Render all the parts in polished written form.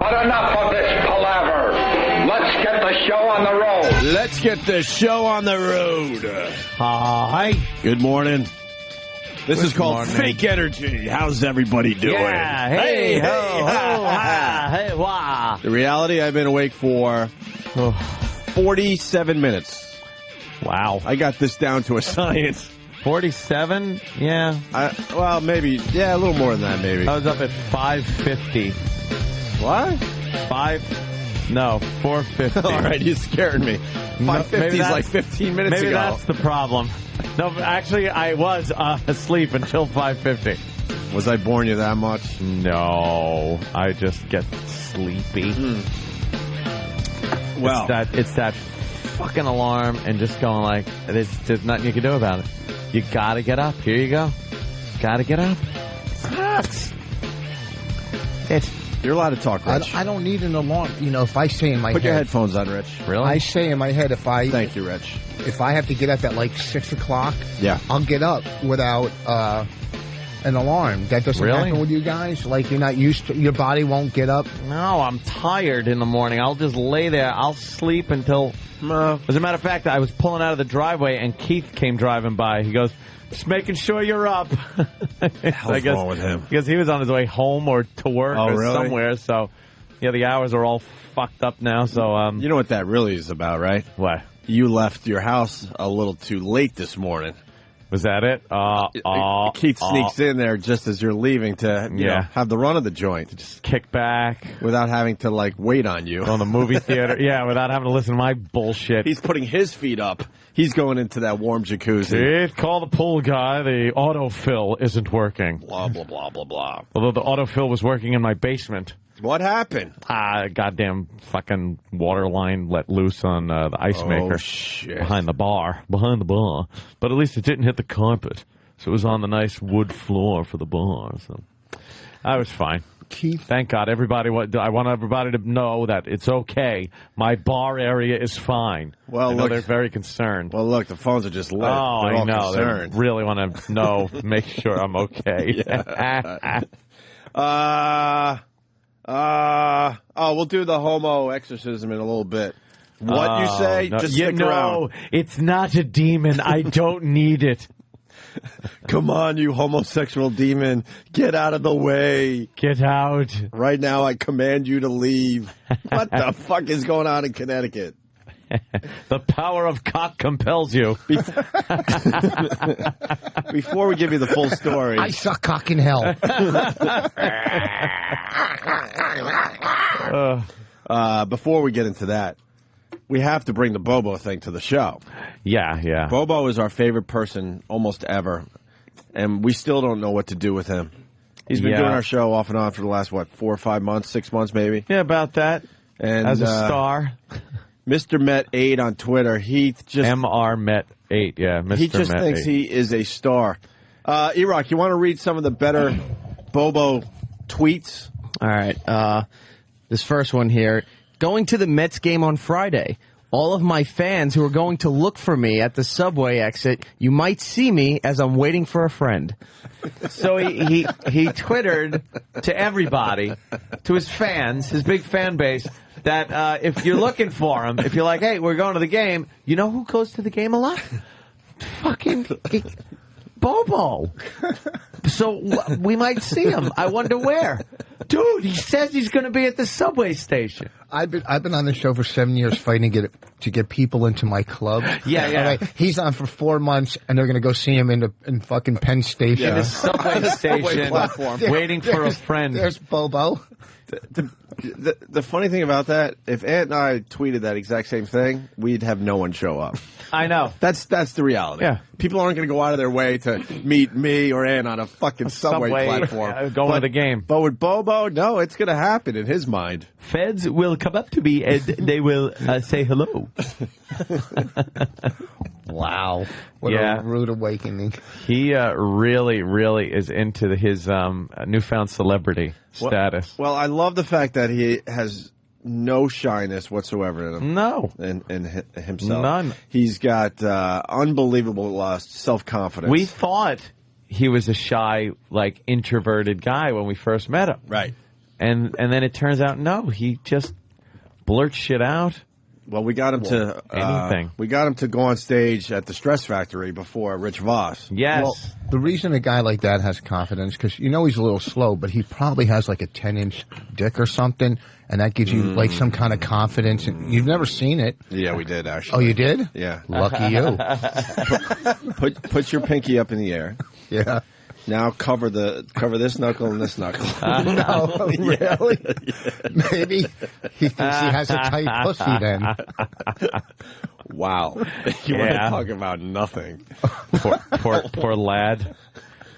But enough of this palaver. Let's get the show on the road. Let's get the show on the road. Hi. Good morning. This is called Fake Energy. How's everybody doing? Yeah. Hey, ho, ha, hey, wah. The reality, I've been awake for 47 minutes. Wow. I got this down to a science. 47? Yeah. Well, maybe. Yeah, a little more than that, maybe. I was up at 5:50. What? 4:50. All right, you're scaring me. 5:50 is like 15 minutes maybe ago. Maybe that's the problem. No, actually, I was asleep until 5:50. Was I boring you that much? No, I just get sleepy. Well, it's that fucking alarm and just going like, there's nothing you can do about it. You gotta get up. Here you go. Gotta get up. You're allowed to talk, Rich. I don't need an alarm. You know, if I say in my Put head... your headphones on, Rich. Really? I say in my head Thank you, Rich. If I have to get up at like 6 o'clock, yeah, I'll get up without an alarm. That doesn't happen with you guys? Like, you're not used to... Your body won't get up? No, I'm tired in the morning. I'll just lay there. I'll sleep until... As a matter of fact, I was pulling out of the driveway, and Keith came driving by. He goes, just making sure you're up. What's wrong with him? Because he was on his way home or to work somewhere. So, yeah, the hours are all fucked up now. So, you know what that really is about, right? What? You left your house a little too late this morning. Was that it? Keith sneaks in there just as you're leaving to you know, have the run of the joint. Just kick back. Without having to, like, wait on you. On the movie theater. Yeah, without having to listen to my bullshit. He's putting his feet up. He's going into that warm jacuzzi. Call the pool guy. The autofill isn't working. Blah, blah, blah, blah, blah. Although the autofill was working in my basement. What happened? Goddamn fucking water line let loose on the ice maker. Oh, shit. Behind the bar. But at least it didn't hit the carpet. So it was on the nice wood floor for the bar. So I was fine. Keith? Thank God. I want everybody to know that it's okay. My bar area is fine. Well, I know they're very concerned. Well, look, the phones are just lit. Oh, they're I all know. concerned. They really want to know, make sure I'm okay. We'll do the homo exorcism in a little bit. What you say? No, just stick around. It's not a demon. I don't need it. Come on, you homosexual demon. Get out of the way. Get out. Right now, I command you to leave. What the fuck is going on in Connecticut? The power of cock compels you. Before we give you the full story. I suck cock in hell. Before we get into that, we have to bring the Bobo thing to the show. Yeah. Bobo is our favorite person almost ever, and we still don't know what to do with him. He's been doing our show off and on for the last, 4 or 5 months, 6 months maybe? Yeah, about that. And as a star. Mr. Met8 on Twitter, he just... MR Met8, yeah, Mr. He just Met8. thinks he is a star. E-Rock, you want to read some of the better Bobo tweets? All right. This first one here. Going to the Mets game on Friday. All of my fans who are going to look for me at the subway exit, you might see me as I'm waiting for a friend. So he Twittered to everybody, to his fans, his big fan base, that if you're looking for him, if you're like, hey, we're going to the game, you know who goes to the game a lot? Fucking Bobo. So we might see him. I wonder where. Dude, he says he's going to be at the subway station. I've been on the show for 7 years fighting to get people into my club. Yeah. Right? He's on for 4 months, and they're going to go see him in fucking Penn Station. In the subway station, platform. waiting for a friend. There's Bobo. The funny thing about that, if Ant and I tweeted that exact same thing, we'd have no one show up. I know. That's the reality. Yeah. People aren't going to go out of their way to meet me or Ant on a fucking subway platform. Going to the game. But with Bobo, no, it's going to happen in his mind. Feds will come up to me and they will say hello. Wow. What a rude awakening. He really, really is into his newfound celebrity status. Well, I love the fact that he has no shyness whatsoever in him. No. In himself. None. He's got unbelievable self-confidence. We thought he was a shy, introverted guy when we first met him. Right. And then it turns out, no, he just blurts shit out. Well, we got him to anything. We got him to go on stage at the Stress Factory before Rich Voss. Yes. Well, the reason a guy like that has confidence, because he's a little slow, but he probably has like a 10-inch dick or something, and that gives you like some kind of confidence. And you've never seen it. Yeah, we did actually. Oh, you did? Yeah. Lucky you. Put your pinky up in the air. Yeah. Now cover this knuckle and this knuckle. No, really? Maybe he thinks he has a tight pussy then. Wow. You want to talk about nothing. Poor lad.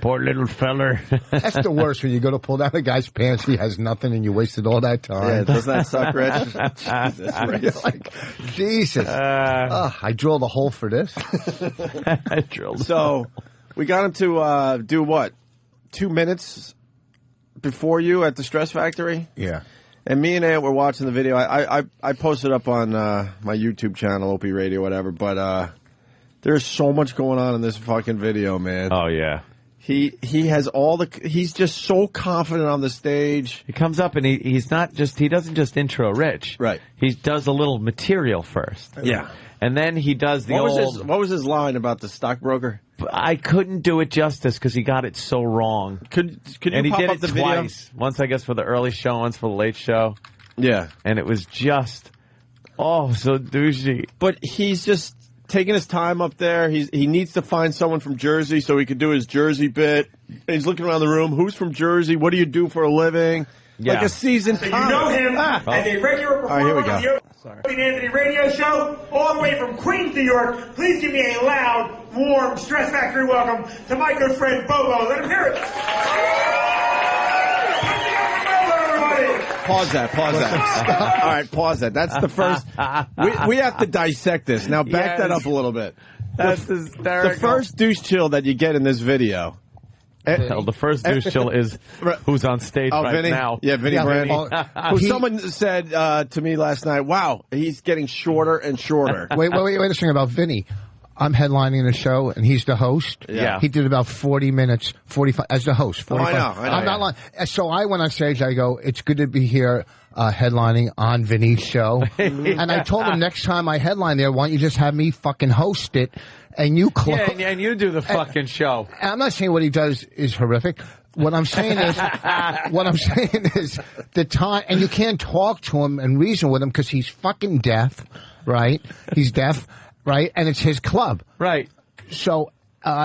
Poor little feller. That's the worst, when you go to pull down a guy's pants, he has nothing, and you wasted all that time. Yeah, doesn't that suck, Rich? Jesus, Rich. You're like, Jesus. I drilled a hole for this. I drilled. So, we got him to do what? 2 minutes before you at the Stress Factory? Yeah. And me and Ant were watching the video. I posted up on my YouTube channel, Opie Radio, whatever, but there's so much going on in this fucking video, man. Oh, yeah. He has he's just so confident on the stage. He comes up and he doesn't just intro Rich. Right. He does a little material first. Yeah. And then he does the what was his line about the stockbroker? I couldn't do it justice because he got it so wrong. Could you and he pop did up it the twice. video? Once, I guess, for the early show, once for the late show. Yeah. And it was just, so douchey. But he's just taking his time up there. He needs to find someone from Jersey so he could do his Jersey bit. And he's looking around the room. Who's from Jersey? What do you do for a living? Yeah. Like a seasoned So you know him as a regular performer here we on go. the Opie and Anthony radio show, all the way from Queens, New York. Please give me a loud, warm Stress Factory welcome to my good friend Bobo. Let him hear it. Pause that. All right, pause that. That's the first. We have to dissect this. Now back that up a little bit. That's hysterical. The first douche chill that you get in this video. Well, the first douche chill is who's on stage right Vinny? now. Yeah, Vinny Brand. He- Someone said to me last night, wow, he's getting shorter and shorter. Wait a second about Vinny. I'm headlining the show, and he's the host. Yeah. He did about 40 minutes, 45, as the host. 45. I know, I'm not lying. So I went on stage, I go, it's good to be here headlining on Vinny's show. And I told him next time I headline there, why don't you just have me fucking host it, and you close. Yeah, and you do the fucking show. I'm not saying what he does is horrific. What I'm saying is the time, and you can't talk to him and reason with him because he's fucking deaf, right? He's deaf, right? And it's his club. Right. So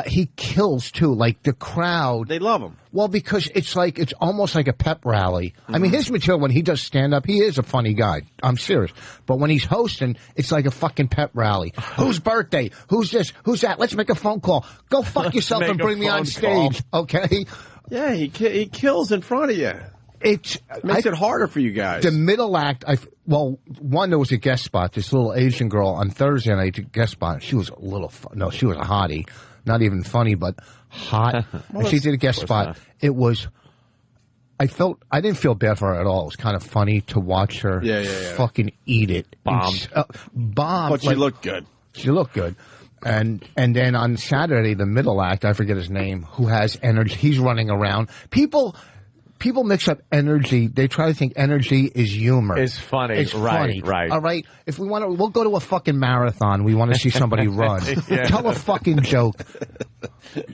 he kills too, like the crowd. They love him. Well, because it's almost like a pep rally. I mean, his material, when he does stand up, he is a funny guy. I'm serious. But when he's hosting, it's like a fucking pep rally. Whose birthday? Who's this? Who's that? Let's make a phone call. Go fuck yourself Make and a bring me on phone stage. Okay? Yeah, he kills in front of you. It Makes it harder for you guys. The middle act, one, there was a guest spot. This little Asian girl on Thursday night, a guest spot. She was she was a hottie. Not even funny, but hot. And she did a guest spot. It was, I didn't feel bad for her at all. It was kind of funny to watch her fucking eat it. Bombed. Bombed. But she looked good. She looked good. And then on Saturday, the middle act, I forget his name, who has energy. He's running around. People mix up energy. They try to think energy is humor. It's funny. It's funny. Right. All right. If we want to, we'll go to a fucking marathon. We want to see somebody run. Tell a fucking joke.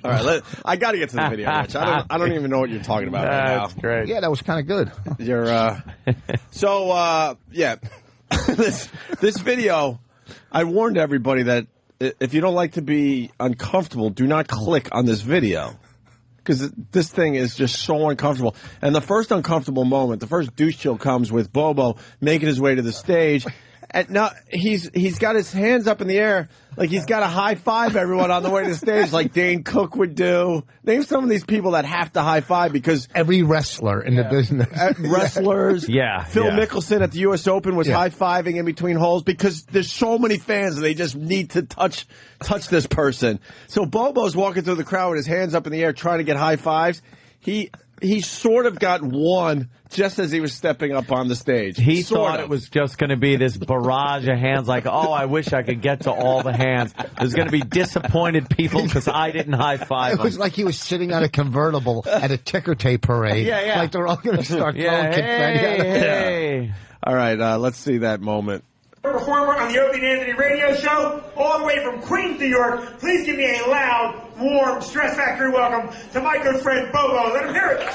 All right. I got to get to the video, Rich. I don't even know what you're talking about right now. That's great. Yeah, that was kind of good. This video, I warned everybody that if you don't like to be uncomfortable, do not click on this video. Because this thing is just so uncomfortable. And the first uncomfortable moment, the first douche chill comes with Bobo making his way to the stage. And now he's got his hands up in the air like he's got to high five everyone on the way to the stage like Dane Cook would do. Name some of these people that have to high five because every wrestler in the business. Wrestlers. Yeah. Phil Mickelson at the U.S. Open was high-fiving in between holes because there's so many fans and they just need to touch this person. So Bobo's walking through the crowd with his hands up in the air trying to get high fives. He he sort of got one just as he was stepping up on the stage. He thought it was just going to be this barrage of hands, like, oh, I wish I could get to all the hands. There's going to be disappointed people because I didn't high-five It was like he was sitting on a convertible at a ticker tape parade. Yeah. Like they're all going to start throwing confetti. Hey. All right, let's see that moment. Performer on the Opie and Anthony radio show, all the way from Queens, New York. Please give me a loud, warm, stress factory welcome to my good friend Bobo. Let him hear it.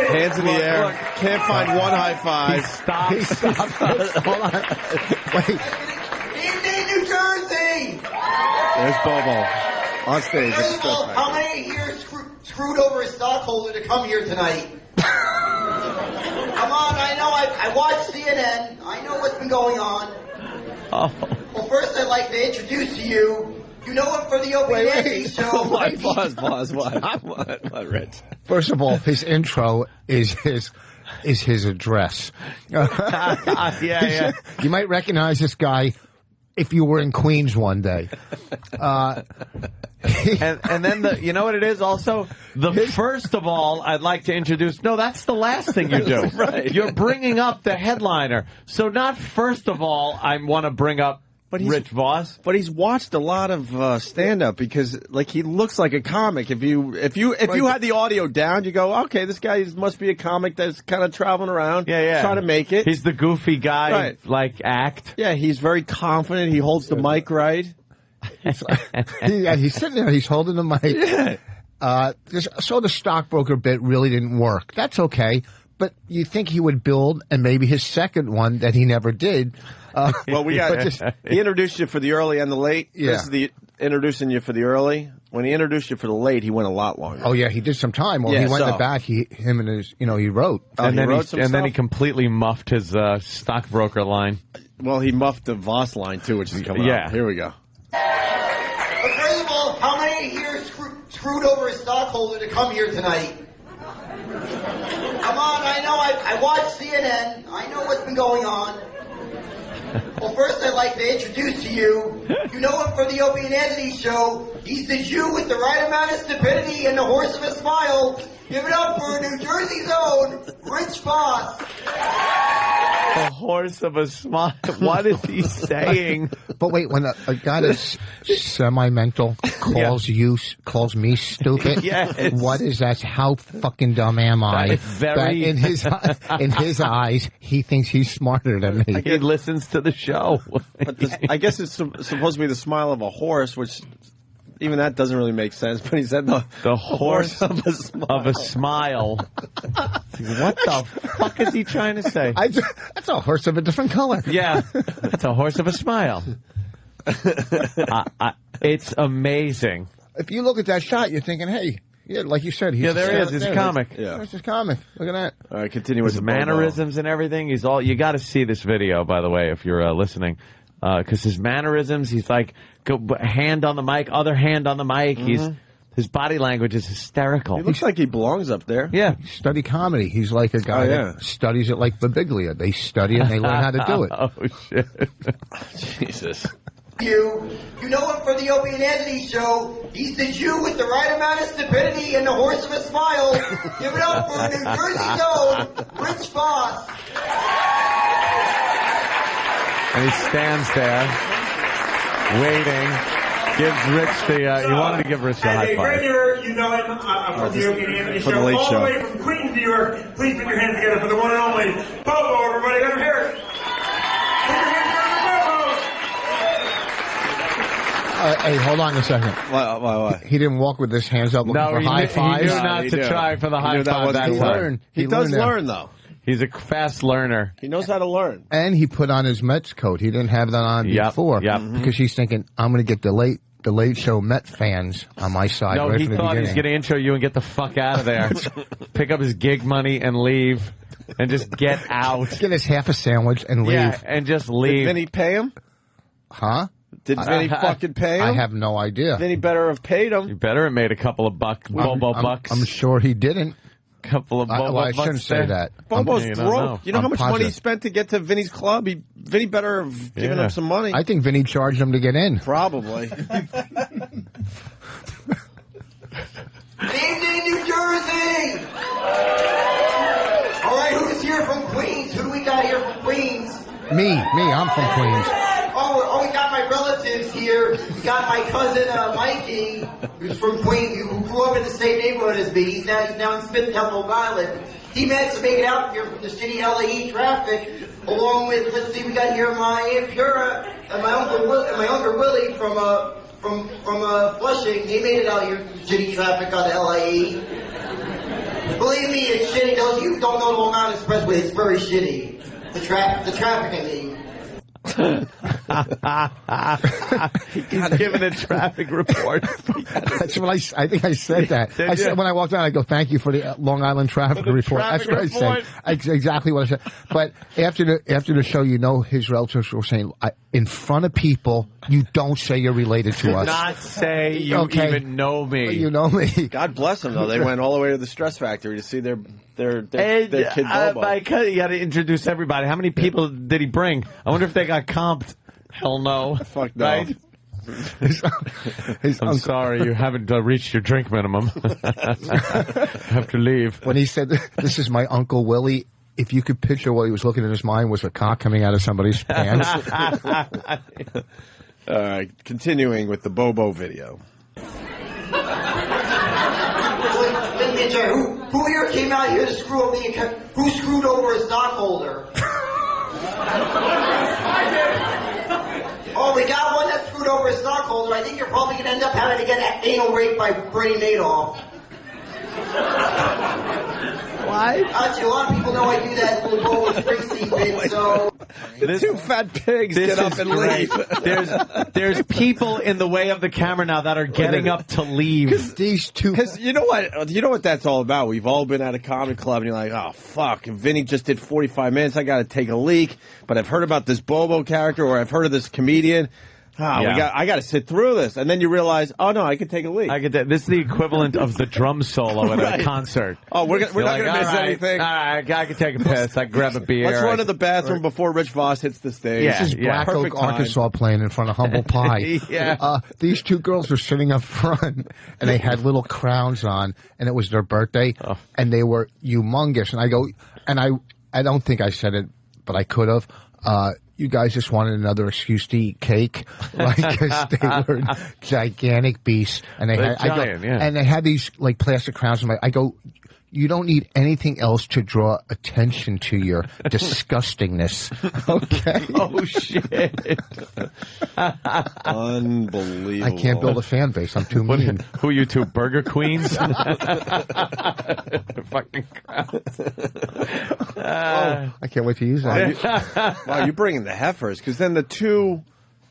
Hands in the air. Can't find one high five. He stopped. Hold on. Wait. Evening, New Jersey! There's Bobo on stage. First of all, how many here screwed over a stockholder to come here tonight? Come on, I know, I watched CNN. I know what's been going on. Oh. Well, first I'd like to introduce to you, you know him for the Opie and Anthony show. Pause. What, Rich? First of all, his intro is his address. Yeah. You might recognize this guy if you were in Queens one day. And then you know what it is also? First of all, I'd like to introduce, no, that's the last thing you do. Right. You're bringing up the headliner. So not first of all, I want to bring up Rich Voss. But he's watched a lot of stand-up because, like, he looks like a comic. If you had the audio down, you go, okay, this guy must be a comic that's kind of traveling around, trying to make it. He's the goofy guy, right. like act. Yeah, he's very confident. He holds the mic right. He's sitting there. He's holding the mic. Yeah. So the stockbroker bit really didn't work. That's okay. But you think he would build, and maybe his second one that he never did. Well, he introduced you for the early and the late. Yeah. This is the introducing you for the early. When he introduced you for the late, he went a lot longer. Oh yeah, he did some time. Well, he went in the back. He wrote. And then then he completely muffed his stockbroker line. Well, he muffed the Voss line too, which is coming up. Here we go. But first of all, how many here screwed over a stockholder to come here tonight? Come on, I know, I watched CNN. I know what's been going on. Well, first I'd like to introduce to you, you know him for the Opie and Anthony show. He's the Jew with the right amount of stupidity and the horse of a smile. Give it up for New Jersey's own Rich Voss. The horse of a smile. What is he saying? But wait, when a guy that's semi-mental calls me stupid, Yes. What is that? How fucking dumb am I? That is very... That in his eyes, he thinks he's smarter than me. He listens to the show. But I guess it's supposed to be the smile of a horse, which even that doesn't really make sense. But he said the horse of a smile. What the fuck is he trying to say? That's a horse of a different color. Yeah, that's a horse of a smile. It's amazing. If you look at that shot, you're thinking, hey, yeah, like you said, he's there he is. He's a comic. Yeah. There's his comic. Look at that. All right, continue with His the mannerisms and everything. You got to see this video, by the way, if you're listening. Because his mannerisms, he's like, hand on the mic, other hand on the mic. Mm-hmm. His body language is hysterical. He looks like he belongs up there. Yeah. Study comedy. He's like a guy that studies it like Babiglia. They study it and they learn how to do it. Oh, shit. Jesus. You know him for the Opie and Anthony show. He's the Jew with the right amount of stupidity and the horse of a smile. Give it up for New Jersey's own Rich Voss. And he stands there, waiting, gives Rich he wanted to give Rich a high As a five. regular, you know him from the Opie and Anthony for the show, late all show. the way from Queens, New York. Please put your hands together for the one and only Bobo, everybody. Let him hear it. Put your hands together for Bobo. Hey, hold on a second. Why? He didn't walk with his hands up looking for high fives. He knew not to try for the high five that time. He does learn, though. He's a fast learner. He knows how to learn. And he put on his Mets coat. He didn't have that on before. Yep. Because he's thinking, I'm going to get the late show Met fans on my side. No, right he from the thought he was beginning. going to intro you and get the fuck out of there. Pick up his gig money and leave. And just get out. Get us half a sandwich and leave. Yeah, and just leave. Did Vinny pay him? Huh? Did Vinny fucking pay him? I have no idea. Vinny better have paid him. You better have made a couple of Bobo bucks. I'm sure he didn't. Couple of Bobo I bucks shouldn't say there. that. Bobo's You broke. don't know. You know how I'm much money he positive. spent to get to Vinny's club? Vinny better have given him some money. I think Vinny charged him to get in. Probably. Evening, New Jersey! All right, who's here from Queens? Who do we got here from Queens? Me, I'm from Queens. Oh, we got my relatives here. We got my cousin Mikey, who's from Queens, who grew up in the same neighborhood as me. He's now in Smithtown, Long Island. He managed to make it out here from the shitty LAE traffic, along with, let's see, we got here my Aunt Pura and my Uncle Willie from Flushing. He made it out here from shitty traffic on the LAE. Believe me, it's shitty. Those of you who don't know the Long Island Expressway, it's very shitty. The traffic, I mean. He's giving a traffic report. That's what I think I said that. I said when I walked out, I go, thank you for the Long Island traffic report. That's what I said. That's exactly what I said. But after the show, his relatives were saying, in front of people, you don't say you're related to us. Not say you even know me. You know me. God bless them, though. They went all the way to the Stress Factory to see their kid Bobo. My cousin, you got to introduce everybody. How many people did he bring? I wonder if they got comped. Hell no. Fuck no. Right? I'm sorry, you haven't reached your drink minimum. Have to leave. When he said, "This is my Uncle Willie," if you could picture what he was looking in his mind was a cock coming out of somebody's pants. All right, continuing with the Bobo video. Who here came out here to screw over who screwed over a stockholder? Oh, we got one that screwed over a stockholder. I think you're probably going to end up having to get anal raped by Brady Madoff. What? Actually, a lot of people know I do that little Bobo Springsteen bit, so... The two fat pigs get up and leave. There's people in the way of the camera now that are getting up to leave. These two... You know what that's all about? We've all been at a comedy club and you're like, oh, fuck, Vinny just did 45 minutes, I got to take a leak, but I've heard about this Bobo character or I've heard of this comedian. I got to sit through this. And then you realize, oh, no, I can take a leak. This is the equivalent of the drum solo at a concert. Oh, we're not going to miss anything. All right, I can take a piss. I can grab a beer. Let's run to the bathroom before Rich Voss hits the stage. This is Black Oak, Arkansas playing in front of Humble Pie. These two girls were sitting up front, and they had little crowns on, and it was their birthday, and they were humongous. And I go, and I don't think I said it, but I could have. You guys just wanted another excuse to eat cake, because they were gigantic beasts, and they and they had these like plastic crowns. I go, you don't need anything else to draw attention to your disgustingness. Okay. Oh shit! Unbelievable. I can't build a fan base. I'm too mean. Who are you two, Burger Queens? Fucking crowds. I can't wait to use that. Wow, you're bringing the heifers, because then the two,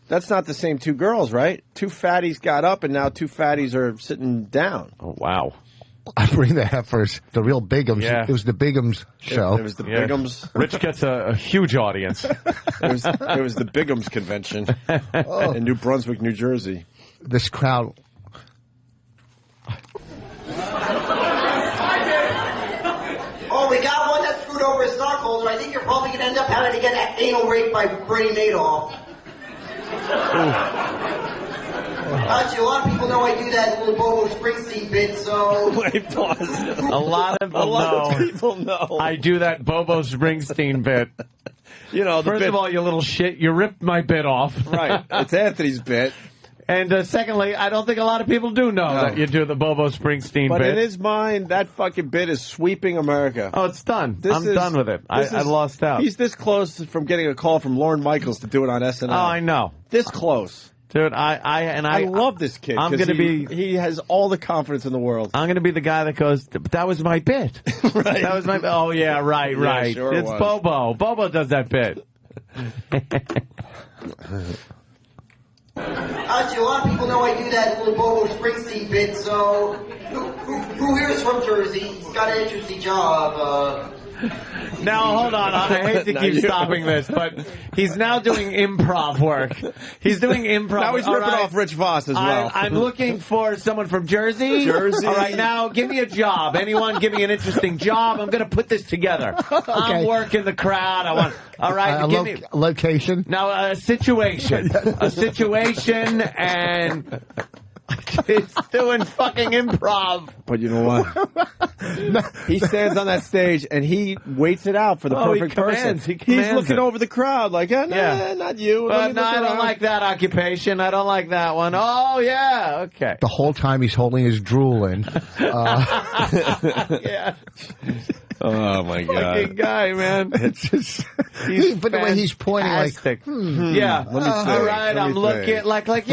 that's not the same two girls, right? Two fatties got up, and now two fatties are sitting down. Oh, wow. I bring the heifers, the real Bigums. Yeah. It was the Bigums show. It was the Bigums. Rich gets a huge audience. It was the Bigums convention in New Brunswick, New Jersey. This crowd... Oh, we got one that screwed over a stockholder. I think you're probably going to end up having to get anal raped by Brady Madoff. Actually, a lot of people know I do that little Bobo Springsteen bit, so... Wait, pause. A lot of people know. I do that Bobo Springsteen bit. First of all, you little shit, you ripped my bit off. Right. It's Anthony's bit. And secondly, I don't think a lot of people do know that you do the Bobo Springsteen bit. But in his mind, that fucking bit is sweeping America. Oh, it's done. I'm done with it. I lost out. He's this close from getting a call from Lorne Michaels to do it on SNL. Oh, I know. This close. Dude, I love this kid. He has all the confidence in the world. I'm going to be the guy that goes, that was my bit. Right. That was my bit. Oh, yeah, right. Yeah, sure it's Bobo. Bobo does that bit. Actually, a lot of people know I do that little Bobo Springsteen bit, so... Who here is from Jersey? He's got an interesting job, Now, hold on. I hate to keep stopping this, but he's now doing improv work. He's doing improv. Now he's ripping off Rich Voss as well. I'm looking for someone from Jersey. Jersey. All right, now give me a job. Anyone give me an interesting job. I'm going to put this together. Okay. I'm working the crowd. All right, give me... Location? Now, a situation. A situation, and... He's doing fucking improv. But you know what? He stands on that stage and he waits it out for the perfect person. He's looking over the crowd like, not you. But no, I don't like that occupation. I don't like that one. Oh, yeah. Okay. The whole time he's holding his drool in. Yeah. Oh, my God. Fucking guy, man. It's just, but the way he's pointing, like, yeah. Let me see. All right, I'm looking like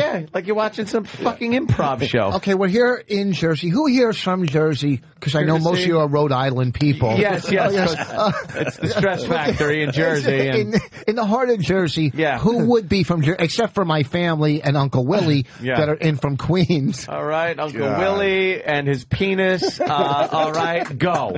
you're watching some fucking improv show. Okay, we're here in Jersey. Who here is from Jersey? Because I know most of you are Rhode Island people. Yes. It's the Stress Factory in Jersey. In the heart of Jersey, who would be from Jersey, except for my family and Uncle Willie that are in from Queens. All right, Uncle Willie and his penis. All right, go.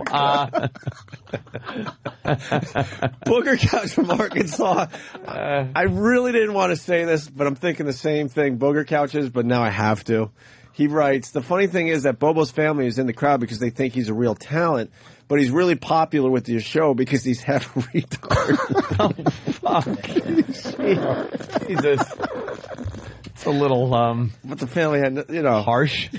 Booger Couch from Arkansas. I really didn't want to say this, but I'm thinking the same thing. Booger Couches, but now I have to. He writes, the funny thing is that Bobo's family is in the crowd because they think he's a real talent, but he's really popular with your show because he's half retarded. Oh, fuck. Jesus. It's a little, But the family had, harsh.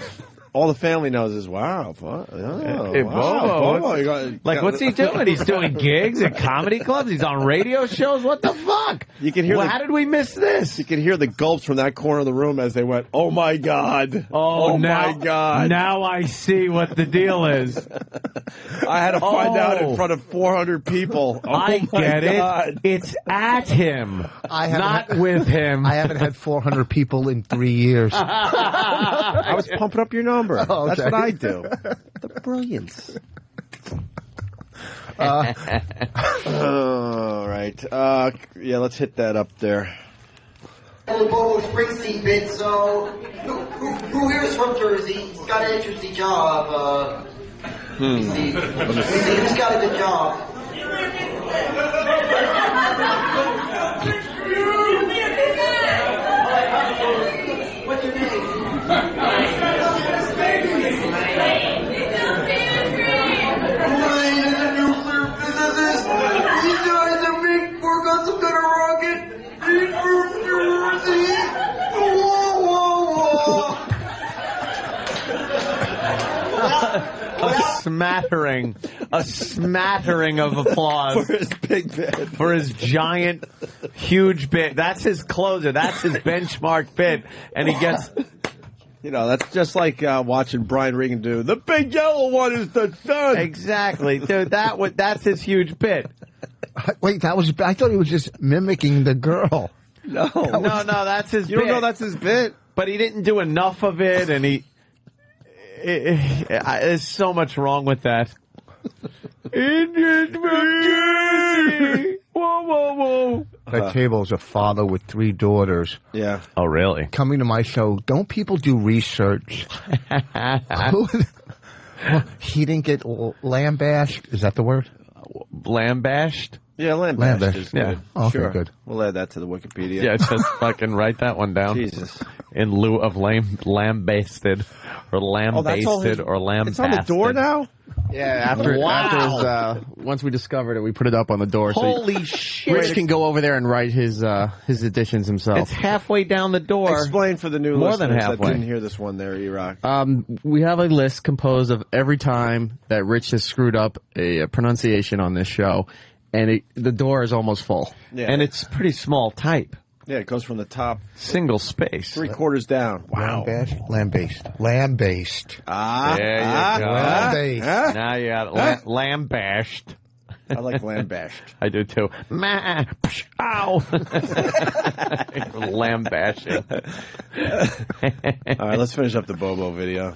All the family knows is, wow. Hey, Bobo. What's he doing? He's doing gigs at comedy clubs. He's on radio shows. What the fuck? You can hear. How did we miss this? You can hear the gulps from that corner of the room as they went, "Oh my God! Oh my God!" Now I see what the deal is. I had to find out in front of 400 people. I get it. It's at him, not with him. I haven't had 400 people in 3 years. I was pumping up your number. Oh, okay. That's what I do. The brilliance. All right. Let's hit that up there. The Bobo Springsteen bit, so who here is from Jersey? He's got an interesting job. Let me see. Who's got a good job? What's your name? A smattering of applause for his big bit, for his giant, huge bit. That's his closer. That's his benchmark bit, and he gets. That's just like watching Brian Regan do the big yellow one is the sun. Exactly, dude. That's his huge bit. Wait, I thought he was just mimicking the girl. No, that's his bit. You don't know that's his bit? But he didn't do enough of it, and there's so much wrong with that. Whoa. That table's a father with 3 daughters. Yeah. Oh, really? Coming to my show, don't people do research? He didn't get lambashed. Is that the word? Lambashed? Yeah, lambashed is good. Yeah. Okay, sure. good. We'll add that to the Wikipedia. Yeah, just fucking write that one down. Jesus. In lieu of lambasted or lambasted or lambasted. It's on the door now? Yeah, after once we discovered it, we put it up on the door. Holy shit. Rich can go over there and write his additions himself. It's halfway down the door. Explain for the new More listeners than halfway. that didn't hear this one there, E-Rock. We have a list composed of every time that Rich has screwed up a pronunciation on this show, and the door is almost full. Yeah. And it's pretty small type. Yeah, it goes from the top. Single space. 3/4 down. Wow. Lambasted. There you go. Lambasted. Now you got lambashed. I like lambashed. I do too. Ow! Lambashing. All right, let's finish up the Bobo video.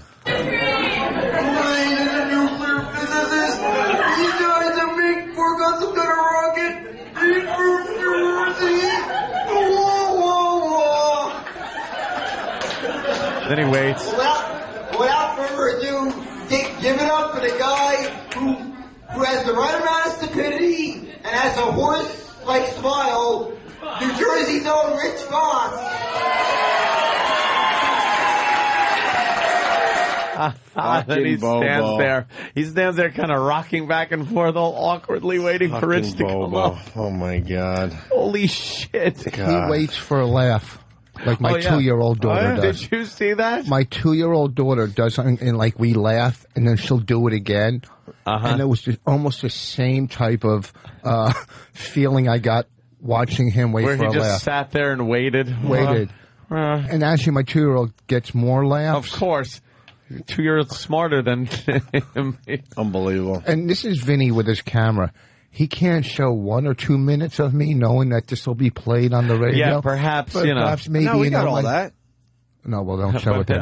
Then he waits. Without further ado, give it up for the guy who has the right amount of stupidity and has a horse-like smile, New Jersey's own Rich Voss. Then he stands there. He stands there kind of rocking back and forth, all awkwardly waiting for Rich to come up. Oh, my God. Holy shit. He waits for a laugh. like my 2-year-old daughter does. Did you see that? My 2-year-old daughter does something, and like we laugh, and then she'll do it again. And it was just almost the same type of feeling I got watching him wait Where for a laugh. he just sat there and waited. And actually, my 2-year-old gets more laughs. Of course. 2-year-old's smarter than him. Unbelievable. And this is Vinny with his camera. He can't show 1 or 2 minutes of me knowing that this will be played on the radio. Yeah, perhaps, but perhaps maybe. No, we got all that. No, well, don't show it then.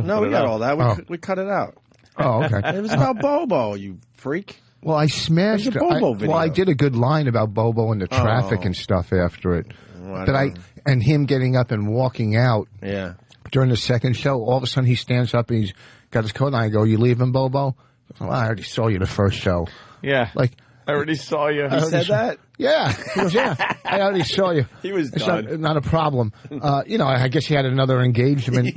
No, we got all that. We cut it out. Oh, okay. It was about Bobo, you freak. Well, I smashed it. Well, I did a good line about Bobo and the traffic and stuff after it. And him getting up and walking out. Yeah. During the second show, all of a sudden he stands up and he's got his coat on. I go, "You leaving, Bobo?" Well, I already saw you the first show. Yeah. Like, I already saw you. He said that? Yeah. He goes, yeah, I already saw you. He was it's done. not a problem. I guess he had another engagement,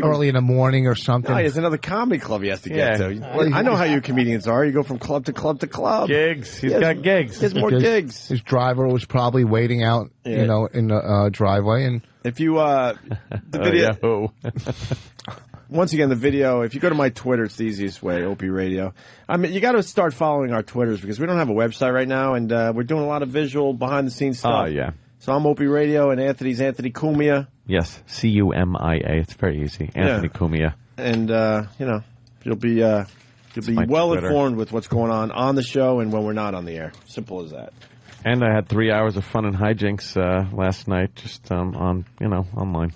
early in the morning or something. No, he has another comedy club he has to get to. I know how you comedians are. You go from club to club to club. Gigs. He's got gigs. He has more gigs. His driver was probably waiting out, in the driveway. And if you, the video... Once again, the video, if you go to my Twitter, it's the easiest way, Opie Radio. I mean, you got to start following our Twitters because we don't have a website right now, and we're doing a lot of visual, behind-the-scenes stuff. Oh, yeah. So I'm Opie Radio, and Anthony's Anthony Cumia. Yes, Cumia. It's very easy. Anthony Cumia. And, you'll be well informed with what's going on the show and when we're not on the air. Simple as that. And I had 3 hours of fun and hijinks last night, just online.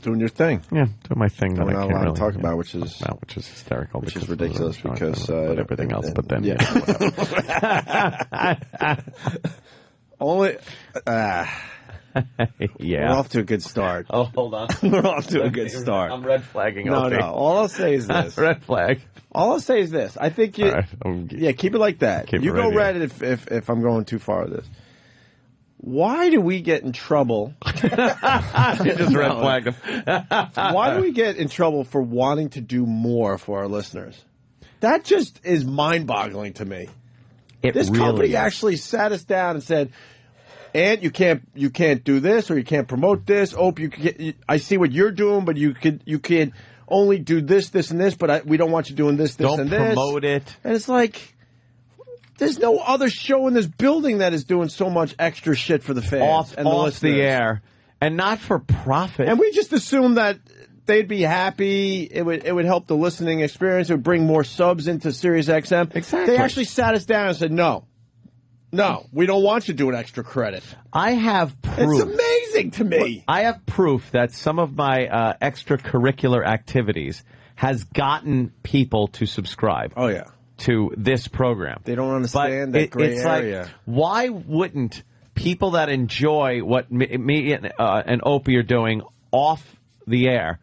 Doing your thing. Yeah, doing my thing that I can't really talk about, which is hysterical, which is ridiculous because everything else. But then, only. Yeah, we're off to a good start. Oh, hold on, we're off to a good start. I'm red flagging. No. All I'll say is this. Red flag. All I'll say is this. I think you. Right. Keep it like that. You go red if I'm going too far with this. Why do we get in trouble? You just red flagged him. Why do we get in trouble for wanting to do more for our listeners? That just is mind-boggling to me. This company actually sat us down and said, "Ant, you can't do this, or you can't promote this. I see what you're doing, but you can only do this, and this. But we don't want you doing this, and this. Don't promote it." And it's like, there's no other show in this building that is doing so much extra shit for the fans and the listeners. The air, and not for profit. And we just assumed that they'd be happy. It would help the listening experience. It would bring more subs into Sirius XM. Exactly. They actually sat us down and said, "No, we don't want you doing extra credit." I have proof. It's amazing to me. I have proof that some of my extracurricular activities has gotten people to subscribe. Oh yeah. To this program. They don't understand that gray area. Like, why wouldn't people that enjoy what me and Opie are doing off the air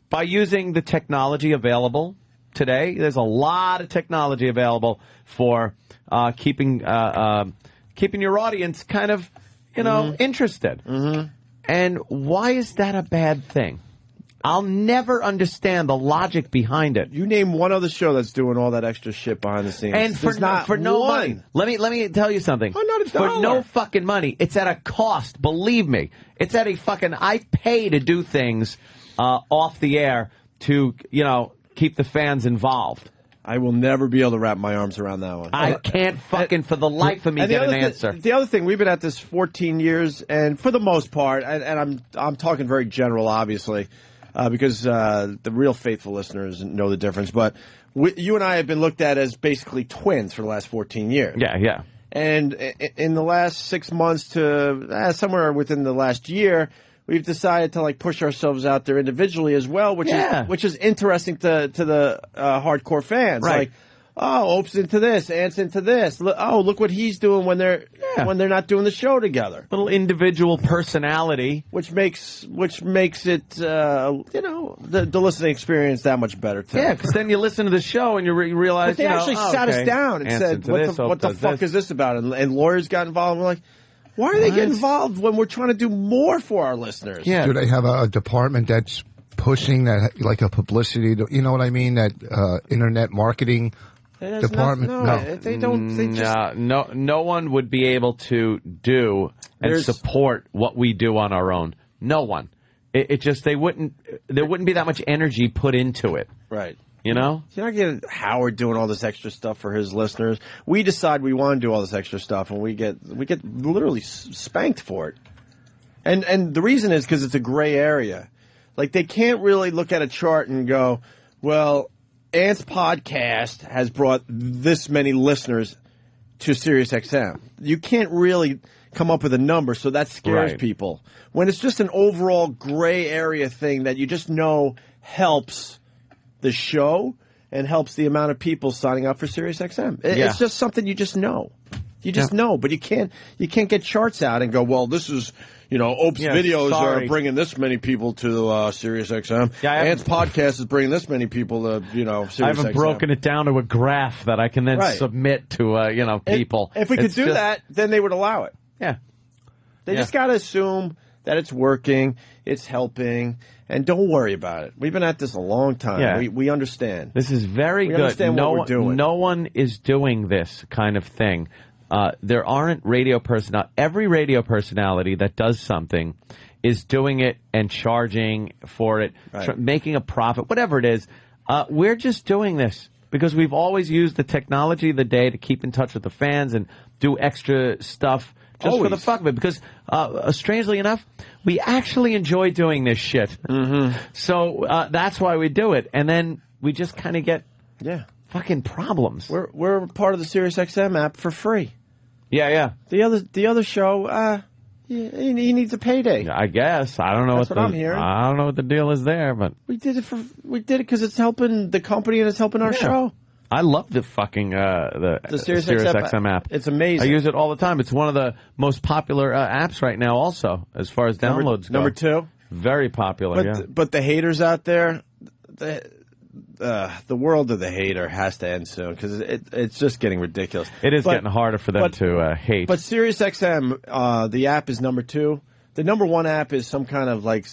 by using the technology available today? There's a lot of technology available for keeping your audience kind of, interested. Mm-hmm. And why is that a bad thing? I'll never understand the logic behind it. You name one other show that's doing all that extra shit behind the scenes. And for no money. Let me tell you something. Oh, not $1. For no fucking money. It's at a cost. Believe me. It's at a fucking. I pay to do things off the air to keep the fans involved. I will never be able to wrap my arms around that one. I can't fucking for the life of me get an answer. The other thing, we've been at this 14 years, and for the most part, and I'm talking very general, obviously. Because the real faithful listeners know the difference. But you and I have been looked at as basically twins for the last 14 years. Yeah. And in the last 6 months to somewhere within the last year, we've decided to push ourselves out there individually as well, which is interesting to the hardcore fans. Right. Ope's into this, Ant's into this. Look what he's doing when they're not doing the show together. Little individual personality, which makes it the listening experience that much better too. Yeah, because then you listen to the show and you realize. But they actually sat us down and said, "What the fuck is this about?" And lawyers got involved. And we're like, why are they getting involved when we're trying to do more for our listeners? Yeah. Do they have a department that's pushing that, like a publicity? You know what I mean? That internet marketing. Department. They don't. They just... No one would be able to do and support what we do on our own. No one. It just there wouldn't be that much energy put into it. Right. You know? You're not getting Howard doing all this extra stuff for his listeners. We decide we want to do all this extra stuff, and we get literally spanked for it. And the reason is because it's a gray area. Like, they can't really look at a chart and go, well, Ant's podcast has brought this many listeners to SiriusXM. You can't really come up with a number, so that scares people. When it's just an overall gray area thing that you just know helps the show and helps the amount of people signing up for SiriusXM. It's just something you just know. You just know, but you can't get charts out and go, well, this is, Ope's videos are bringing this many people to SiriusXM. Ant's podcast is bringing this many people to, SiriusXM. I haven't broken it down to a graph that I can then submit to, people. If we could do that, then they would allow it. Yeah. They just got to assume that it's working, it's helping, and don't worry about it. We've been at this a long time. Yeah. We understand. This is very good. Understand what we're doing. No one is doing this kind of thing. There aren't radio personnel. Every radio personality that does something is doing it and charging for it, making a profit, whatever it is. We're just doing this because we've always used the technology of the day to keep in touch with the fans and do extra stuff just for the fuck of it. Because, strangely enough, we actually enjoy doing this shit. Mm-hmm. So that's why we do it. And then we just kind of get fucking problems. We're part of the SiriusXM app for free. Yeah. The other show, he needs a payday. I guess. I don't know what I'm hearing. I don't know what the deal is there, but we did it because it's helping the company and it's helping our show. I love the fucking the SiriusXM app. It's amazing. I use it all the time. It's one of the most popular apps right now. Also, as far as downloads go. Number 2, very popular. But the haters out there, the world of the hater has to end soon because it's just getting ridiculous. It is getting harder for them to hate. But SiriusXM, the app is number 2. The number 1 app is some kind of like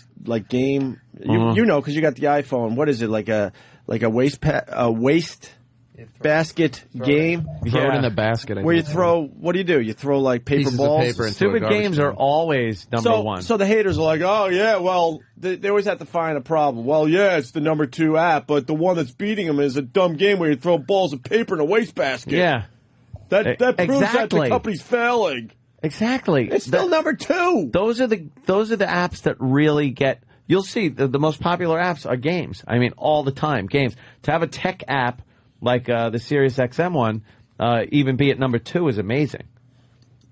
game. You know because you got the iPhone. What is it like a waste basket game? Throw it in the basket. Where you throw, what do? You throw like paper pieces balls? of paper into Stupid games are always number 1. So the haters are like, oh yeah, well, they always have to find a problem. Well, yeah, it's the number 2 app, but the one that's beating them is a dumb game where you throw balls of paper in a wastebasket. Yeah. That proves that the company's failing. Exactly. It's still number 2. Those are the apps that really get. You'll see the most popular apps are games. I mean, all the time, games. To have a tech app like the SiriusXM one, even be at number 2 is amazing.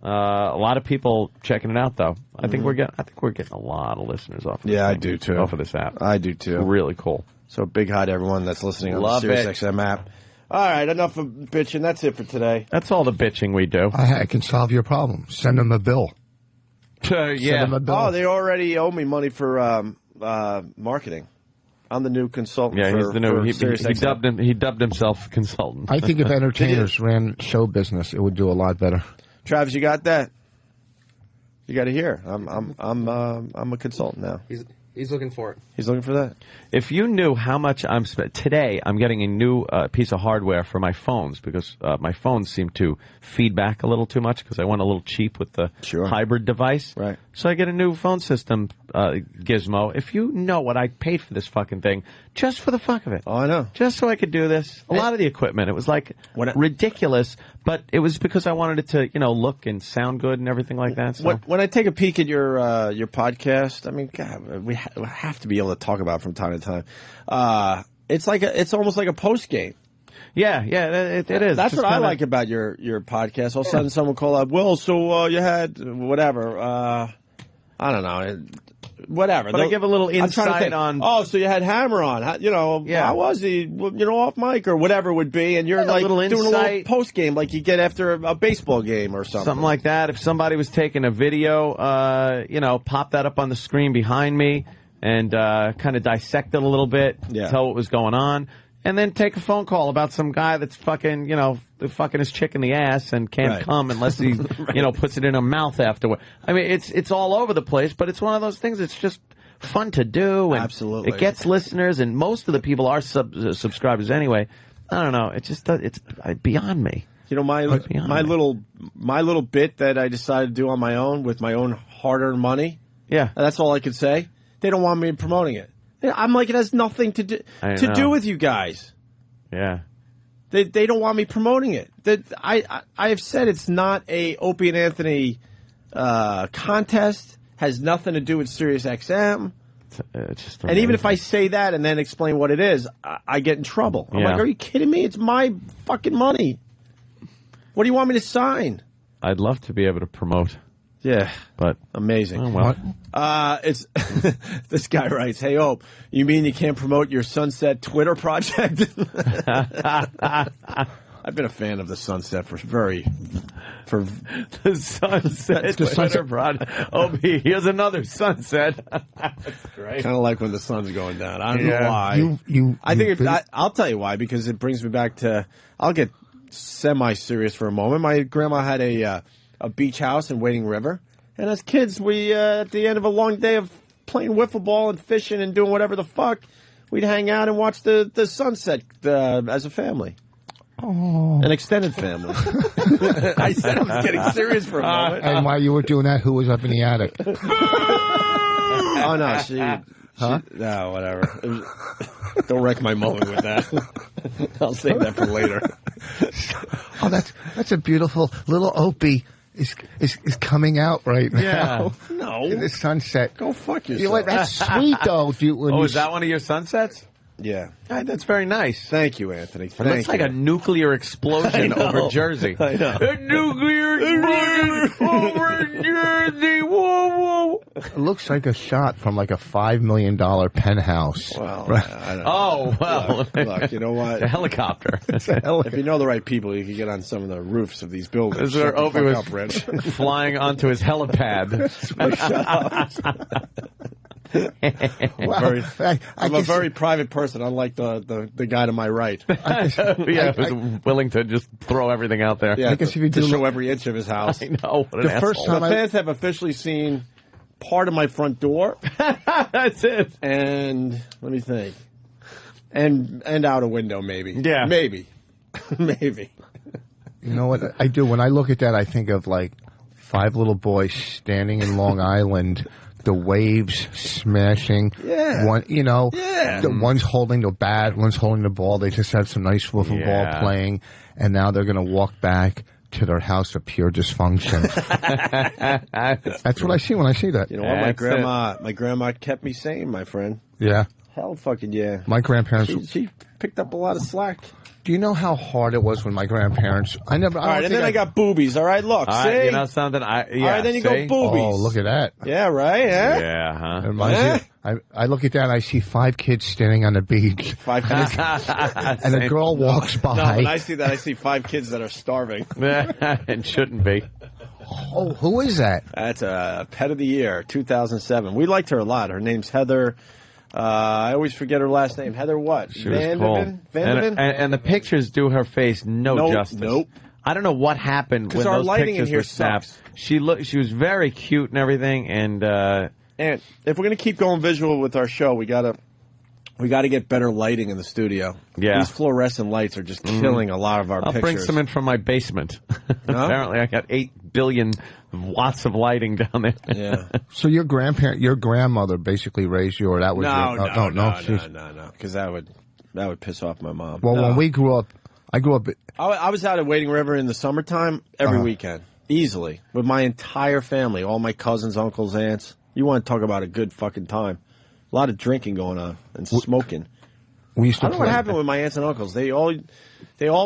A lot of people checking it out, though. I think we're getting a lot of listeners off. Of I do too. Off of this app. I do too. It's really cool. So big hi to everyone that's listening on Love the SiriusXM app. All right, enough of bitching. That's it for today. That's all the bitching we do. I can solve your problem. Send them a bill. Yeah. Send them a bill. Oh, they already owe me money for marketing. I'm the new consultant. Yeah, he's the new. He dubbed himself consultant. I think if entertainers ran show business, it would do a lot better. Travis, you got that? You got to hear. I'm a consultant now. He's looking for it. He's looking for that. If you knew how much I'm today, I'm getting a new piece of hardware for my phones because my phones seem to feedback a little too much because I went a little cheap with the hybrid device. Right. So I get a new phone system gizmo. If you know what I paid for this fucking thing, just for the fuck of it. Oh, I know. Just so I could do this. A lot of the equipment, it was like ridiculous, but it was because I wanted it to, look and sound good and everything like that. So. When I take a peek at your podcast, I mean, God, we have to be able to talk about it from time to time. It's almost like a post game. Yeah, it is. That's what I like about your podcast. All of a sudden, someone call up. Well, so you had whatever. I don't know. Whatever. But I give a little insight on. Oh, so you had Hammer on. How was he? Off mic or whatever it would be, and you're like doing a little post game, like you get after a baseball game or something. Something like that. If somebody was taking a video, pop that up on the screen behind me and kind of dissect it a little bit, tell what was going on. And then take a phone call about some guy that's fucking, fucking his chick in the ass and can't come unless he, puts it in her mouth afterward. I mean, it's all over the place, but it's one of those things that's just fun to do. And absolutely. It gets listeners, and most of the people are subscribers anyway. I don't know. It's beyond me. My little bit that I decided to do on my own with my own hard-earned money. Yeah. That's all I could say. they don't want me promoting it. I'm like, it has nothing to do with you guys. Yeah. They don't want me promoting it. I have said it's not a Opie and Anthony contest. Has nothing to do with Sirius XM. It's just and even if I say that and then explain what it is, I get in trouble. I'm like, are you kidding me? It's my fucking money. What do you want me to sign? I'd love to be able to promote. Yeah, but amazing. Oh, well. It's this guy writes, "Hey, Ope, you mean you can't promote your Sunset Twitter project?" I've been a fan of the Sunset for the Sunset Twitter project. Opie, here's another sunset. That's great. Kind of like when the sun's going down. I don't know why. I think I'll tell you why, because it brings me back to. I'll get semi-serious for a moment. My grandma had a beach house in Wading River, and as kids, we at the end of a long day of playing wiffle ball and fishing and doing whatever the fuck, we'd hang out and watch the sunset as a family. Oh. An extended family. I said I was getting serious for a moment. And while you were doing that, who was up in the attic? Oh, no, no, whatever. Don't wreck my moment with that. I'll save that for later. Oh, that's a beautiful little Opie is coming out right now. Yeah. No. In the sunset. Go fuck yourself. You know what? That's sweet, though. Is that one of your sunsets? Yeah. That's very nice. Thank you, Anthony. It looks like a nuclear explosion over Jersey. I know. A nuclear explosion over Jersey. Whoa, whoa. It looks like a shot from like a $5 million penthouse. Well, right? I don't know. Oh, well. Look, you know what? A helicopter. If you know the right people, you can get on some of the roofs of these buildings. This is where Opie was Rich. flying onto his helipad. I'm a very private person, unlike the guy to my right. Who's willing to just throw everything out there. Yeah, to show every inch of his house. I know. What the first time the fans have officially seen part of my front door. That's it. And let me think. And out a window, maybe. Yeah. Maybe. Maybe. You know what I do? When I look at that, I think of like 5 little boys standing in Long Island, the waves smashing. Yeah. One, Yeah. One's holding the bat, one's holding the ball. They just had some nice wiffle ball playing, and now they're going to walk back to their house of pure dysfunction. That's what I see when I see that. You know what? My grandma kept me sane, my friend. Yeah. Hell fucking yeah. My grandparents. She picked up a lot of slack. Do you know how hard it was when my grandparents? I got boobies. All right, look. All see? right, you know something? All right, then you go boobies. Oh, look at that. Yeah, right? Yeah. Yeah, huh? It reminds me- I look at that and I see 5 kids standing on the beach. 5 kids. And a girl walks by. No, when I see that, I see 5 kids that are starving. And shouldn't be. Oh, who is that? That's a Pet of the Year, 2007. We liked her a lot. Her name's Heather. I always forget her last name. Heather what? She was cool. Vanderven? And the pictures do her face no justice. Nope. I don't know what happened when our those lighting in pictures here were snapped. sucks. She was very cute and everything, and if we're going to keep going visual with our show, we got to get better lighting in the studio. Yeah. These fluorescent lights are just killing a lot of our pictures. I'll bring some in from my basement. Apparently, I got 8 billion watts of lighting down there. Yeah. So your grandmother basically raised you, or that was no, because that would piss off my mom. Well, when we grew up, I grew up. I was out at Wading River in the summertime every weekend, easily, with my entire family, all my cousins, uncles, aunts. You want to talk about a good fucking time. A lot of drinking going on and smoking. We used to I don't know what happened with my aunts and uncles. They all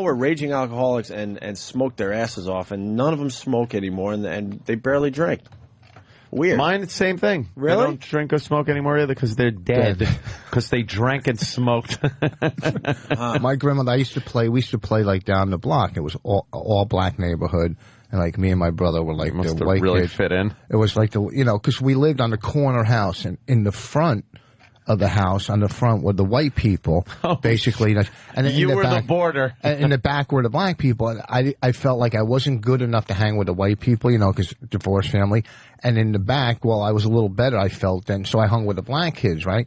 were raging alcoholics and smoked their asses off, and none of them smoke anymore, and they barely drink. Weird. Mine, the same thing. Really? They don't drink or smoke anymore either because they're dead. Because they drank and smoked. My grandmother, we used to play like down the block. It was all black neighborhood. And like me and my brother were like Must the have white really kids. fit in. It was like because we lived on the corner house, and in the front of the house, on the front were the white people, basically. And you in were back, the border. And in the back were the black people. And I felt like I wasn't good enough to hang with the white people, because divorced family. And in the back, well, I was a little better, I felt then, so I hung with the black kids, right?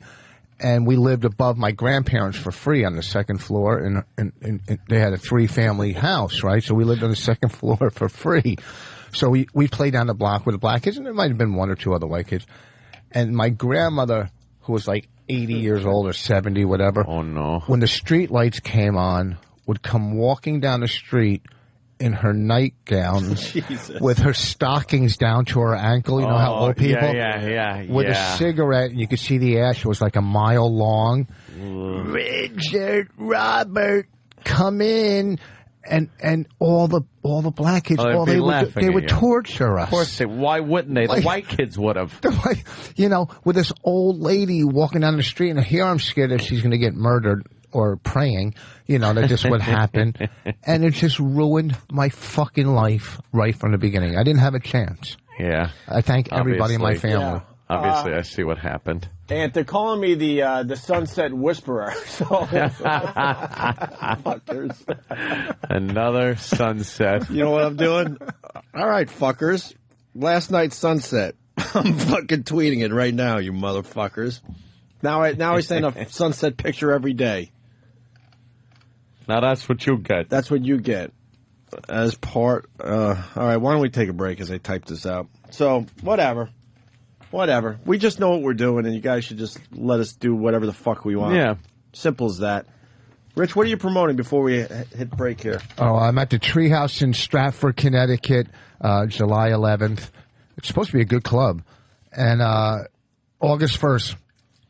And we lived above my grandparents for free on the second floor, and they had a 3-family house, right? So we lived on the second floor for free. So we played down the block with the black kids, and there might have been 1 or 2 other white kids. And my grandmother who was like 80 years old or 70, whatever. Oh, no. When the street lights came on, would come walking down the street in her nightgown with her stockings down to her ankle. You know how old people? Yeah. With a cigarette, and you could see the ash. It was like a mile long. Richard, Robert, come in. And all the black kids, they would torture us. Of course, why wouldn't they? The white kids would have. You know, with this old lady walking down the street, and here I'm scared that she's going to get murdered or praying. You know, that just would happen. And it just ruined my fucking life right from the beginning. I didn't have a chance. Yeah. I thank everybody in my family. Yeah. Obviously, I see what happened. And they're calling me the Sunset Whisperer. So, fuckers. Another sunset. You know what I'm doing? All right, fuckers. Last night's sunset. I'm fucking tweeting it right now, you motherfuckers. Now I send a sunset picture every day. Now that's what you get. That's what you get. As part. All right, why don't we take a break as I type this out? So, whatever. We just know what we're doing, and you guys should just let us do whatever the fuck we want. Yeah. Simple as that. Rich, what are you promoting before we hit break here? Oh, I'm at the Treehouse in Stratford, Connecticut, July 11th. It's supposed to be a good club. And August 1st,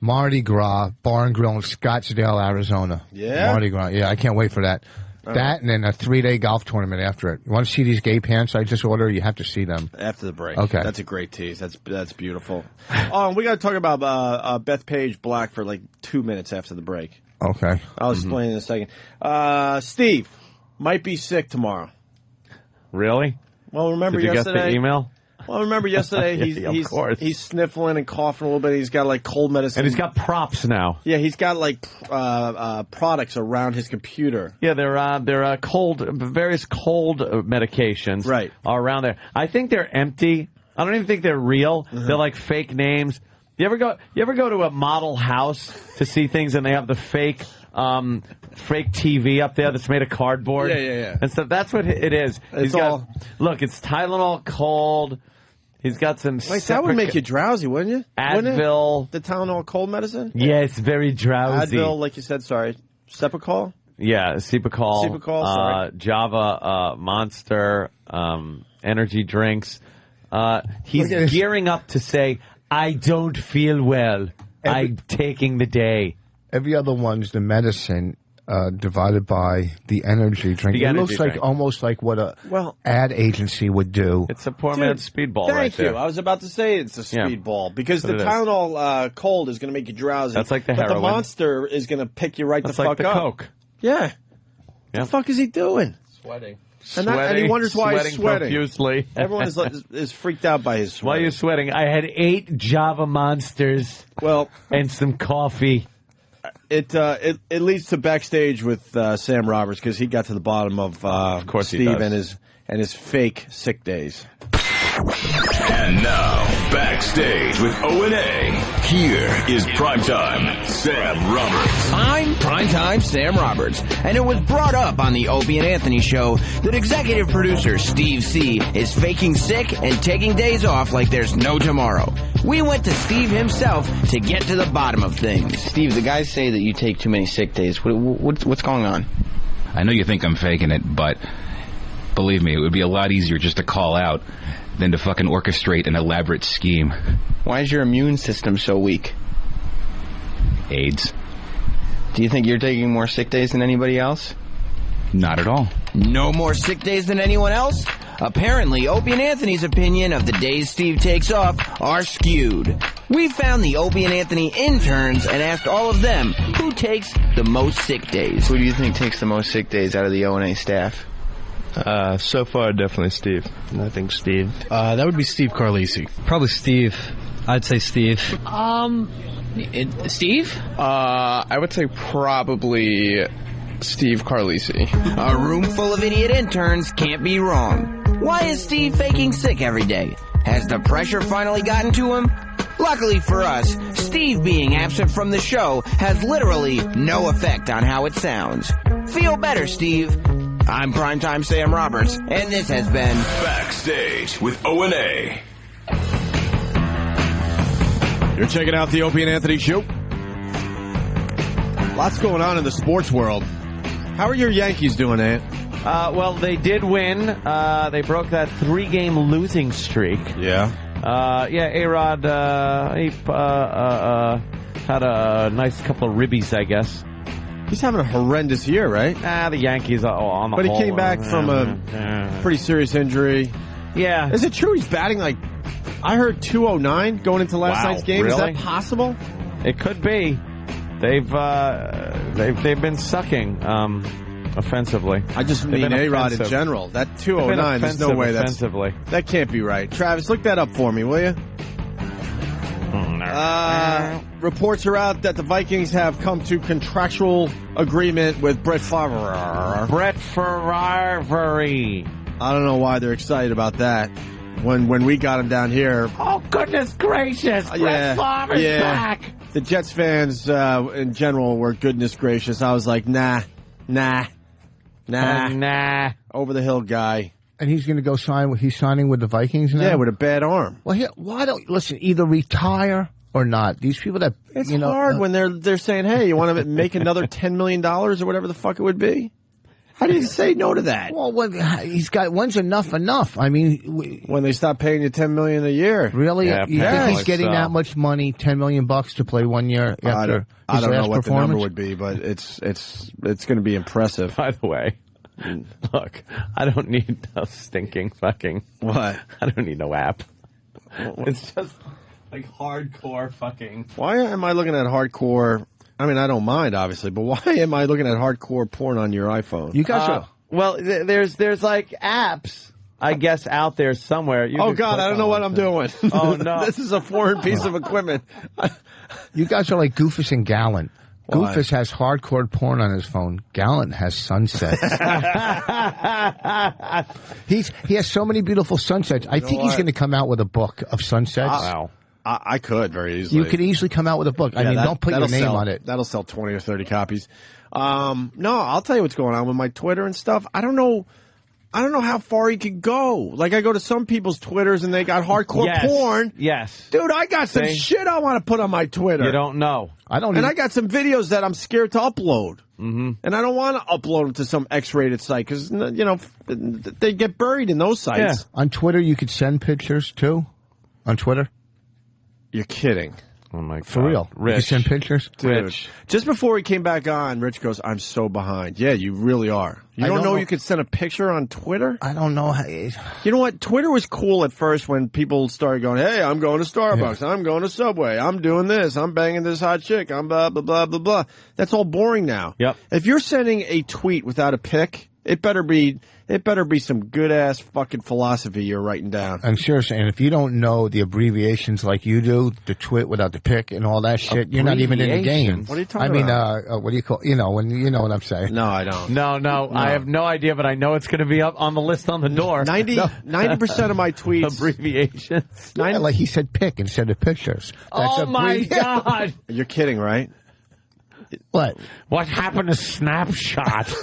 Mardi Gras Bar and Grill in Scottsdale, Arizona. Yeah? Mardi Gras. Yeah, I can't wait for that. That and then a 3-day golf tournament after it. You want to see these gay pants I just ordered? You have to see them. After the break. Okay. That's a great tease. That's beautiful. We got to talk about Beth Page Black for like 2 minutes after the break. Okay. I'll explain in a second. Steve might be sick tomorrow. Really? Well, remember Did you yesterday? get the email? Well, remember yesterday he's sniffling and coughing a little bit. He's got like cold medicine. And he's got props now. Yeah, he's got like products around his computer. Yeah, they're various cold medications. Right. Are around there. I think they're empty. I don't even think they're real. Mm-hmm. They're like fake names. You ever go to a model house to see things and they have the fake TV up there that's made of cardboard? Yeah. And stuff. That's what it is. It's Tylenol cold. He's got some. Like, that would make you drowsy, wouldn't you? Advil. The Tylenol cold medicine? Yeah, it's very drowsy. Advil, like you said, sorry. Cepacol? Yeah, Cepacol. Sorry. Java Monster, energy drinks. He's gearing up to say, I don't feel well. I'm taking the day. Every other one's the medicine divided by the energy drink. It looks like almost like what a ad agency would do. It's a poor man's speedball right there. Thank you. I was about to say it's a speedball because the Tylenol cold is going to make you drowsy. That's like the heroin. But the Monster is going to pick you the fuck up. That's like the Coke. Yeah. What the fuck is he doing? Sweating. And he wonders why he's sweating. Profusely. Everyone is freaked out by his sweating. Why are you sweating? I had 8 Java Monsters. And some coffee. It leads to backstage with Sam Roberts because he got to the bottom of course Steve and his fake sick days. And now, backstage with O&A, here is Primetime Sam Roberts. I'm Primetime Sam Roberts, and it was brought up on the Opie and Anthony show that executive producer Steve C. is faking sick and taking days off like there's no tomorrow. We went to Steve himself to get to the bottom of things. Steve, the guys say that you take too many sick days. What's going on? I know you think I'm faking it, but believe me, it would be a lot easier just to call out than to fucking orchestrate an elaborate scheme. Why is your immune system so weak? AIDS. Do you think you're taking more sick days than anybody else? Not at all. No more sick days than anyone else? Apparently, Opie and Anthony's opinion of the days Steve takes off are skewed. We found the Opie and Anthony interns and asked all of them who takes the most sick days. Who do you think takes the most sick days out of the O&A staff? So far, definitely Steve. I think Steve. That would be Steve Carlisi. Probably Steve. I'd say Steve. Steve? I would say probably Steve Carlisi. A room full of idiot interns can't be wrong. Why is Steve faking sick every day? Has the pressure finally gotten to him? Luckily for us, Steve being absent from the show has literally no effect on how it sounds. Feel better, Steve. I'm Primetime Sam Roberts, and this has been Backstage with O&A. You're checking out the Opie and Anthony Show. Lots going on in the sports world. How are your Yankees doing, Ant? Well, they did win. They broke that 3-game losing streak. Yeah. A-Rod, he had a nice couple of ribbies, I guess. He's having a horrendous year, right? The Yankees are on the whole. But he came back from a pretty serious injury. Yeah. Is it true he's batting like, I heard 209 going into last night's game? Really? Is that possible? It could be. They've been sucking offensively. I just mean A-Rod in general. That 209, there's no way that can't be right. Travis, look that up for me, will you? Reports are out that the Vikings have come to contractual agreement with Brett Favre. Brett Favre. I don't know why they're excited about that. When we got him down here. Oh, goodness gracious. Brett Favre's back. The Jets fans in general were goodness gracious. I was like, nah. Over the hill guy. And he's going to go he's signing with the Vikings now? Yeah, with a bad arm. Well, why don't, listen, either retire or not. These people that, it's hard when they're saying, hey, you want to make another $10 million or whatever the fuck it would be? How do you say no to that? Well, when's enough? I mean, when they stop paying you $10 million a year. Really? Yeah, you think he's getting that much money, $10 million to play 1 year after I don't know what the number performance? would be, but it's going to be impressive. By the way, look, I don't need no stinking fucking. What? I don't need no app. It's just like hardcore fucking. Why am I looking at hardcore? I mean, I don't mind, obviously, but why am I looking at hardcore porn on your iPhone? You guys are... Well, there's like apps, I guess, out there somewhere. Oh, God, I don't know what I'm doing. Oh, no. This is a foreign piece of equipment. You guys are like Goofus and Gallant. Why? Goofus has hardcore porn on his phone. Gallant has sunsets. He has so many beautiful sunsets. I think he's going to come out with a book of sunsets. Wow. I could very easily. You could easily come out with a book. I mean, don't put your name on it. That'll sell 20 or 30 copies. No, I'll tell you what's going on with my Twitter and stuff. I don't know how far he could go. Like, I go to some people's Twitters and they got hardcore porn. Yes. Dude, I got some shit I want to put on my Twitter. You don't know. I got some videos that I'm scared to upload. Mm-hmm. And I don't want to upload them to some X-rated site because, they get buried in those sites. Yeah. On Twitter, you could send pictures, too? On Twitter? You're kidding. Oh, my God. For real? Rich. You send pictures? Dude. Rich. Just before he came back on, Rich goes, I'm so behind. Yeah, you really are. You don't know you could send a picture on Twitter? I don't know. You know what? Twitter was cool at first when people started going, hey, I'm going to Starbucks. Yeah. I'm going to Subway. I'm doing this. I'm banging this hot chick. I'm blah, blah, blah, blah, blah. That's all boring now. Yep. If you're sending a tweet without a pic, it better be some good-ass fucking philosophy you're writing down. I'm seriously, and if you don't know the abbreviations like you do, the twit without the pick and all that shit, you're not even in the game. What are you talking about? What do you call, you know what I'm saying? No, I don't. No, I have no idea, but I know it's going to be up on the list on the door. 90% of my tweets. Abbreviations. Like he said pick instead of pictures. That's my God. You're kidding, right? What? What happened to Snapshot?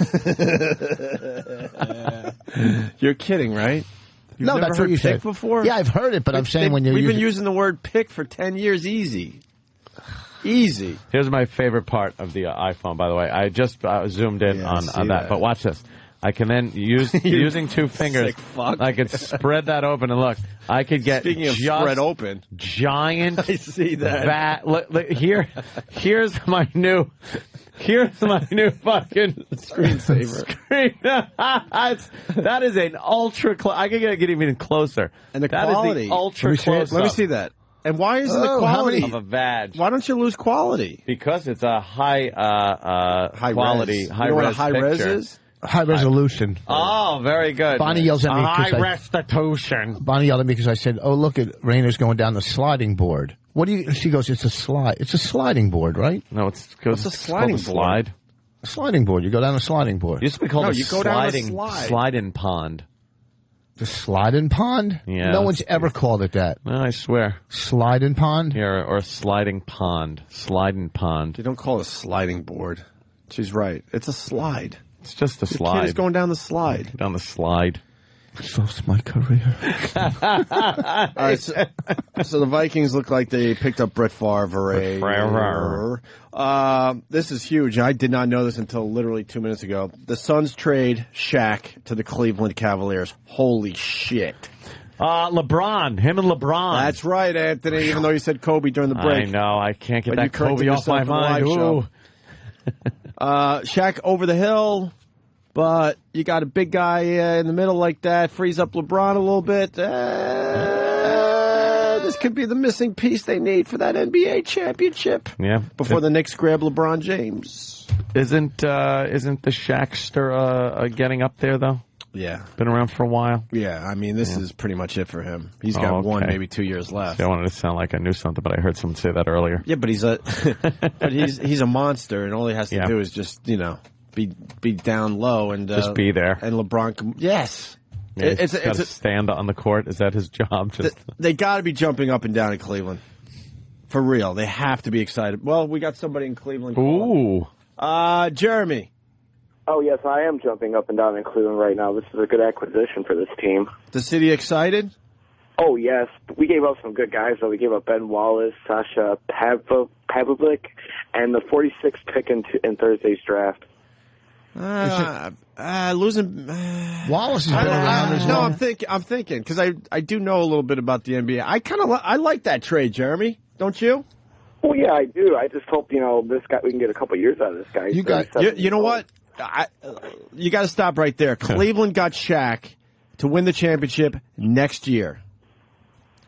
You're kidding, right? You've no, never that's heard what you pick said before? Yeah, I've heard it, but I'm saying when you're we've been using the word pick for 10 years easy. Easy. Here's my favorite part of the iPhone, by the way. I just zoomed in on that. But watch this. I can then using two fingers. I could spread that open and look. I could get speaking of spread open, giant. I see that. Look, here's my new fucking screensaver. That is an ultra. I can get even closer. And the that quality is the ultra close. Let me see that. And why isn't the quality of a vag? Why don't you lose quality? Because it's a high quality, res. High res is? High resolution. Oh, very good. Bonnie yells at me. High restitution. Bonnie yelled at me because I said, "Oh, look at Rainer's going down the sliding board." What do you? She goes, "It's a slide. It's a sliding board, right?" No, it's a sliding board. A sliding board. You go down a sliding board. It used to be called slide-in pond. The slide-in pond? Yeah. No one's ever called it that. No, I swear. Slide-in pond? Here, or sliding pond. Sliding pond. You don't call it a sliding board. She's right. It's a slide. It's just a slide. The kid is going down the slide. Down the slide. So's my career. All right, so the Vikings look like they picked up Brett Favre. This is huge. I did not know this until literally 2 minutes ago. The Suns trade Shaq to the Cleveland Cavaliers. Holy shit. LeBron. Him and LeBron. That's right, Anthony, even though you said Kobe during the break. I know. I can't get But that Kobe off my mind. Ooh. Shaq over the hill. But you got a big guy in the middle like that, frees up LeBron a little bit. This could be the missing piece they need for that NBA championship. Yeah. Before the Knicks grab LeBron James. Isn't the Shaqster getting up there, though? Yeah. Been around for a while? Yeah, I mean, this is pretty much it for him. He's got 1, maybe 2 years left. See, I wanted to sound like I knew something, but I heard someone say that earlier. Yeah, but he's a monster, and all he has to do is just, be down low and just be there. And LeBron, yes, yeah, it's a stand on the court. Is that his job? They got to be jumping up and down in Cleveland, for real. They have to be excited. Well, we got somebody in Cleveland. Ooh, Jeremy. Oh yes, I am jumping up and down in Cleveland right now. This is a good acquisition for this team. The city excited? Oh yes, we gave up some good guys. Though we gave up Ben Wallace, Sasha Pavlovic, and the 46th pick in Thursday's draft. Losing Wallace has been around as well. No, I'm thinking because I do know a little bit about the NBA. I like that trade, Jeremy. Don't you? Well, yeah, I do. I just hope this guy we can get a couple years out of this guy. You know what? You got to stop right there. Cleveland got Shaq to win the championship next year,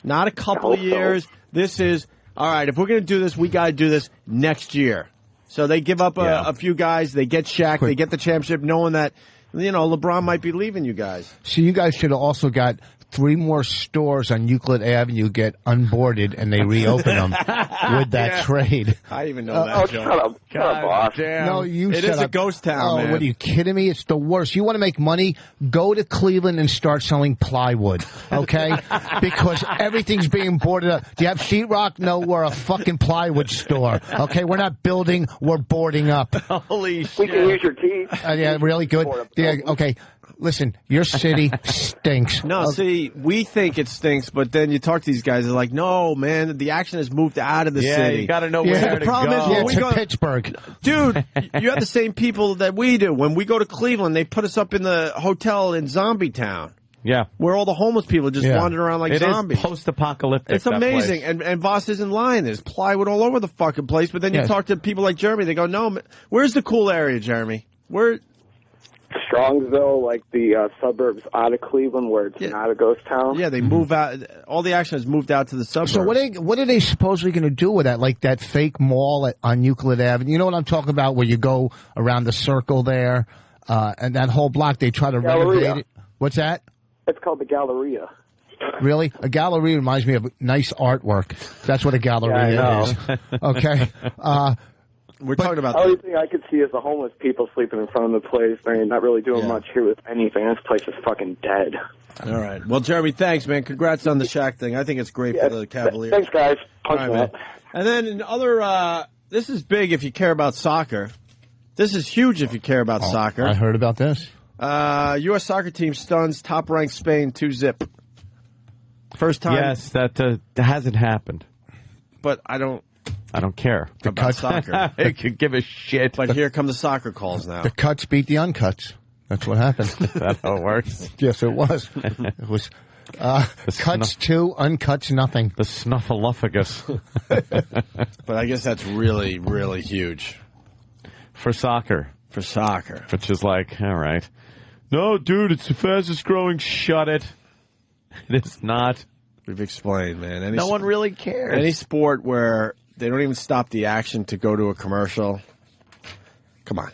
not a couple of years. This is all right. If we're going to do this, we got to do this next year. So they give up a few guys. They get Shaq. They get the championship, knowing that LeBron might be leaving you guys. So you guys should have also got 3 more stores on Euclid Avenue get unboarded, and they reopen them with that trade. I even know that. Shut up, boss. No, you it shut is up. a ghost town, man. What are you kidding me? It's the worst. You want to make money? Go to Cleveland and start selling plywood, okay? Because everything's being boarded up. Do you have sheetrock? No, we're a fucking plywood store, okay? We're not building, we're boarding up. Holy shit. We can use your teeth. Yeah, really good. Yeah, okay. Listen, your city stinks. No, see, we think it stinks, but then you talk to these guys, they're like, no, man, the action has moved out of the city. You got to know where the problem to go. is, to Pittsburgh. Dude, you have the same people that we do. When we go to Cleveland, they put us up in the hotel in Zombie Town. Yeah. Where all the homeless people are just wandering around like zombies. It is post-apocalyptic. It's amazing. And Voss isn't lying. There's plywood all over the fucking place. But then you talk to people like Jeremy, they go, no, where's the cool area, Jeremy? Strongsville, like the suburbs out of Cleveland, where it's not a ghost town. Yeah, they move out. All the action has moved out to the suburbs. So what are they supposedly going to do with that? Like that fake mall on Euclid Avenue? You know what I'm talking about? Where you go around the circle there, and that whole block they try to renovate it. What's that? It's called the Galleria. Really? A gallery reminds me of nice artwork. That's what a galleria is. Okay. We're talking about the only thing I could see is the homeless people sleeping in front of the place. They're not really doing much here with anything. This place is fucking dead. All right. Well, Jeremy, thanks, man. Congrats on the Shaq thing. I think it's great for the Cavaliers. Thanks, guys. All right, man. And then in other, this is big if you care about soccer. This is huge if you care about soccer. I heard about this. U.S. soccer team stuns top-ranked Spain 2-0. First time. Yes, that hasn't happened. But I don't care about soccer. I could give a shit. But here come the soccer calls now. The cuts beat the uncuts. That's what happened. That's how it works. Yes, it was. It was cuts 2, uncuts nothing. The snuffleupagus. But I guess that's really, really huge. For soccer. Which is like, all right. No, dude, it's the fastest growing. Shut it. It is not. We've explained, man. No one really cares. Any sport where they don't even stop the action to go to a commercial. Come on.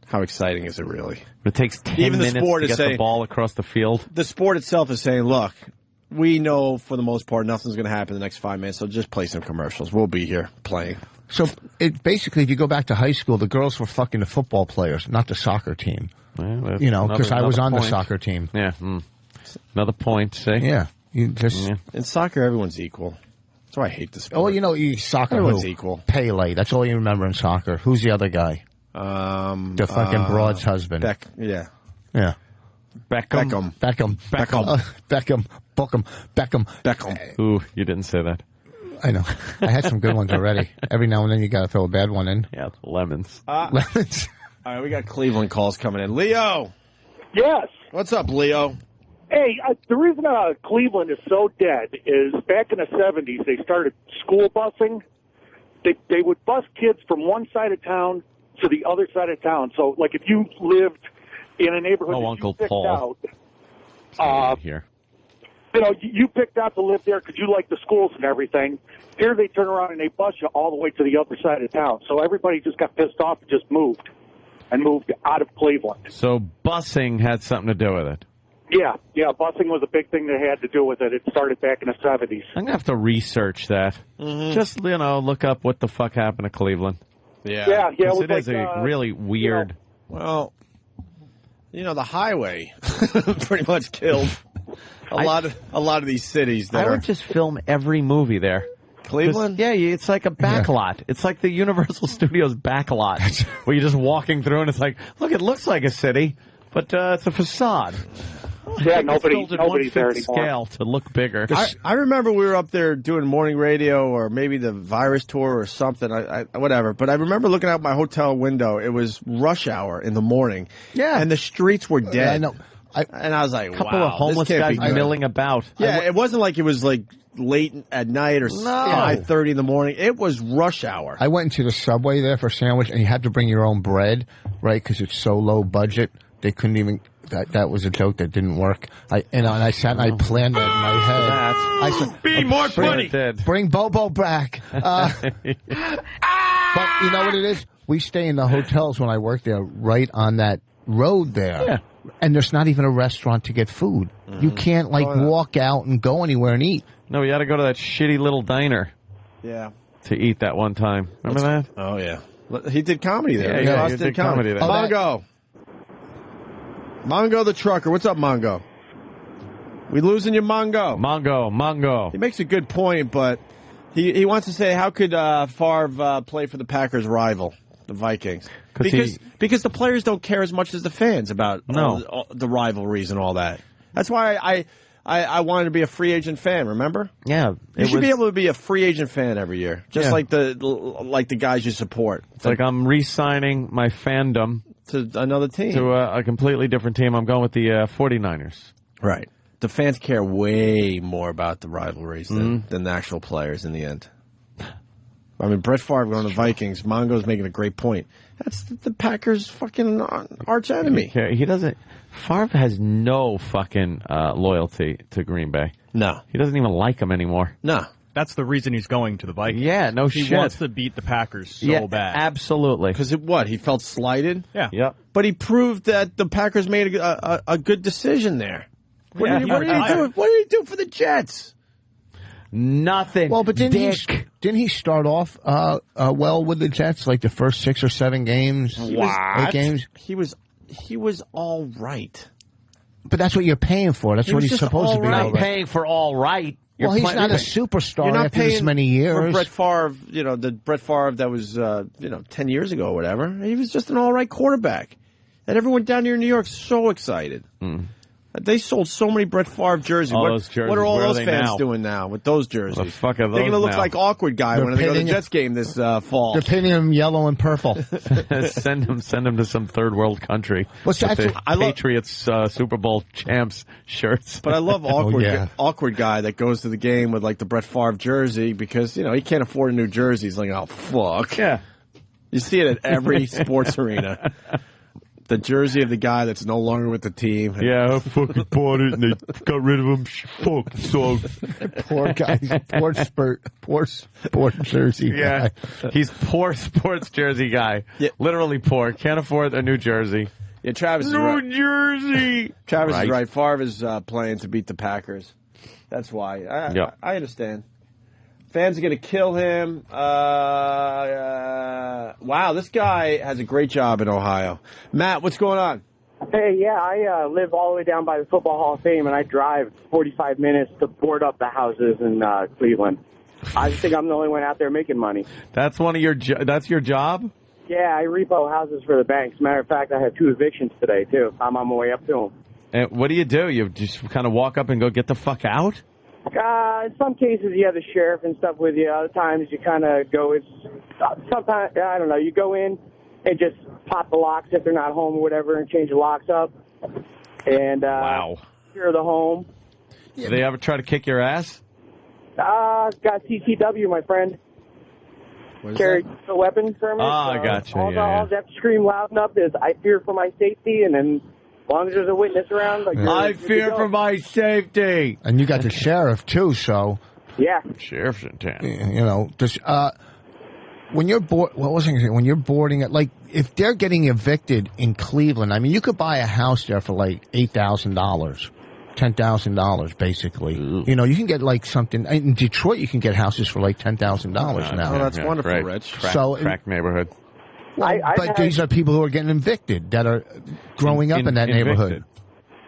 How exciting is it really? It takes 10 minutes to get the ball across the field. The sport itself is saying, look, we know for the most part nothing's going to happen in the next 5 minutes, so just play some commercials. We'll be here playing. So basically, if you go back to high school, the girls were fucking the football players, not the soccer team. Well, because I was on the soccer team. Yeah. Another point, see? Yeah. In soccer, everyone's equal. That's why I hate this sport. Soccer, everyone's equal. Pele. That's all you remember in soccer. Who's the other guy? The fucking broad's husband. Yeah. Yeah. Beckham. Ooh, you didn't say that. I know. I had some good ones already. Every now and then you got to throw a bad one in. Yeah, lemons. Lemons. All right, we got Cleveland calls coming in. Leo. Yes. What's up, Leo? Hey, the reason Cleveland is so dead is back in the 70s, they started school busing. They would bus kids from one side of town to the other side of town. So, like, if you lived in a neighborhood that Uncle you picked Paul. out, here. You know, you picked out to live there because you like the schools and everything. Here they turn around and they bus you all the way to the other side of town. So everybody just got pissed off and just moved out of Cleveland. So busing had something to do with it. Yeah, busing was a big thing that had to do with it. It started back in the 70s. I'm going to have to research that. Just, look up what the fuck happened to Cleveland. Yeah. It is a really weird... Well, the highway pretty much killed a lot of these cities. I would just film every movie there. Cleveland? Yeah, it's like a back lot. It's like the Universal Studios back lot where you're just walking through and it's like, look, it looks like a city, but it's a facade. Yeah, nobody's there anymore. Scale to look bigger. I remember we were up there doing morning radio or maybe the virus tour or something, whatever. But I remember looking out my hotel window. It was rush hour in the morning. Yeah. And the streets were dead. I know. And I was like, a couple wow, of homeless this can't guys be milling about. Yeah, it wasn't like it was like late at night or 5:30 in the morning. It was rush hour. I went into the Subway there for a sandwich, and you had to bring your own bread, right, because it's so low budget. They couldn't even... That was a joke that didn't work. I sat and I planned that in my head. I said, "Be more funny. Bring Bobo back." But you know what it is? We stay in the hotels when I work there, right on that road there. Yeah. And there's not even a restaurant to get food. You can't walk out and go anywhere and eat. No, we had to go to that shitty little diner. Yeah. To eat that one time. Remember that? Oh yeah. He did comedy there. Yeah, he did comedy there. Mongo the trucker. What's up, Mongo? We losing you, Mongo? Mongo. He makes a good point, but he wants to say, how could Favre play for the Packers' rival, the Vikings? Because the players don't care as much as the fans about all the rivalries and all that. That's why I wanted to be a free agent fan, remember? Yeah. You should be able to be a free agent fan every year, just like the guys you support. It's like I'm re-signing my fandom to another team. To a completely different team. I'm going with the 49ers. Right. The fans care way more about the rivalries than the actual players in the end. I mean, Brett Favre going to the Vikings, Mongo's making a great point. That's the Packers' fucking arch enemy. He doesn't... Favre has no fucking loyalty to Green Bay. No. He doesn't even like them anymore. No. That's the reason he's going to the Vikings. Yeah, no shit. He wants to beat the Packers so bad. Absolutely. Because he felt slighted? Yeah. Yep. But he proved that the Packers made a good decision there. What did he do for the Jets? Nothing. Well, but didn't he start off well with the Jets, like the first 6 or 7 games? 8 games? He was all right. But that's what you're paying for. That's what he's supposed to be. You're not paying for all right. Well, he's not a superstar after this many years. For Brett Favre, the Brett Favre that was 10 years ago or whatever. He was just an all right quarterback. And everyone down here in New York so excited. They sold so many Brett Favre jerseys. Those jerseys. What are all Where those are they fans now? doing now with those jerseys? What the fuck are those They're going to look now? like awkward guy when they go to the Jets game this fall. They're painting him yellow and purple. Send him to some third world country. What's that? Patriots Super Bowl champs shirts. But I love awkward guy that goes to the game with like the Brett Favre jersey because he can't afford a new jersey. He's like, oh fuck. Yeah. You see it at every sports arena. The jersey of the guy that's no longer with the team. Yeah, I fucking bought it and they got rid of him. Fuck, so. Poor guy. Poor sport jersey guy. Yeah, he's poor sports jersey guy. Yeah. Literally poor. Can't afford a new jersey. Yeah, Travis is right. New jersey. Travis is right. Favre is playing to beat the Packers. That's why. I understand. Fans are going to kill him. Wow, this guy has a great job in Ohio. Matt, what's going on? Hey, yeah, I live all the way down by the Football Hall of Fame, and I drive 45 minutes to board up the houses in Cleveland. I think I'm the only one out there making money. That's that's your job? Yeah, I repo houses for the banks. Matter of fact, I had 2 evictions today, too. I'm on my way up to them. And what do? You just kind of walk up and go get the fuck out? In some cases, you have the sheriff and stuff with you. Other times, you kind of go. Sometimes I don't know. You go in and just pop the locks if they're not home or whatever, and change the locks up. And wow, secure the home. Do they ever try to kick your ass? Got CCW, my friend. Carry the weapon permit. I got you. All I have to scream loud enough is I fear for my safety, and then as long as there's a witness around, like I fear for my safety. And you got the sheriff too, so yeah, sheriff's in town. You know, just when you're when you're boarding it, like if they're getting evicted in Cleveland, I mean, you could buy a house there for like $8,000, $10,000, basically. Ooh. You know, you can get like something in Detroit. You can get houses for like $10,000 now. Oh, that's wonderful, right. Rich. Crack neighborhood. Well, but these are people who are getting evicted that are growing up in that neighborhood.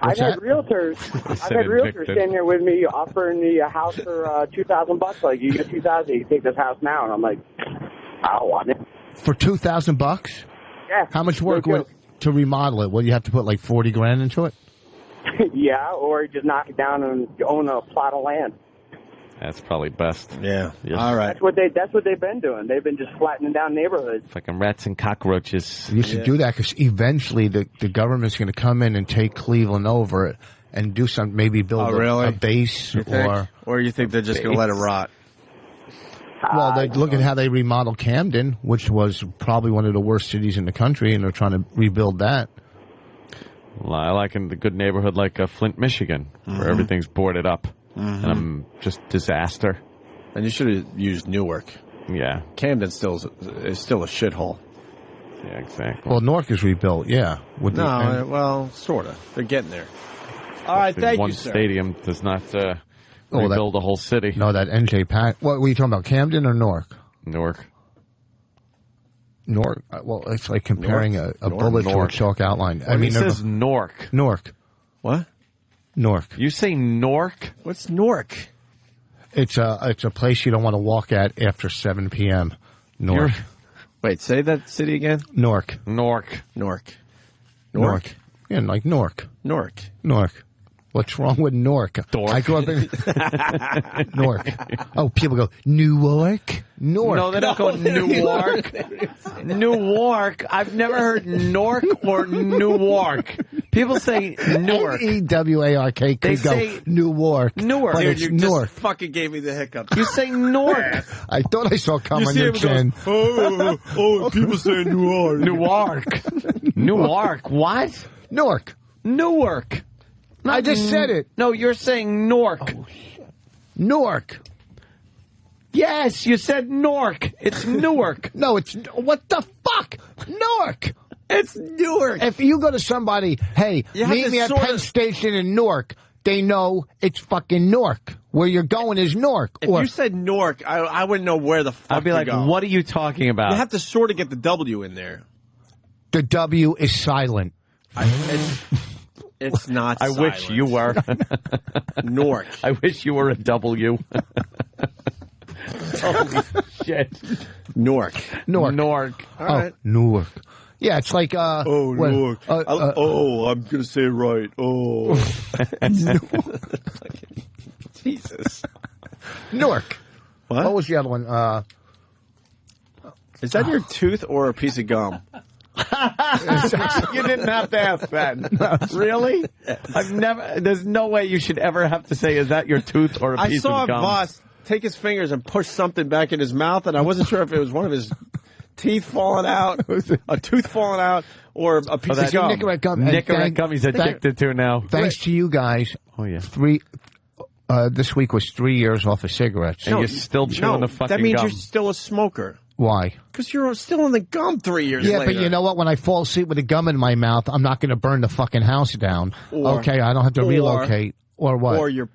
I've had realtors. I've had realtors standing here with me offering me a house for $2,000. Like, you get $2,000, you take this house now, and I'm like, I don't want it. For $2,000? Yeah. How much work to remodel it? Well, you have to put like $40,000 into it. Yeah, or you just knock it down and you own a plot of land. That's probably best. Yeah. Yes. All right. That's what they've been doing. They've been just flattening down neighborhoods. Fucking rats and cockroaches. You should do that because eventually the government's going to come in and take Cleveland over and do some, maybe build a base or you think they're just going to let it rot? Well, they look at how they remodeled Camden, which was probably one of the worst cities in the country, and they're trying to rebuild that. Well, I like in the good neighborhood like Flint, Michigan, where everything's boarded up. And just disaster. And you should have used Newark. Yeah. Camden is still a shithole. Yeah, exactly. Well, Newark is rebuilt, yeah. Well, sort of. They're getting there. All right, thank you, sir. One stadium does not rebuild a whole city. No, that NJ Pack. What were you talking about, Camden or Newark? Newark. Newark. Well, it's like comparing a bullet to a chalk outline. I mean, it says Newark. Newark. What? Newark. You say Newark? What's Newark? It's a place you don't want to walk at after 7 p.m. Newark. Wait, say that city again? Newark. Newark. Yeah, like Newark. Newark. What's wrong with Newark? Dork. I grew up in Newark. Oh, people go, Newark? Newark. No, they don't go Newark. Newark. I've never heard Newark or Newark. People say Newark. Newark. They say Newark. Newark. But it's you Newark. just fucking gave me the hiccup. You say Newark. I thought I saw come on your chin. People say Newark. Newark. What? Newark. I just said it. No, you're saying Newark. Oh, shit. Newark. Yes, you said Newark. It's Newark. No, it's... What the fuck? Newark. It's Newark. If you go to somebody, hey, meet me at Penn Station in Newark, they know it's fucking Newark. Where you're going is Newark. If you said Newark, I wouldn't know where the fuck I'd be like, what are you talking about? You have to sort of get the W in there. The W is silent. It's not I silent. wish you were. Newark. I wish you were a W. Holy shit. Newark. All right. Newark. Yeah, it's like, Newark. I'm going to say it right. Jesus. Newark. What was the other one? Is that your tooth or a piece of gum? You didn't have to ask that. Really? There's no way you should ever have to say, is that your tooth or a piece of gum? I saw Voss take his fingers and push something back in his mouth, and I wasn't sure if it was one of his teeth falling out, a tooth falling out, or a piece of gum. Nicorette gum he's addicted to now. Thanks to you guys. Oh, yeah. This week was 3 years off of cigarettes. And you're still chewing the fucking gum. That means you're still a smoker. Why? Because you're still in the gum 3 years later. Yeah, but you know what? When I fall asleep with a gum in my mouth, I'm not going to burn the fucking house down. Okay, I don't have to relocate. Or what? Or you're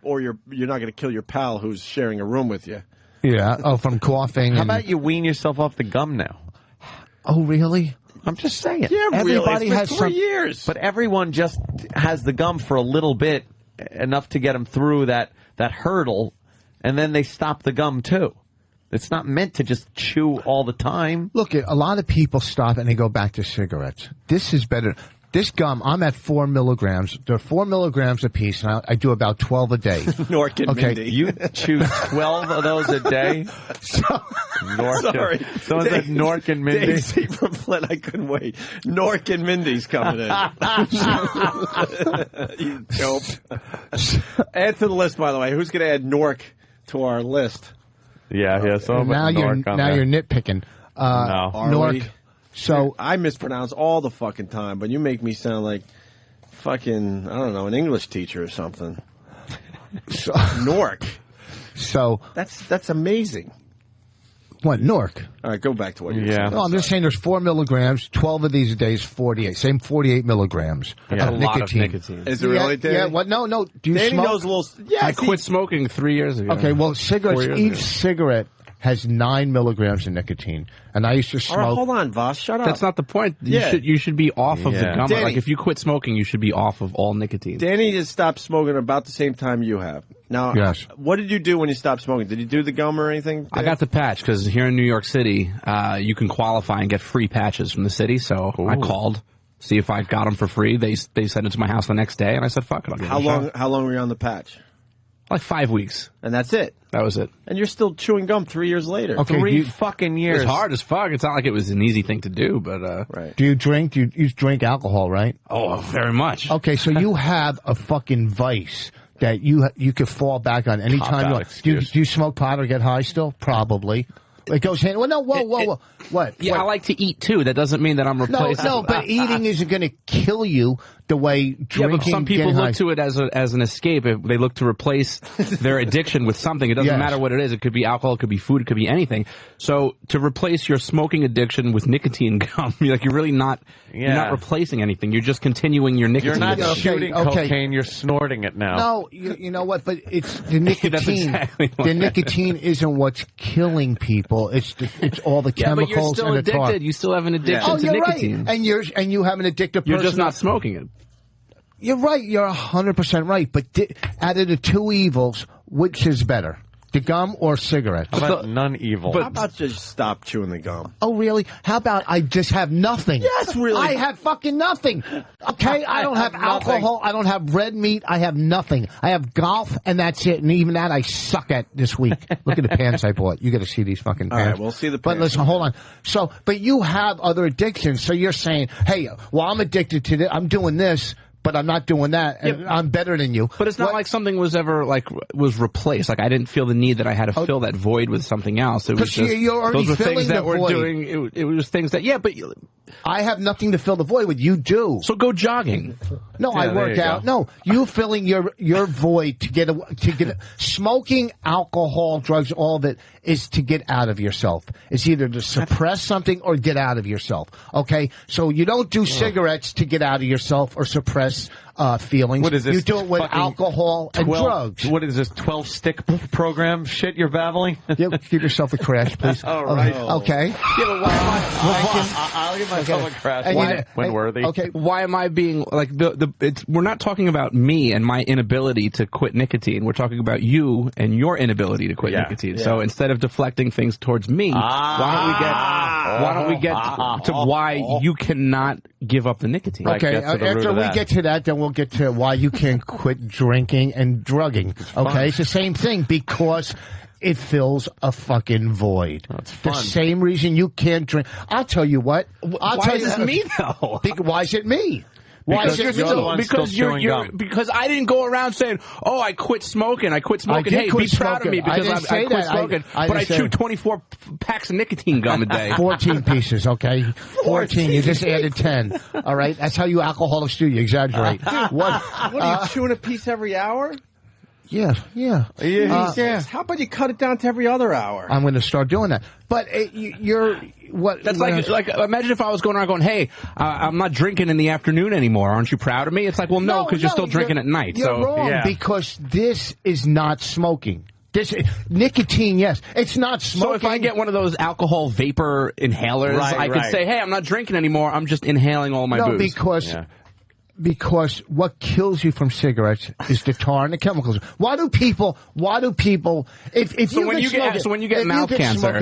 not going to kill your pal who's sharing a room with you. Yeah. Oh, from coughing. How about you wean yourself off the gum now? Oh, really? I'm just saying. Yeah, everybody really. has 3 years. But everyone just has the gum for a little bit, enough to get them through that hurdle, and then they stop the gum too. It's not meant to just chew all the time. Look, a lot of people stop and they go back to cigarettes. This is better. This gum, I'm at 4 milligrams. They're 4 milligrams a piece, and I do about 12 a day. Norton Mindy. You chew 12 of those a day? Sorry. Someone said Norton Mindy. Daisy from Flint, I couldn't wait. Norton Mindy's coming in. You dope. Add to the list, by the way. Who's going to add Nork to our list? Yeah. So now you're nitpicking. No. Nork. So I mispronounce all the fucking time, but you make me sound like fucking, I don't know, an English teacher or something. So, Nork. So that's amazing. What, Nork? All right, go back to what you said. No, I'm just saying there's 4 milligrams. 12 of these a day is 48. Same 48 milligrams of nicotine. Is it really, Danny? Yeah, what? No. Do you Danny smoke? knows a little. Yeah, I quit smoking 3 years ago. Okay, well, cigarettes, 4 years each ago. cigarette has 9 milligrams of nicotine. And I used to smoke. All right, hold on, Voss. Shut up. That's not the point. You should be off of the gum. Danny. Like if you quit smoking, you should be off of all nicotine. Danny has stopped smoking about the same time you have. Now, yes. What did you do when you stopped smoking? Did you do the gum or anything? I got the patch because here in New York City, you can qualify and get free patches from the city. So I called, see if I got them for free. They sent it to my house the next day, and I said, "Fuck it." How long were you on the patch? Like 5 weeks. And that's it. That was it. And you're still chewing gum 3 years later. Okay, 3 fucking years. It was hard as fuck. It's not like it was an easy thing to do, but right. Do you drink? You drink alcohol, right? Oh, very much. Okay, so you have a fucking vice that you could fall back on anytime you want. Do you smoke pot or get high still? Probably. It goes hand. Well, no, whoa. What? Yeah, what? I like to eat too. That doesn't mean that I'm replacing. No, but eating isn't going to kill you the way drinking. Yeah, but some people getting look high. to it as an escape. If they look to replace their addiction with something, it doesn't matter what it is. It could be alcohol, it could be food, it could be anything. So to replace your smoking addiction with nicotine gum, you're really not. You're not replacing anything. You're just continuing your nicotine. You're not addiction. shooting cocaine. You're snorting it now. No, you know what? But it's the nicotine. That's exactly what the nicotine isn't what's killing people. It's all the chemicals but you're still and the addicted. talk. You still have an addiction Oh, to you're nicotine. right. And you have an addictive. You're just person. not smoking it. You're right. You're 100% right. But out of the two evils, which is better? The gum or cigarettes? How about none evil? How about just stop chewing the gum? Oh, really? How about I just have nothing? Yes, really. I have fucking nothing. Okay? I don't have alcohol. I don't have red meat. I have nothing. I have golf, and that's it. And even that I suck at this week. Look at the pants I bought. You got to see these fucking pants. All right, we'll see the But pants. listen, hold on. So, but you have other addictions. So you're saying, hey, well, I'm addicted to this. I'm doing this. But I'm not doing that, and I'm better than you. But it's not like something was ever was replaced. Like I didn't feel the need that I had to fill that void with something else. It was just you're already those were filling things that the we're void. doing. It was things that but I have nothing to fill the void with. You do. So go jogging. No, Yeah, I there work you out. go. No, you filling your void to get smoking, alcohol, drugs, all of it is to get out of yourself. It's either to suppress something or get out of yourself. Okay, so you don't do cigarettes to get out of yourself or suppress feelings. What is this? You do it with fucking alcohol and 12 drugs. What is this 12-stick program shit you're babbling? Give yourself a crash, please. All right. Okay. Yeah, but why am I'll give myself a crash. And When worthy. Okay. Why am I being like we're not talking about me and my inability to quit nicotine. We're talking about you and your inability to quit nicotine. Yeah. So instead of deflecting things towards me, why don't we get to why you cannot give up the nicotine? Okay, after we get to that, then we'll get to why you can't quit drinking and drugging. Okay, it's the same thing because it fills a fucking void. The same reason you can't drink. I'll tell you what. Why is this me though? Why is it me? Why is it me? Because I didn't go around saying, "Oh, I quit smoking. I quit smoking." Hey, be proud of me because I quit smoking. But I chew 24 packs of nicotine gum a day. 14 pieces, okay? 14. You just added 10. All right? That's how you alcoholics do. You exaggerate. What are you chewing a piece every hour? Yeah. How about you cut it down to every other hour? I'm going to start doing that. But you're what? That's like imagine if I was going around going, "Hey, I'm not drinking in the afternoon anymore. Aren't you proud of me?" It's like, well, no, because you're still drinking at night. You're wrong because this is not smoking. This nicotine, yes, it's not smoking. So if I get one of those alcohol vapor inhalers, I could say, "Hey, I'm not drinking anymore. I'm just inhaling all my booze." Because what kills you from cigarettes is the tar and the chemicals. Why do people if when you get mouth cancer,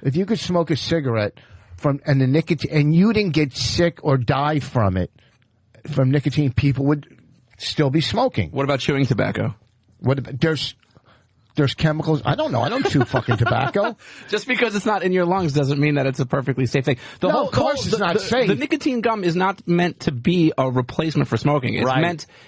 if you could smoke a cigarette from and the nicotine and you didn't get sick or die from it, from nicotine, people would still be smoking. What about chewing tobacco? There's chemicals. I don't know. I don't chew fucking tobacco. Just because it's not in your lungs doesn't mean that it's a perfectly safe thing. Of course it's not safe. The nicotine gum is not meant to be a replacement for smoking.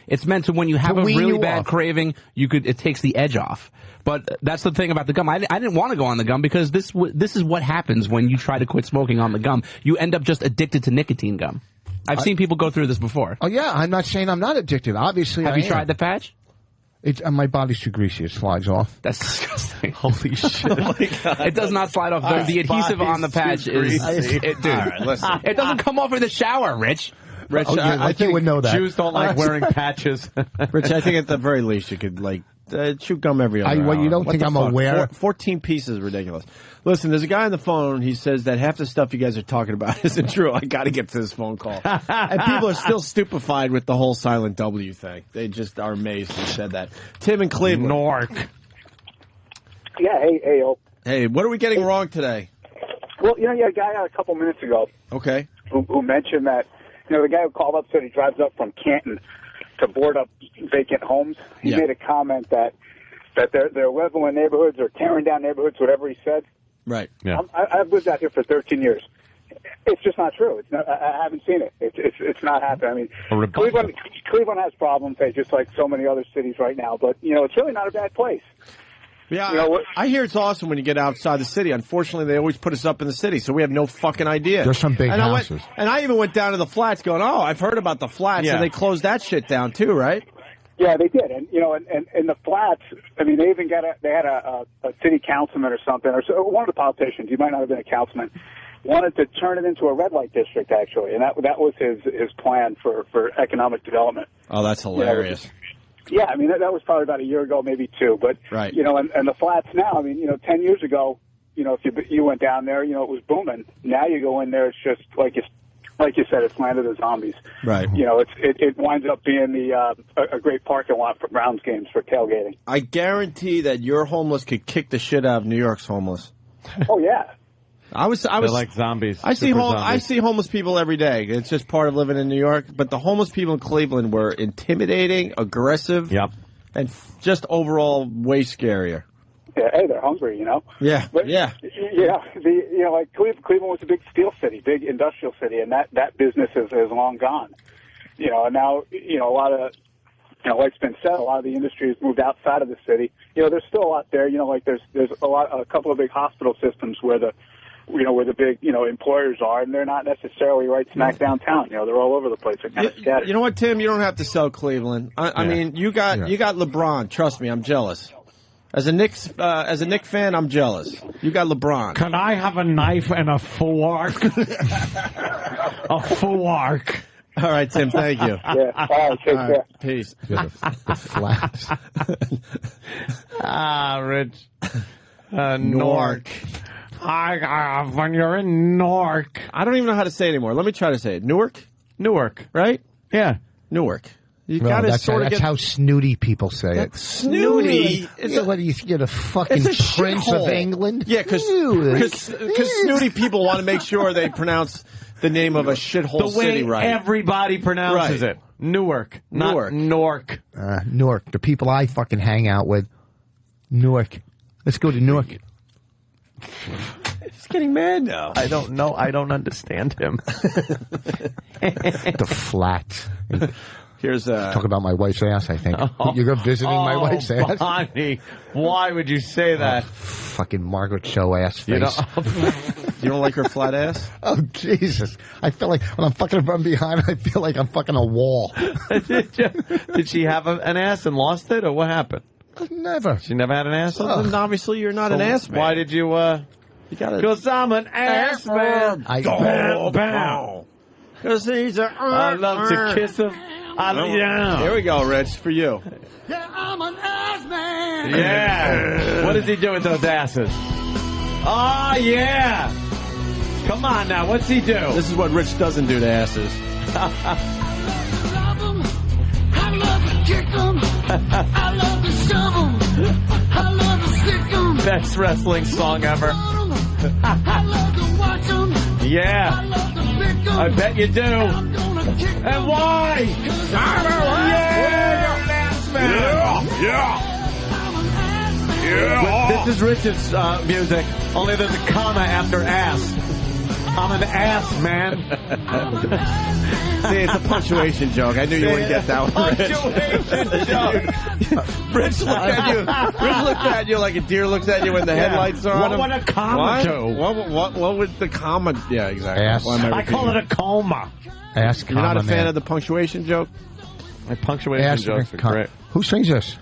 It's meant to when you have a really bad craving, it takes the edge off. But that's the thing about the gum. I didn't want to go on the gum because this is what happens when you try to quit smoking on the gum. You end up just addicted to nicotine gum. I've seen people go through this before. Oh yeah, I'm not saying I'm not addicted. Obviously, have you tried the patch? My body's too greasy. It slides off. That's disgusting. Holy shit. Oh my God. It does not slide off. The adhesive on the patch is... Dude, all right, listen. It doesn't come off in the shower, Rich. Rich, I think you would know that. Jews don't like wearing patches. Rich, I think at the very least you could, chew gum every other hour. You don't think I'm aware? 14 pieces is ridiculous. Listen, there's a guy on the phone. He says that half the stuff you guys are talking about isn't true. I got to get to this phone call. And people are still stupefied with the whole silent W thing. They just are amazed he said that. Tim in Cleveland. Nork. Yeah, hey, Ope. Hey, what are we getting wrong today? Well, you had a guy out a couple minutes ago. Okay. Who mentioned that, the guy who called up said he drives up from Canton to board up vacant homes. He made a comment that they're leveling neighborhoods or tearing down neighborhoods, whatever he said. Right. Yeah. I've lived out here for 13 years. It's just not true. It's not, I haven't seen it. It's not happening. I mean, Cleveland has problems, just like so many other cities right now. But it's really not a bad place. Yeah, I hear it's awesome when you get outside the city. Unfortunately, they always put us up in the city, so we have no fucking idea. There's some big houses. I even went down to the flats going, I've heard about the flats, and they closed that shit down too, right? Yeah, they did. And, and in the flats, I mean, they even they had a city councilman or something, or one of the politicians, he might not have been a councilman, wanted to turn it into a red light district, actually. And that was his plan for economic development. Oh, that's hilarious. Yeah, I mean, that was probably about a year ago, maybe two. But, right. And the flats now, I mean, 10 years ago, if you went down there, it was booming. Now you go in there, it's just like you said, it's land of the zombies. Right. It winds up being a great parking lot for Browns games for tailgating. I guarantee that your homeless could kick the shit out of New York's homeless. Oh, yeah. They're like zombies. I see homeless people every day. It's just part of living in New York. But the homeless people in Cleveland were intimidating, aggressive, and just overall way scarier. Yeah, hey, they're hungry, Yeah, but, yeah. Like Cleveland was a big steel city, big industrial city, and that business is long gone. And now, a lot of, like it's been said, a lot of the industry has moved outside of the city. There's still a lot there. Like there's a couple of big hospital systems where the big, employers are, and they're not necessarily right smack downtown. They're all over the place. They're kind of scattered. You know what, Tim? You don't have to sell Cleveland. I mean, you got LeBron. Trust me, I'm jealous. As a Knicks fan, I'm jealous. You got LeBron. Can I have a knife and a fork? A fork. All right, Tim. Thank you. Yeah. All right. Take care. Peace. The flats. Rich. Newark. When you're in Newark. I don't even know how to say it anymore. Let me try to say it. Newark, right? Yeah. Newark. You gotta sort of that's how snooty people say it. Snooty? What, you're the fucking Prince of England? Yeah, because snooty people want to make sure they pronounce the name of a shithole city right. Everybody pronounces it. Newark, not Newark. Newark. The people I fucking hang out with. Newark. Let's go to Newark. He's getting mad now. I don't know. I don't understand him. The flat. Here's talk about my wife's ass, I think. You're visiting my wife's ass? Bonnie, why would you say that? Fucking Margaret Cho ass face. You don't like her flat ass? Oh, Jesus. I feel like when I'm fucking from behind, I feel like I'm fucking a wall. Did she have an ass and lost it, or what happened? Never. She never had an ass? Then obviously you're not an ass man. Why did you, you gotta... Because I'm an ass man. Bow. Because he's a... I love to kiss him. Here we go, Rich, for you. Yeah, I'm an ass man. Yeah. What does he do with those asses? Oh, yeah. Come on now. What's he do? This is what Rich doesn't do to asses. I love to kick them. I love to shove them. I love to stick them. Best wrestling song ever. I love to watch them. Yeah. I love to pick them. I bet you do. I'm gonna And why? Yeah. This is Richard's music, only there's a comma after ass. I'm an ass, man. See, it's a punctuation joke. I knew you wouldn't get that one, Rich. Punctuation joke. Rich looked at you. Rich looked at you like a deer looks at you when the headlights are on. What would a comma do? What would the comma? Yeah, exactly. Ass. I call it a coma. Ask You're not a comma, fan man. of the punctuation joke? My punctuation Ask jokes are com- great. Who sings this?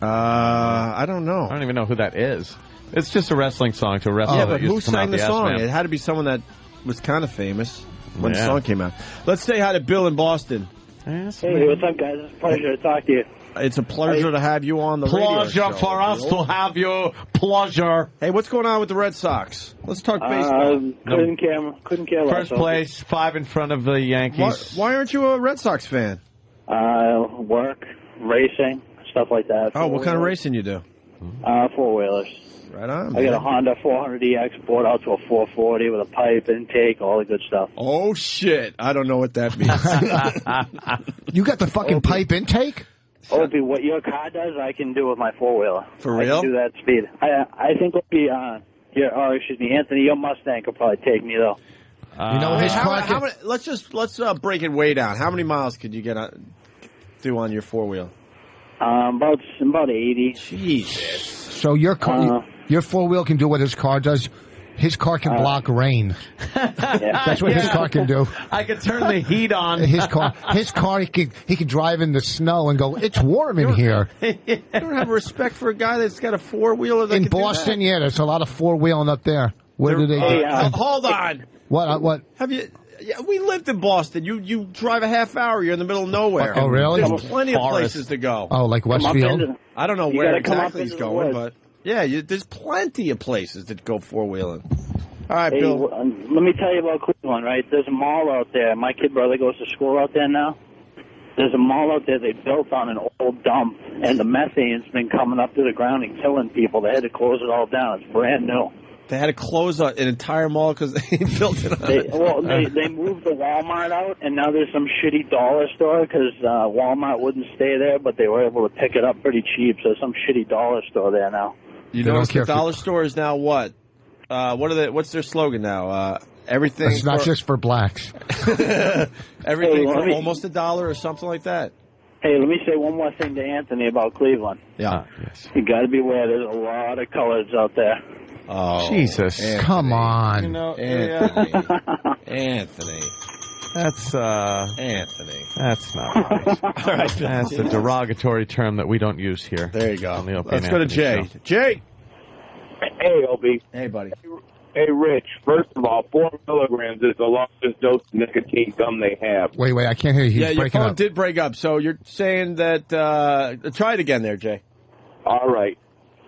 I don't know. I don't even know who that is. It's just a wrestling song to wrestle. Yeah, that but used who to come sang out the Ass song? Man. It had to be someone that was kind of famous when the Yeah. song came out. Let's say hi to Bill in Boston. Ass Hey, Man. what's up, guys? It's a pleasure to talk to you. It's a pleasure to have you on the radio Pleasure show, for us Bill. to have you. Pleasure. Hey, what's going on with the Red Sox? Let's talk baseball. Couldn't care less. First place, 5 in front of the Yankees. Why aren't you a Red Sox fan? Work, racing, stuff like that. Oh, what kind of racing you do? Four-wheelers. Right on, I got man. a Honda 400EX brought out to a 440 with a pipe intake, all the good stuff. Oh, shit. I don't know what that means. You got the fucking pipe intake? Opie, what your car does, I can do with my four-wheeler. For I real? can do that speed. I think Opie, Anthony, your Mustang could probably take me, though. You know, his car how many, let's break it way down. How many miles could you do on your four-wheel? About 80. Jesus. So your car, your four-wheel can do what his car does. His car can block rain. That's what his car can do. I can turn the heat on. His car, he can drive in the snow and go, it's warm in here. You don't have respect for a guy that's got a four-wheeler that In can do Boston, that? yeah, there's a lot of four-wheeling up there. Where do they hold on. What? Have you? Yeah, we lived in Boston. You drive a half hour. You're in the middle of nowhere. Oh, really? There's plenty of places to go. Oh, like Westfield? I don't know You where gotta come up exactly he's into the going, woods. but yeah, there's plenty of places to go four-wheeling. All right, Hey, Bill. let me tell you about Cleveland, right? There's a mall out there. My kid brother goes to school out there now. There's a mall out there they built on an old dump, and the methane's been coming up to the ground and killing people. They had to close it all down. It's brand new. They had to close an entire mall because they built it on They moved the Walmart out, and now there's some shitty dollar store because Walmart wouldn't stay there, but they were able to pick it up pretty cheap. So there's some shitty dollar store there now. You notice the dollar store is now what? What's their slogan now? Everything. It's not just for blacks. Everything Hey, for almost $1 or something like that. Hey, let me say one more thing to Anthony about Cleveland. Yeah. You got to beware. There's a lot of colors out there. Oh, Jesus. Anthony. Come on. You know, Anthony. Anthony. That's Anthony. That's not right. All right. That's a derogatory term that we don't use here. There you go. On the Opie Let's and go to Anthony Jay. show. Jay. Hey, Opie. Hey, buddy. Hey, Rich. First of all, 4 milligrams is the largest dose of nicotine gum they have. Wait, I can't hear you. He's Yeah, your breaking phone up. did break up. So you're saying that, try it again there, Jay. All right.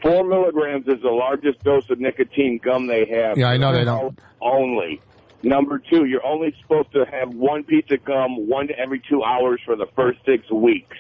4 milligrams is the largest dose of nicotine gum they have. Yeah, I know they don't. Only. Number 2, you're only supposed to have one piece of gum 1 every 2 hours for the first 6 weeks.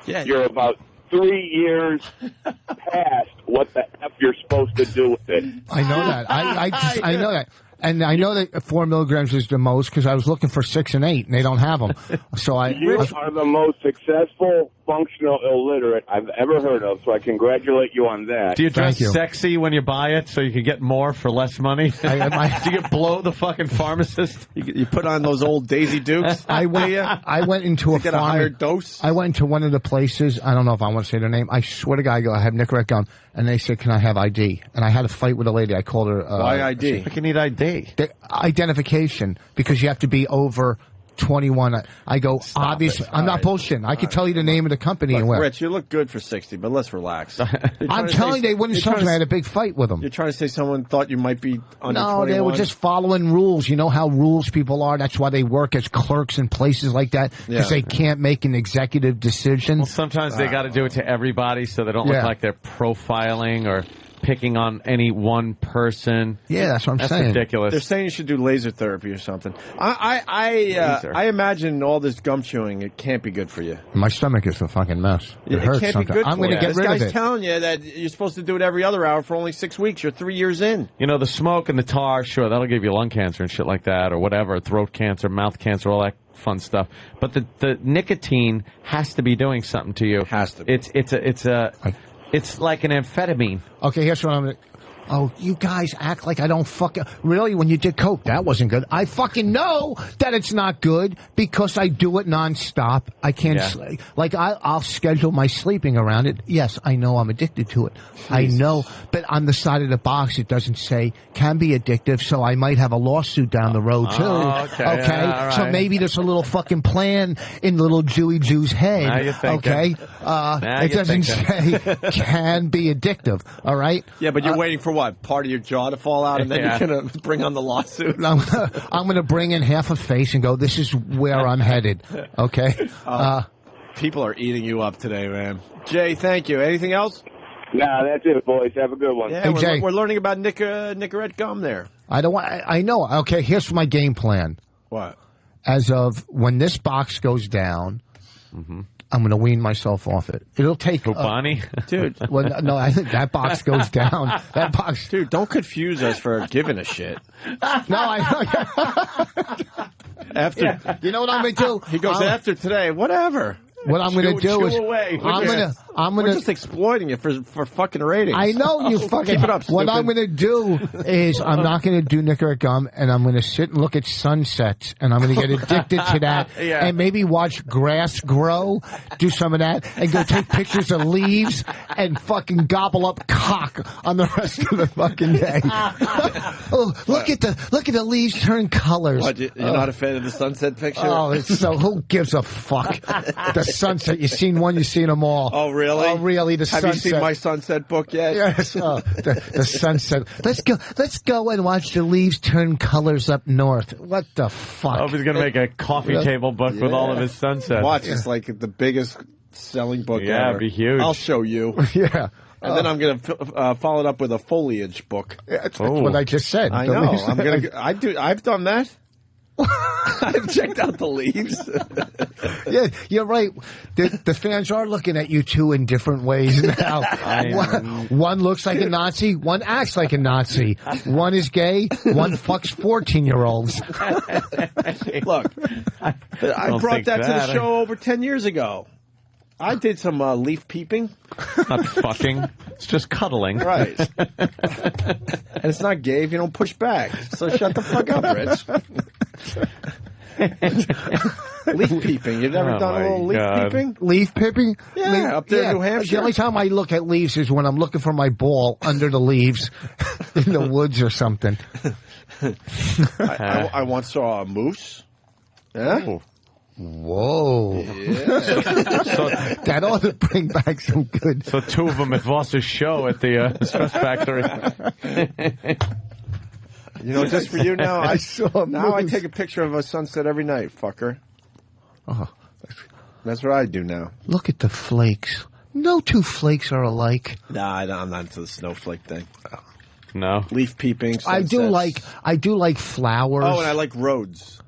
Yeah. You're about 3 years past what the F you're supposed to do with it. I know that. I know that. And I know that 4 milligrams is the most because I was looking for 6 and 8, and they don't have them. So You are the most successful functional illiterate I've ever heard of, so I congratulate you on that. Do you dress sexy when you buy it so you can get more for less money? Do you blow the fucking pharmacist? You put on those old Daisy Dukes? I went into get a higher dose? I went into one of the places. I don't know if I want to say their name. I swear to God, I have Nicorette gum, and they said, "Can I have ID?" And I had a fight with a lady. I called her. Why ID? You need ID. Identification, because you have to be over 21. I go, obviously, I'm not bullshitting. I could tell you the name of the company and where. Rich, you look good for 60, but let's relax. I'm telling you, they wouldn't sell me. I had a big fight with them. You're trying to say someone thought you might be under 21? No, they were just following rules. You know how rules people are. That's why they work as clerks in places like that, because they can't make an executive decision. Well, sometimes they got to do it to everybody so they don't look like they're profiling or picking on any one person. Yeah, that's what I'm saying. That's ridiculous. They're saying you should do laser therapy or something. I imagine all this gum chewing, it can't be good for you. My stomach is a fucking mess. It hurts can't sometimes. be good I'm for going to you. get This rid of guy's it. telling you that you're supposed to do it every other hour for only 6 weeks. You're 3 years in. You know, the smoke and the tar, sure, that'll give you lung cancer and shit like that, or whatever, throat cancer, mouth cancer, all that fun stuff. But the nicotine has to be doing something to you. Has to be. It's like an amphetamine. Okay, here's what I'm going to... Oh, you guys act like I don't fucking... Really, when you did coke, that wasn't good. I fucking know that it's not good because I do it nonstop. I can't... Yeah. Like, I'll schedule my sleeping around it. Yes, I know I'm addicted to it. I know. But on the side of the box, it doesn't say can be addictive, so I might have a lawsuit down the road, too. Okay. Yeah, all So right. maybe there's a little fucking plan in little Jewy Jew's head. Now you're thinking. Okay? It doesn't say can be addictive. All right? Yeah, but you're waiting for what? Part of your jaw to fall out, and then Yeah. you're going to bring on the lawsuit? I'm going to bring in half a face and go, this is where I'm headed. Okay? People are eating you up today, man. Jay, thank you. Anything else? Nah, that's it, boys. Have a good one. Yeah, Hey, Jay. we're learning about Nicorette gum there. I don't want, I know. Okay, here's my game plan. What? As of when this box goes down, I'm going to wean myself off it. It'll take... Bonnie? Dude. Well, no, I think that box goes down. That box... Dude, don't confuse us for giving a shit. No, After, Yeah. You know what I'm going to do? He goes, after today, whatever. What I'm going to do is... I'm We're just exploiting you for fucking ratings. I know you fucking... Keep it up, What stupid. I'm going to do is I'm not going to do Nicorette gum, and I'm going to sit and look at sunsets, and I'm going to get addicted to that, Yeah. and maybe watch grass grow, do some of that, and go take pictures of leaves, and fucking gobble up cock on the rest of the fucking day. Oh, look at the leaves turn colors. What, you're not a fan of the sunset picture? Oh, it's so who gives a fuck? The sunset, you've seen one, you've seen them all. Oh, really? Oh, really? The Have sunset. you seen my sunset book yet? Yes. Oh, the sunset. Let's go and watch the leaves turn colors up north. What the fuck? I hope he's going to make a coffee table book with all of his sunsets. Watch, it's like the biggest selling book Yeah, ever. it'd be huge. I'll show you. Yeah. And then I'm going to follow it up with a foliage book. That's what I just said. I The know. leaves- I've done that. I've checked out the leaves. Yeah, you're right. The fans are looking at you two in different ways now. One looks like a Nazi, one acts like a Nazi. One is gay, one fucks 14-year-olds. Look, I brought that to the show over 10 years ago. I did some leaf peeping. Not fucking. It's just cuddling. Right. And it's not gay if you don't push back. So shut the fuck up, Rich. Leaf peeping. You've never done a little leaf peeping? Leaf peeping? Yeah, up there in New Hampshire. The only time I look at leaves is when I'm looking for my ball under the leaves in the woods or something. I once saw a moose. Yeah. Oh. Whoa. Yeah. So, that ought to bring back some good... So two of them at Voss's show at the Stress Factory. You know, just for you now, I saw now I moose. take a picture of a sunset every night, fucker. Oh, That's what I do now. look at the flakes. No two flakes are alike. Nah, I'm not into the snowflake thing. No. Leaf peeping, I do like flowers. Oh, and I like roads.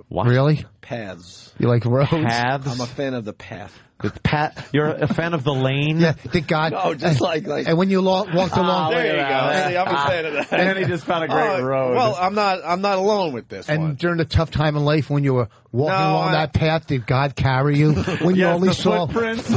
What? Really? Paths. You like roads? Paths? I'm a fan of the path. You're a fan of the lane? Yeah, the guy. No, just like. And when you walked along, There you go. See, I'm a fan of that. And he just found a great road. Well, I'm not alone with this and one. during a tough time in life when you were walking along that path, did God carry you? When you Yes, only the saw footprints.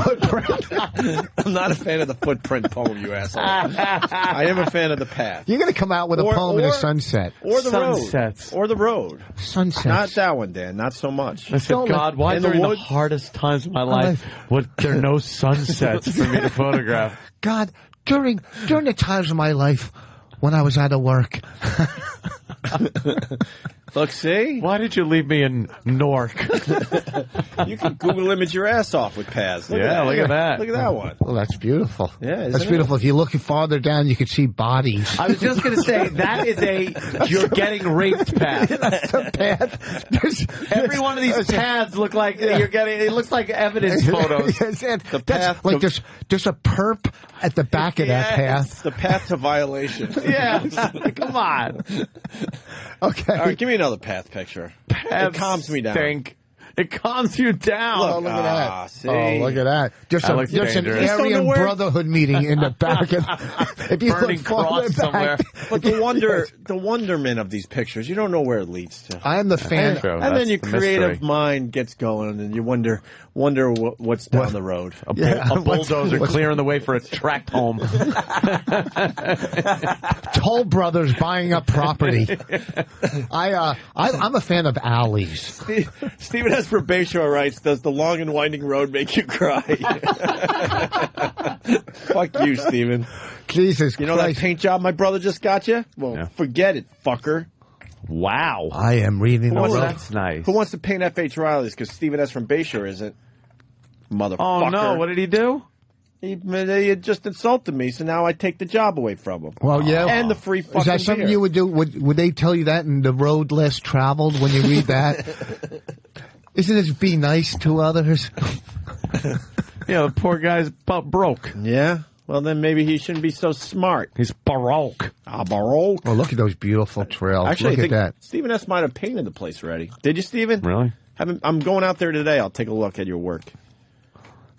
I'm not a fan of the footprint poem, you asshole. I am a fan of the path. You're going to come out with a poem in a sunset. Or the Sunsets. road. Or the road. Sunsets. Not that one, Dan. Not so much. I said, God, why in the during the woods? hardest times of my life would there no sunsets for me to photograph? God, during the times of my life when I was out of work. Look, see? Why did you leave me in Newark? You can Google image your ass off with Paz. Look at that. Look at that one. Well, that's beautiful. Yeah, that's beautiful. If you look farther down, you can see bodies. I was just going to say, that is you're getting raped path. That's a path. Every one of these paths look like you're getting, it looks like evidence photos. The path. Like there's a perp at the back of that path. It's the path to violation. Yeah, come on. Okay. All right, give me another path picture. It calms me down. Stink. It calms you down. Look at that. See? Oh, look at that. There's an Aryan Brotherhood meeting in the back. If you Burning look farther cross somewhere. But the wonderment of these pictures, you don't know where it leads to. I am the fan. And then your creative mind gets going, and you wonder what's down the road. A bulldozer clearing the way for a tract home. Toll Brothers buying up property. I'm a fan of alleys. Stephen S. from Bayshore writes, does the long and winding road make you cry? Fuck you, Stephen. Jesus You know Christ. that paint job my brother just got you? Well, forget it, fucker. Wow. I am reading the road. That's nice. Who wants to paint F.H. Riley's? Because Stephen S. from Bayshore isn't. Motherfucker. Oh, no. What did he do? He just insulted me, so now I take the job away from him. Well, yeah. And the free fucking Is that something beer. you would do? Would they tell you that in the road less traveled when you read that? Isn't it be nice to others? Yeah, the poor guy's broke. Yeah? Well, then maybe he shouldn't be so smart. He's baroque. Baroque. Oh, look at those beautiful trails. Actually, look I at think that. Stephen S. might have painted the place already. Did you, Stephen? Really? I'm going out there today. I'll take a look at your work.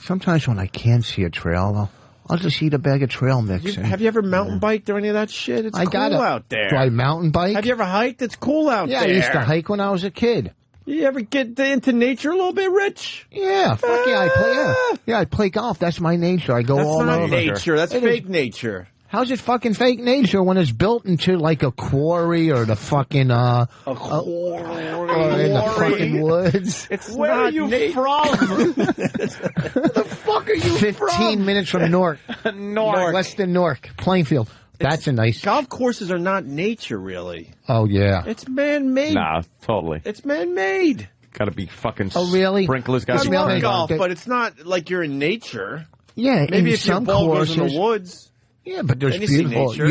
Sometimes when I can't see a trail, I'll just eat a bag of trail mix. Have you ever mountain biked or any of that shit? It's cool out there. Do I mountain bike? Have you ever hiked? It's cool out there. Yeah, I used to hike when I was a kid. You ever get into nature a little bit, Rich? Yeah, fuck yeah, I play. Yeah, I play golf. That's my nature. I go That's all not over. nature. That's fake nature. How's it fucking fake nature when it's built into like a quarry or the fucking a quarry or in the fucking woods? It's Where not are you from? the fuck are you 15 minutes from Newark. Newark. Less than Newark. Plainfield. That's a nice. Golf courses are not nature, really. Oh yeah. It's man-made. Nah, totally. It's man-made. Got to be fucking. Oh really? Sprinklers got I to be. love golf, but it's not like you're in nature. Yeah, Maybe in if your some ball courses, goes in the woods. Yeah, but there's then you see beautiful. nature.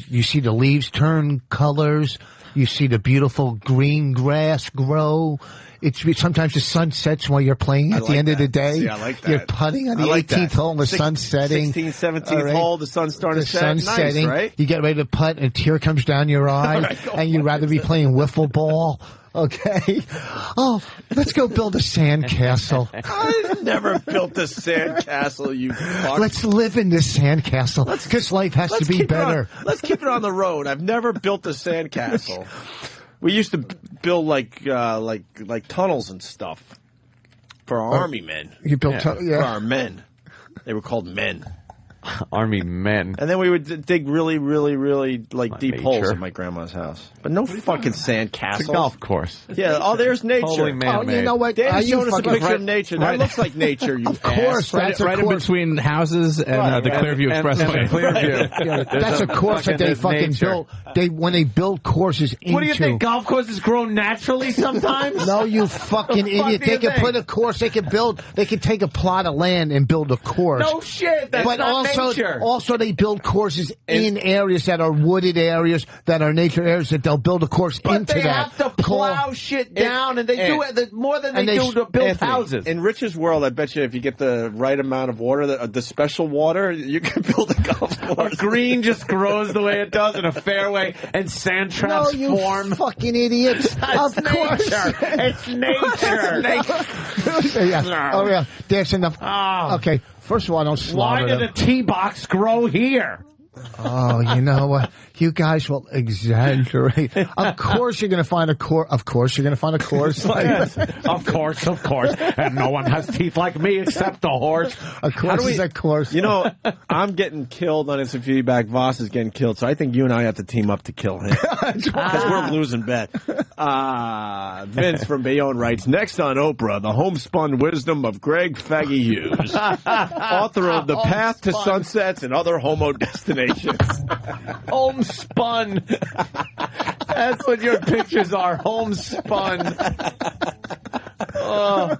You see the leaves turn colors. You see the beautiful green grass grow. Sometimes the sun sets while you're playing at the end of the day. See, I like that. You're putting on the 18th hole, the sun's setting. 16th, 17th hole, the sun's starting to set. Sun's Nice, setting. right? You get ready to putt, and a tear comes down your eye, Right, and you'd rather be playing wiffle ball. Okay. Oh, let's go build a sand castle. I've never built a sand castle, you fuck. Let's live in this sand castle because life has to be better. Let's keep it on the road. I've never built a sand castle. We used to build like tunnels and stuff for our army men. You built for our men. They were called men. Army men. And then we would dig really, really, really deep nature. holes in my grandma's house. But no fucking sand castles. It's a golf course. Yeah. Oh, there's nature. Totally man-made. You know what? Danny's showing us a picture right, of nature. That looks like nature. You Of course, ass. that's right a in course. between houses and the Clearview Expressway. Clearview. That's a course that they fucking built. When they build courses into. What do you think? Golf courses grow naturally sometimes? No, you fucking idiot. do you They can think? put a course. They can take a plot of land and build a course. No shit. That's But not nature. also they build courses in areas that are wooded areas, that are nature areas, that they'll build a course into They that. have to plow shit down, and they do it more than they do to build houses. In Rich's world, I bet you if you get the right amount of water, the special water, you can build a golf course. Green just grows the way it does in a fairway, and sand traps No, you form. fucking idiots. That's Of course. nature. It's nature. Yeah. Oh, yeah. There's enough. Oh. Okay. First of all, don't Why slaughter did them. a tee box grow here? Oh, you know what? You guys will exaggerate. Of course you're going to find a course. Of course you're going to find a course. Yes. Of course. And no one has teeth like me except the horse. A course is a course. You know, I'm getting killed on instant feedback. Voss is getting killed, so I think you and I have to team up to kill him. Because we're losing bet. Vince from Bayonne writes, next on Oprah, the homespun wisdom of Gregg Faggy Hughes, author of The Path to Sunsets and Other Homo Destinations. Homespun. That's what your pictures are, homespun. Oh.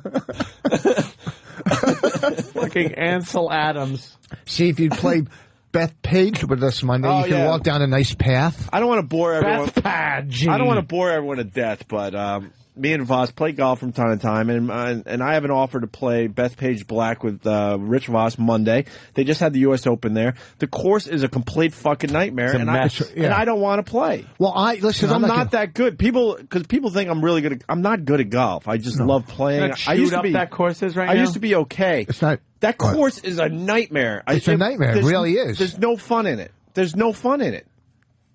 Fucking Ansel Adams. See, if you'd play Beth Page with us Monday, you can walk down a nice path. I don't want to bore everyone. Beth Page. I don't want to bore everyone to death, but me and Voss play golf from time to time, and I have an offer to play Bethpage Black with Rich Voss Monday. They just had the U.S. Open there. The course is a complete fucking nightmare, and I don't want to play. Well, listen, I'm not that good. People think I'm really good. I'm not good at golf. I just love playing. I used to be that course is right now. I used to be okay. It's not. That course is a nightmare. It's a nightmare. It really is. There's no fun in it. There's no fun in it.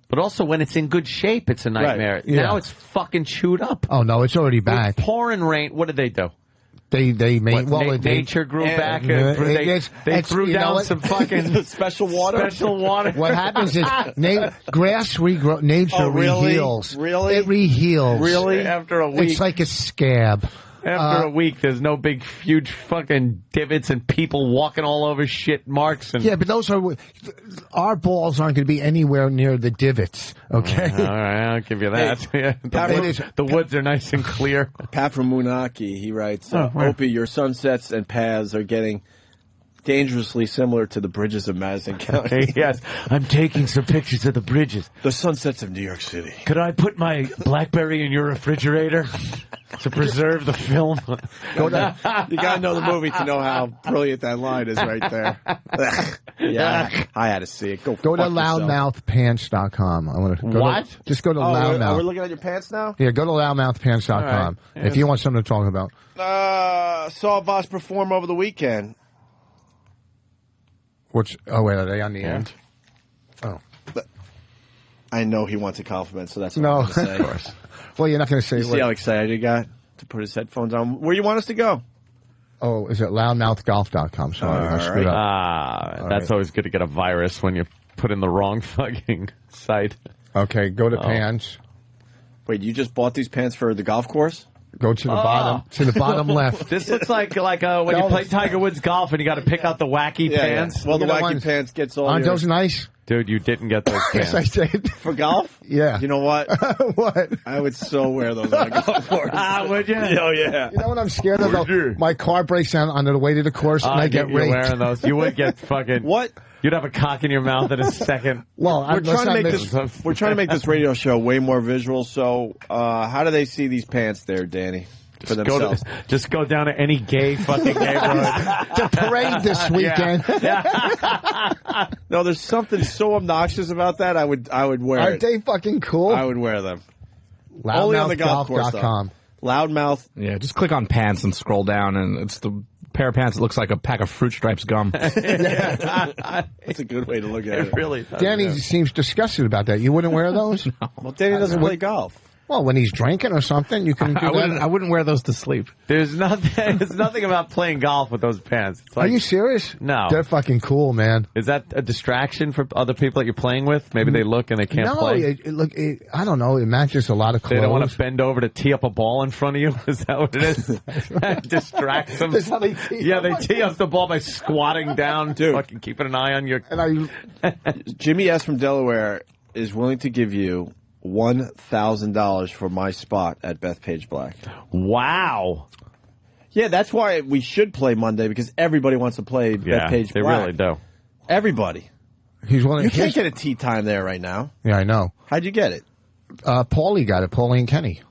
But also, when it's in good shape, it's a nightmare. Right. Yeah. Now it's fucking chewed up. Oh, no, it's already back. With pouring rain, what did they do? They made nature grew back. They threw down some fucking special water. What happens is grass regrows. Nature reheals. Really? It reheals. Really? After a week, it's like a scab. After a week, there's no big, huge fucking divots and people walking all over shit marks. And yeah, but our balls aren't going to be anywhere near the divots, okay? All right, I'll give you that. Hey, the woods are nice and clear. Pat from Moonaki, he writes, Opie, your sunsets and paths are getting dangerously similar to the bridges of Madison County. Yes, I'm taking some pictures of the bridges. The sunsets of New York City. Could I put my BlackBerry in your refrigerator to preserve the film? You got to know the movie to know how brilliant that line is right there. Yeah, I had to see it. Go to loudmouthpants.com. I want to go what? Just go to loudmouth. Are we looking at your pants now? Yeah, go to loudmouthpants.com if you want something to talk about. Saw Voss perform over the weekend. Are they on the end? Oh. But I know he wants a compliment, so that's what I'm going to say. Of course. Well, you're not going to say. You see how excited he got to put his headphones on? Where do you want us to go? Oh, is it loudmouthgolf.com? Sorry, I screwed up. That's always good to get a virus when you put in the wrong fucking site. Okay, go to pants. Wait, you just bought these pants for the golf course? Go to the bottom left. This looks like when you play Tiger Woods golf and you got to pick out the wacky pants. Yeah. Well, the wacky pants gets all. Aren't those nice? Dude, you didn't get those pants. Yes, I did. For golf? Yeah. You know what? What? I would so wear those on a golf course. Would you? Oh, yeah. You know what I'm scared of? My car breaks down on the way to the course and I get raped. You're wearing those. You would get fucking... What? You'd have a cock in your mouth in a second. Well, we're trying to make this radio show way more visual, so how do they see these pants there, Danny? For themselves. Just go down to any gay fucking neighborhood. The parade this weekend. Yeah. No, there's something so obnoxious about that. I would wear it. Aren't they fucking cool? I would wear them. Only on the golf course. Loudmouth. Yeah, just click on pants and scroll down, and it's the pair of pants that looks like a pack of Fruit Stripes gum. That's a good way to look at it. It really does. Danny seems disgusted about that. You wouldn't wear those? No. Well, Danny doesn't play golf. Well, when he's drinking or something, you can do that. I wouldn't wear those to sleep. There's nothing about playing golf with those pants. It's like, are you serious? No. They're fucking cool, man. Is that a distraction for other people that you're playing with? Maybe they look and they can't play? No, I don't know. It matches a lot of clothes. They don't want to bend over to tee up a ball in front of you? Is that what it is? Distracts them? That's how they tee they tee up the ball by squatting down, dude. Fucking keeping an eye on your... Jimmy S. from Delaware is willing to give you $1,000 for my spot at Bethpage Black. Wow. Yeah, that's why we should play Monday, because everybody wants to play Bethpage Black. They really do. Everybody. He's willing. You can't get a tee time there right now. Yeah, I know. How'd you get it? Paulie got it. Paulie and Kenny.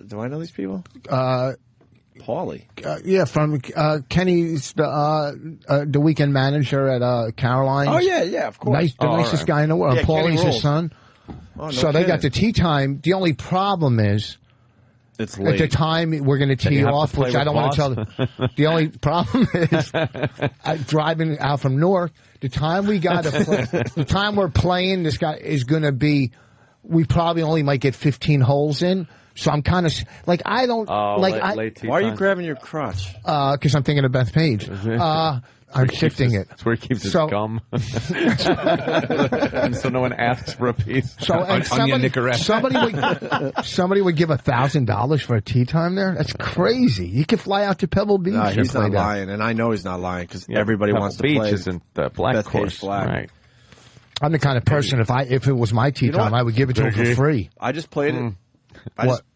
Do I know these people? Paulie. Yeah, from Kenny's the weekend manager at Caroline's. Oh, yeah, of course. The nicest guy in the world. Yeah, Paulie's his son. Oh, no so they got the tea time. The only problem is it's late. At the time we're going to tee you off, which I don't want to tell them. The only problem is driving out from Newark. The time we got to play, the time we're playing, this guy is going to be. We probably only might get 15 holes in. So I'm kind of like I don't late why are you grabbing your crotch? Because I'm thinking of Bethpage. I'm shifting it. That's where he keeps his gum. So no one asks for a piece. So somebody would give $1,000 for a tee time there. That's crazy. You could fly out to Pebble Beach. No, he's not that. lying, and I know he's not lying because everybody wants to play. Beach isn't the black course, Black. right? I'm the kind of person, if it was my tea time, I would give it to him for free. I just played it.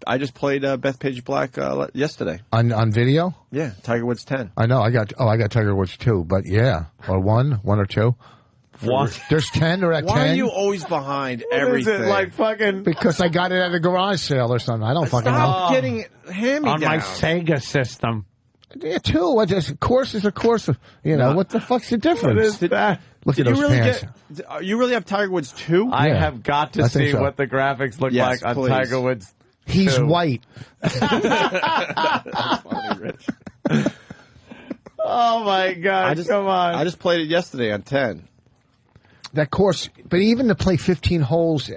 I just played Bethpage Black yesterday. On video? Yeah, Tiger Woods 10. I know. I got Tiger Woods 2, but yeah. Or one or two. What? There's 10 or at 10. Why are you always behind everything? Is it like fucking... Because I got it at a garage sale or something. I don't fucking know. Stop getting hand-me-down. On my Sega system. Yeah, two. A course is a course. What the fuck's the difference? What is that? Look at those pants. You really have Tiger Woods 2? I have got to see what the graphics look like on Tiger Woods 2. He's white. That's funny, Rich. Oh, my God. Come on. I just played it yesterday on 10. That course, but even to play 15 holes,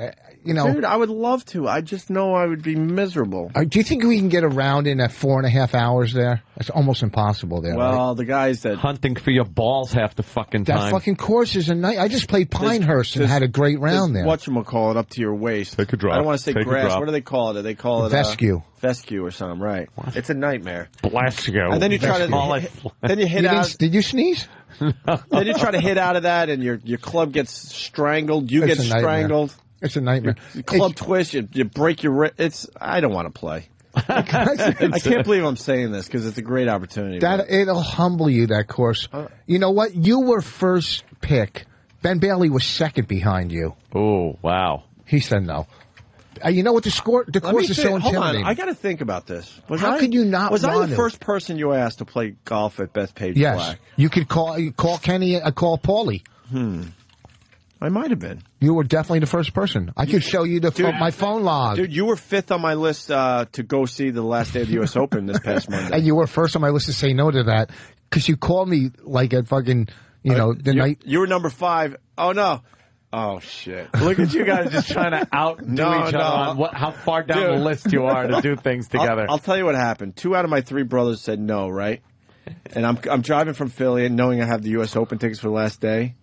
Dude, I would love to. I just know I would be miserable. Do you think we can get around in at 4.5 hours there? It's almost impossible there. Well, right? the guys that... Hunting for your balls half the fucking time. That fucking course is a night. I just played Pinehurst and had a great round there. Whatchamacallit up to your waist. Take a drop. I don't want to say grass. What do they call it? They call it... Fescue. Fescue or something, right. What? It's a nightmare. Blasco. And then you try to... Then you hit out... Did you sneeze? Then you try to hit out of that and your club gets strangled. You get strangled. It's a nightmare. Your club twist, you break your wrist. I don't want to play. I can't believe I'm saying this because it's a great opportunity. It'll humble you, that course. You know what? You were first pick. Ben Bailey was second behind you. Oh, wow. He said no. You know what the course is so intimidating. Hold on, I got to think about this. How could you not? Was I the first person you asked to play golf at Bethpage Black? Yes. You could call Kenny. Call Paulie. I might have been. You were definitely the first person. I could show you my phone log. Dude, you were fifth on my list to go see the last day of the U.S. Open this past Monday. And you were first on my list to say no to that because you called me like at fucking, the night. You were number 5. Oh, no. Oh, shit. Look at you guys just trying to outdo each other on how far down the list you are to do things together. I'll tell you what happened. 2 out of my 3 brothers said no, right? And I'm driving from Philly and knowing I have the U.S. Open tickets for the last day.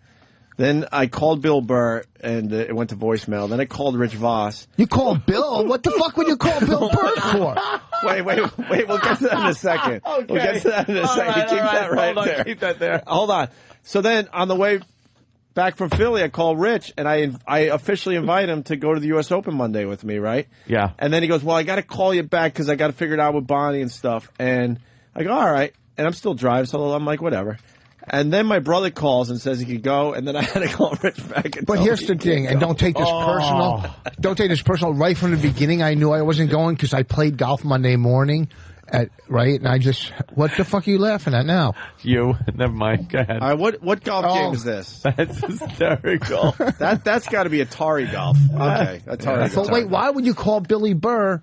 Then I called Bill Burr, and it went to voicemail. Then I called Rich Voss. You called Bill? What the fuck would you call Bill Burr for? Wait. We'll get to that in a second. Okay. We'll get to that in a second. Keep that right there. Keep that there. Hold on. So then, on the way back from Philly, I called Rich, and I officially invite him to go to the U.S. Open Monday with me, right? Yeah. And then he goes, well, I got to call you back because I got to figure it out with Bonnie and stuff. And I go, all right. And I'm still driving, so I'm like, whatever. And then my brother calls and says he could go, and then I had to call Rich back. And but here's the thing, and don't take this personal. Don't take this personal. Right from the beginning, I knew I wasn't going because I played golf Monday morning, right? And I just, what the fuck are you laughing at now? You, never mind. Go ahead. All right, what golf game is this? That's hysterical. That's got to be Atari golf. Okay, Atari. So wait, why would you call Billy Burr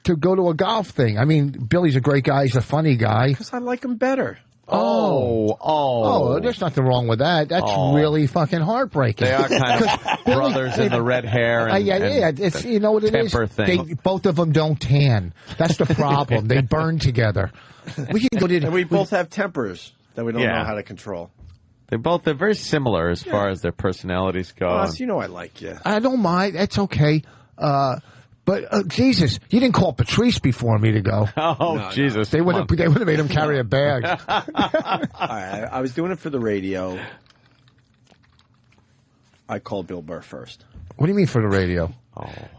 to go to a golf thing? I mean, Billy's a great guy. He's a funny guy. Because I like him better. Oh, there's nothing wrong with that. That's really fucking heartbreaking. They are kind of brothers in the red hair and it's, you know what it is? Both of them don't tan. That's the problem. They burn together. We can go to... And we both have tempers that we don't know how to control. They're very similar as far as their personalities go. Boss, you know I like you. I don't mind. That's okay. But Jesus, you didn't call Patrice before me to go. No, Jesus. They would have made him carry a bag. All right, I was doing it for the radio. I called Bill Burr first. What do you mean for the radio?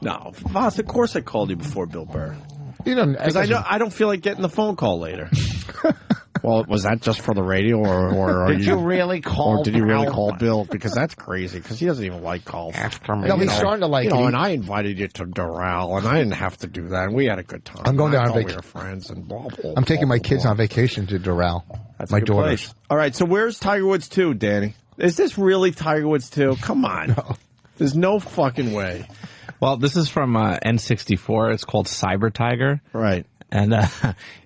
No, Voss, of course I called you before Bill Burr. You don't, because I don't feel like getting the phone call later. Well, was that just for the radio, or did you really call? Or did you really call Bill? Because that's crazy. Because he doesn't even like golf. No, he's starting to like it. And I invited you to Doral, and I didn't have to do that. And we had a good time. I'm going down on vacation. We were friends, and blah, blah, I'm taking my kids on vacation to Doral. That's my daughters. Place. All right, so where's Tiger Woods 2, Danny? Is this really Tiger Woods 2? Come on. No. There's no fucking way. Well, this is from N64. It's called Cyber Tiger. Right. And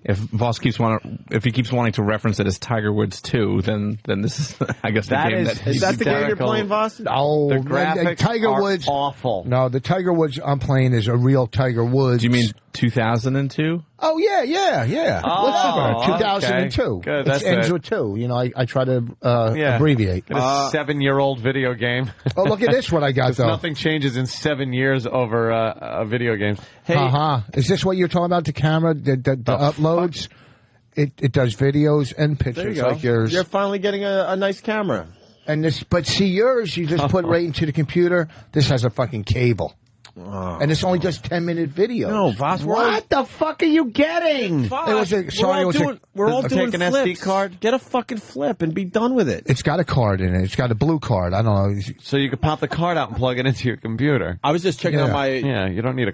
if Voss keeps wanting to reference it as Tiger Woods 2, then this is, I guess, the game that is that the game you're playing, Voss? Oh, the graphics Tiger are Woods awful. No, the Tiger Woods I'm playing is a real Tiger Woods. Do you mean 2002? Oh yeah. Oh, 2002. Okay. Good. It ends with 2. You know, I try to abbreviate. It's a 7-year-old video game. Oh, look at this! What I got though. Nothing changes in 7 years over a video game. Hey, Is this what you're talking about? The camera, the uploads. Fuck? It does videos and pictures like yours. You're finally getting a nice camera. And this, but see yours, you just put right into the computer. This has a fucking cable. And it's only just 10-minute videos. No, Voss, What the fuck are you getting? Voss, we're all doing an flips. SD card. Get a fucking flip and be done with it. It's got a card in it. It's got a blue card. I don't know. So you can pop the card out and plug it into your computer. I was just checking out my... Yeah, you don't need a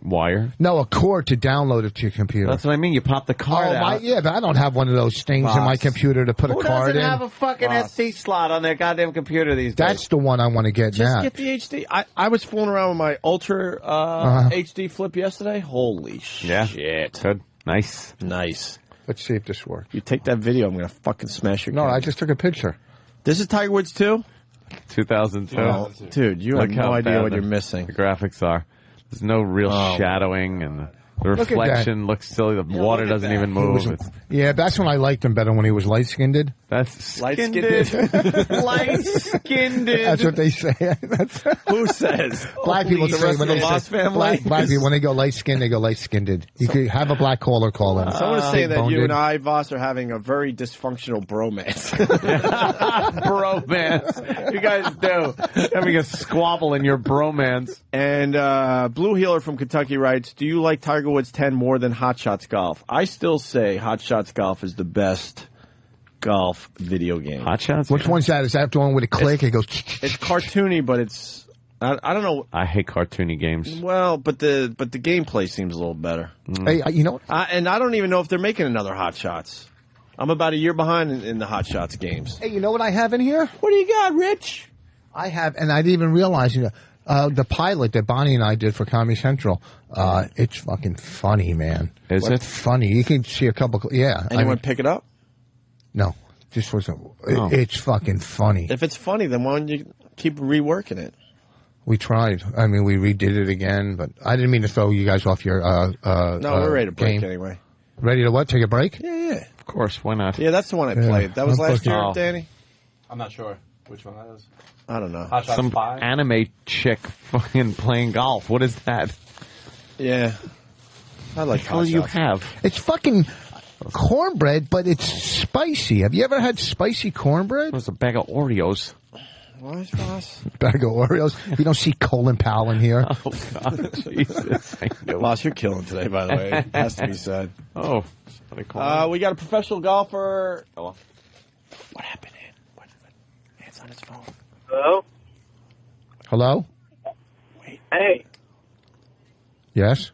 wire. No, a cord to download it to your computer. That's what I mean. You pop the card out. Yeah, but I don't have one of those things in my computer to put a card in. Who doesn't have a fucking SD slot on their goddamn computer these days? That's the one I want to get now. Just get the HD. I was fooling around with my Ultra HD flip yesterday. Holy shit. Good. Nice. Let's see if this works. You take that video, I'm going to fucking smash your No, camera. I just took a picture. This is Tiger Woods 2? 2002. Oh, dude, you have no idea what you're missing. The graphics are. There's no real shadowing, and the Look at reflection looks silly. The water doesn't even move. Yeah, that's when I liked him better, when he was light-skinned. That's light-skinned. Light-skinned. That's what they say. Who says? Black people say when they say black people, when they go light-skinned, they go light-skinned. You could have a black caller call in. Someone is saying that you and I, Voss, are having a very dysfunctional bromance. Bromance. You guys do. Having a squabble in your bromance. And Blue Healer from Kentucky writes, do you like Tiger Woods 10 more than Hot Shots Golf? I still say Hot Shots Golf is the best golf video game. Hot Shots? Which one's that? Is that the one with a click? It goes... It's cartoony, but it's... I don't know. I hate cartoony games. Well, but the gameplay seems a little better. Hey, you know... and I don't even know if they're making another Hot Shots. I'm about a year behind in the Hot Shots games. Hey, you know what I have in here? What do you got, Rich? I have, and I didn't even realize, the pilot that Bonnie and I did for Comedy Central, it's fucking funny, man. Is it? Funny. You can see a couple, yeah. Anyone pick it up? No. Just wasn't, it's fucking funny. If it's funny, then why don't you keep reworking it? We tried. I mean, we redid it again, but I didn't mean to throw you guys off your, No, we're ready to break game. Anyway. Ready to what? Take a break? Yeah. Of course, why not? Yeah, that's the one I played. That was last year, Danny? I'm not sure which one that is. I don't know. Hot Shots Some 5? anime chick fucking playing golf. What is that? Yeah. I like What do you have? It's fucking cornbread, but it's spicy. Have you ever had spicy cornbread? It was a bag of Oreos. What, Boss? Bag of Oreos. You don't see Colin Powell in here. Oh, God. Jesus. Boss, you're killing today, by the way. It has to be said. Oh. We got a professional golfer. What happened, Ed? What? Ed's on his phone. Hello? Hello? Hey. Yes?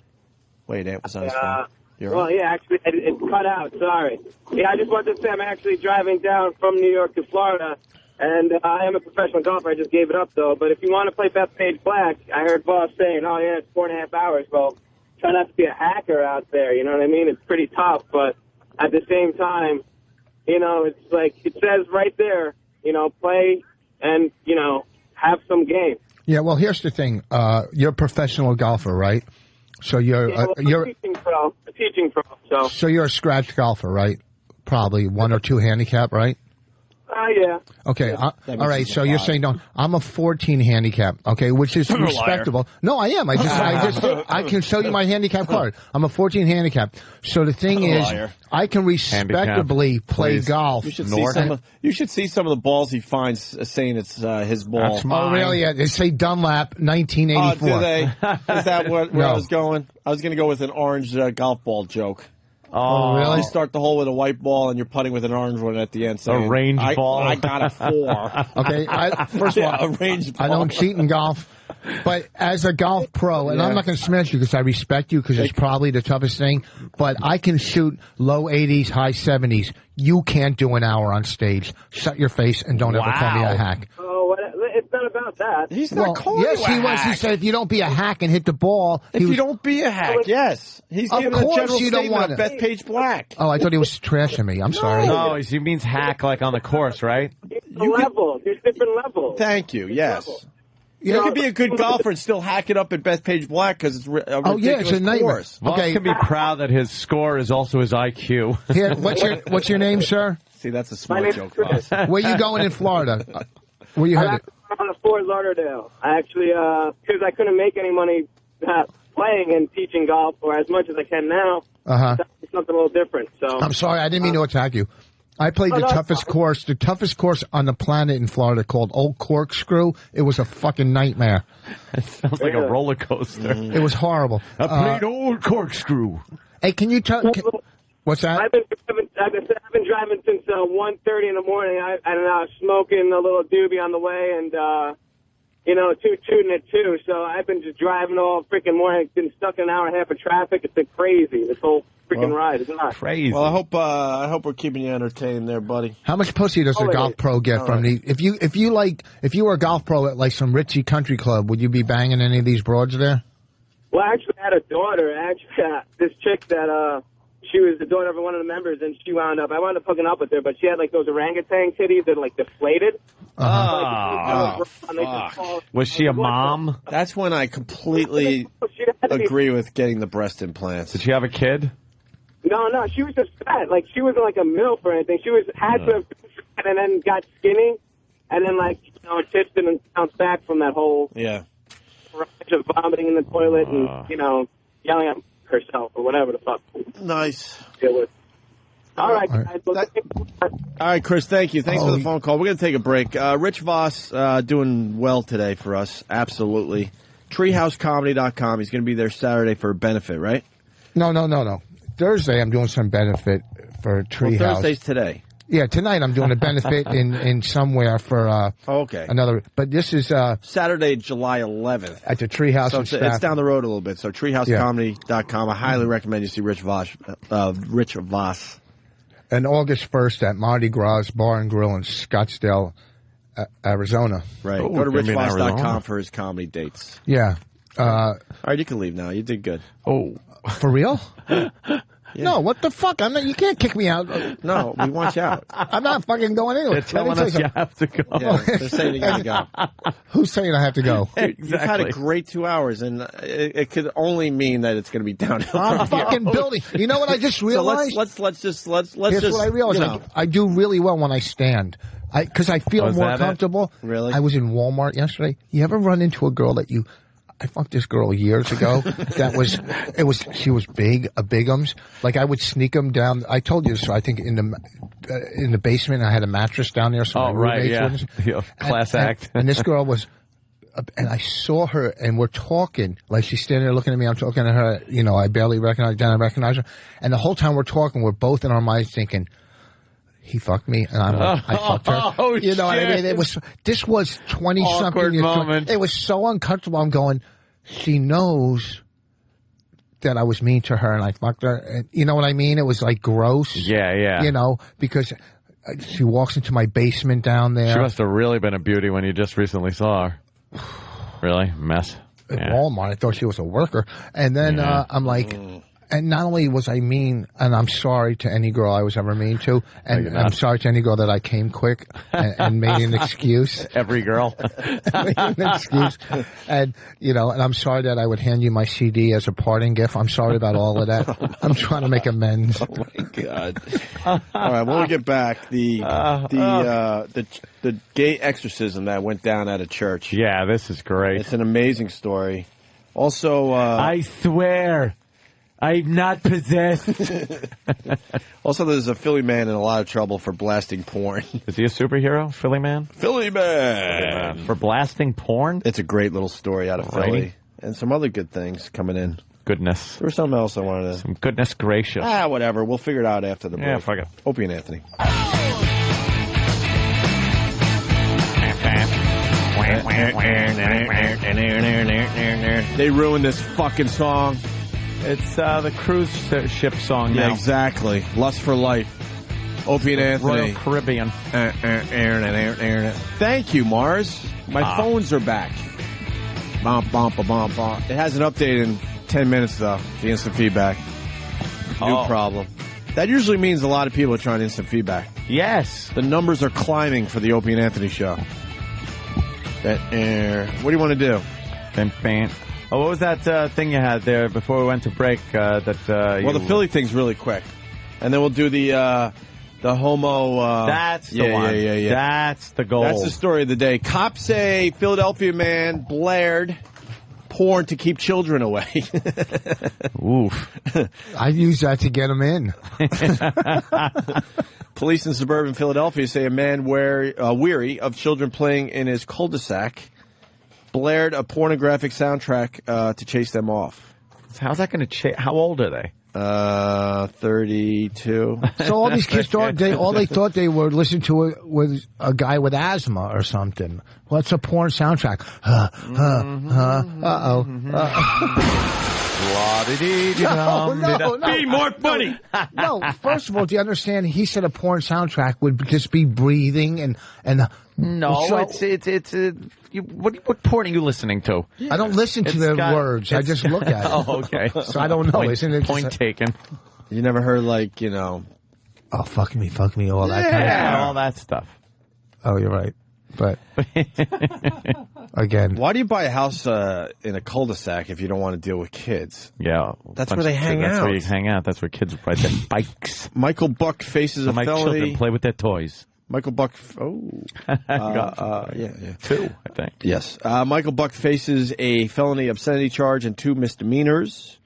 Wait, Ed was on his phone. Well, yeah, actually, it cut out. Sorry. Yeah, I just wanted to say I'm actually driving down from New York to Florida, and I am a professional golfer. I just gave it up, though. But if you want to play Bethpage Black, I heard Boss saying, oh, yeah, it's 4.5 hours. Well, try not to be a hacker out there, you know what I mean? It's pretty tough, but at the same time, it's like it says right there, play and, have some game. Yeah, well, here's the thing. You're a professional golfer, right? So you're a teaching pro. So you're a scratch golfer, right? Probably 1 or 2 handicap, right? Yeah. Okay. All right. So you're saying no? I'm a 14 handicap. Okay, which is respectable. No, I am. I can show you my handicap card. I'm a 14 handicap. So the thing is, I can respectably play golf. You should see some of the balls he finds, saying it's his ball. Oh, really? Yeah. They say Dunlap, 1984. Oh, do they? Is that where I was going? I was going to go with an orange golf ball joke. Oh, really? You start the hole with a white ball and you're putting with an orange one at the end. Saying, a range ball? I got a 4. Okay, first of all, a range ball. I don't cheat in golf. But as a golf pro, and I'm not going to smash you because I respect you because it's probably the toughest thing, but I can shoot low 80s, high 70s. You can't do an hour on stage. Shut your face and don't ever call me a hack. Oh, it's not about that. He's not calling you a he was. hack. He said if you don't be a hack and hit the ball. If you don't be a hack, yes. He's giving a general statement of Bethpage Black. Oh, I thought he was trashing me. I'm sorry. No, he means hack like on the course, right? There's different levels. Thank you, yes. You can be a good golfer and still hack it up at Bethpage Black because it's a ridiculous it's a nightmare. course. Voss can be proud that his score is also his IQ. Here, what's your name, sir? See, that's a smart joke, Voss. Where you going in Florida? Where you headed? I'm on Fort Lauderdale. I actually, because I couldn't make any money playing and teaching golf, or as much as I can now. It's something a little different. So I'm sorry, I didn't mean to attack you. I played the toughest course on the planet in Florida called Old Corkscrew. It was a fucking nightmare. It sounds like a roller coaster. It was horrible. I played Old Corkscrew. Hey, can you tell? What's that? I've been driving since 1:30 in the morning. I was smoking a little doobie on the way, and tooting it too. So I've been just driving all freaking morning. Been stuck in an hour and a half of traffic. It's been crazy. This whole freaking ride is not crazy. Well, I hope we're keeping you entertained there, buddy. How much pussy does a golf pro get from the? If you were a golf pro at like some ritzy country club, would you be banging any of these broads there? Well, I actually had a daughter. This chick that she was the daughter of one of the members, and I wound up hooking up with her, but she had like those orangutan titties that like deflated. Was she a mom? That's when I completely agree with getting the breast implants. Did she have a kid? No, she was just fat. Like, she wasn't like a MILF or anything. She had to have been fat and then got skinny, and then tits and bounced back from that whole barrage of vomiting in the toilet and yelling at herself or whatever the fuck. Nice. All right, guys. All right, Chris, thank you. Thanks for the phone call. We're going to take a break. Rich Voss doing well today for us. Absolutely. TreehouseComedy.com. He's going to be there Saturday for a benefit, right? No. Thursday I'm doing some benefit for Treehouse. Well, Thursday's today. Yeah, tonight I'm doing a benefit in somewhere for another. But this is Saturday, July 11th at the Treehouse. So it's down the road a little bit. So TreeHouseComedy.com. I highly recommend you see Rich Voss. And August 1st at Mardi Gras Bar and Grill in Scottsdale, Arizona. Right. Go to richvoss.com for his comedy dates. Yeah. All right, you can leave now. You did good. Oh, for real? No, what the fuck? I'm not. You can't kick me out. No, we want you out. I'm not fucking going anywhere. They're telling us you have to go. Yeah, they're saying you got to go. Who's saying I have to go? Exactly. You've had a great 2 hours, and it could only mean that it's going to be downhill. I'm fucking building. You know what I just realized? So let's just. Here's what I realized. I do really well when I stand. Because I feel more comfortable. Really? I was in Walmart yesterday. You ever run into a girl that I fucked this girl years ago. She was big, a bigums. Like I would sneak them down. I told you this. I think in the basement I had a mattress down there. So class act. And this girl was, and I saw her, and we're talking. Like she's standing there looking at me. I'm talking to her. I barely recognize her. And the whole time we're talking, we're both in our minds thinking, he fucked me, and I'm like, I fucked her. Oh, you know what I mean? This was 20-something. Moment. It was so uncomfortable. I'm going, she knows that I was mean to her, and I fucked her. And, you know what I mean? It was like gross. Yeah. Because she walks into my basement down there. She must have really been a beauty when you just recently saw her. Really? Mess. At Walmart, I thought she was a worker. And then I'm like... And not only was I mean, and I'm sorry to any girl I was ever mean to, and I'm sorry to any girl that I came quick and made an excuse. Every girl. Made an excuse. And, and I'm sorry that I would hand you my CD as a parting gift. I'm sorry about all of that. I'm trying to make amends. Oh, my God. All right, when we get back, the gay exorcism that went down at a church. Yeah, this is great. It's an amazing story. Also, I swear, I'm not possessed. Also, there's a Philly man in a lot of trouble for blasting porn. Is he a superhero, Philly man? Philly man! For blasting porn? It's a great little story out of Philly. And some other good things coming in. Goodness. There was something else I wanted to... Some goodness gracious. Whatever. We'll figure it out after the break. Yeah, fuck it. Opie and Anthony. They ruined this fucking song. It's the cruise ship song now. Yeah, exactly. Lust for Life. Opie and Anthony. Royal Caribbean. Thank you, Mars. My phones are back. It hasn't updated in 10 minutes, though, the instant feedback. New problem. That usually means a lot of people are trying instant feedback. Yes. The numbers are climbing for the Opie and Anthony show. What do you want to do? Oh, what was that thing you had there before we went to break? Well, the Philly thing's really quick, and then we'll do the homo. That's the one. Yeah. That's the goal. That's the story of the day. Cops say Philadelphia man blared porn to keep children away. Oof. I use that to get them in. Police in suburban Philadelphia say a man weary of children playing in his cul-de-sac blared a pornographic soundtrack to chase them off. How's that going to chase? How old are they? 32. So all these kids thought they were listening to it with a guy with asthma or something. What's a porn soundtrack? No. Be more funny. No, first of all, do you understand? He said a porn soundtrack would just be breathing and No, so, what porn are you listening to? I don't listen to the words. I just look at it. Oh, okay. So I don't know. Isn't it point taken? You never heard oh, fuck me, all that kind of stuff. All that stuff. Oh, you're right. But again, why do you buy a house in a cul-de-sac if you don't want to deal with kids? Yeah, that's where they hang out. That's where you hang out. That's where kids ride their bikes. Michael Buck faces a my felony. Children play with their toys. Michael Buck. Yeah. 2, I think. Yes. Michael Buck faces a felony obscenity charge and 2 misdemeanors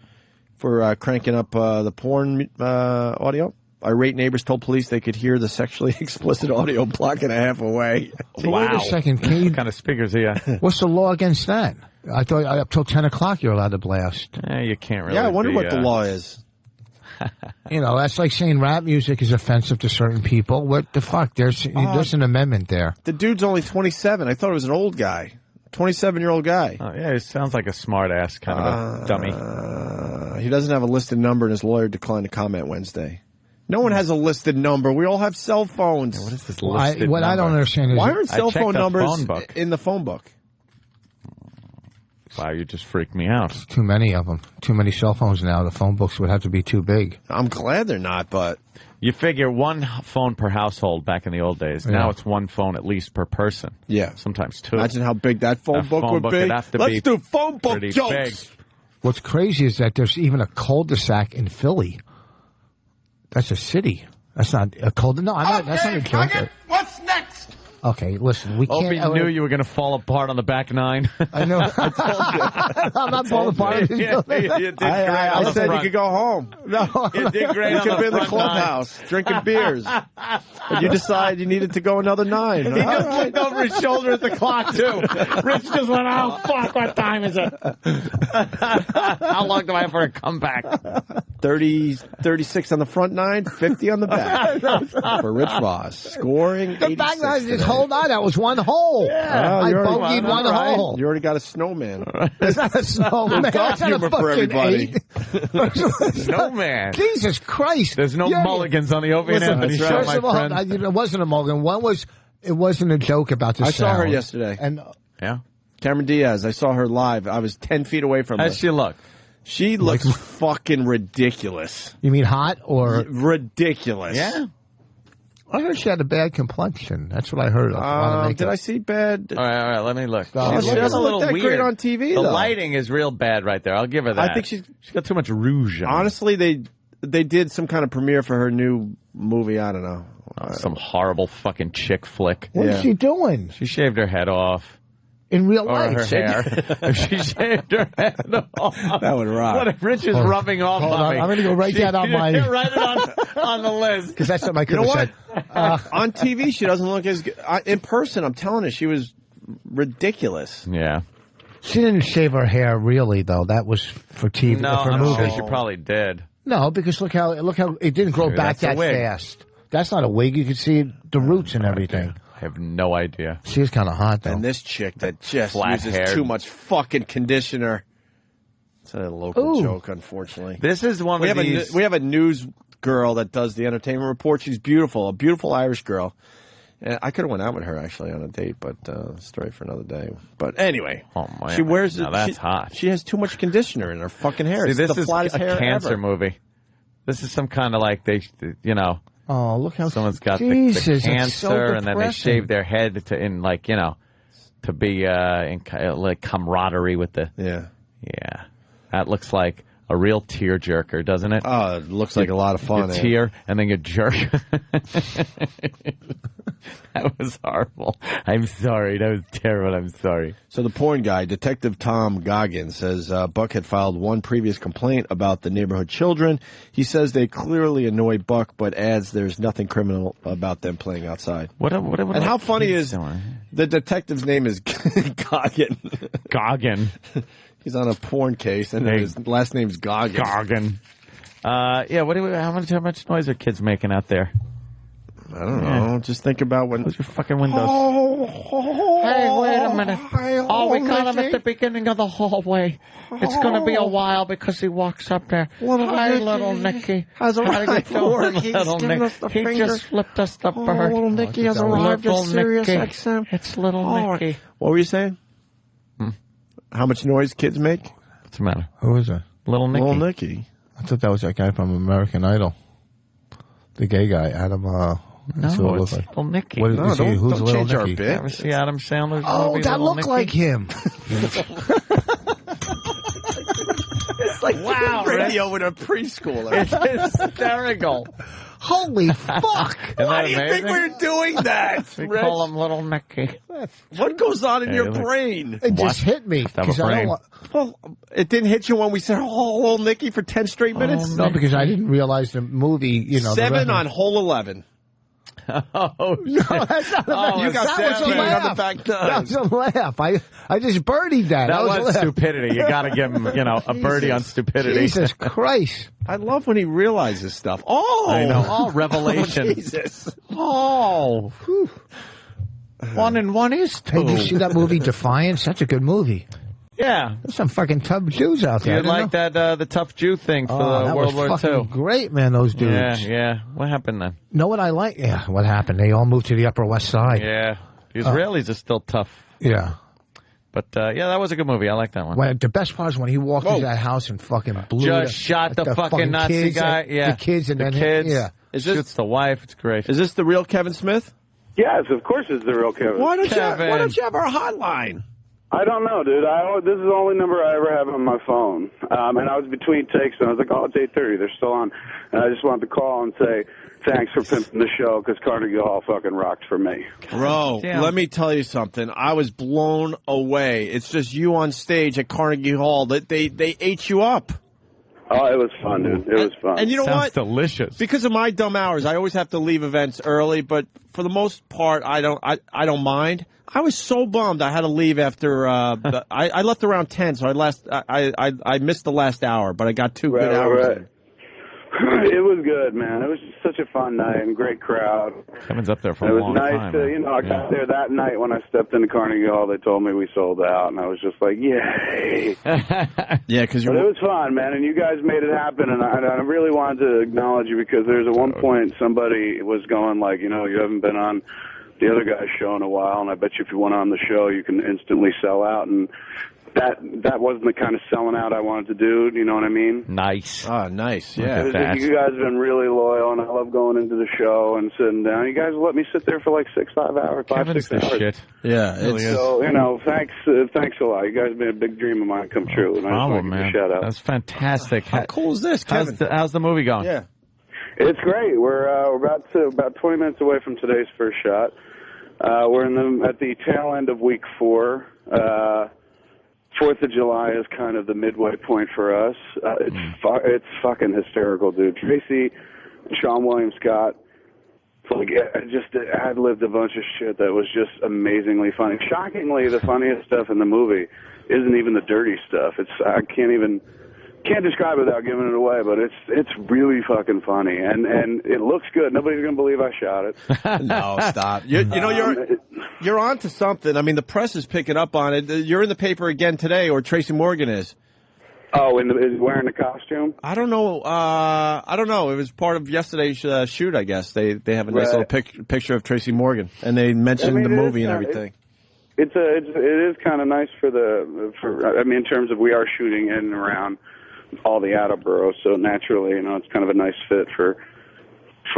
for cranking up the porn audio. Irate neighbors told police they could hear the sexually explicit audio block and a half away. Wait a second. Can you, what kind of speakers are you? What's the law against that? I thought up till 10 o'clock you're allowed to blast. You can't really. Yeah, I wonder what the law is. That's like saying rap music is offensive to certain people. What the fuck? There's an amendment there. The dude's only 27. I thought it was an old guy. 27-year-old guy. Oh, yeah, he sounds like a smart-ass kind of a dummy. He doesn't have a listed number, and his lawyer declined to comment Wednesday. No one has a listed number. We all have cell phones. What is this listed number? What I don't understand is why aren't cell phone numbers in the phone book? Wow, you just freaked me out. Too many of them. Too many cell phones now. The phone books would have to be too big. I'm glad they're not, but... You figure one phone per household back in the old days. Yeah. Now it's one phone at least per person. Yeah. Sometimes 2. Imagine how big that phone book would be. Let's do phone book jokes. Big. What's crazy is that there's even a cul-de-sac in Philly. That's a city. That's not a cul-de-sac. No, that's not a joke. What's next? Okay, listen, we can't... Opie knew you were going to fall apart on the back 9. I know. I told you. I'm not falling apart. You did great I said you could go home. No, you did great. You could be in the clubhouse drinking beers. But you decide you needed to go another 9. He just looked over his shoulder at the clock, too. Rich just went, oh, fuck, what time is it? How long do I have for a comeback? 36 on the front 9, 50 on the back. For Rich Voss. Scoring the 86 back 9 is whole 9. That was one hole. Yeah. I bogeyed one hole. You already got a snowman. It's not a snowman. Golf humor for everybody. Snowman. Jesus Christ. There's no mulligans on the Opie and Anthony show, my friend. It wasn't a mulligan. It wasn't a joke about the sound. I saw her yesterday. And yeah. Cameron Diaz. I saw her live. I was 10 feet away from her. How's she look? She looks fucking ridiculous. You mean hot or? Ridiculous. Yeah. I heard she had a bad complexion. That's what I heard. Did I see bad? All right. Let me look. She doesn't look that great on TV, The though. lighting is real bad right there. I'll give her that. I think she's got too much rouge on. Honestly, they did some kind of premiere for her new movie. I don't know. Some horrible fucking chick flick. What is she doing? She shaved her head off. In real Or life? her hair. She shaved her head off. That would rock. What if Rich is rubbing off on me? I'm going to go write that on my... Write it on the list. Because that's something I could have said. On TV, she doesn't look as good. In person, I'm telling you, she was ridiculous. Yeah. She didn't shave her hair, really, though. That was for TV, for I'm movies. sure she probably did. No, because look how it didn't grow back that fast. That's not a wig. You can see the roots and everything. I have no idea. She was kind of hot, though. And this chick that just Flat-haired. uses too much fucking conditioner. It's a local joke, unfortunately. This is one of these... We have a news girl that does the entertainment report. She's beautiful, a beautiful Irish girl. And I could have went out with her, actually, on a date, but story for another day. But anyway, she wears now that's hot. She has too much conditioner in her fucking hair. See, It's this the is flattest a hair cancer ever. movie. This is some kind of like Oh, look how someone's got Jesus, the it's cancer, so and then they depressing. shave their head to be in like camaraderie with the. Yeah. That looks like a real tearjerker, doesn't it? Oh, it looks like a lot of fun. You tear and then you jerk. That was horrible. I'm sorry. That was terrible. I'm sorry. So the porn guy, Detective Tom Goggins, says Buck had filed one previous complaint about the neighborhood children. He says they clearly annoy Buck, but adds there's nothing criminal about them playing outside. And how funny is the detective's name is Goggin. Goggin. He's on a porn case, and his last name's Goggin. Goggin. Yeah, how much noise are kids making out there? I don't know. Just think about when... Close your fucking windows. Hey, wait a minute. Oh, we got him at the beginning of the hallway. It's going to be a while because he walks up there. Hi, little Nicky. Has arrived. Little Nick. He just flipped us the bird. Little Nicky has arrived at Sirius XM. It's little Nicky. What were you saying? How much noise kids make? What's the matter? Who is it? Little Nicky. Little Nicky. I thought that was that guy from American Idol. The gay guy, Adam. No, it's Little Nicky. What is he? Who's Little change our Nicky? bit. Ever see Adam Sandler's Oh, movie, that Little looked Nicky? like him. It's like wow, radio with a preschooler. It's hysterical. Holy fuck! Why do you think we're doing that? We call him Little Nicky. What goes on in your brain? It just hit me. Have a 'cause I brain. don't Well, it didn't hit you when we said Little Nicky for 10 straight minutes? No, because I didn't realize the movie, you know. 7 on hole 11. Oh, No, that's not a You got that was a 7 on the laugh. back That nine. was a laugh. I just birdied that. That was a was laugh. stupidity. You got to give him, a birdie on stupidity. Jesus Christ. I love when he realizes stuff. Oh! I know. Oh, revelation. Oh, Jesus. Oh. 1 and 1 is 2. Hey, did you see that movie Defiance? That's a good movie. Yeah. There's some fucking tough Jews out there. You like that, the tough Jew thing for that World was War fucking II? great, man, those dudes. Yeah. What happened then? Know what I like? Yeah, what happened? They all moved to the Upper West Side. Yeah. The Israelis are still tough. Yeah. But, that was a good movie. I like that one. When, the best part is when he walked into that house and fucking blew Just shot the fucking Nazi kids guy. and- Yeah. The kids and the then kids. yeah. Shoots the wife. It's great. Is this the real Kevin Smith? Yes, of course it's the real Kevin. Why don't Kevin. you have our hotline? I don't know, dude. This is the only number I ever have on my phone. And I was between takes, and I was like, it's 8:30. They're still on. And I just wanted to call and say thanks for pimping the show, because Carnegie Hall fucking rocked for me. Bro, let me tell you something. I was blown away. It's just you on stage at Carnegie Hall. They ate you up. Oh, it was fun, dude. It was fun. And you know Sounds what? delicious. Because of my dumb hours, I always have to leave events early, but for the most part, I don't mind. I was so bummed I had to leave after I left around 10, so I missed the last hour, but I got 2 good hours. Right. It was good, man. It was just such a fun night and great crowd. Kevin's up there for It a was long nice time. to, I got there that night when I stepped into Carnegie Hall. They told me we sold out, and I was just like, yay. Yeah, because But it was fun, man, and you guys made it happen, and I really wanted to acknowledge you, because there's at one point somebody was going like, you haven't been on the other guy's show in a while, and I bet you if you went on the show, you can instantly sell out, and that wasn't the kind of selling out I wanted to do. You know what I mean? Nice. Oh, nice. Yeah. You guys have been really loyal, and I love going into the show and sitting down. You guys let me sit there for like 5 hours. Kevin's the shit. Yeah. So, thanks a lot. You guys made a big dream of mine come true, and I just want to give you a shout out. That's fantastic. How cool is this, Kevin? How's the movie going? Yeah. It's great. We're about 20 minutes away from today's first shot. We're at the tail end of week 4. 4th of July is kind of the midway point for us. It's fucking hysterical, dude. Tracy, Sean William Scott, just ad-libbed a bunch of shit that was just amazingly funny. Shockingly, the funniest stuff in the movie isn't even the dirty stuff. I can't describe it without giving it away, but it's really fucking funny, and it looks good. Nobody's gonna believe I shot it. No, stop. You're on to something. I mean, the press is picking up on it. You're in the paper again today, or Tracy Morgan is. Oh, is wearing the costume? I don't know. It was part of yesterday's shoot, I guess. They have a nice little picture of Tracy Morgan, and they mentioned the movie and everything. It is kind of nice in terms of we are shooting in and around all the Attleboro, so naturally, it's kind of a nice fit for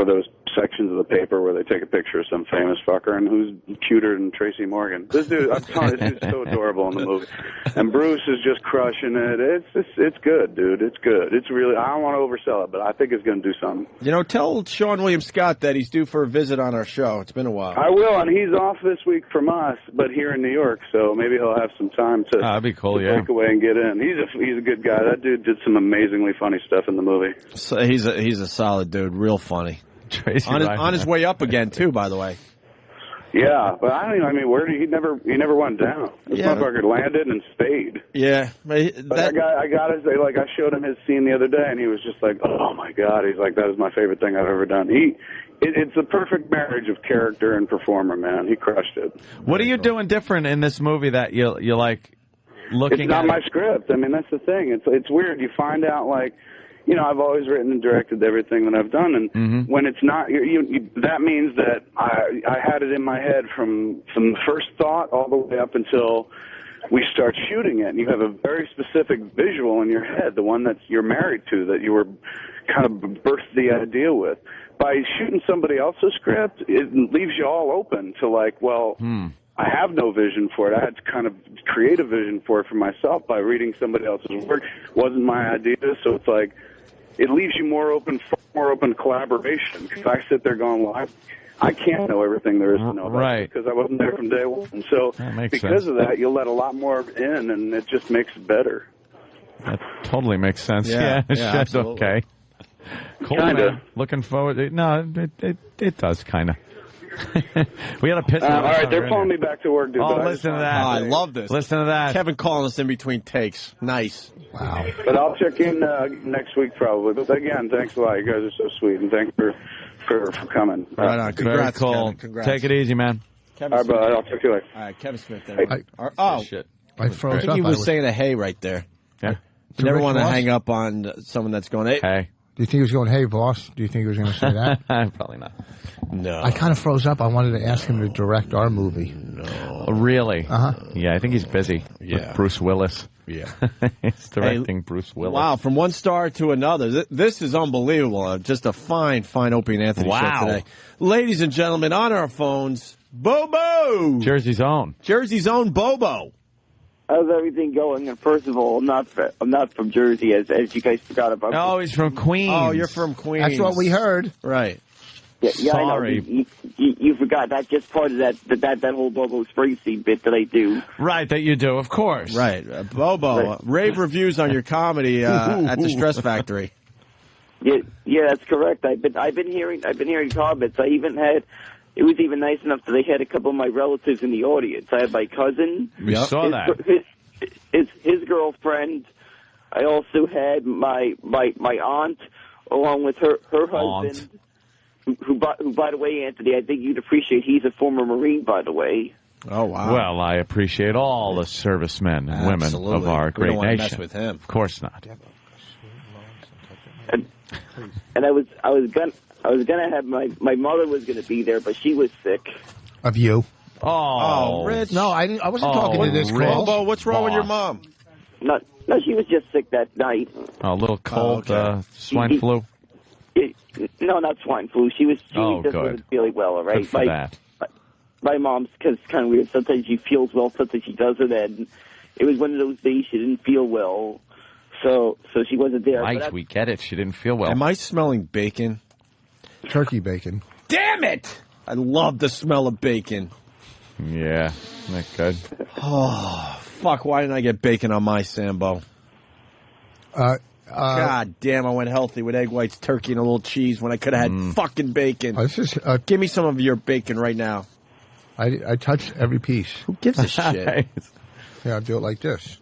those sections of the paper where they take a picture of some famous fucker and who's cuter than Tracy Morgan. This dude, I'm telling you, this dude's so adorable in the movie. And Bruce is just crushing it. It's good, dude. It's good. It's really, I don't want to oversell it, but I think it's going to do something. You know, tell Sean William Scott that he's due for a visit on our show. It's been a while. I will, and he's off this week from us, but here in New York, so maybe he'll have some time to, that'd be cool, to break away and get in. He's a good guy. That dude did some amazingly funny stuff in the movie. So he's a solid dude, real funny. Tracy on his way up again too, by the way. Yeah, but he never went down. This motherfucker landed and stayed. Yeah, but I gotta say, like, I showed him his scene the other day, and he was just like, "Oh my god!" He's like, "That is my favorite thing I've ever done." It's the perfect marriage of character and performer, man. He crushed it. What are you doing different in this movie that you like looking? It's not at my script. I mean, that's the thing. It's weird. You find out, like, you know, I've always written and directed everything that I've done, and when it's not, that means that I had it in my head from the first thought all the way up until we start shooting it. And you have a very specific visual in your head, the one that you're married to, that you were kind of birthed the idea with. By shooting somebody else's script, it leaves you all open to, like, well, I have no vision for it. I had to kind of create a vision for it for myself by reading somebody else's work. It wasn't my idea, so it's like, it leaves you more open to collaboration. Because I sit there going, well, I can't know everything there is to know about it because I wasn't there from day one. And so because of that, you'll let a lot more in, and it just makes it better. That totally makes sense. Yeah, That's okay. Cool, man. Looking forward. No, it does kind of. We had a piss. All right, they're pulling me back to work, dude. Oh, listen to that. Oh, I love this. Listen to that. Kevin calling us in between takes. Nice. Wow. But I'll check in next week probably. But again, thanks a lot. You guys are so sweet, and thanks for coming. Right on. Congrats, Very cool. Kevin. Congrats. Take it easy, man. All right, bud. I'll check you later. All right, Kevin Smith. There. Shit. I froze I think up. he was saying a hey right there. Yeah. You never Rick want to Ross? hang up on someone that's going, hey. Do you think he was going, hey, boss? Do you think he was going to say that? Probably not. No. I kind of froze up. I wanted to ask him to direct our movie. No. Oh, really? Uh-huh. Yeah, I think he's busy with Bruce Willis. Yeah. He's directing Bruce Willis. Wow, from one star to another. This is unbelievable. Just a fine Opie and Anthony show today. Ladies and gentlemen, on our phones, Bobo! Jersey's own. Jersey's own Bobo. How's everything going? And first of all, I'm not from Jersey, as you guys forgot about. Oh, he's from Queens. Oh, you're from Queens. That's what we heard. Right. Yeah, Sorry. I know. You forgot. That's just part of that whole Bobo Springsteen bit that I do. Right, that you do, of course. Right. Bobo, rave reviews on your comedy at the Stress Factory. Yeah, that's correct. I've been hearing comments. It was even nice enough that they had a couple of my relatives in the audience. I had my cousin. We saw that. His girlfriend. I also had my aunt, along with her husband. Who, by the way, Anthony, I think you'd appreciate. He's a former Marine, by the way. Oh, wow. Well, I appreciate all the servicemen and women of our great we don't want nation. to mess with him. Of course not. And I was gonna have my mother was gonna be there, but she was sick. Of you. Oh, Rich. No, I wasn't talking to this call. Bobo, what's wrong with your mom? No, she was just sick that night. A little cold, swine flu. No, not swine flu. She just good. wasn't feeling well. All right, Good for that. My mom's, because it's kind of weird. Sometimes she feels well, sometimes she doesn't. And it was one of those days she didn't feel well, so she wasn't there. Right, we get it. She didn't feel well. Am I smelling bacon? Turkey bacon. Damn it! I love the smell of bacon. Yeah, isn't that good? Oh, fuck, why didn't I get bacon on my Sambo? God damn, I went healthy with egg whites, turkey, and a little cheese when I could have had fucking bacon. Give me some of your bacon right now. I touch every piece. Who gives a shit? Yeah, I'll do it like this.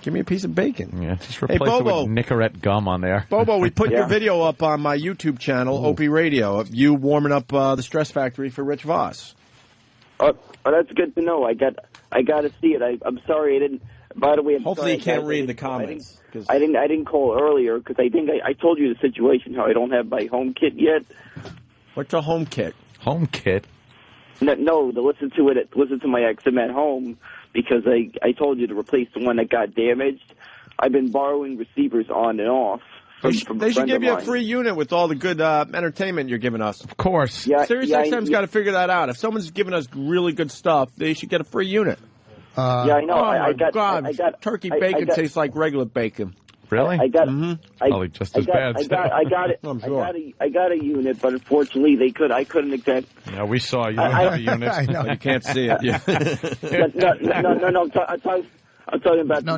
Give me a piece of bacon. Yeah, just replace it with Nicorette gum on there. Bobo, we put your video up on my YouTube channel, Opie Radio, of you warming up the Stress Factory for Rich Voss. Oh, that's good to know. I got to see it. I'm sorry I didn't. By the way, hopefully you can't read the comments. I didn't call earlier because I think I told you the situation how I don't have my home kit yet. What's a home kit? Home kit? No, to listen to my XM at home because I told you to replace the one that got damaged. I've been borrowing receivers on and off They should give you a free unit with all the good entertainment you're giving us. Of course. Sirius XM's got to figure that out. If someone's giving us really good stuff, they should get a free unit. I know. Oh, my God. Turkey bacon tastes like regular bacon. Really? Probably just as bad. I got it. I'm sure. I got a unit, but unfortunately I couldn't exact. Yeah, we saw you have a unit. But you can't see it. Yeah. No. I'm talking about. No,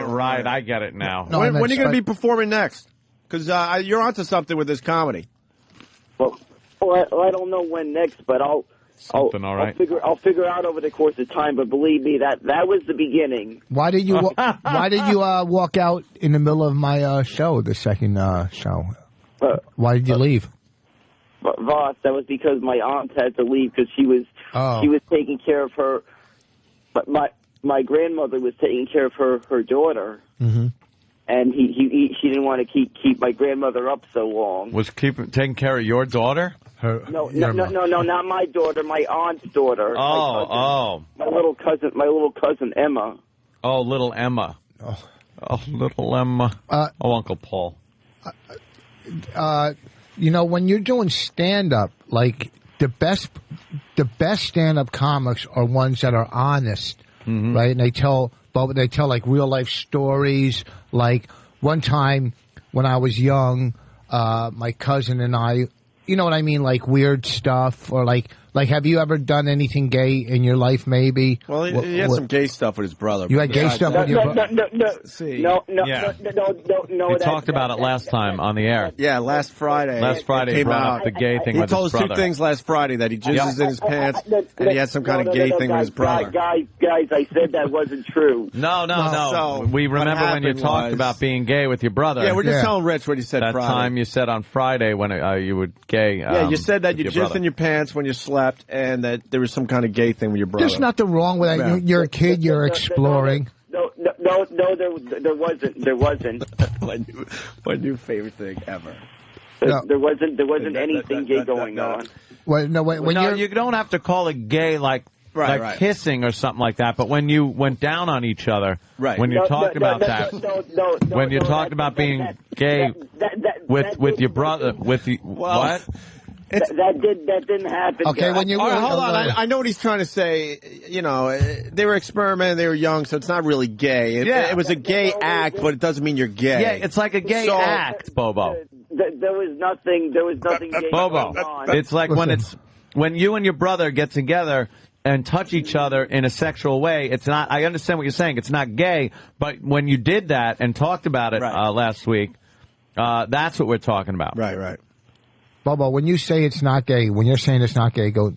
Right. I get it now. No, when are you going to be performing next? Because you're onto something with this comedy. Well, I don't know when next, but I'll figure out over the course of time. But believe me, that was the beginning. Why did you walk out in the middle of my show, the second show? Why did you leave? Voss, that was because my aunt had to leave because she was taking care of her. But my grandmother was taking care of her daughter, and she didn't want to keep my grandmother up so long. Was taking care of your daughter? No, not my daughter, my aunt's daughter. My little cousin Emma. Oh, little Emma. Oh, little Emma. Uncle Paul. When you're doing stand-up, like the best stand-up comics are ones that are honest, right? And they tell like real life stories. Like one time when I was young, my cousin and I, you know what I mean, like weird stuff, or like have you ever done anything gay in your life? Maybe. Well, he had some gay stuff with his brother. You had gay stuff with your brother. No. He talked about it last time on the air. Yeah, last Friday. He brought up the gay thing with his brother. He told us two things last Friday: that he jizzes in his pants, and he had some kind of gay thing with his brother. Guys, I said that wasn't true. No. So we remember when you talked about being gay with your brother. Yeah, we're just telling Rich what he said Friday. That time you said on Friday when you were gay. Yeah, you said that you jizzed in your pants when you slept, and that there was some kind of gay thing with your brother. There's nothing wrong with that. No. You're a kid. You're exploring. No, there wasn't. My new favorite thing ever. There wasn't anything gay going on. When you don't have to call it gay like kissing or something like that. But when you went down on each other, when you talked about that, when you talked about being gay with your brother, what? That didn't happen. Okay, when you hold on, I know what he's trying to say. You know, they were experimenting, they were young, so it's not really gay. It was a gay act, but it doesn't mean you're gay. Yeah, it's like a gay act, Bobo. There was nothing gay Bobo. going on. It's like when you and your brother get together and touch each other in a sexual way. It's not. I understand what you're saying. It's not gay, but when you did that and talked about it last week, that's what we're talking about. Right. Bobo, when you say it's not gay, when you're saying it's not gay, go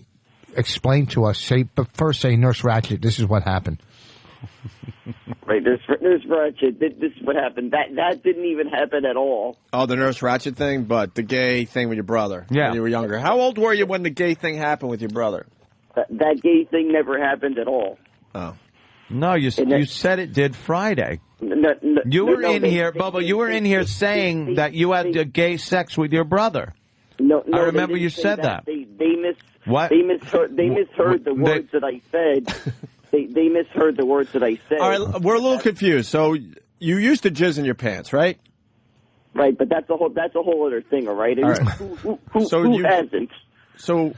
explain to us. But first say, Nurse Ratched, this is what happened. Right, Nurse Ratched, this is what happened. That didn't even happen at all. Oh, the Nurse Ratched thing, but the gay thing with your brother. Yeah. When you were younger. How old were you when the gay thing happened with your brother? That gay thing never happened at all. Oh. No, you said it did Friday. You were in here, Bubba, you were in here saying that you had gay sex with your brother. No, I remember you said that. They misheard the words that I said. They misheard the words that I said. All right, we're a little confused. So you used to jizz in your pants, right? Right, but that's a whole other thing, all right? All right. Who hasn't? So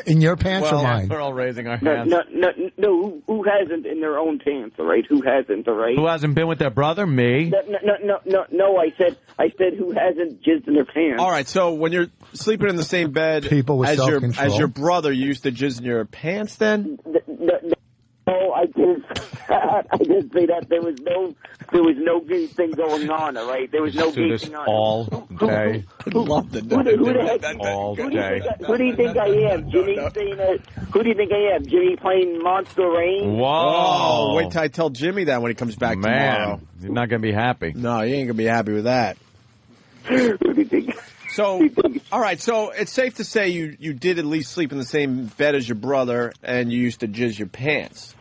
in your pants or mine? We're all raising our hands. No. Who hasn't in their own pants? All right. Who hasn't? All right. Who hasn't been with their brother? Me. No. I said who hasn't jizzed in their pants. All right. So when you're sleeping in the same bed as your brother, you used to jizz in your pants. Then. No, I didn't. I didn't say that. There was no gay thing going on. All right, there was no gay thing on. All day. Love the all day. Who do you think I am, Jimmy? Who do you think I am, Jimmy playing Monster Rain? Whoa! Wait till I tell Jimmy that when he comes back tomorrow. You're not gonna be happy. No, he ain't gonna be happy with that. Who do you think? So, all right. So it's safe to say you did at least sleep in the same bed as your brother, and you used to jizz your pants.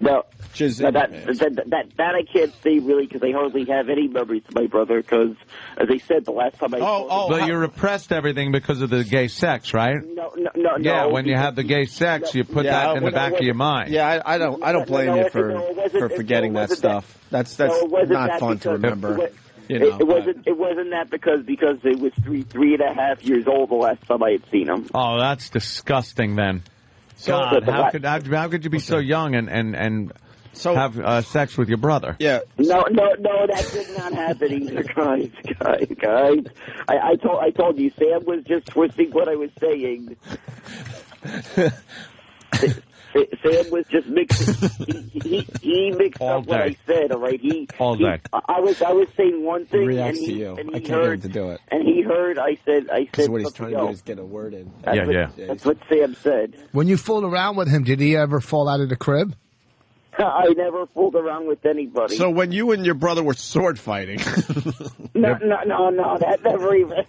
No, Jizz. Now, that I can't say really because I hardly have any memories of my brother because, as I said, the last time I But you repressed everything because of the gay sex, right? No. Yeah, when you have the gay sex, you put that in the back of your mind. Yeah, I don't blame you for forgetting that stuff. That's not fun to remember. It wasn't that because it was 3.5 years old the last time I had seen him. Oh, that's disgusting. Then, God, how could you be so young and have sex with your brother? Yeah. No, that did not happen either, guys. I told you, Sam was just twisting what I was saying. Sam was just mixing. He mixed up what I said. All right, all day. I was saying one thing, Reacts and to you. and I he can't heard, get him to do it. And he heard. I said. What he's trying to do is get a word in. That's what Sam said. When you fooled around with him, did he ever fall out of the crib? I never fooled around with anybody. So when you and your brother were sword fighting, no, that never even.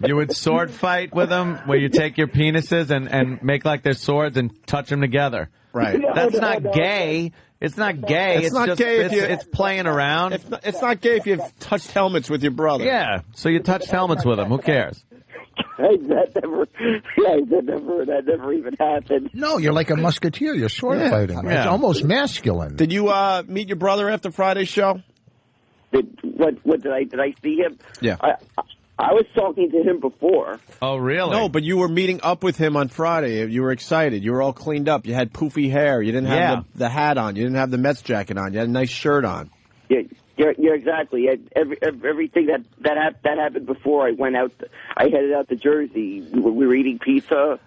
You would sword fight with them, where you take your penises and make like they're swords and touch them together. Right. That's not gay. It's not gay. It's not gay if it's playing around. It's not gay if you've touched helmets with your brother. Yeah. So you touched helmets with him. Who cares? That never even happened. No, you're like a musketeer. You're sword fighting. It's Yeah. almost masculine. Did you meet your brother after Friday's show? What did I see him? Yeah. I was talking to him before. Oh, really? No, but you were meeting up with him on Friday. You were excited. You were all cleaned up. You had poofy hair. You didn't have the hat on. You didn't have the Mets jacket on. You had a nice shirt on. Yeah, exactly. Everything that happened before I went out. I headed out to Jersey. We were eating pizza.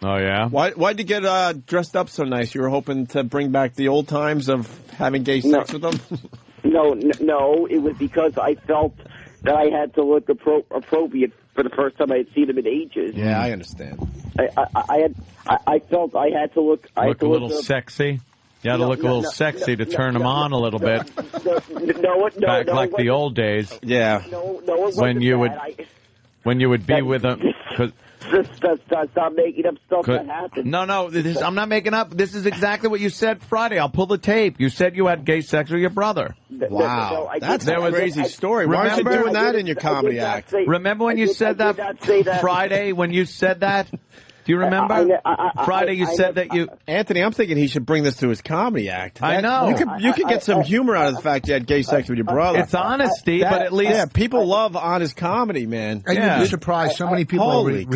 Oh yeah. Why'd you get dressed up so nice? You were hoping to bring back the old times of having gay sex with them? No. It was because I felt that I had to look appropriate for the first time I had seen him in ages. Yeah, I understand. I felt I had to look. I had Look a little sexy. You had to look a little sexy to turn them on a little bit. Back like the old days. Yeah. When you would be with them. Stop making up stuff that happened. No, I'm not making up. This is exactly what you said Friday. I'll pull the tape. You said you had gay sex with your brother. Wow. That's a crazy story. Why aren't you doing that in your comedy act? Remember when you said that Friday, when you said that? Do you remember? Friday you said that you... Anthony, I'm thinking he should bring this to his comedy act. I know. You could get some humor out of the fact you had gay sex with your brother. It's honesty, but at least... Yeah, people love honest comedy, man. And you'd be surprised. So many people relate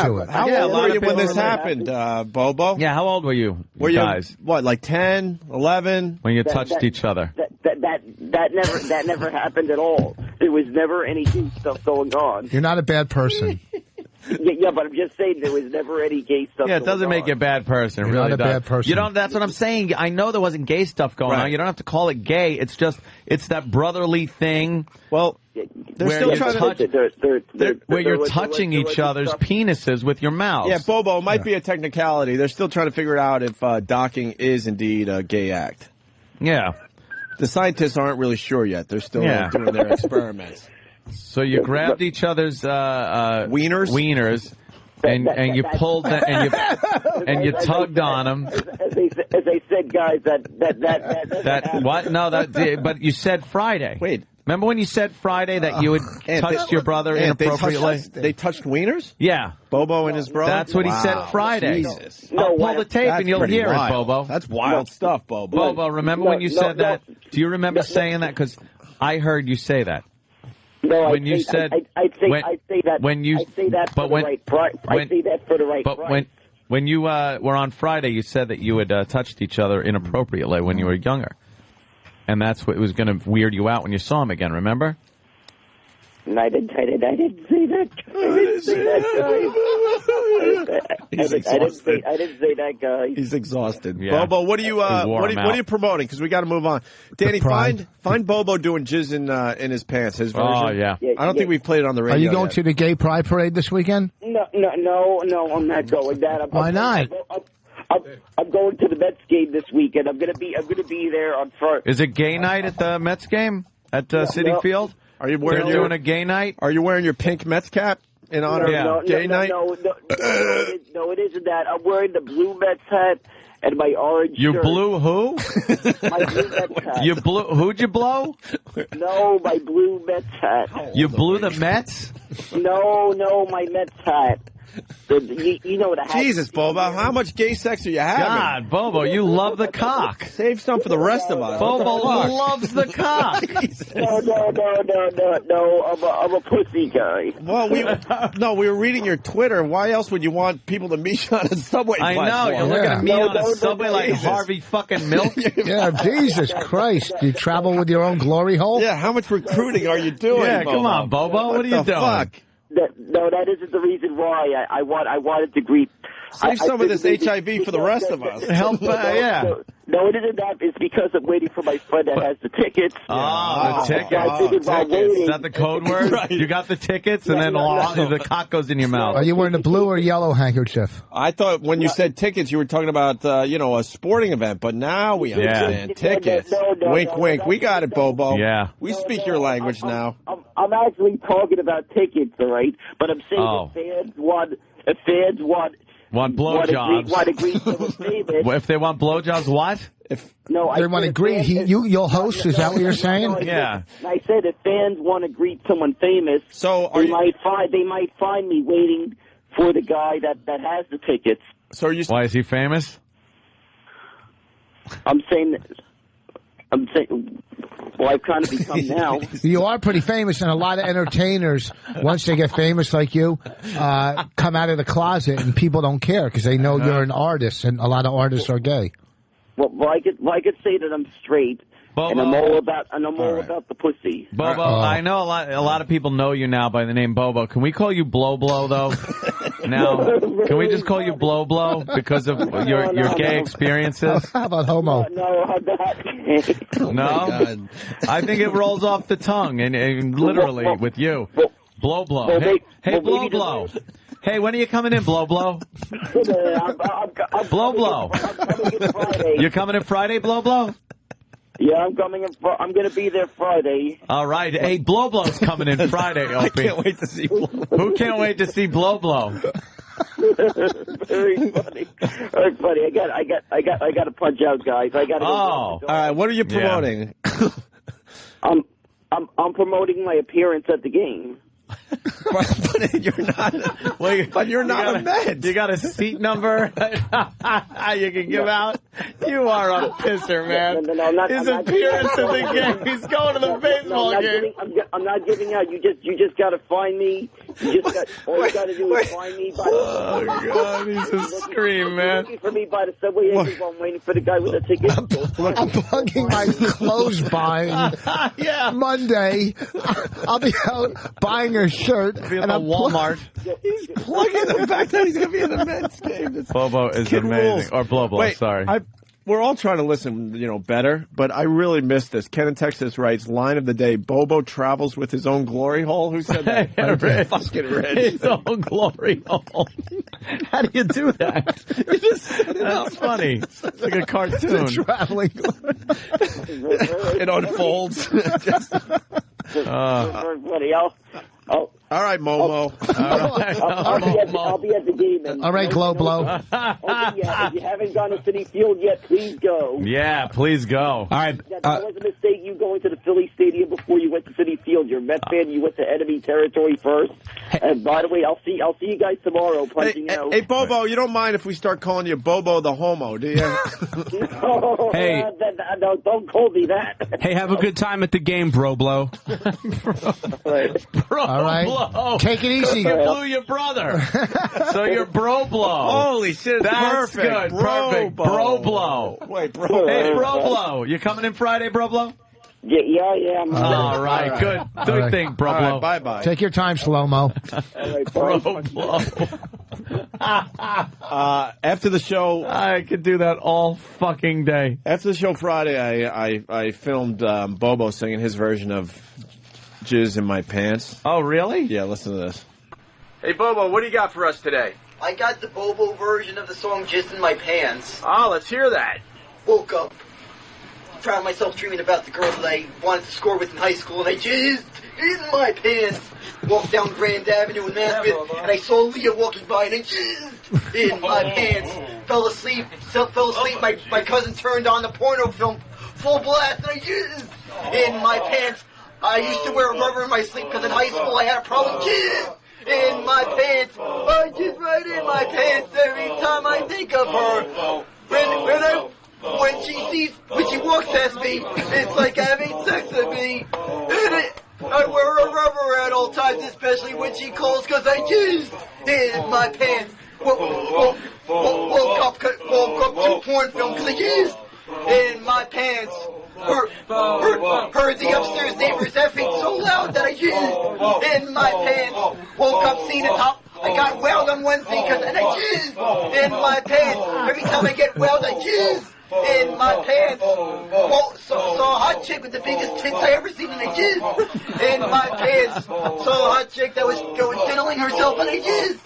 to it. How old were you when this happened, Bobo? Yeah, how old were you guys? What, like 10, 11? When you touched each other? That never happened at all. There was never any gay stuff going on. You're not a bad person. Yeah, but I'm just saying there was never any gay stuff. Yeah, it doesn't make you a bad person. You're really not a does. bad person. You don't. That's what I'm saying. I know there wasn't gay stuff going on. You don't have to call it gay. It's just that brotherly thing. Well, they're still trying to where you're touching each other's penises with your mouth. Yeah, Bobo, it might be a technicality. They're still trying to figure out if docking is indeed a gay act. Yeah. The scientists aren't really sure yet. They're still doing their experiments. So you grabbed each other's wieners, and you pulled and you tugged on them. As I said, guys, that what? No, but you said Friday. Wait. Remember when you said Friday that you had touched your brother inappropriately? They touched wieners? Yeah. Bobo and his brother? That's what he said Friday. Jesus. I'll pull the tape and you'll hear it, Bobo. That's wild stuff, Bobo. Bobo, remember when you said that? Do you remember saying that? Because I heard you say that. No, when you said I'd say that when you I'd say that for the right price. I'd say that for the right price. But when you were on Friday, you said that you had touched each other inappropriately when you were younger, and that's what was going to weird you out when you saw him again. Remember? And I didn't say that. I didn't say that, guy. He's exhausted. Yeah. Bobo, what are you promoting? Because we got to move on. Danny, find Bobo doing jizz in his pants. His version. Oh yeah. I don't think we've played it on the radio. Are you going yet. to the gay pride parade this weekend? No, I'm not going. Why not? I'm going to the Mets game this weekend. I'm gonna be there on Friday. Is it gay night at the Mets game at Citi Field? Are you wearing doing a gay night? Are you wearing your pink Mets cap in honor of gay night? No, it isn't that. I'm wearing the blue Mets hat and my orange You shirt. blew who? My blue Mets hat. You blew, who'd you blow? No, my blue Mets hat. You blew the Mets? No, my Mets hat. You know what a hat Jesus, Bobo, how much gay sex are you having? God, Bobo, you love the cock. Save some for the rest of us. Bobo loves the cock. No, I'm a pussy guy. Well, we were reading your Twitter. Why else would you want people to meet you on a subway I platform? know, you're looking at me on a subway like Jesus. Harvey fucking Milk. Yeah, Jesus Christ. Do you travel with your own glory hole? Yeah, how much recruiting are you doing, Yeah, Bobo? come on, Bobo. What are you the doing? Fuck? No, that isn't the reason why. I wanted to greet. Save some of this HIV for the rest of us. Help, yeah. No, it isn't that. It's because I'm waiting for my friend that has the tickets. Oh, the tickets. I figured while Tickets. Is waiting- that the code word? Right. You got the tickets, and then the cock goes in your mouth. Are you wearing a blue or yellow handkerchief? I thought when you said tickets, you were talking about, a sporting event, but now we understand. Tickets. Wink, wink. We got it, Bobo. Yeah. We speak your language now. I'm actually talking about tickets, all right? But I'm saying Oh. if fans want Want blowjobs. want to greet someone famous. If they want blowjobs, what? No, They want to greet. You'll host. Is that what you're saying? Yeah. I said if fans want to greet someone famous, so they might find me waiting for the guy that has the tickets. So are you? Why is he famous? I'm saying. Well, I've kind of become now. You are pretty famous, and a lot of entertainers, once they get famous like you, come out of the closet, and people don't care because they know you're an artist, and a lot of artists are gay. Well, I could say that I'm straight, and I'm all about the pussy. Bobo, I know a lot of people know you now by the name Bobo. Can we call you Blow Blow though? Now, can we just call you Blow Blow because of your gay experiences? How about homo? No, I'm not. No, I think it rolls off the tongue and literally with you. Blow Blow. Hey, Blow Blow. Hey, when are you coming in, Blow Blow? Blow Blow. You're coming in Friday, Blow Blow? Yeah, I'm coming. I'm going to be there Friday. All right. Hey, Blow Blow's coming in Friday, Opie. I can't wait to see Blow Blow. Who can't wait to see Blow Blow? Very funny. Very funny. I got to punch out, guys. I got to. All right. What are you promoting? I'm promoting my appearance at the game. But you're not. But you're not a Met. You got a seat number you can give out? You are a pisser, man. No, I'm not, His I'm not appearance in giving- the game. He's going to the baseball game. I'm not giving out. You just got to find me. All you got to do is find me. Oh, God, he's a scream, man. Looking for me by the subway exit while I'm waiting for the guy with the ticket. I'm plugging my clothes buying Monday. I'll be out buying a shirt. Be at the Walmart. He's plugging the fact that he's going to be in the Mets game. Bobo is Kid amazing. rules. Or Blow Blow, Wait, sorry. We're all trying to listen, better, but I really missed this. Ken in Texas writes, line of the day, Bobo travels with his own glory hole. Who said that? Rich. Fucking Rich. His own glory hole. How do you do that? That's funny. It's like a cartoon. Traveling. It unfolds. All right, Momo. I'll be at the game. And All right, Glow Blow. If you haven't gone to Citi Field yet, please go. Yeah, please go. All right. That was a mistake, you going to the Philly Stadium before you went to Citi Field. You're a Met fan. You went to enemy territory first. And by the way, I'll see you guys tomorrow punching out. Hey, Bobo, you don't mind if we start calling you Bobo the Homo, do you? No, Hey. no, don't call me that. Hey, have a good time at the game, Bro Blow. Bro All right. Blow. Take it easy. You blew your brother. So you're Bro Blow. Holy shit, it's That's perfect. good. Perfect. Bro Blow. Wait, Bro. Hey, Bro Blow. You coming in Friday, Bro Blow? Yeah. All right, good. Do All you right. think, Bro All Blow? right, bye-bye. Take your time, slow-mo. Bro Blow. After the show, I could do that all fucking day. After the show Friday, I filmed Bobo singing his version of Jizz in My Pants. Oh, really? Yeah, listen to this. Hey, Bobo, what do you got for us today? I got the Bobo version of the song Just in My Pants. Oh, let's hear that. Woke up, found myself dreaming about the girl that I wanted to score with in high school, and I jizzed in my pants. Walked down Grand Avenue in Maspeth, and I saw Leah walking by, and I jizzed in my pants. fell asleep. My cousin turned on the porno film full blast, and I jizzed in my pants. I used to wear rubber in my sleep because in high school I had a problem. Jizz in my pants. I jizz right in my pants every time I think of her. When she walks past me, it's like having sex with me. I wear a rubber at all times, especially when she calls, because I jizzed in my pants. Woke up to porn film because I jizzed in my pants. Heard the upstairs neighbors effing so loud that I jizzed in my pants. Woke up, seen it up. I got whaled on Wednesday and I jizzed in my pants. Every time I get whaled, I jizz in my pants. Saw a hot chick with the biggest tits I ever seen, and I jizzed in my pants. Saw a hot chick that was diddling herself, and I jizzed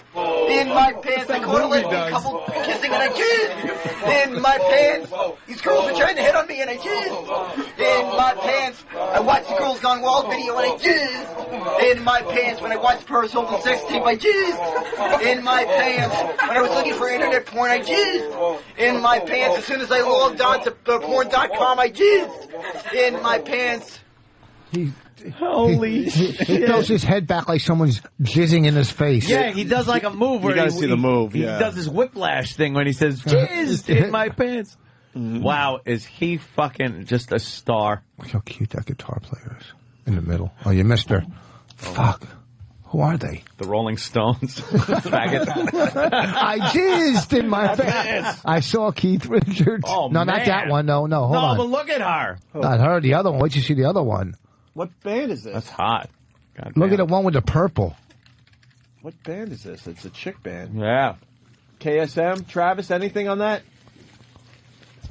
in my pants. I caught a lesbian couple kissing, and I jizzed in my pants. These girls were trying to hit on me, and I jizzed in my pants. I watched the Girls Gone Wild video, and I jizzed in my pants. When I watched Burr's Open Sex Tape, I jizzed in my pants. When I was looking for internet porn, I jizzed in my pants. As soon as I logged on to porn.com, I jizzed in my pants. Holy shit. He throws his head back like someone's jizzing in his face. Yeah, he does like a move where you gotta see the move. He does his whiplash thing when he says, jizzed in my pants. Wow, is he fucking just a star? Look how cute that guitar player is. In the middle. Oh, you missed her. Fuck. Who are they? The Rolling Stones. Faggot. I jizzed in my pants. I saw Keith Richards. Oh, no, man. not that one. No, hold on. No, but look at her. Not her, the other one. Wait till you see the other one. What band is this? That's hot. God Look damn. at the one with the purple. What band is this? It's a chick band. Yeah. KSM, Travis, anything on that?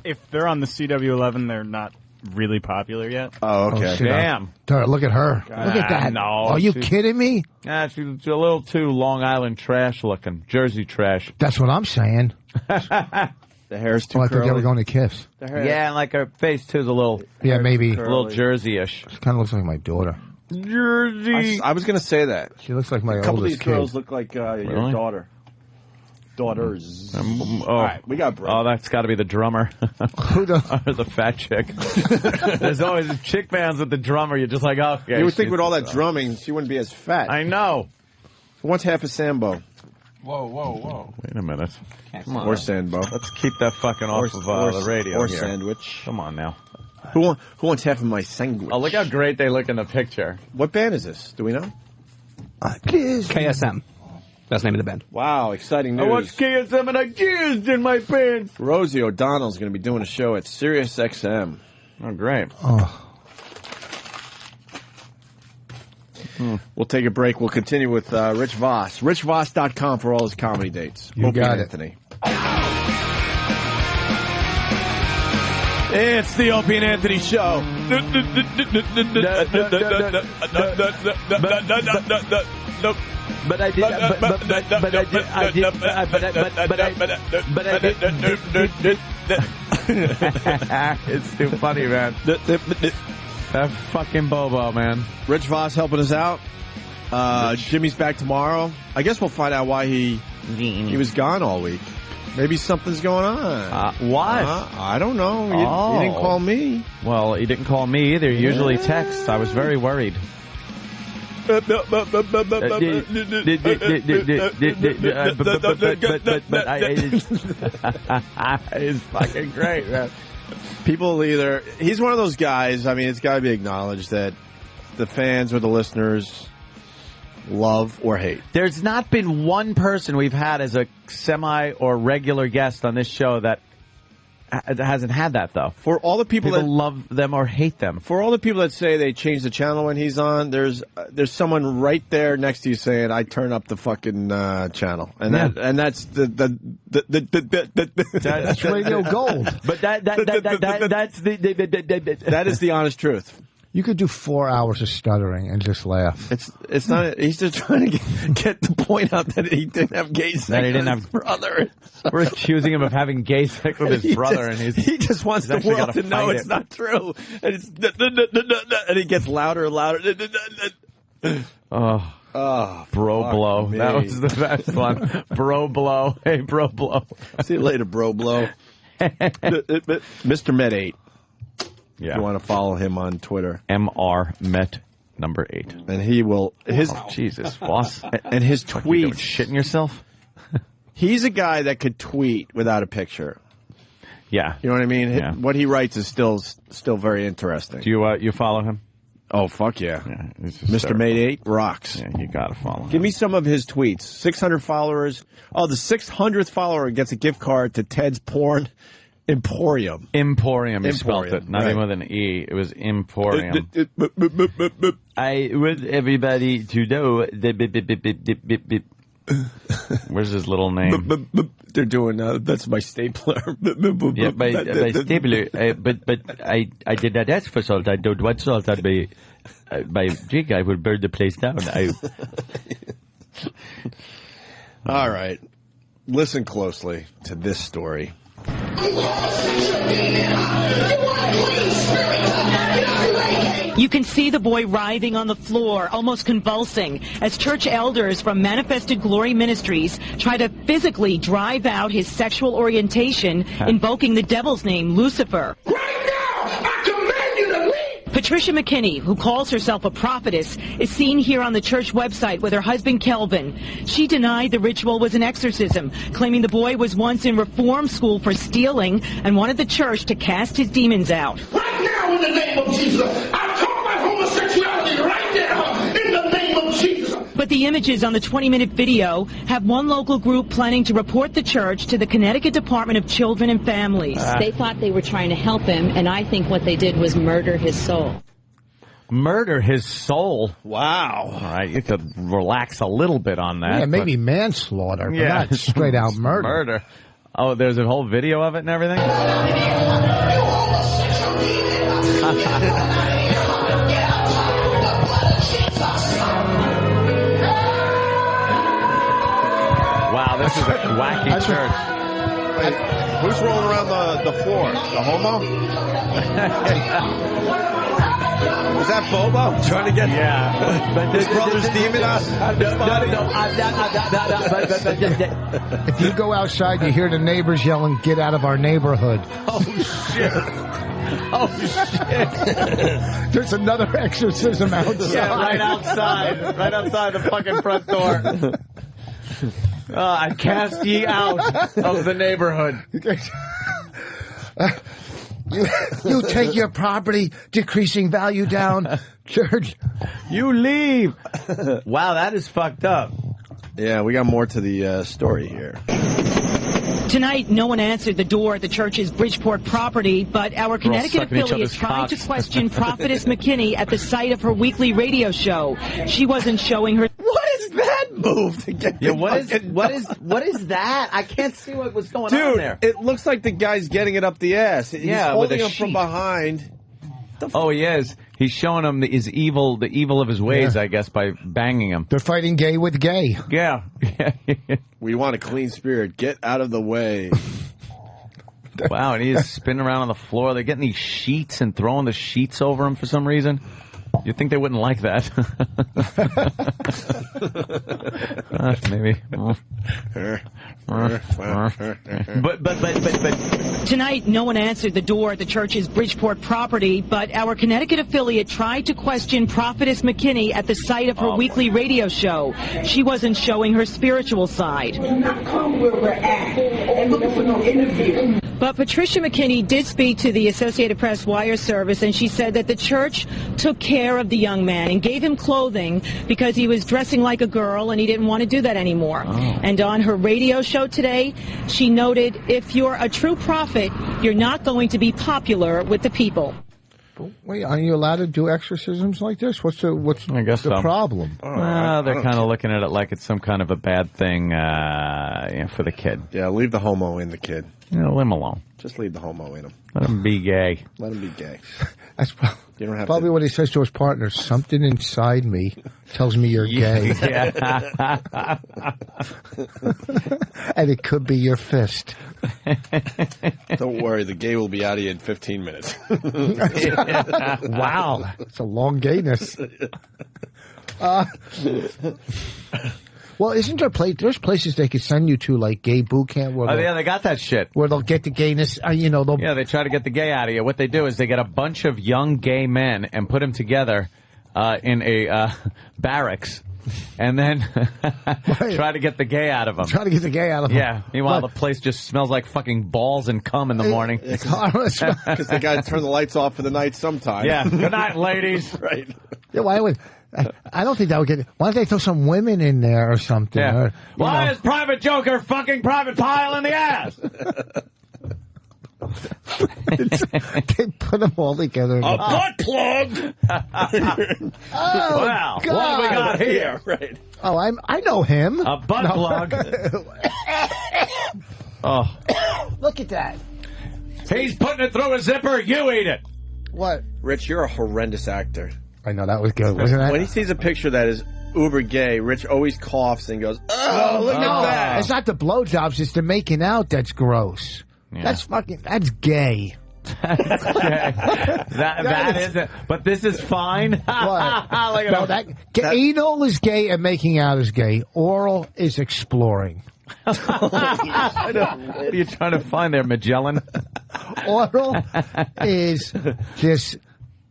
If they're on the CW11, they're not really popular yet. Oh, okay. Oh, shit. Damn. Look at her. Look at that. No. Are you kidding me? Nah, she's a little too Long Island trash looking. Jersey trash. That's what I'm saying. The hair's too I thought curly. they were going to kiss. Yeah, and like her face too is a little. Yeah, maybe. A little Jersey-ish. She kind of looks like my daughter. Jersey. I was going to say that. She looks like my A couple of oldest these kid. girls look like your Really? daughter. Daughters. All right, we got break. Oh, that's got to be the drummer. Who the? Or the fat chick. There's always chick bands with the drummer. You're just like, okay. You would think with all that drumming, she wouldn't be as fat. I know. What's half a Sambo? Whoa. Wait a minute. Come on. Or Sambo. Let's keep that fucking off of the radio Or here. sandwich. Come on now. Who wants half of my sandwich? Oh, look how great they look in the picture. What band is this? Do we know? KSM. That's the name of the band. Wow, exciting news. I watched KSM and I jizzed in my pants. Rosie O'Donnell's going to be doing a show at Sirius XM. Oh, great. Oh. We'll take a break. We'll continue with Rich Voss. RichVoss.com for all his comedy dates. You Opie got and it. Anthony. It's the Opie and Anthony Show. But I did. It's too funny, man. That fucking Bobo, man. Rich Voss helping us out. Jimmy's back tomorrow. I guess we'll find out why he was gone all week. Maybe something's going on. What? I don't know. You didn't call me. Well, he didn't call me either. He usually texts. I was very worried. But it's fucking great, man. People either... He's one of those guys, I mean, it's got to be acknowledged that the fans or the listeners love or hate. There's not been one person we've had as a semi or regular guest on this show that hasn't had that, though. For all the people that love them or hate them. For all the people that say they change the channel when he's on, there's someone right there next to you saying, "I turn up the fucking channel," and that's That's Radio Gold. But that's that is the honest truth. You could do 4 hours of stuttering and just laugh. It's not. He's just trying to get the point out that he didn't have gay sex That he didn't with have his brother. We're accusing him of having gay sex with his brother, and he just wants the world to know it's not true. And he gets louder and louder. Oh. Oh, bro blow. me. That was the best one. Bro blow. Hey, bro blow. See you later, bro blow. Mr. Met 8. Yeah. If you want to follow him on Twitter. MR Met number 8. And he will Jesus, boss. And his tweets. Shitting yourself? He's a guy that could tweet without a picture. Yeah. You know what I mean? Yeah. What he writes is still very interesting. Do you follow him? Oh, fuck yeah. Mr. Mate 8 rocks. Yeah, you gotta follow him. Give me some of his tweets. 600 followers. Oh, the 600th follower gets a gift card to Ted's Porn Emporium. Emporium, you spelled it. Not even with an E. It was Emporium. I want everybody to know that... Where's his little name? They're doing, that's my stapler. Yeah, my stapler. But I did not ask for salt. I don't want salt on my jig. I will burn the place down. All right. Listen closely to this story. You can see the boy writhing on the floor, almost convulsing, as church elders from Manifested Glory Ministries try to physically drive out his sexual orientation, invoking the devil's name, Lucifer. Patricia McKinney, who calls herself a prophetess, is seen here on the church website with her husband Kelvin. She denied the ritual was an exorcism, claiming the boy was once in reform school for stealing and wanted the church to cast his demons out. Right now, in the name of Jesus, I call my homosexuality right now, in the name of Jesus. But the images on the 20-minute video have one local group planning to report the church to the Connecticut Department of Children and Families. They thought they were trying to help him, and I think what they did was murder his soul. Murder his soul? Wow. All right, you could relax a little bit on that. Yeah, maybe manslaughter, but not straight out murder. Murder. Oh, there's a whole video of it and everything? Wow, this is a wacky church. Wait, who's rolling around the floor? The homo? Was that Bobo trying to get his brother's demon out? If you go outside, you hear the neighbors yelling, "Get out of our neighborhood." Oh, shit. Oh, shit. There's another exorcism outside. Yeah, right outside. Right outside the fucking front door. I cast ye out of the neighborhood. You take your property, decreasing value down, church. You leave. Wow, that is fucked up. Yeah, we got more to the story here. Tonight, no one answered the door at the church's Bridgeport property, but our Connecticut affiliate tried to question Prophetess McKinney at the site of her weekly radio show. She wasn't showing her... What is that move to get? Yeah, what is that? I can't see what was going on there. It looks like the guy's getting it up the ass. He's holding him from behind. Oh, he is. He's showing him the evil of his ways, I guess, by banging him. They're fighting gay with gay. Yeah. We want a clean spirit. Get out of the way. Wow, and he's spinning around on the floor. They're getting these sheets and throwing the sheets over him for some reason. You'd think they wouldn't like that. Maybe. But tonight, no one answered the door at the church's Bridgeport property, but our Connecticut affiliate tried to question Prophetess McKinney at the site of her weekly radio show. She wasn't showing her spiritual side. Do not come where we're at and looking for no interview. But Patricia McKinney did speak to the Associated Press wire service, and she said that the church took care of the young man and gave him clothing because he was dressing like a girl and he didn't want to do that anymore. Oh. And on her radio show today, she noted, if you're a true prophet, you're not going to be popular with the people. Wait, are you allowed to do exorcisms like this? What's the problem? They're kind of looking at it like it's some kind of a bad thing for the kid. Yeah, leave the homo in the kid. Yeah, leave him alone. Just leave the homo in him. Let him be gay. Let him be gay. That's you don't have probably what he says to his partner. Something inside me tells me you're gay. And it could be your fist. Don't worry, the gay will be out of you in 15 minutes. Wow, it's a long gayness. Well, isn't there there's places they could send you to, like gay boot camp? Where yeah, they got that shit. Where they'll get the gayness, Yeah, they try to get the gay out of you. What they do is they get a bunch of young gay men and put them together in a barracks. And then try to get the gay out of them. Try to get the gay out of them. Yeah. Meanwhile, the place just smells like fucking balls and cum in the morning. Because they got to turn the lights off for the night sometime. Yeah. Good night, ladies. Right. Yeah, I don't think that would get. Why don't they throw some women in there or something? Yeah. Or, Why is Private Joker fucking Private Pile in the ass? They put them all together. A butt plug. Oh, wow. God. What do we got here? Right. Oh, I know him. A butt plug. Oh. Look at that. He's putting it through a zipper. You eat it. What? Rich, you're a horrendous actor. I know, that was good, wasn't it? When he sees a picture that is uber gay, Rich always coughs and goes, "Oh, look at that." It's not the blowjobs, it's the making out that's gross. Yeah. That's gay. That isn't. But this is fine. Look at No, him. anal is gay and making out is gay. Oral is exploring. What are you trying to find there, Magellan? Oral is just...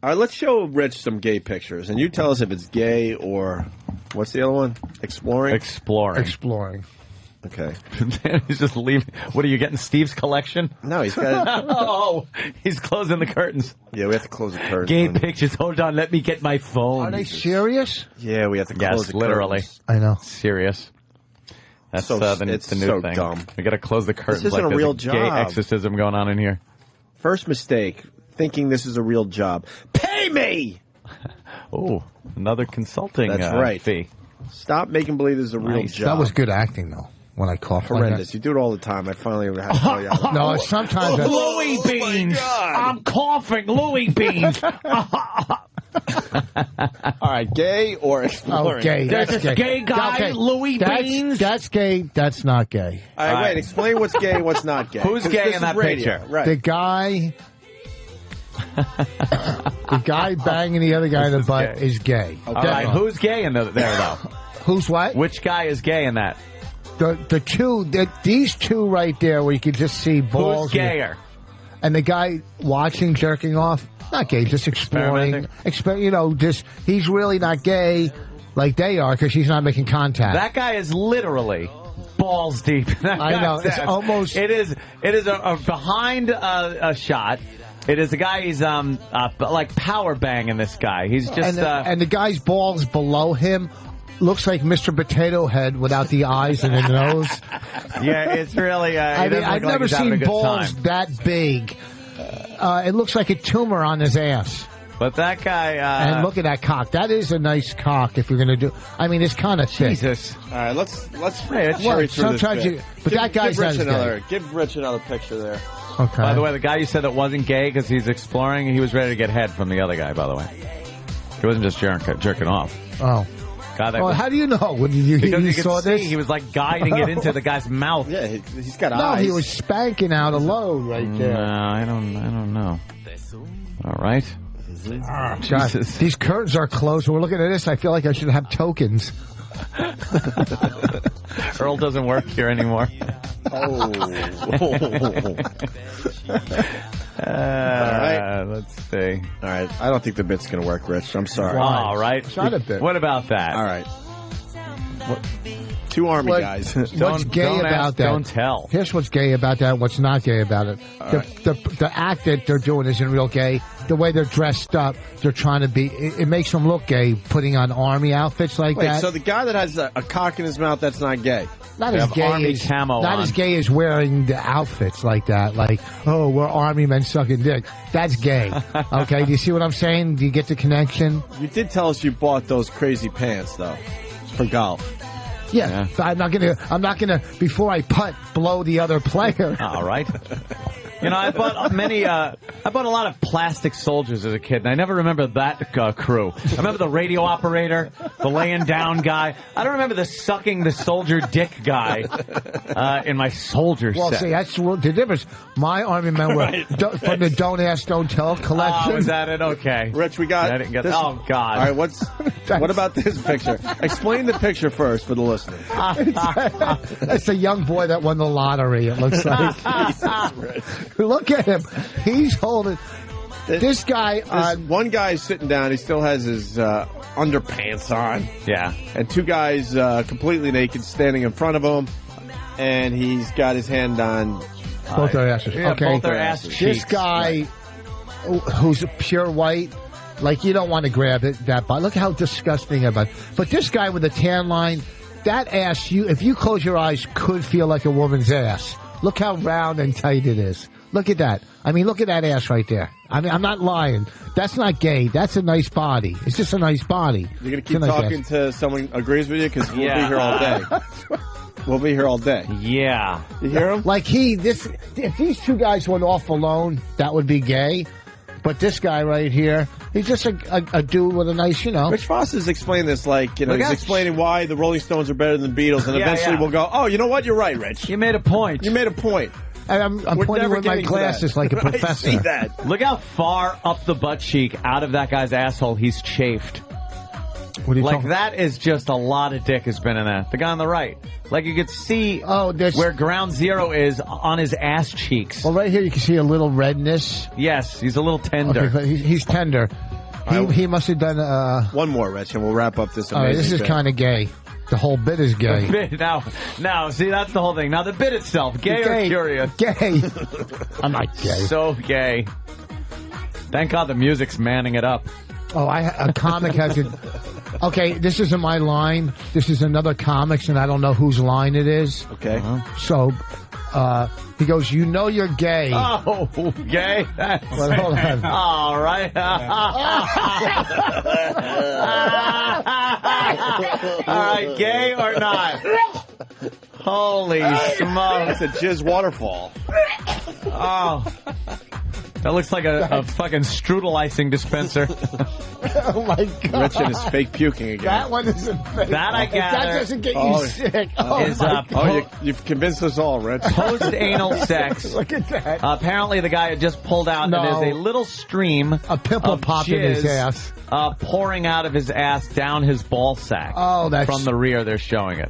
All right, let's show Rich some gay pictures, and you tell us if it's gay or... What's the other one? Exploring? Exploring. Okay. He's just leaving. What are you getting, Steve's collection? No, he's got... Oh, he's closing the curtains. Yeah, we have to close the curtains. Gay pictures. Hold on, let me get my phone. Are they serious? Yeah, we have to close the literally. curtains. I know. Serious. That's So- the new it's thing. so dumb. We got to close the curtains. This isn't like a real there's gay job. exorcism going on in here. First mistake, thinking this is a real job. Pay me! Oh, another consulting That's right. fee. Stop making believe this is a real job. That was good acting, though, when I coughed Horrendous. like You do it all the time. I finally had to tell you. that. No, sometimes... Louis beans. I'm coughing. Louis beans. All right, gay or exploring? Oh, gay. There's That's this gay. gay guy, Okay. Louis Beans. That's gay. That's not gay. All right, wait. Explain what's gay and what's not gay. Who's 'Cause gay this in is that radio. picture? Right. The guy banging the other guy in the butt is gay. All right, who's gay in there, though? Who's what? Which guy is gay in that? These two right there where you can just see balls. Who's gayer? And the guy watching, jerking off, not gay, just exploring. He's really not gay like they are because he's not making contact. That guy is literally balls deep. I know. It's almost... It is a behind a shot. It is a guy, he's like power banging this guy. He's just... And the guy's balls below him looks like Mr. Potato Head without the eyes and the nose. Yeah, it's really... I've never seen balls that big. It looks like a tumor on his ass. But that guy... and look at that cock. That is a nice cock if you're going to do... I mean, it's kind of thick. Jesus. All right, let's Hey, it's hurry through this sometimes bit. but that guy's give Rich not as gay. Give Rich another picture there. Okay. By the way, the guy you said that wasn't gay because he's exploring, he was ready to get head from the other guy, by the way. He wasn't just jerking off. Oh. God, that Well, was, how do you know? When you because saw could see, this? he was like guiding it into the guy's mouth. Yeah, he's got No, eyes. he was spanking out a load right there. No, I don't know. All right. God, these curtains are closed. We're looking at this. I feel like I should have tokens. Earl doesn't work here anymore. Oh. All right. Let's see. All right. I don't think the bit's going to work, Rich. I'm sorry. All right. It's not a bit. What about that? All right. Two army guys. What's gay don't about ask, that? don't tell. Here's what's gay about that and what's not gay about it. The act that they're doing isn't real gay. The way they're dressed up, they're trying to be... It makes them look gay, putting on army outfits like Wait, that. so the guy that has a cock in his mouth, that's not gay? Not They as have gay army as camo not on. as gay as wearing the outfits like that. Like, oh, we're army men sucking dick. That's gay. Okay, do you see what I'm saying? Do you get the connection? You did tell us you bought those crazy pants, though, for golf. Yeah, but I'm not gonna before I putt blow the other player. All right. You know, I bought a lot of plastic soldiers as a kid, and I never remember that crew. I remember the radio operator, the laying down guy. I don't remember the sucking the soldier dick guy in my soldier set. Well, see, that's the difference. My Army men were from the Don't Ask, Don't Tell collection. Oh, is that it? Okay. Rich, we got... I didn't get this. Oh, God. All right, what about this picture? Explain the picture first for the listeners. It's a young boy that won the lottery, it looks like. Look at him. He's holding... This guy... one guy's sitting down. He still has his underpants on. Yeah. And two guys completely naked standing in front of him. And he's got his hand on... both their asses. Yeah, okay. both their ass cheeks. This guy who's pure white, like you don't want to grab that butt. Look how disgusting about. But this guy with the tan line, that ass, if you close your eyes, could feel like a woman's ass. Look how round and tight it is. Look at that. I mean, look at that ass right there. I mean, I'm not lying. That's not gay. That's a nice body. It's just a nice body. You're going to keep talking to someone who agrees with you? Because we'll be here all day. We'll be here all day. Yeah. You hear him? Like if these two guys went off alone, that would be gay. But this guy right here, he's just a dude with a nice, Rich Voss is explaining this like, he's explaining why the Rolling Stones are better than the Beatles, and eventually we'll go, oh, you know what? You're right, Rich. You made a point. You made a point. And I'm pointing with my glasses like a professor. I see that. Look how far up the butt cheek out of that guy's asshole he's chafed. What are you like talking? that is just a lot of dick has been in that. The guy on the right. Like you could see where ground zero is on his ass cheeks. Well, right here you can see a little redness. Yes, he's a little tender. Okay, he's tender. He must have done... one more, Rich, and we'll wrap up this amazing all right, this is kind of gay. The whole bit is gay. The bit, now, see, that's the whole thing. Now, the bit itself, gay or curious? Gay. I'm not gay. So gay. Thank God the music's manning it up. Oh, a comic has it. Okay, this isn't my line. This is another comic's, and I don't know whose line it is. Okay. So, he goes, you know you're gay. Oh, gay? Well, hold on. All right. All right, gay or not? Holy smokes. It's a jizz waterfall. Oh. That looks like a fucking strudel icing dispenser. Oh, my God. Rich and his fake puking again. That one isn't fake. That I gather. That doesn't get you sick. You've convinced us all, Rich. Post-anal sex. Look at that. Apparently the guy had just pulled out and there's a little stream a pimple of pop jizz, in his ass. Pouring out of his ass down his ball sack. Oh, that's... From the rear, they're showing it.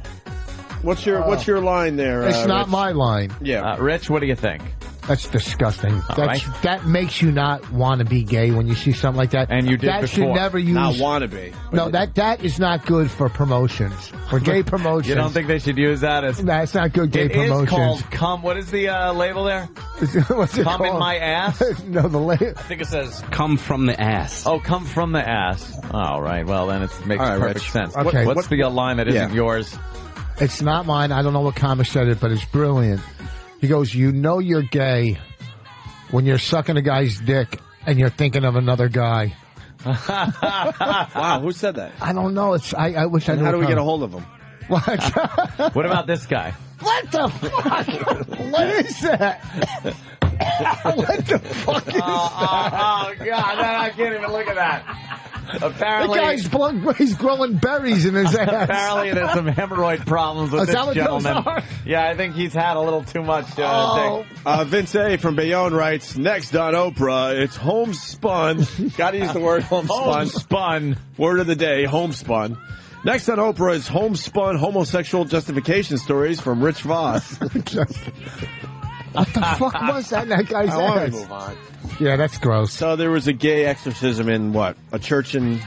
What's your line there, It's not Rich? my line. Yeah. Rich, what do you think? That's disgusting. Right. That makes you not want to be gay when you see something like that. And you did that before. Should never use. Not want to be. No, that is not good for promotions. For gay promotions. You don't think they should use that as... That's not good gay promotions. It is called Come... What is the label there? What's it Come called? in my ass? No, the label... I think it says come from the ass. Oh, come from the ass. All right. Well, then it makes perfect Rich. sense. Okay. What's the line that isn't yours? It's not mine. I don't know what comic said it, but it's brilliant. He goes, you know you're gay when you're sucking a guy's dick and you're thinking of another guy. Wow, who said that? I don't know. I wish I knew. How do we get a hold of him? What? What about this guy? What the fuck? What is that? What the fuck is that? Oh, God. I can't even look at that. Apparently, the guy's he's growing berries in his ass. Apparently, there's some hemorrhoid problems with this gentleman. Yeah, I think he's had a little too much. Vince A. from Bayonne writes, next on Oprah, it's homespun. Got to use the word homespun. Homespun. Word of the day, homespun. Next on Oprah is homespun homosexual justification stories from Rich Voss. What the fuck was that in that guy's ass? I want to move on. Yeah, that's gross. So there was a gay exorcism in what? A church in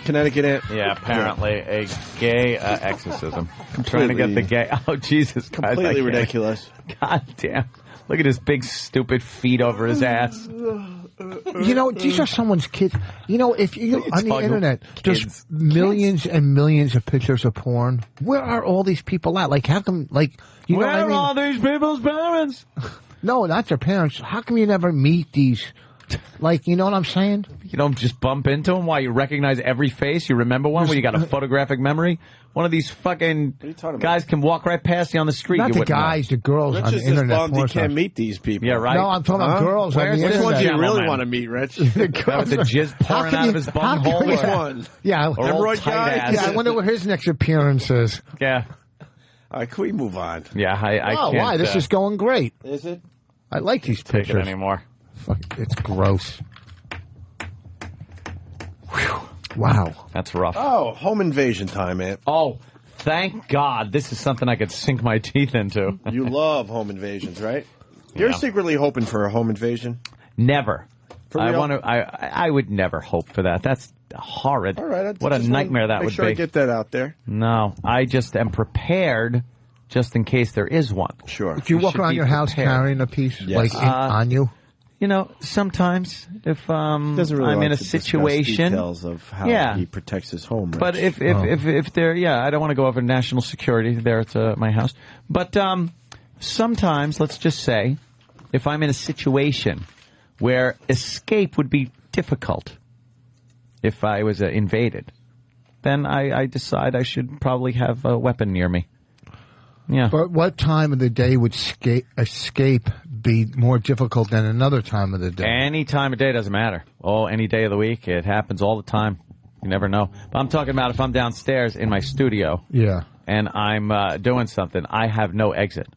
Connecticut? Yeah, apparently a gay exorcism. I'm trying to get the gay. Oh, Jesus Christ. Completely ridiculous. God damn. Look at his big, stupid feet over his ass. You know, these are someone's kids. You know, if you on the internet, there's millions and millions of pictures of porn. Where are all these people at? Like, how come, like, you Where know what I mean? are all these people's parents? No, not their parents. How come you never meet these Like, you know what I'm saying? You don't just bump into them while you recognize every face. You remember one where you got a photographic memory. One of these fucking guys can walk right past you on the street. Not you the wouldn't know. guys, the girls Rich on is the internet. just bummed he can't meet these people. Yeah, right. No, I'm talking about girls on Where's the this internet. Which one do you really gentleman? want to meet, Rich? Guy with the jizz pouring out of his bum hole. Which one? Yeah, Or old Hemorrhoid tight guy? ass. yeah. I wonder what his next appearance is. Yeah. All right, can we move on? Yeah, I Oh, can't. why? This is going great. Is it? I like these take pictures. it anymore. Fuck, it's gross. Whew. Wow. That's rough. Oh, home invasion time, man. Oh, thank God. This is something I could sink my teeth into. You love home invasions, right? You're Yeah. secretly hoping for a home invasion? Never. For I real? want to. I would never hope for that. That's horrid. All right. What a nightmare that make would sure be. I get that out there. No, I just am prepared, just in case there is one. Sure. Do you walk should around be your house prepared. carrying a piece Yes. on you? You know, sometimes if Doesn't really I'm like in a to discuss situation, details of how Yeah. he protects his home. but Rich. if there, yeah, I don't want to go over national security there at my house. But sometimes, let's just say, if I'm in a situation where escape would be difficult, if I was invaded, then I decide I should probably have a weapon near me. Yeah. But what time of the day would escape be more difficult than another time of the day? Any time of day doesn't matter. Oh, any day of the week. It happens all the time. You never know. But I'm talking about if I'm downstairs in my studio Yeah. and I'm doing something, I have no exit.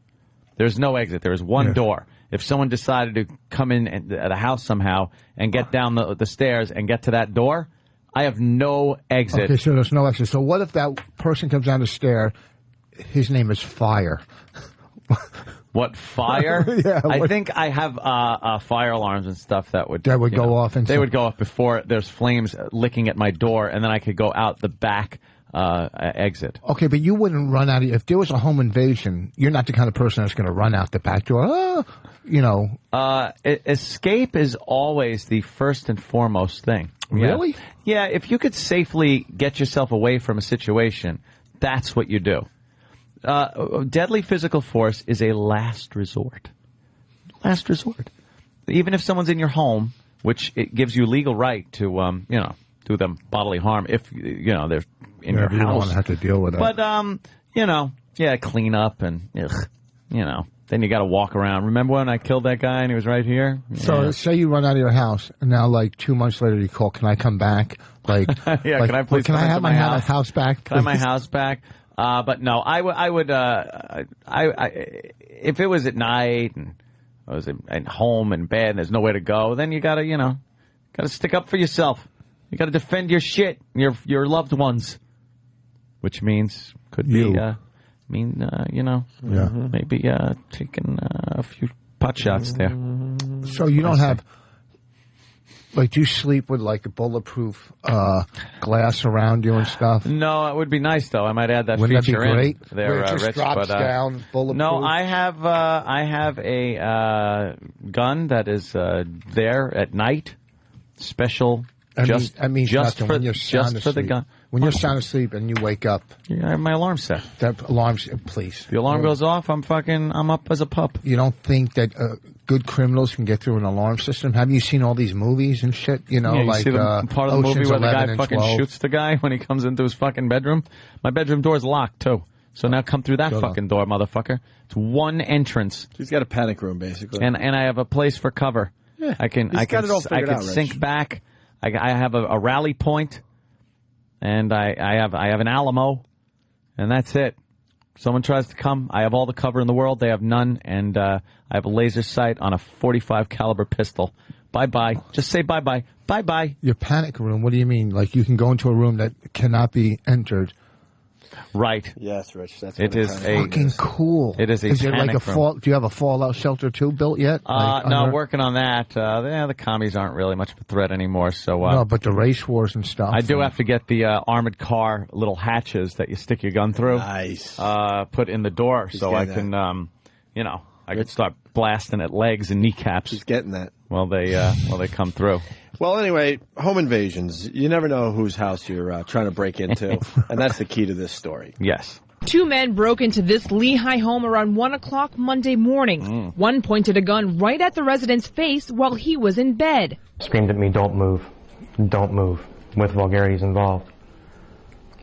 There's no exit. There is one door. If someone decided to come in at the house somehow and get down the stairs and get to that door, I have no exit. Okay, so there's no exit. So what if that person comes down the stair, his name is Fire? What, fire? Yeah, I think I have fire alarms and stuff that would That would you go know, off and they stuff. would go off before there's flames licking at my door, and then I could go out the back exit. Okay, but you wouldn't run out. If there was a home invasion, you're not the kind of person that's going to run out the back door. You know. Escape is always the first and foremost thing. Really? Yeah, if you could safely get yourself away from a situation, that's what you do. Deadly physical force is a last resort. Last resort. Even if someone's in your home, which it gives you legal right to, do them bodily harm if, they're in your you don't house. want to have to deal with that. But, clean up and, then you got to walk around. Remember when I killed that guy and he was right here? So say you run out of your house, and now like 2 months later you call, can I come back? Like, Yeah, can I please can come I into have my house? house back? Can I have my please? house back? But no, I would, if it was at night and I was at home in bed and there's nowhere to go, then you gotta, gotta stick up for yourself. You gotta defend your shit, your loved ones. Which means, could be, maybe, taking a few pot shots there. So you don't have, like, do you sleep with like a bulletproof glass around you and stuff? No, it would be nice though. I might add that Wouldn't that be feature great? in there, Where it just Rich. drops but, down, bulletproof? No, I have a gun that is there at night, special. That means just nothing for when you're sound just for the asleep. gun. When you're sound asleep and you wake up. Yeah, I have my alarm set. That alarm's, please. The alarm goes off, I'm up as a pup. You don't think that good criminals can get through an alarm system? Have you seen all these movies and shit? You know, Yeah, you like see the part of the movie Ocean's where the 11 guy and fucking 12. shoots the guy when he comes into his fucking bedroom? My bedroom door's locked, too. So now come through that Good fucking door, motherfucker. It's one entrance. He's got a panic room, basically. And I have a place for cover. Yeah, I can got it all figured out, Rich. sink back. I have a rally point, and I have an Alamo, and that's it. Someone tries to come, I have all the cover in the world. They have none, and I have a laser sight on a .45 caliber pistol. Bye-bye. Just say bye-bye. Bye-bye. Your panic room, what do you mean? Like you can go into a room that cannot be entered? Right. Yes, Rich. That's It is fucking cool. It is a Is it like a panic room. do you have a fallout shelter too built yet? Like No, under- working on that. The commies aren't really much of a threat anymore. So no, but the race wars and stuff. I do have to get the armored car little hatches that you stick your gun through. Nice. Put in the door so I getting can, I could start blasting at legs and kneecaps. He's getting that. Well, they come through. Well, anyway, home invasions. You never know whose house you're trying to break into, and that's the key to this story. Yes. Two men broke into this Lehigh home around 1 o'clock Monday morning. One pointed a gun right at the resident's face while he was in bed. Screamed at me, "Don't move. Don't move," with vulgarities involved.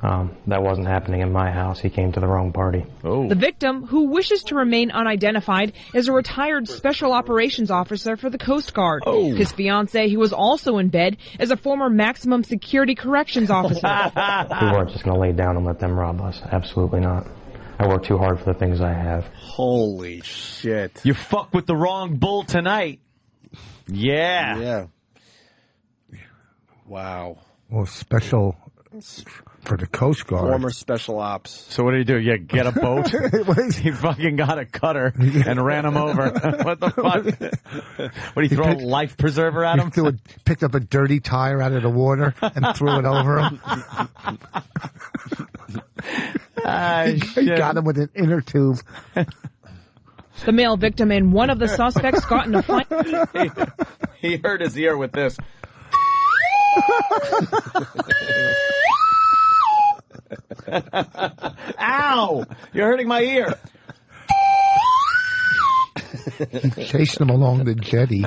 That wasn't happening in my house. He came to the wrong party. The victim, who wishes to remain unidentified, is a retired special operations officer for the Coast Guard. His fiancée, who was also in bed, is a former maximum security corrections officer. We weren't just going to lay down and let them rob us. Absolutely not. I work too hard for the things I have. Holy shit. You fuck with the wrong bull tonight. Yeah. Yeah. Wow. Well, special for the Coast Guard. Former special ops. So what did he do? Yeah, get a boat? He fucking got a cutter and ran him over. What the fuck? What, he throw a life preserver at him? Picked up a dirty tire out of the water and threw it over him. He got him with an inner tube. The male victim and one of the suspects got in a fight. He hurt his ear with this. Ow! You're hurting my ear. Chasing him along the jetty.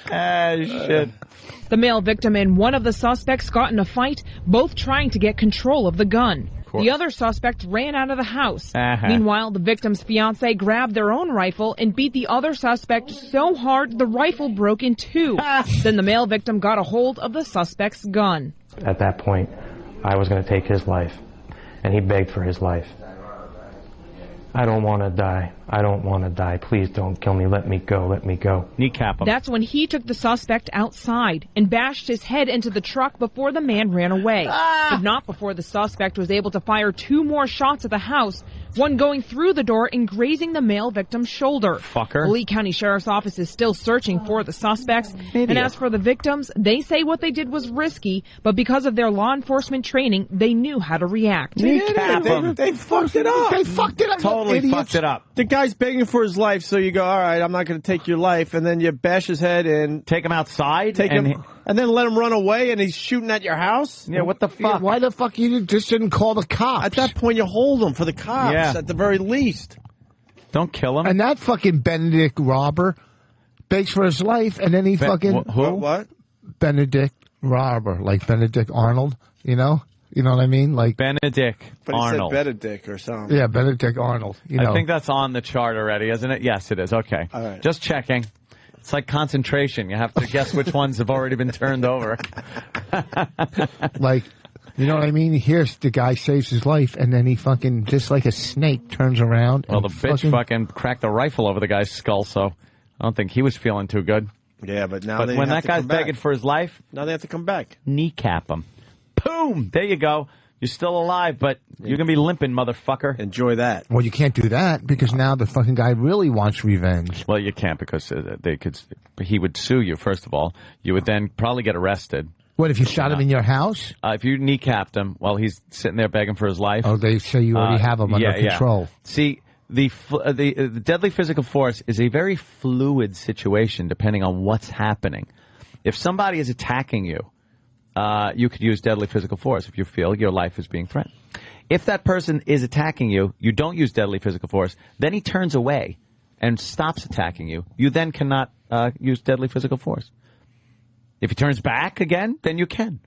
Shit. The male victim and one of the suspects got in a fight, both trying to get control of the gun. The other suspect ran out of the house. Meanwhile, the victim's fiancé grabbed their own rifle and beat the other suspect so hard the rifle broke in two. Then the male victim got a hold of the suspect's gun. At that point, I was going to take his life, and he begged for his life. I don't want to die. I don't want to die. Please don't kill me. Let me go. Let me go. Kneecap him. That's when he took the suspect outside and bashed his head into the truck before the man ran away. But not before the suspect was able to fire two more shots at the house, one going through the door and grazing the male victim's shoulder. Fucker. The Lee County Sheriff's Office is still searching for the suspects. And as for the victims, they say what they did was risky, but because of their law enforcement training, they knew how to react. Kneecap him. They fucked it up. They fucked it up. Totally fucked it up. The guy's begging for his life, so you go, all right, I'm not going to take your life, and then you bash his head and take him outside, and then let him run away, and he's shooting at your house. Yeah, what the fuck? Why the fuck you just didn't call the cops? At that point, you hold him for the cops. At the very least. Don't kill him. And that fucking Benedict robber begs for his life, and then he fucking who? What? Benedict robber, like Benedict Arnold. You know what I mean? Like Benedict Arnold. But he said Benedict or something. Yeah, Benedict Arnold. I think that's on the chart already, isn't it? Yes, it is. Okay. All right. Just checking. It's like concentration. You have to guess which ones have already been turned over. Like, you know what I mean? Here's the guy saves his life, and then he fucking, just like a snake, turns around. Well, the bitch fucking cracked a rifle over the guy's skull, so I don't think he was feeling too good. Yeah, but now when that guy's begging for his life, now they have to come back. Kneecap him. Boom! There you go. You're still alive, but you're going to be limping, motherfucker. Enjoy that. Well, you can't do that because now the fucking guy really wants revenge. Well, you can't because he would sue you, first of all. You would then probably get arrested. What, if you shot him in your house? If you kneecapped him while he's sitting there begging for his life. Oh, they say you already have him under control. Yeah. See, the deadly physical force is a very fluid situation depending on what's happening. If somebody is attacking you, you could use deadly physical force if you feel your life is being threatened. If that person is attacking you, you don't use deadly physical force, then he turns away and stops attacking you. You then cannot use deadly physical force. If he turns back again, then you can.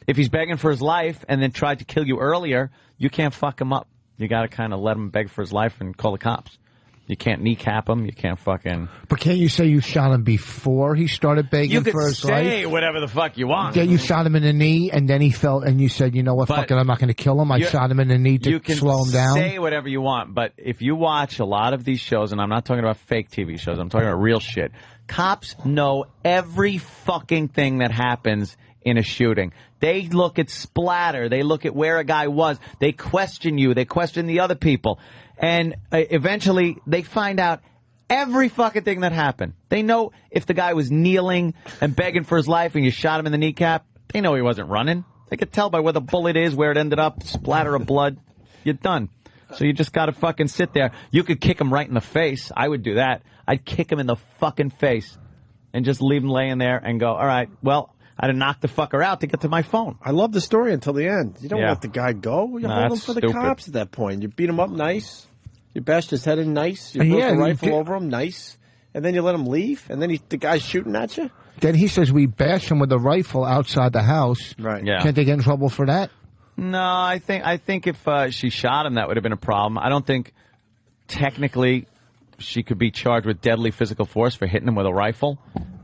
If he's begging for his life and then tried to kill you earlier, you can't fuck him up. You got to kind of let him beg for his life and call the cops. You can't kneecap him. You can't fucking... But can't you say you shot him before he started begging for his life? You can say whatever the fuck you want. Yeah, you shot him in the knee, and then he fell, and you said, you know what, fuck it, I'm not going to kill him. I shot him in the knee to slow him down. You can say whatever you want, but if you watch a lot of these shows, and I'm not talking about fake TV shows, I'm talking about real shit, cops know every fucking thing that happens in a shooting. They look at splatter. They look at where a guy was. They question you. They question the other people. And eventually, they find out every fucking thing that happened. They know if the guy was kneeling and begging for his life and you shot him in the kneecap, they know he wasn't running. They could tell by where the bullet is, where it ended up, splatter of blood. You're done. So you just got to fucking sit there. You could kick him right in the face. I would do that. I'd kick him in the fucking face and just leave him laying there and go, all right, well, I had to knock the fucker out to get to my phone. I love the story until the end. You don't Yeah. let the guy go. You No, hold him that's for the stupid. cops at that point. You beat him up nice. You bashed his head in nice. You Yeah, broke a you rifle did- over him nice. And then you let him leave. And then the guy's shooting at you. Then he says we bashed him with a rifle outside the house. Right. Yeah. Can't they get in trouble for that? No, I think if she shot him, that would have been a problem. I don't think technically she could be charged with deadly physical force for hitting him with a rifle.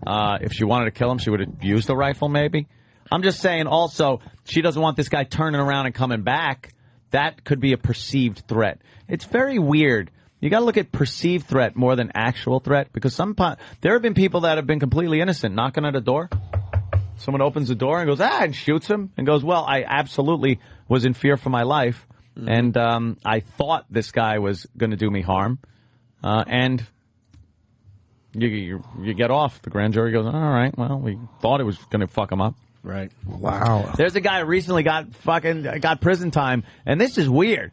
If she wanted to kill him, she would have used a rifle maybe. I'm just saying also, she doesn't want this guy turning around and coming back. That could be a perceived threat. It's very weird. You got to look at perceived threat more than actual threat, because there have been people that have been completely innocent knocking at a door. Someone opens the door and goes, and shoots him and goes, well, I absolutely was in fear for my life. And I thought this guy was going to do me harm. And you get off. The grand jury goes, all right, well, we thought it was going to fuck him up. Right. Wow. There's a guy who recently got prison time, and this is weird.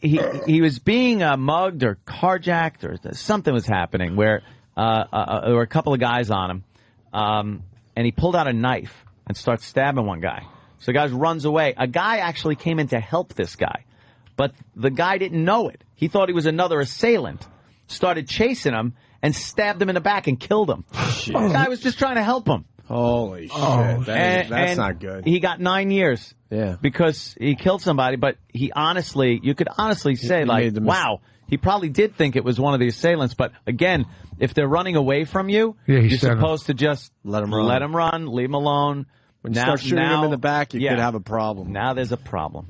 He was being mugged or carjacked or something was happening where there were a couple of guys on him, and he pulled out a knife and starts stabbing one guy. So the guy runs away. A guy actually came in to help this guy, but the guy didn't know it. He thought he was another assailant, started chasing him, and stabbed him in the back and killed him. The guy was just trying to help him. Holy shit. That's not good. He got 9 years. Yeah. Because he killed somebody, but you could honestly say, wow, he probably did think it was one of the assailants. But again, if they're running away from you, you're supposed to just let them run, leave them alone. When you start shooting them in the back, you could have a problem. Now there's a problem.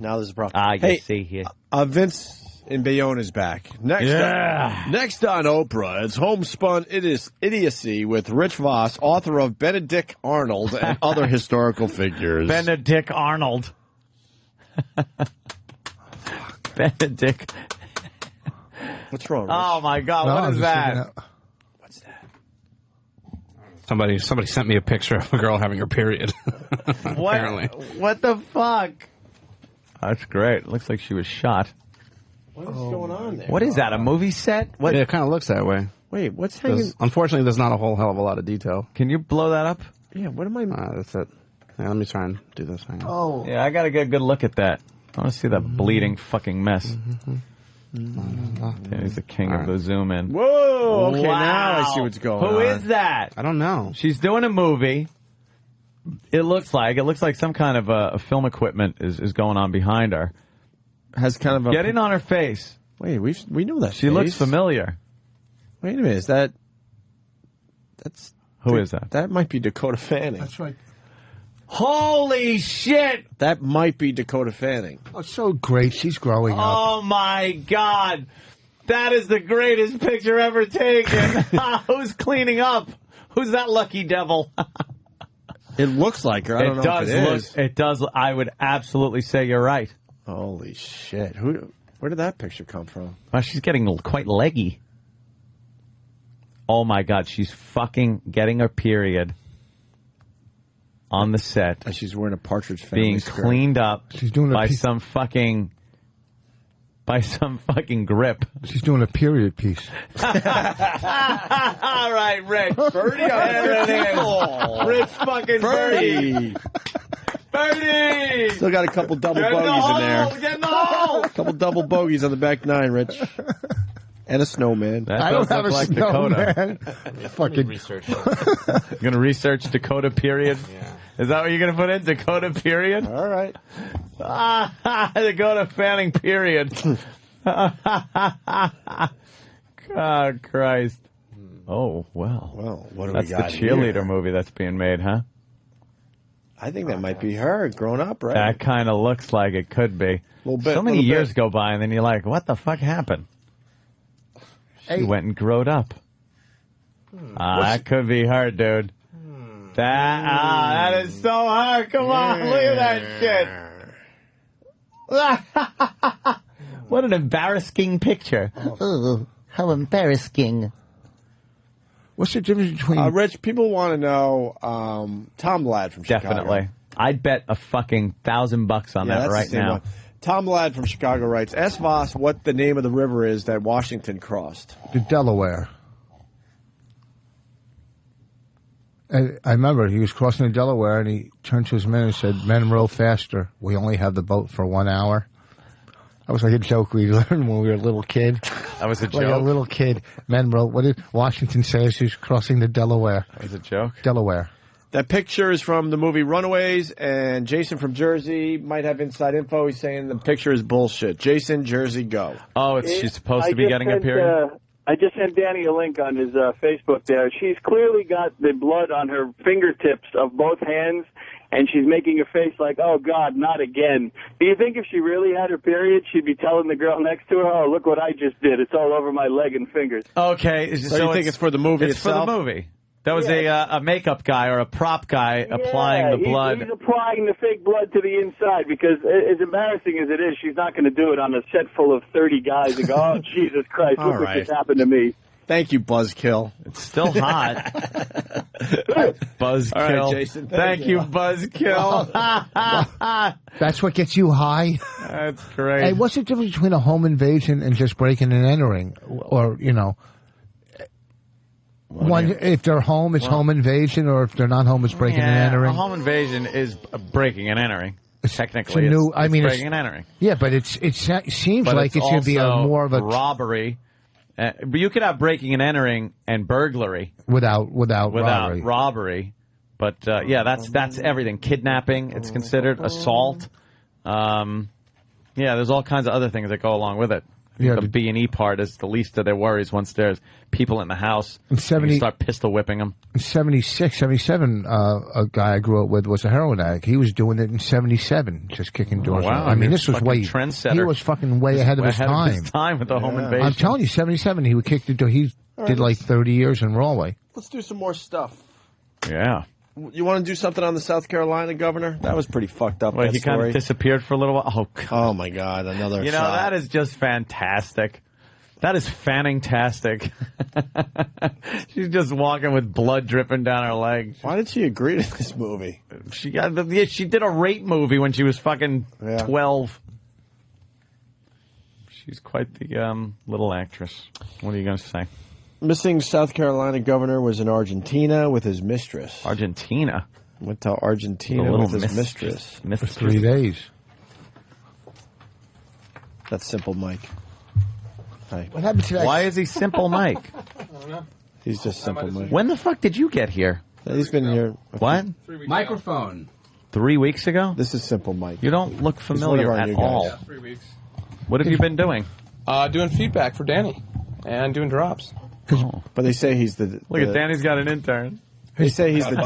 Hey, see here. Vince in Bayonne is back. Next on Oprah, it's Homespun Idiocy with Rich Voss, author of Benedict Arnold and other historical figures. Benedict Arnold. Benedict. What's wrong, Rich? Oh, my God. What is that? What's that? Somebody sent me a picture of a girl having her period. Apparently. What the fuck? That's great. Looks like she was shot. What is going on there? What is that, a movie set? What? Yeah, it kind of looks that way. Wait, what's hanging? Unfortunately, there's not a whole hell of a lot of detail. Can you blow that up? Yeah, what am I... that's it. Yeah, let me try and do this. Hang on. Yeah, I got to get a good look at that. I want to see that bleeding fucking mess. He's the king of the zoom in. Whoa! Okay, Wow. now I see what's going on. Who is that? I don't know. She's doing a movie. It looks like some kind of a film equipment is going on behind her. Has kind of a... Get in on her face. Wait, we know that She face. looks familiar. Wait a minute, is that... That's... Who is that? That might be Dakota Fanning. That's right. Holy shit! That might be Dakota Fanning. Oh, so great. She's growing up. Oh, my God. That is the greatest picture ever taken. Who's cleaning up? Who's that lucky devil? It looks like her. I don't know if it is. It does. I would absolutely say you're right. Holy shit. Where did that picture come from? Well, she's getting quite leggy. Oh, my God. She's fucking getting her period on the set. And she's wearing a Partridge Family being skirt. cleaned up She's doing by some fucking grip. She's doing a period piece. All right, Rich. Birdie, there it is. Rich fucking Birdie. Birdie! Still got a couple double bogeys in there. Get in the hole! A couple double bogeys on the back nine, Rich. And a snowman. That I don't does have look a like snowman. Dakota. Fucking research. You're going to research Dakota period? Yeah. Is that what you're going to put in? Dakota period? All right. Dakota Fanning period. God, Christ. Oh, well. Well, what do That's we got the cheerleader here? movie that's being made, huh? I think that might be her, grown up, right? That kind of looks like it could be. Little bit, so many little years bit. go by, and then you're like, what the fuck happened? She went and growed up. That could be her, dude. That is so her. Come on, look at that shit. What an embarrassing picture. Oh, how embarrassing. What's the difference between... Rich, people want to know Tom Ladd from Chicago. Definitely. I'd bet a fucking $1,000 on that that's right the same now. one. Tom Ladd from Chicago writes, ask Voss what the name of the river is that Washington crossed. The Delaware. I remember he was crossing the Delaware, and he turned to his men and said, "Men, row faster. We only have the boat for 1 hour." That was like a joke we learned when we were a little kid. That was a joke? Like a little kid. Men, row. What did Washington say as he was crossing the Delaware? That was a joke? Delaware. That picture is from the movie Runaways, and Jason from Jersey might have inside info. He's saying the picture is bullshit. Jason, Jersey, go. Oh, she's supposed to be getting a period? I just sent Danny a link on his Facebook there. She's clearly got the blood on her fingertips of both hands, and she's making a face like, oh, God, not again. Do you think if she really had her period, she'd be telling the girl next to her, oh, look what I just did. It's all over my leg and fingers. Okay. So you think it's for the movie itself? It's for the movie. That was a makeup guy or a prop guy applying the blood. He's applying the fake blood to the inside because, as embarrassing as it is, she's not going to do it on a set full of 30 guys and go, oh, Jesus Christ, look what just happened to me. Thank you, Buzzkill. It's still hot. Buzzkill. All right, Jason. Thank you, Buzzkill. That's what gets you high? That's great. Hey, what's the difference between a home invasion and just breaking and entering? Or, you know... if they're home, it's home invasion, or if they're not home, it's breaking and entering. A home invasion is breaking and entering. Technically, it's breaking and entering. Yeah, but it seems like it's going to be more of a robbery. But you could have breaking and entering and burglary without robbery. But that's everything. Kidnapping, it's considered assault. There's all kinds of other things that go along with it. Yeah, the B&E part is the least of their worries once there's people in the house. In 70, you start pistol whipping them. In 76, 77, a guy I grew up with was a heroin addict. He was doing it in 77, just kicking doors. Wow. I mean, this was way... trendsetter. He was fucking way ahead of his time. With the home invasion. I'm telling you, 77, he would kick the door. He did like 30 years in Rahway. Let's do some more stuff. Yeah. You want to do something on the South Carolina governor? That was pretty fucked up. He kind of disappeared for a little while. Oh, God. Oh my God, another You know, shot. that is just fantastic. That is fanning-tastic. She's just walking with blood dripping down her leg. Why did she agree to this movie? She did a rape movie when she was fucking 12. She's quite the little actress. What are you going to say? Missing South Carolina governor was in Argentina with his mistress. Argentina? Went to Argentina with his mistress. For 3 days. That's Simple Mike. Hi. What happened to that? Why is he Simple Mike? I don't know. He's just Simple Mike. When the fuck did you get here? He's been here. What? Microphone. 3 weeks ago? This is Simple Mike. You don't look familiar at all. Yeah, 3 weeks. What have you been doing? Doing feedback for Danny and doing drops. But they say he's the... Look at Danny's got an intern. They say he's the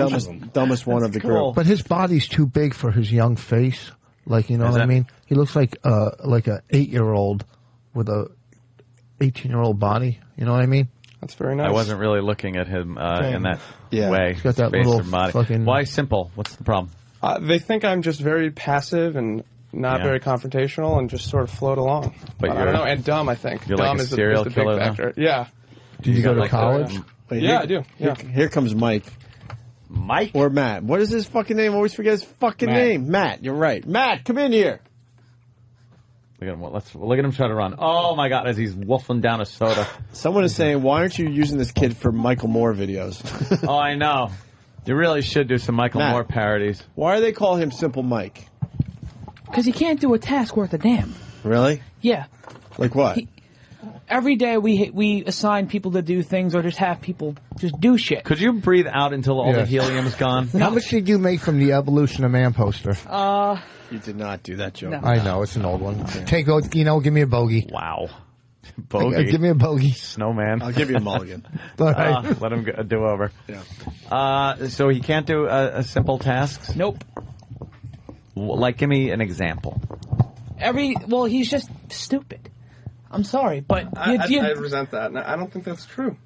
dumbest one of the group. But his body's too big for his young face. Like, you know what I mean? He looks like a 8-year-old with a 18-year-old body. You know what I mean? That's very nice. I wasn't really looking at him in that way. He's got that face little or body. fucking... Why Simple? What's the problem? They think I'm just very passive and not very confrontational and just sort of float along. But I don't know. And dumb, I think. You're dumb like a is the serial big killer, factor. Yeah. Did you go to college? Yeah, I do. Yeah. Here comes Mike. Mike? Or Matt. What is his fucking name? I always forget his fucking name. Matt, you're right. Matt, come in here. Look at him. Look at him try to run. Oh, my God, as he's wolfing down a soda. Someone is saying, why aren't you using this kid for Michael Mohr videos? Oh, I know. You really should do some Michael Mohr parodies. Why do they call him Simple Mike? Because he can't do a task worth a damn. Really? Yeah. Like what? Every day we assign people to do things or just have people just do shit. Could you breathe out until all the helium's gone? How much did you make from the Evolution of Man poster? You did not do that joke. No. I know, it's an old one. Give me a bogey. Wow. Bogey. Give me a bogey. Snowman. I'll give you a mulligan. All right. Let him do over. Yeah. So he can't do a simple tasks? Nope. Like, give me an example. He's just stupid. I'm sorry, but I resent that. I don't think that's true.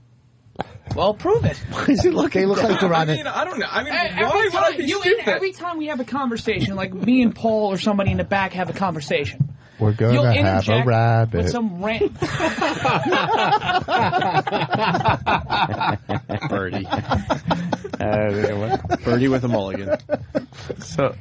Well, prove it. They look like they're on it. I don't know. I mean, Every why would I be stupid? every time we have a conversation, like me and Paul or somebody in the back have a conversation, we're going you'll to have a interject rabbit. with some rant. Birdie. Birdie with a mulligan. So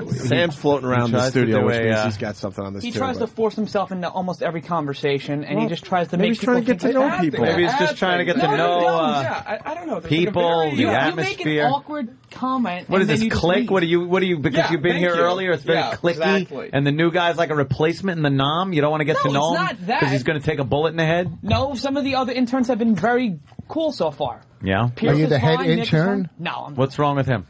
Sam's floating around the studio, which means he's got something on this. He tries to force himself into almost every conversation, and he just tries to make people think to know he's people. Maybe he's just trying to get to know I don't know. people, the atmosphere. You make an awkward comment. What is and this, then you click? leave. What are you, because you've been here earlier, it's very clicky, exactly. and the new guy's like a replacement in the nom? You don't want to get to know it's him? not that. Because he's going to take a bullet in the head? No, some of the other interns have been very cool so far. Yeah? Pierce Are you is the head fine, Nick is intern? fine. No. What's wrong with him?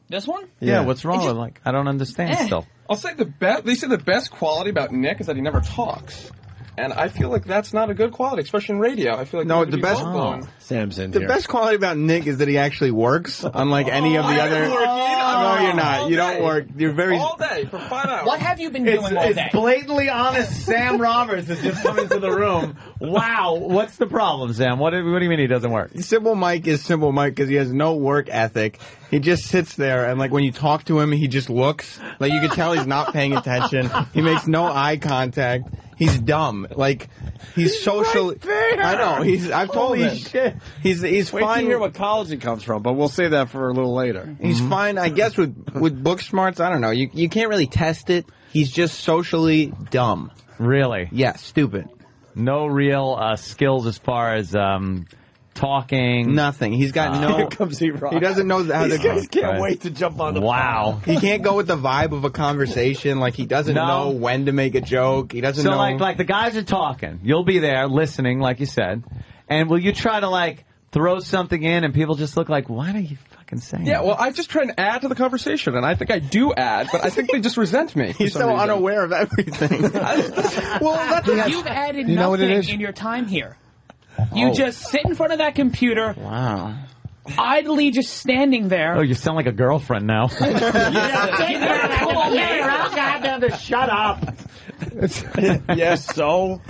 This one? Yeah, what's wrong with him? I don't understand still. I'll say they say the best quality about Nick is that he never talks. And I feel like that's not a good quality, especially in radio. I feel like No, the best Sam's in the here. best quality about Nick is that he actually works, unlike any of the other. No, you're not. You don't work. You're very all day for 5 hours. What have you been doing all day? Blatantly honest. Sam Roberts has just come into the room. Wow, what's the problem, Sam? What do you mean he doesn't work? Simple Mike is Simple Mike because he has no work ethic. He just sits there and, like, when you talk to him, he just looks. Like, you can tell he's not paying attention. He makes no eye contact. He's dumb. Like, he's social. I know. I've told him. Shit. He's Wait fine. to hear what college he comes from, but we'll say that for a little later. He's fine, I guess, with book smarts. I don't know. You can't really test it. He's just socially dumb. Really? Yeah, stupid. No real skills as far as talking. Nothing. He's got no. Here comes he doesn't know how These guys can't Right. wait to jump on the Wow. He can't go with the vibe of a conversation. Like, he doesn't know when to make a joke. He doesn't know. So like the guys are talking. You'll be there listening, like you said. And will you try to like throw something in and people just look like, why are you fucking saying Yeah, that? well, I just try and add to the conversation, and I think I do add, but I think they just resent me. He's so unaware of everything. Well, that's you've added You know what it nothing is? in your time here. You just sit in front of that computer. Wow. Idly just standing there. Oh, you sound like a girlfriend now. Shut up. Yes, so?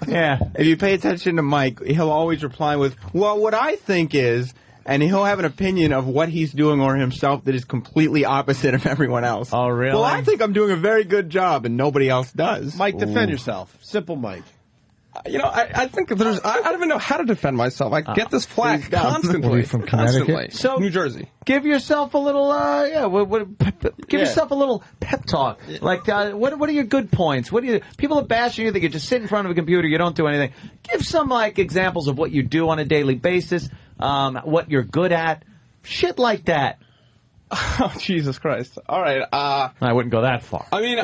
Yeah. If you pay attention to Mike, he'll always reply with, well, what I think is, and he'll have an opinion of what he's doing or himself that is completely opposite of everyone else. Oh, really? Well, I think I'm doing a very good job, and nobody else does. Mike, defend yourself. Simple Mike. You know, I think there's. I don't even know how to defend myself. I get this flack constantly. Are you from Connecticut? Constantly. So New Jersey. Give yourself a little, give yourself a little pep talk. Like, what are your good points? People are bashing you that you just sit in front of a computer, you don't do anything. Give some, like, examples of what you do on a daily basis, what you're good at, shit like that. Oh, Jesus Christ. All right. I wouldn't go that far. I mean,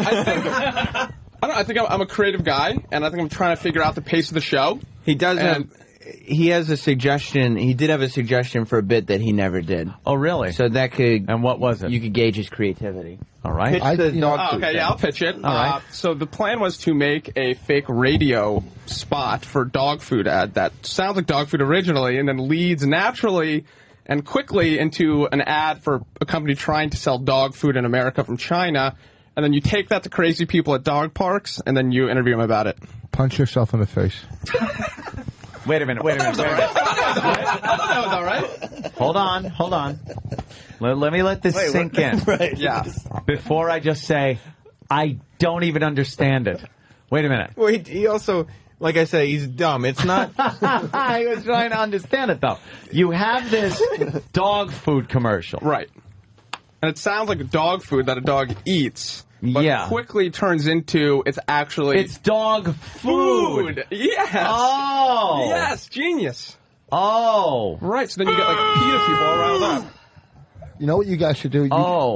I think I'm a creative guy, and I think I'm trying to figure out the pace of the show. He does he has a suggestion. He did have a suggestion for a bit that he never did. Oh, really? So that could. And what was it? You could gauge his creativity. All right. Pitch the dog food Okay, thing. yeah, I'll pitch it. All right. So the plan was to make a fake radio spot for dog food ad that sounds like dog food originally and then leads naturally and quickly into an ad for a company trying to sell dog food in America from China. And then you take that to crazy people at dog parks, and then you interview them about it. Punch yourself in the face. Wait a minute. That was all right. Hold on. Let me let this sink in. Right. Yeah. Before I just say, I don't even understand it. Wait a minute. Well, he also, like I say, he's dumb. It's not. I was trying to understand it, though. You have this dog food commercial. Right. And it sounds like dog food that a dog eats. But quickly turns into it's dog food. Yes. Oh. Yes. Genius. Oh. Right. So then you get like PETA people all riled up. You know what you guys should do?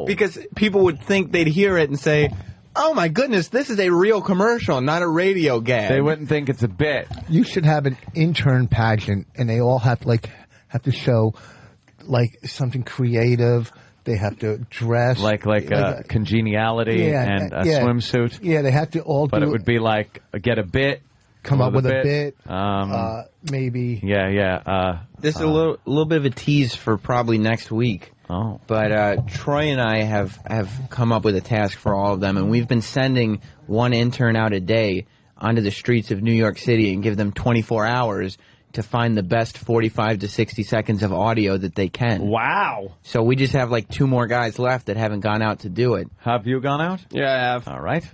Because people would think they'd hear it and say, oh my goodness, this is a real commercial, not a radio gag. They wouldn't think it's a bit. You should have an intern pageant, and they all have to show like something creative. They have to dress like congeniality and a swimsuit. Yeah, they have to all. But it would be like get a bit, come up with a bit, maybe. Yeah. This is a little bit of a tease for probably next week. Oh, but Troy and I have come up with a task for all of them, and we've been sending one intern out a day onto the streets of New York City and give them 24 hours to find the best 45 to 60 seconds of audio that they can. Wow. So we just have like 2 more guys left that haven't gone out to do it. Have you gone out? Yeah, I have. All right.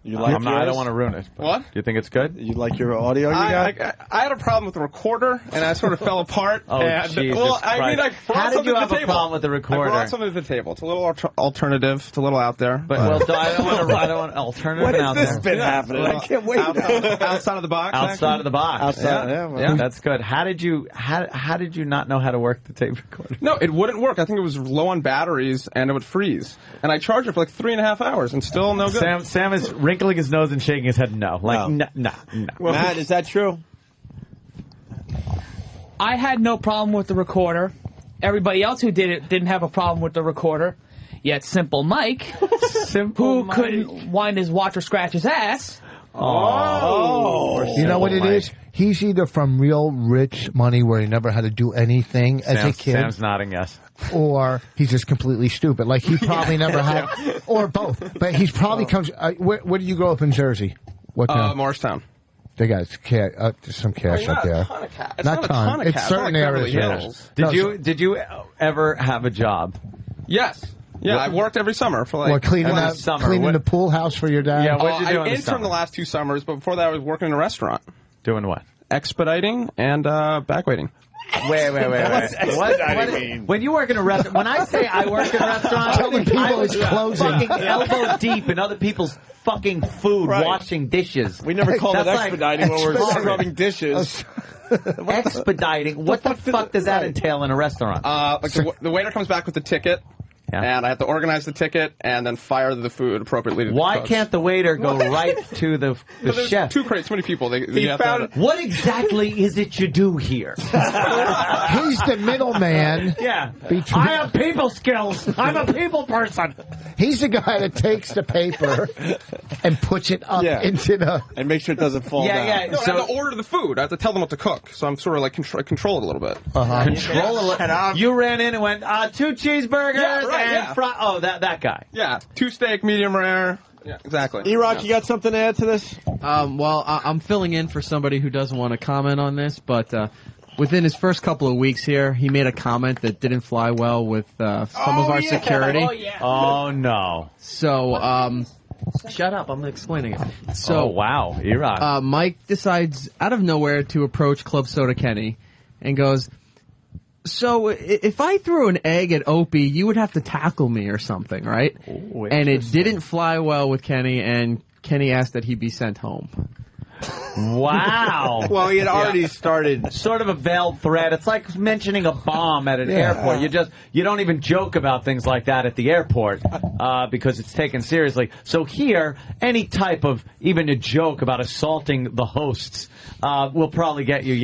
You like I don't want to ruin it. What? Do you think it's good? You like your audio you got? I had a problem with the recorder, and I sort of fell apart. Oh, and, Jesus well, I mean, I Christ. brought How did something you to have the a table. problem with the recorder? I brought something to the table. It's a little alternative. It's a little out there. But I don't want alternative When has out this there. been happening? I can't wait. Outside of the box. Outside of the box. Outside, Yeah. That's good. How did you not know how to work the tape recorder? No, it wouldn't work. I think it was low on batteries, and it would freeze. And I charged it for like 3.5 hours, and still no good. Sam is wrinkling his nose and shaking his head no. Like, no. Well, Matt, is that true? I had no problem with the recorder. Everybody else who did it didn't have a problem with the recorder. Yet Simple Mike, who couldn't wind his watch or scratch his ass. You know what it is? He's either from real rich money where he never had to do anything as a kid. Sam's nodding yes. Or he's just completely stupid. Like he probably never had, or both. But he's probably comes. Where did you grow up in Jersey? What town? Morristown. They got there's some cash up there. It's not a ton of It's cash. certain It's not like areas. Beverly Hills. Did you ever have a job? Yes. Yeah, I worked every summer for like cleaning the pool house for your dad. Yeah, what did you do in I the summer? interned the last 2 summers, but before that I was working in a restaurant. Doing what? Expediting and backwaiting. Wait. What's expediting mean? When you work in a restaurant, when I say I work in a restaurant, Telling people I was it's closing. fucking elbow deep in other people's fucking food, washing dishes. We never called it That's expediting when we're scrubbing dishes. Expediting? What the fuck does that entail in a restaurant? Like the waiter comes back with the ticket. Yeah. And I have to organize the ticket and then fire the food appropriately to the Why cooks. can't the waiter go right to the There's chef? 2 crates, so many people. What exactly is it you do here? He's the middleman. Yeah. Between- I have people skills. I'm a people person. He's the guy that takes the paper and puts it up into the... And make sure it doesn't fall down. No, I have to order the food. I have to tell them what to cook. So I'm sort of like control it a little bit. Control it. You ran in and went, 2 cheeseburgers. Yeah, right. And that guy. Yeah, 2 steak, medium rare. Yeah, exactly. E-Rock, you got something to add to this? Well, I'm filling in for somebody who doesn't want to comment on this, but within his first couple of weeks here, he made a comment that didn't fly well with some of our security. Oh, no. So, shut up, I'm explaining it. So, wow, E-Rock. Mike decides out of nowhere to approach Club Soda Kenny and goes, so if I threw an egg at Opie, you would have to tackle me or something, right? Ooh, and it didn't fly well with Kenny, and Kenny asked that he be sent home. Wow. Well, he had already started. Sort of a veiled threat. It's like mentioning a bomb at an airport. You don't even joke about things like that at the airport because it's taken seriously. So here, any type of even a joke about assaulting the hosts will probably get you,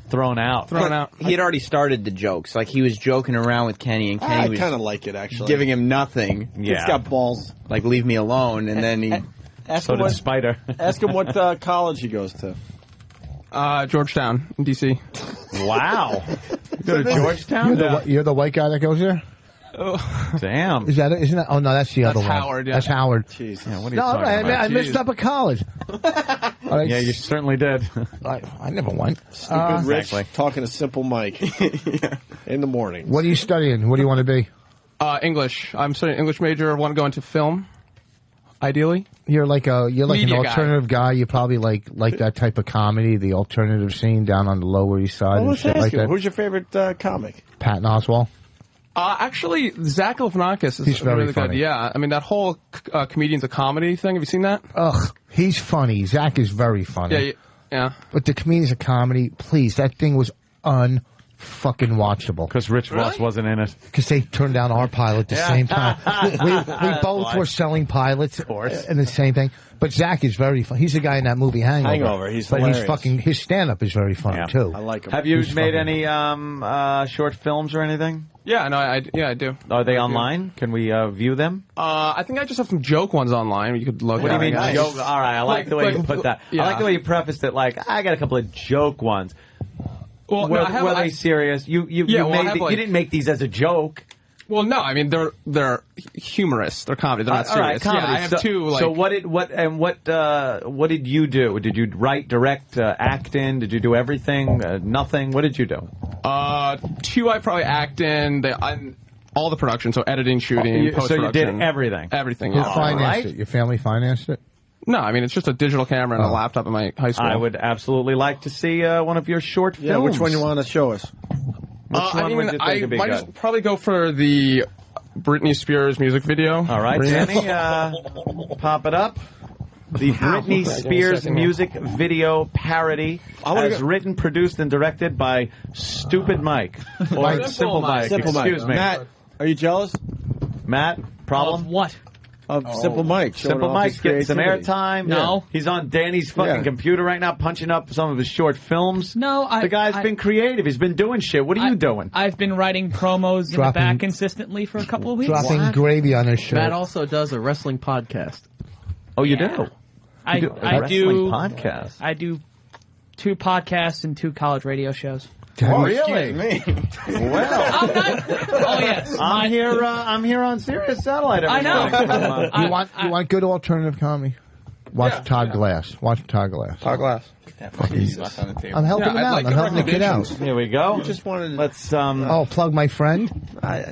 thrown out. He had already started the jokes. Like, he was joking around with Kenny, and Kenny was I kind of like it, actually. giving him nothing. He's got balls. Like, leave me alone, and then he... So did Spider. Ask him what college he goes to. Georgetown, in D.C. Wow. You go to Georgetown? You're the white guy that goes there? Oh. Damn. Isn't that? Oh, no, that's the other one. Howard, yeah. That's Howard. Jeez. Yeah, what are you No, talking about? I missed up a college. Yeah, you certainly did. I never went. Stupid Rich talking to Simple Mike in the morning. What are you studying? What do you want to be? English. I'm studying English major. I want to go into film, ideally. You're like an Media alternative guy. You probably like that type of comedy, the alternative scene down on the Lower East Side and shit like that. Who's your favorite comic? Patton Oswalt. Actually, Zach Galifianakis is He's very really funny. good. Yeah, I mean that whole comedian's a comedy thing. Have you seen that? Ugh, he's funny. Zach is very funny. Yeah. But the comedian's a comedy. Please, that thing was fucking watchable. Because Rich Ross wasn't in it. Because they turned down our pilot at the same time. we both were selling pilots and the same thing. But Zach is very funny. He's the guy in that movie Hangover. He's but hilarious. his stand-up is very funny, too. I like him. Have you He's made funny. any short films or anything? Yeah, no, I do. Are they online? Can we view them? I think I just have some joke ones online. You could look. What do you at. mean joke? All right, I like the way you put that. Yeah. I like the way you prefaced it. Like, I got a couple of joke ones. Well, were they serious? You didn't make these as a joke. Well, no, I mean they're humorous. They're comedy. They're not serious. All right, comedy. Yeah, I have two. Like, so what did you do? Did you write, direct, act in? Did you do everything? Nothing. What did you do? Two I probably act in. All the production, so editing, shooting, post-production. So you did everything. Everything. Who Yeah. financed it? Your family financed it? No, I mean, it's just a digital camera and a laptop in my high school. I would absolutely like to see one of your short films. Yeah, which one you want to show us? Which one would you think would be might good? just probably go for the Britney Spears music video. All right, Danny, pop it up. The Britney Spears music video parody, as written, produced, and directed by Stupid Mike. Or Simple Mike. Excuse me. Matt, are you jealous? Matt, problem? Of what? Of Simple Mike. Simple Mike's getting some airtime. No. He's on Danny's fucking computer right now, punching up some of his short films. No, the guy's been creative. He's been doing shit. What are you doing? I've been writing promos in the back consistently for a couple of weeks. Dropping gravy on his shirt. Matt also does a wrestling podcast. Oh, you do? I do a wrestling podcast. I do 2 podcasts and 2 college radio shows. Oh, really? Well, I'm not. Oh yes, I'm here on Sirius Satellite. I know. You want good alternative comedy? Watch Todd Glass. Watch Todd Glass. Todd Glass. I'm helping him out. I'm helping the kid out. Here we go. You just wanted. Let's plug my friend.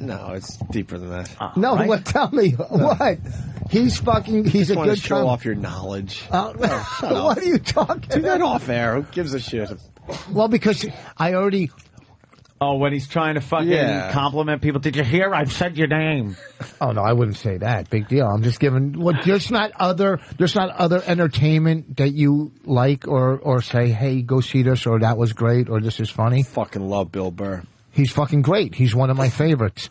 No, it's deeper than that. No, right. what? Tell me what? He's a just want good to show off your knowledge. What are you talking Do that about? off air. Who gives a shit? Well, because I already. Oh, when he's trying to fucking compliment people. Did you hear? I've said your name. Oh no, I wouldn't say that. Big deal. I'm just giving. There's not other entertainment that you like or say, hey, go see this, or that was great, or this is funny. Fucking love Bill Burr. He's fucking great. He's one of my favorites.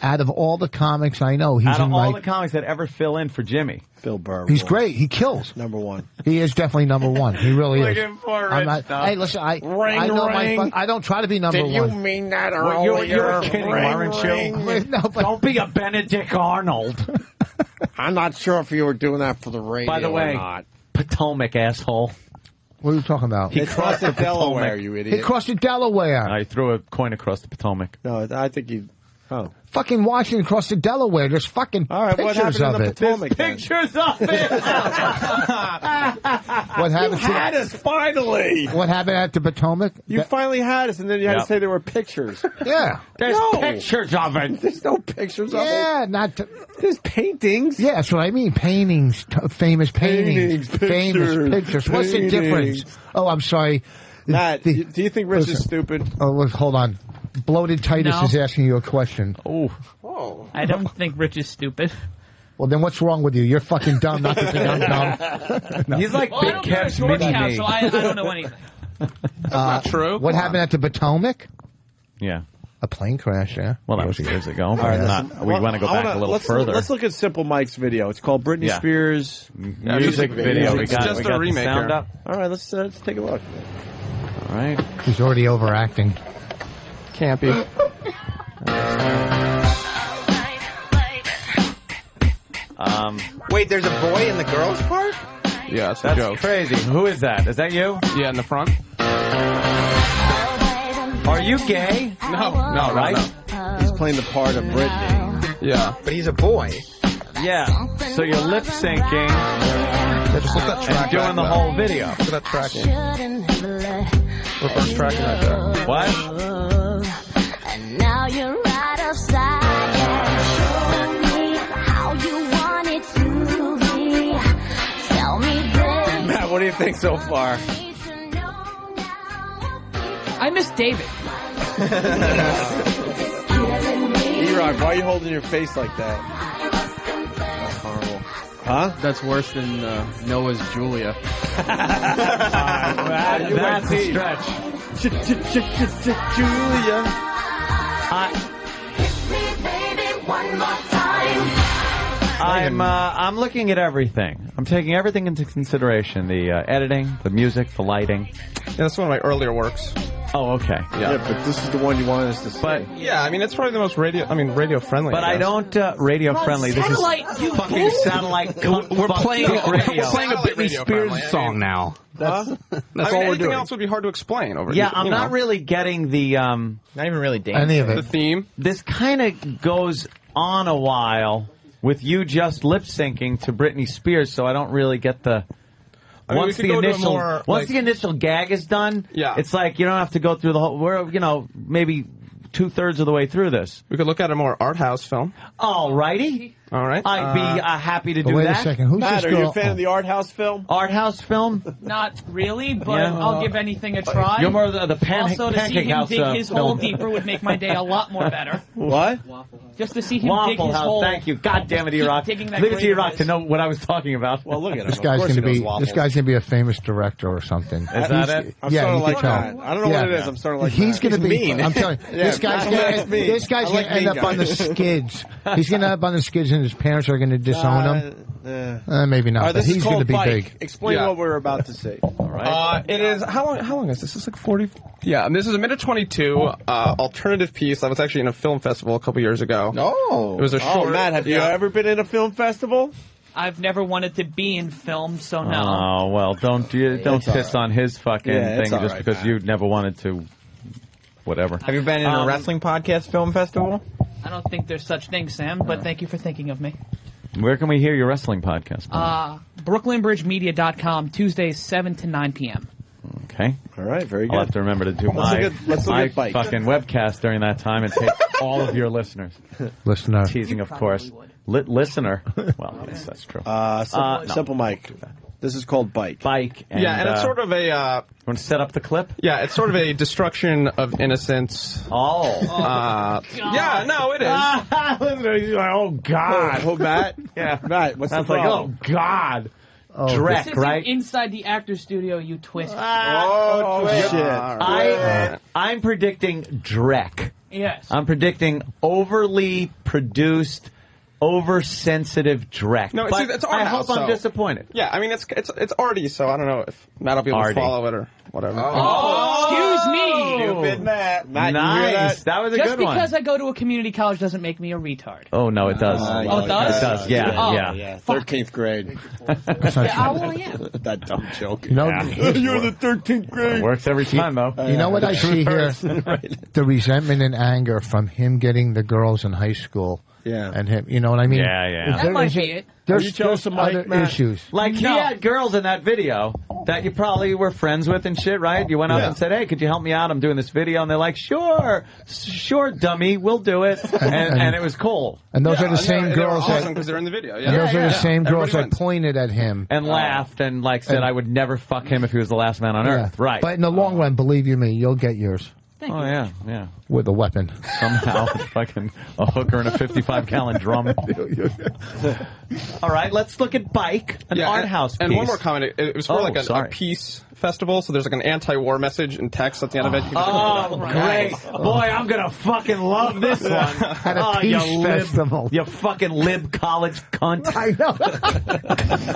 Out of all the comics I know, he's Out of in all my. the comics that ever fill in for Jimmy, Bill Burr. He's great. He kills. Number one. He is definitely number one. He really is. Looking for I'm it not, stuff. hey, listen, I Ring, know ring. I don't try to be number Did one. you mean that Well, earlier? you're kidding, aren't you? No, but Don't be a Benedict Arnold. I'm not sure if you were doing that for the radio By the way, or not. Potomac asshole. what are you talking about? He crossed the Delaware, you idiot. He crossed the Delaware. I threw a coin across the Potomac. No, I think you... Oh. Fucking Washington crossed the Delaware. There's fucking All right, what pictures happened of in the it. Potomac then? Pictures of it. What happened? You had us finally. What happened at the Potomac? You finally had us, and then you had to say there were pictures. Yeah. There's No. pictures of it. There's no pictures of it. Yeah, not. There's paintings. Yeah, that's what I mean. Paintings, famous paintings, famous pictures. What's the difference? Oh, I'm sorry. Matt, do you think Rich is stupid? Oh, look, hold on. Bloated Titus No. is asking you a question. Oh. I don't think Rich is stupid. Well, then what's wrong with you? You're fucking dumb. Not to think I'm dumb. No. He's like Well, I Big don't go to Kev's George mini House, me. so I don't know anything. Not true. What happened at the Potomac? Yeah. A plane crash, yeah. Well, that was years ago. But All right, not, listen, we want to go back a little further. Let's look at Simple Mike's video. It's called Britney Yeah. Spears music video. We It's got, just we a got the remake sound here. up. All right, let's take a look. All right. He's already overacting. Can't be. Wait, there's a boy in the girls' part? Yeah, that's the That's joke. crazy. Who is that? Is that you? Yeah, in the front. Are you gay? No, right? He's playing the part of Britney. Yeah. But he's a boy. Yeah. So you're lip syncing Just look at that track and doing the back whole there. video. Look at that tracking. Reverse tracking right there. What? And now you're right outside. Show me how you want it to be. Tell me, baby. Matt, what do you think so far? I miss David. E-Rock, why are you holding your face like that? That's horrible. Huh? That's worse than Noah's Julia. That's a stretch. Julia. I'm looking at everything. I'm taking everything into consideration. The editing, the music, the lighting. Yeah, that's one of my earlier works. Oh, okay. Yeah, but this is the one you wanted us to see. But Yeah, I mean, it's probably the most radio friendly. I don't radio friendly. This is Satellite, you fucking satellite. We're playing radio. a Britney radio Spears friendly. song now. That's all we're anything doing. else would be hard to explain over. Yeah, you I'm know. not really getting the. Not even really dancing. Any of The it. theme. This kind of goes on a while with you just lip syncing to Britney Spears, so I don't really get the. I mean, Once we could the go to a initial more, once the initial gag is done, Yeah. it's like you don't have to go through the whole. We're maybe 2/3 of the way through this. We could look at a more art house film. All righty. All right. I'd be happy to do wait that. a second. Who's Matt, this are you girl? a fan of the art house film? Art house film? Not really, but Yeah. I'll give anything a try. You're more the Also, to see Pancake him House dig his hole film. deeper would make my day a lot more better. What? Just to see him dig Waffle his House, hole. thank you. God damn it, E-Rock. Digging that Leave it to grave E-Rock of to know what I was talking about. Well, look at him. This Of guy's course going to he knows be. waffles. This guy's going to be a famous director or something. Is that it? I'm Yeah, starting you to like can tell. that. I don't know what it is. I'm starting to like He's that. going to be. mean. I'm telling you, Yeah, this guy's that's mean. this guy's I going like to end mean up on the guys. skids. He's going to end up on the skids, and his parents are going to disown him. Maybe not. All right, But this is he's going to called be Bike. big. Explain Yeah. what we're about to see. All right. It is how long is this? This is like 40. Yeah, and this is a minute 22 alternative piece that was actually in a film festival a couple years ago. Oh, it was a short. Matt, have you ever been in a film festival? I've never wanted to be in film, so no. Oh, well, don't It's piss all on his fucking Yeah, it's thing all just right, because you never wanted to. Whatever. Have you been in a wrestling podcast film festival? I don't think there's such thing, Sam, but thank you for thinking of me. Where can we hear your wrestling podcast? BrooklynBridgeMedia.com, Tuesdays 7 to 9 p.m. Okay. All right, very good. I'll have to remember to do Let's my, look my at Bike. fucking webcast during that time and take all of your listeners. Listener. Teasing, of course. Listener. Well, yes, that's true. Simple Mike. This is called Bike. Bike. And, Yeah, and it's sort of a. Want to set up the clip? Yeah, it's sort of a destruction of innocence. Oh. Yeah, no, it is. Oh, God. Oh, Matt? Yeah. Matt, what's That's the like, problem? oh, God. This Drek, isn't right? inside the actor's studio, you twist. I'm predicting Drek. Yes. I'm predicting overly produced, oversensitive Drek. No, but see, it's art I house, hope I'm though. disappointed. Yeah, I mean it's arty, so I don't know if Matt will be able Arty. to follow it or whatever. Excuse me. Stupid Matt. Matt, Nice. you hear that? That was a Just good one. because I go to a community college doesn't make me a retard. Oh, no, it does. Oh, it does? It does, yeah. Oh. Yeah. 13th grade. Yeah, well, yeah. That dumb joke. You know, You're in the 13th grade. It works every time, though. You know what I see here? The resentment and anger from him getting the girls in high school. Yeah. And him, you know what I mean? Yeah, yeah. That might be it. There's, Are you jealous of there's Mike, other Matt? issues. Like, he had girls in that video that you probably were friends with and shit, right? You went up and said, hey, could you help me out? I'm doing this video. And they're like, sure, dummy, we'll do it. And it was cool. And those are the same girls awesome that, because they're in the video. and Yeah. those are the same girls Everybody that pointed at him. And laughed and, like, said I would never fuck him if he was the last man on earth. Right. But in the long run, believe you me, you'll get yours Oh, yeah, yeah. with a weapon. Somehow, fucking a hooker and a 55-gallon drum. All right, let's look at Bike, an art house piece. And one more comment. It was for Oh, like a sorry. peace festival, so there's like an anti-war message in text at the end of it. Oh, great. Boy, I'm going to fucking love this one. At a Oh, peace you festival. You fucking lib college cunt. I know.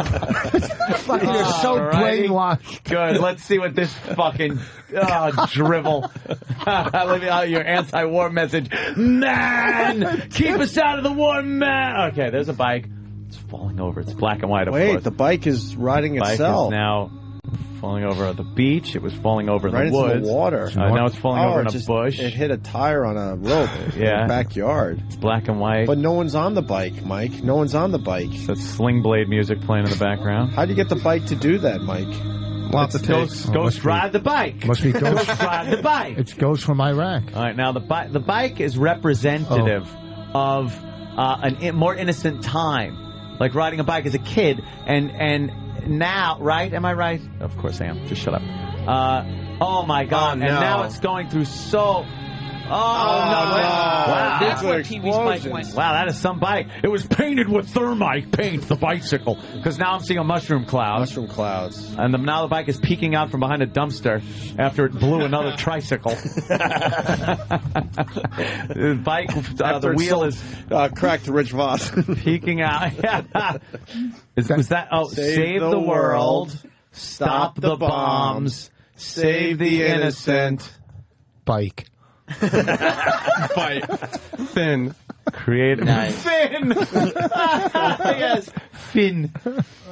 Fucking, you're so Alrighty. brainwashed. Good. Let's see what this fucking drivel. Let me out your anti-war message. Man, keep us out of the war, man. Okay, there's a bike. It's falling over. It's black and white, of Wait, course. the bike is riding bike itself. is now falling over at the beach. It was falling over in right the woods. into the water. Now it's falling over in a just- bush. It hit a tire on a rope in Yeah. the backyard. It's black and white. But no one's on the bike, Mike. No one's on the bike. That's sling blade music playing in the background. How do you get the bike to do that, Mike? Lots of takes. Ghost ride the bike. Must be Ghost Ghost. ride the bike. It's Ghost from Iraq. All right, now the bike is representative of more innocent time, like riding a bike as a kid, and now, right? Am I right? Of course I am. Just shut up. Oh my God! no. And now it's going through so. Oh, no! Wow, That's where TV's bike went. Wow, that is some bike. It was painted with thermite paint, the bicycle. Because now I'm seeing a mushroom cloud. Mushroom clouds. And now the bike is peeking out from behind a dumpster after it blew another tricycle. The bike, the wheel is cracked Rich Voss. peeking out. Was that? Oh, save the world, stop the bombs, save the innocent. Bike. Fight. Finn. Create Finn. Yes, Finn.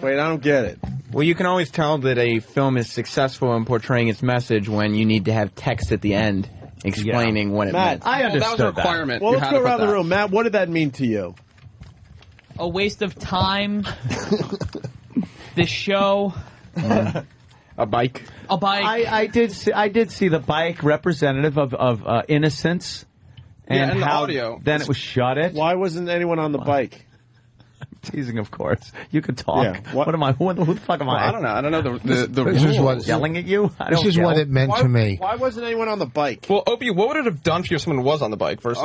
Wait, I don't get it. Well, you can always tell that a film is successful in portraying its message when you need to have text at the end explaining what it Matt, meant. I understood that was a requirement. Well, You let's had go to put around the that. room. Matt, what did that mean to you? A waste of time. This show. A bike. A bike. I did see the bike representative of innocence And the how audio. then it was shut it. Why wasn't anyone on the bike? Teasing, of course. You could talk. Yeah, what am I? Who the fuck am I? I don't know. I don't know the This is what- yelling at you. This is what it meant to me. Why wasn't anyone on the bike? Well, Opie, what would it have done for you if someone was on the bike versus?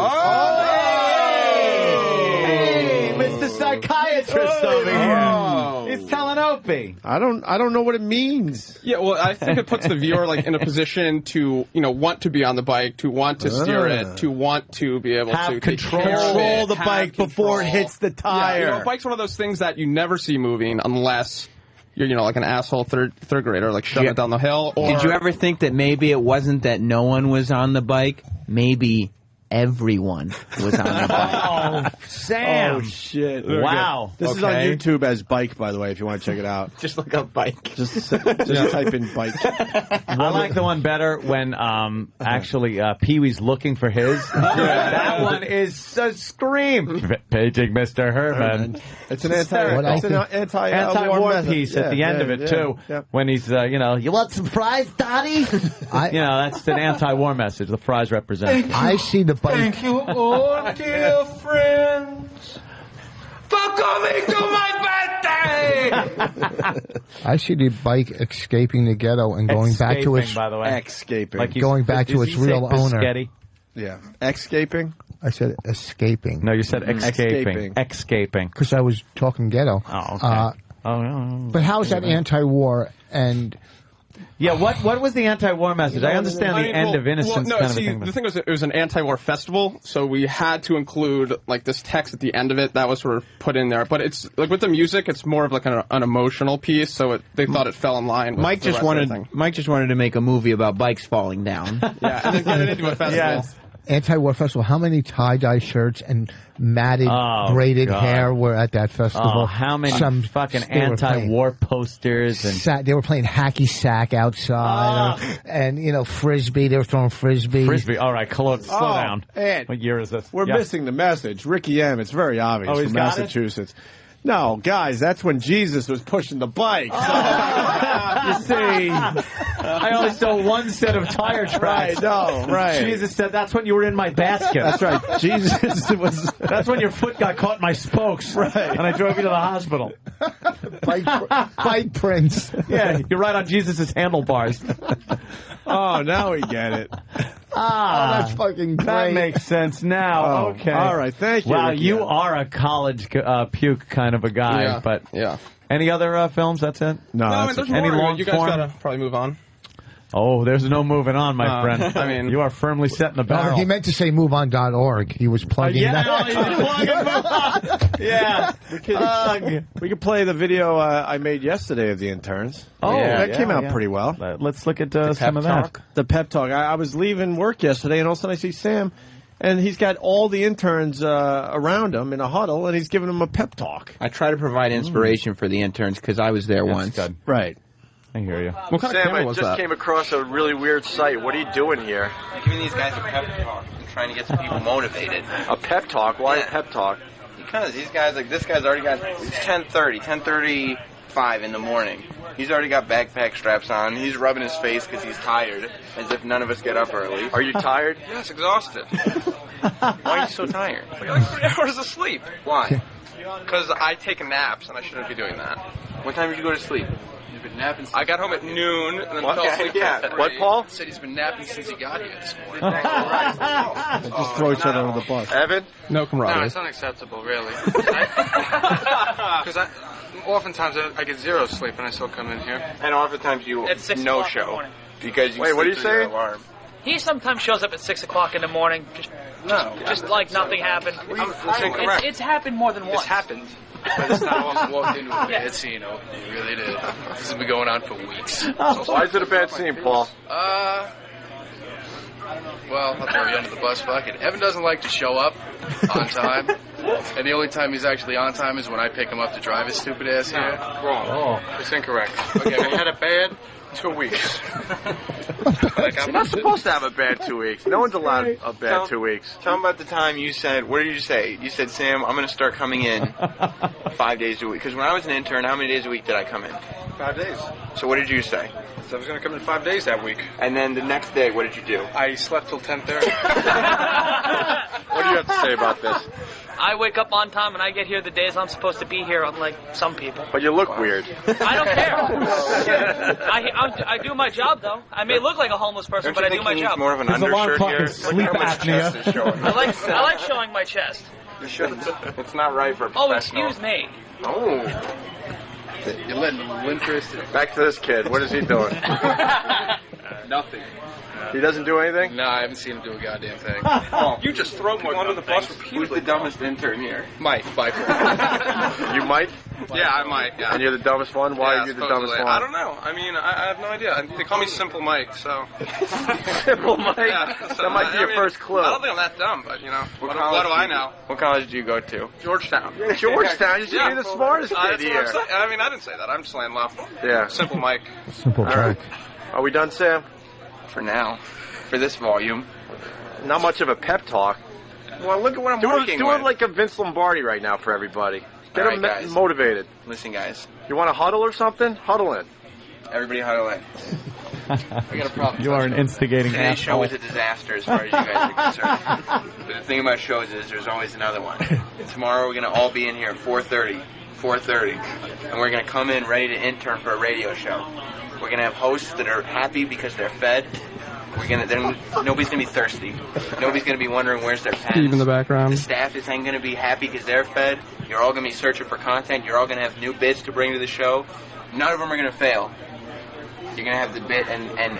Hey, Mr. Psychiatrist over here. He's telling Opie. I don't know what it means. Yeah, well, I think it puts the viewer like in a position to, want to be on the bike, to want to steer it, to want to be able to control the bike before it hits the tire. Yeah, a bike's one of those things that you never see moving unless you're, like an asshole third grader, like shoving it down the hill. Or... Did you ever think that maybe it wasn't that no one was on the bike? Maybe everyone was on the bike. Oh, Sam. Oh, shit. Wow. This is on YouTube as Bike, by the way, if you want to check it out. Just look up bike. Just type in bike. I like the one better when actually Pee-wee's looking for his. That one is a scream. Paging Mr. Herman. It's an anti-war piece at the end of it, too. Yeah. When he's, you want some fries, Dottie? That's an anti-war message. The fries represent. I see the bike. Thank you, oh dear friends, for coming to my birthday. I see the bike escaping the ghetto and going back to its by the way. Escaping. Like going back to its real owner. Yeah. Escaping? I said escaping. No, you said escaping. Escaping. Because I was talking ghetto. Oh, okay. But how is that anti-war and... Yeah, what was the anti-war message? I understand the end of innocence kind of thing. The thing was, it was an anti-war festival, so we had to include like this text at the end of it that was sort of put in there. But it's like with the music, it's more of like an emotional piece, so they thought it fell in line with Mike just wanted to make a movie about bikes falling down. Yeah, and then get it into a festival. Yes. Anti-war festival. How many tie-dye shirts and matted, braided hair were at that festival? Oh, how many fucking anti-war posters and they were playing hacky sack outside, and frisbee. They were throwing frisbee. Frisbee. All right, slow down. And what year is this? We're missing the message. Ricky M. It's very obvious from Massachusetts. No, guys, that's when Jesus was pushing the bike. You see, I only saw one set of tire tracks. Right. Jesus said, "That's when you were in my basket." That's right. Jesus was. That's when your foot got caught in my spokes. Right. And I drove you to the hospital. Bike prints. Yeah, you're right on Jesus' handlebars. Oh, now we get it. That's fucking great. That makes sense now. Okay. All right. Thank you. Wow, Ricky. you are a college puke kind of a guy. Yeah. But yeah. Any other films? That's it? No, there's any more. long You guys form? gotta probably move on. Oh, there's no moving on, my friend. I mean, you are firmly set in the No, barrel. he meant to say moveon.org. He was plugging that. Yeah. We could play the video I made yesterday of the interns. Oh, that came out pretty well. Let's look at some of that. The pep talk. I was leaving work yesterday, and all of a sudden I see Sam, and he's got all the interns around him in a huddle, and he's giving them a pep talk. I try to provide inspiration for the interns because I was there once. Good. Right. I hear you. What kind of Sam, camera I was just that? came across a really weird site. What are you doing here? I'm giving these guys a pep talk. I'm trying to get some people motivated. A pep talk? Why a pep talk? Because these guys, this guy's already got, it's 10:35 in the morning. He's already got backpack straps on. He's rubbing his face because he's tired, as if none of us get up early. Are you tired? Yes, exhausted. Why are you so tired? I got like 3 hours of sleep. Why? Because I take naps and I shouldn't be doing that. What time did you go to sleep? You've been napping since I got home at noon and then What? fell asleep Yeah. at 3. What, Paul? He said he's been napping since he got here this morning. Just throw each other under the bus. Evan? No No, camaraderie. it's unacceptable, really. Because oftentimes I get 0 sleep and I still come in here. And oftentimes you At 6 no o'clock in the show. morning. Because you Wait, what are sleep you through your saying? alarm. He sometimes shows up at 6 o'clock in the morning, just like nothing happened. That's incorrect. It's happened more than once. It's happened. But it's not often walked into a bad scene, it really did. This has been going on for weeks. Why is it a bad scene, Paul? Well, I'll throw you under the bus. Fuck it. Evan doesn't like to show up on time. And the only time he's actually on time is when I pick him up to drive his stupid ass here. Wrong. Oh, it's incorrect. Okay, I had a bad 2 weeks. You're not supposed to have a bad 2 weeks. No one's allowed a bad 2 weeks. Tell him about the time you said, what did you say? You said, Sam, I'm going to start coming in 5 days a week. Because when I was an intern, how many days a week did I come in? 5 days. So what did you say? So I was going to come in 5 days that week. And then the next day, what did you do? I slept till 10:30. What do you have to say about this? I wake up on time and I get here the days I'm supposed to be here, unlike some people. But you look weird. I don't care. I do my job, though. I may look like a homeless person, but I do my job. More of an undershirt here. Sleep apnea. I like showing my chest. You shouldn't. It's not right for a Oh, professional. excuse me. Oh. You're letting interest. Back to this kid. What is he doing? Nothing. He doesn't do anything? No, I haven't seen him do a goddamn thing. You just throw people under the bus repeatedly. Who's the dumbest intern here? Mike, by far. You Mike? Yeah, I might, yeah. And you're the dumbest one? Why Yeah, are you the supposedly. dumbest one? I don't know. I mean, I have no idea. They call me Simple Mike, so... Simple Mike? Yeah, so, That might be your first clue. I don't think I'm that dumb, but, you know, what do college I did you- know? What college did you go to? Georgetown. Georgetown? You should be the smartest kid That's here. what I'm saying. I mean, I didn't say that. I'm just laying low. Yeah. Simple Mike. Simple track. Are we done, Sam? For now. For this volume. Not much of a pep talk. Well, look at what I'm working with. Do it like a Vince Lombardi right now for everybody. Get All them right, guys. motivated. Listen, guys. You want to huddle or something? Huddle in. Everybody huddle in. We got a problem. You are an instigating Today's show asshole. is a disaster as far as you guys are concerned. But the thing about shows is there's always another one. Tomorrow we're going to all be in here at 4:30. And we're going to come in ready to intern for a radio show. We're going to have hosts that are happy because they're fed. Nobody's going to be thirsty. Nobody's going to be wondering where's their pens. Steve in the background. The staff isn't going to be happy because they're fed. You're all going to be searching for content. You're all going to have new bits to bring to the show. None of them are going to fail. You're going to have the bit, and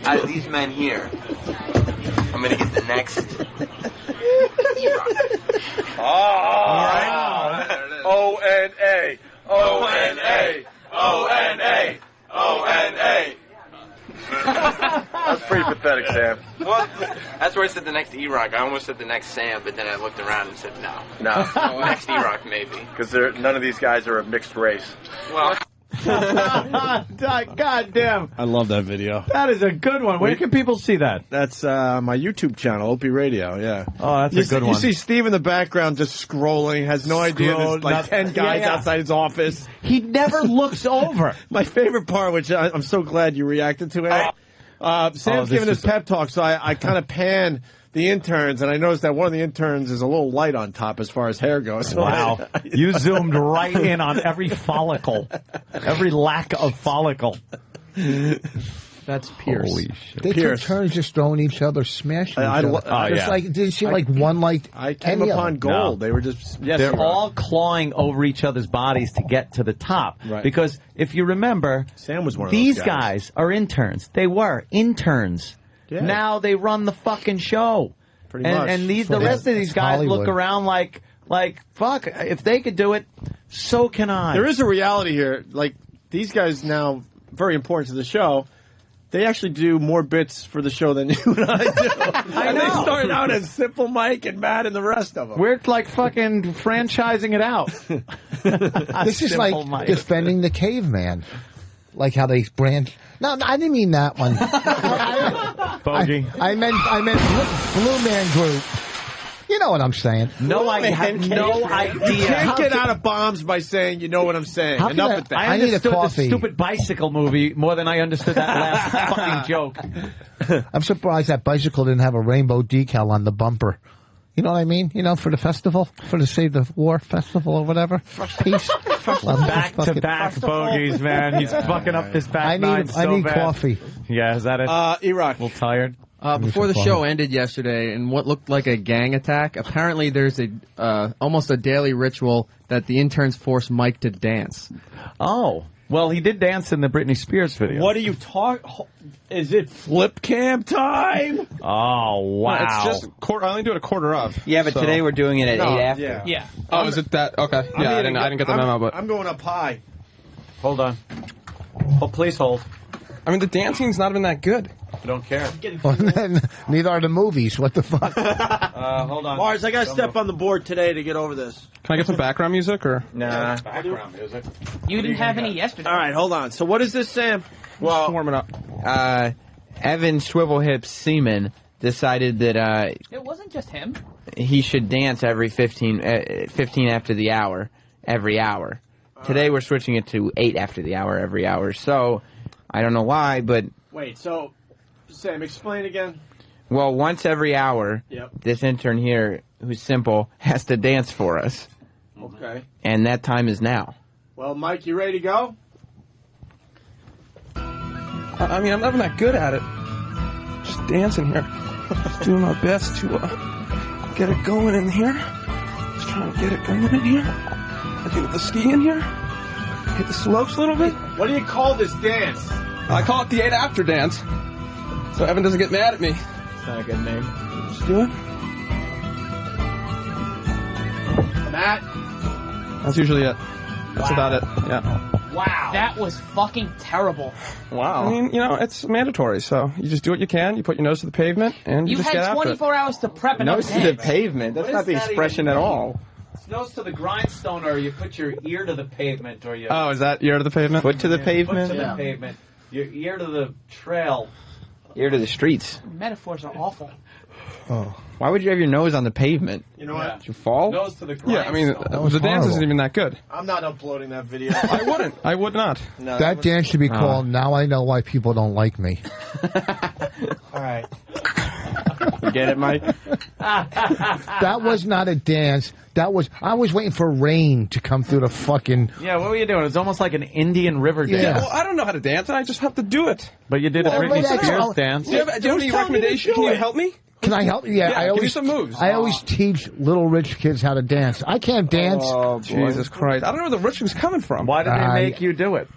out of these men here, I'm going to get the next. O-N-A. O-N-A. O-N-A. O-N-A. That's pretty pathetic, Sam. Well, that's where I said the next E-Rock. I almost said the next Sam, but then I looked around and said no. No. Next E-Rock, maybe. Because none of these guys are a mixed race. Well... God damn. I love that video. That is a good one. Where can people see that? That's my YouTube channel, Opie Radio, yeah. Oh, that's a good one. You see Steve in the background just scrolling, has no idea there's like 10 guys outside his office. He never looks over. My favorite part, which I'm so glad you reacted to it, Sam's giving his pep talk, so I kind of pan the interns, and I noticed that one of the interns is a little light on top as far as hair goes. Wow. You zoomed right in on every follicle. Every lack of follicle. That's Pierce. Holy shit. They took turns just throwing each other, smashing each other. Just like, didn't see like one like I came upon gold. No. They were just... They're all clawing over each other's bodies to get to the top. Right. Because if you remember, Sam was one of these those guys are interns. They were interns. Yeah. Now they run the fucking show. Pretty much. And the rest of these guys look around like, fuck, if they could do it, so can I. There is a reality here. Like, these guys now, very important to the show, they actually do more bits for the show than you and I do. And they started out as Simple Mike and Matt and the rest of them. We're like fucking franchising it out. This is like Mike. defending the caveman. Like how they brand. No, I didn't mean that one. Bogey. I meant Blue Man Group. You know what I'm saying? No, I have no idea. You can't get out of bombs by saying you know what I'm saying. Enough with that. I understood the stupid bicycle movie more than I understood that last fucking joke. I'm surprised that bicycle didn't have a rainbow decal on the bumper. You know what I mean? You know, for the festival, for the Save the War festival or whatever. Peace. Back-to-back bogeys, man. He's fucking up this back nine so I need bad. coffee. Yeah, is that it? E-Rock. A little tired? Before the show ended yesterday, in what looked like a gang attack, apparently there's a almost a daily ritual that the interns force Mike to dance. Oh. Well, he did dance in the Britney Spears video. What are you talking? Is it flip cam time? Oh, wow. It's just I only do it a quarter of. Yeah, but today we're doing it at 8 after. Yeah. Oh, is it that? Okay. Yeah, I didn't get the memo, but I'm going up high. Hold on. Oh, please hold. I mean, the dancing's not even that good. I don't care. Well, neither are the movies. What the fuck? Hold on. Mars, I got to step on the board today to get over this. Can I get some background music or? Nah. Background music. You didn't have any yesterday. All right, hold on. So what is this, Sam? Well, just warming up. Evan Swivelhips Seaman decided that It wasn't just him. he should dance every 15 after the hour, every hour. Today we're switching it to 8 after the hour every hour. So I don't know why, but Wait, so Sam, explain again. well, once every hour, Yep. this intern here, who's simple, has to dance for us, Okay. and that time is now. Well, Mike, you ready to go? I mean, I'm not even that good at it. Just dancing here. Just doing my best to get it going in here. Just trying to get it going in here. I do the ski in here. Hit the slopes a little bit. What do you call this dance? I call it the 8 after dance. So Evan doesn't get mad at me. It's not a good name. Just do it. Matt? That's usually it. That's about it. Yeah. Wow. That was fucking terrible. Wow. I mean, it's mandatory, so you just do what you can. You put your nose to the pavement, and you just get had after it. 24 hours to prep and Nose to the pavement. That's What not is the that expression even at mean? all. It's nose to the grindstone, or you put your ear to the pavement, or you Oh, is that ear to the pavement? Foot to the foot pavement. to the pavement, your ear to the trail. Ear to the streets. Metaphors are awful. Oh. Why would you have your nose on the pavement? You know what? Did you fall? Nose to the Yeah, I mean, grindstone. the dance isn't even that good. I'm not uploading that video. I wouldn't. I would not. No, That dance should be called "Now I Know Why People Don't Like Me." All right. You get it, Mike? That was not a dance. I was waiting for rain to come through the fucking. Yeah, what were you doing? It was almost like an Indian river dance. Yeah. Well, I don't know how to dance, and I just have to do it. But you did a Britney Spears dance. Do you have any recommendation? Can you help me? Can I help you? Yeah, I give always me some moves. I always teach little rich kids how to dance. I can't dance. Oh, Jesus Christ! I don't know where the rich was coming from. Why did they make you do it?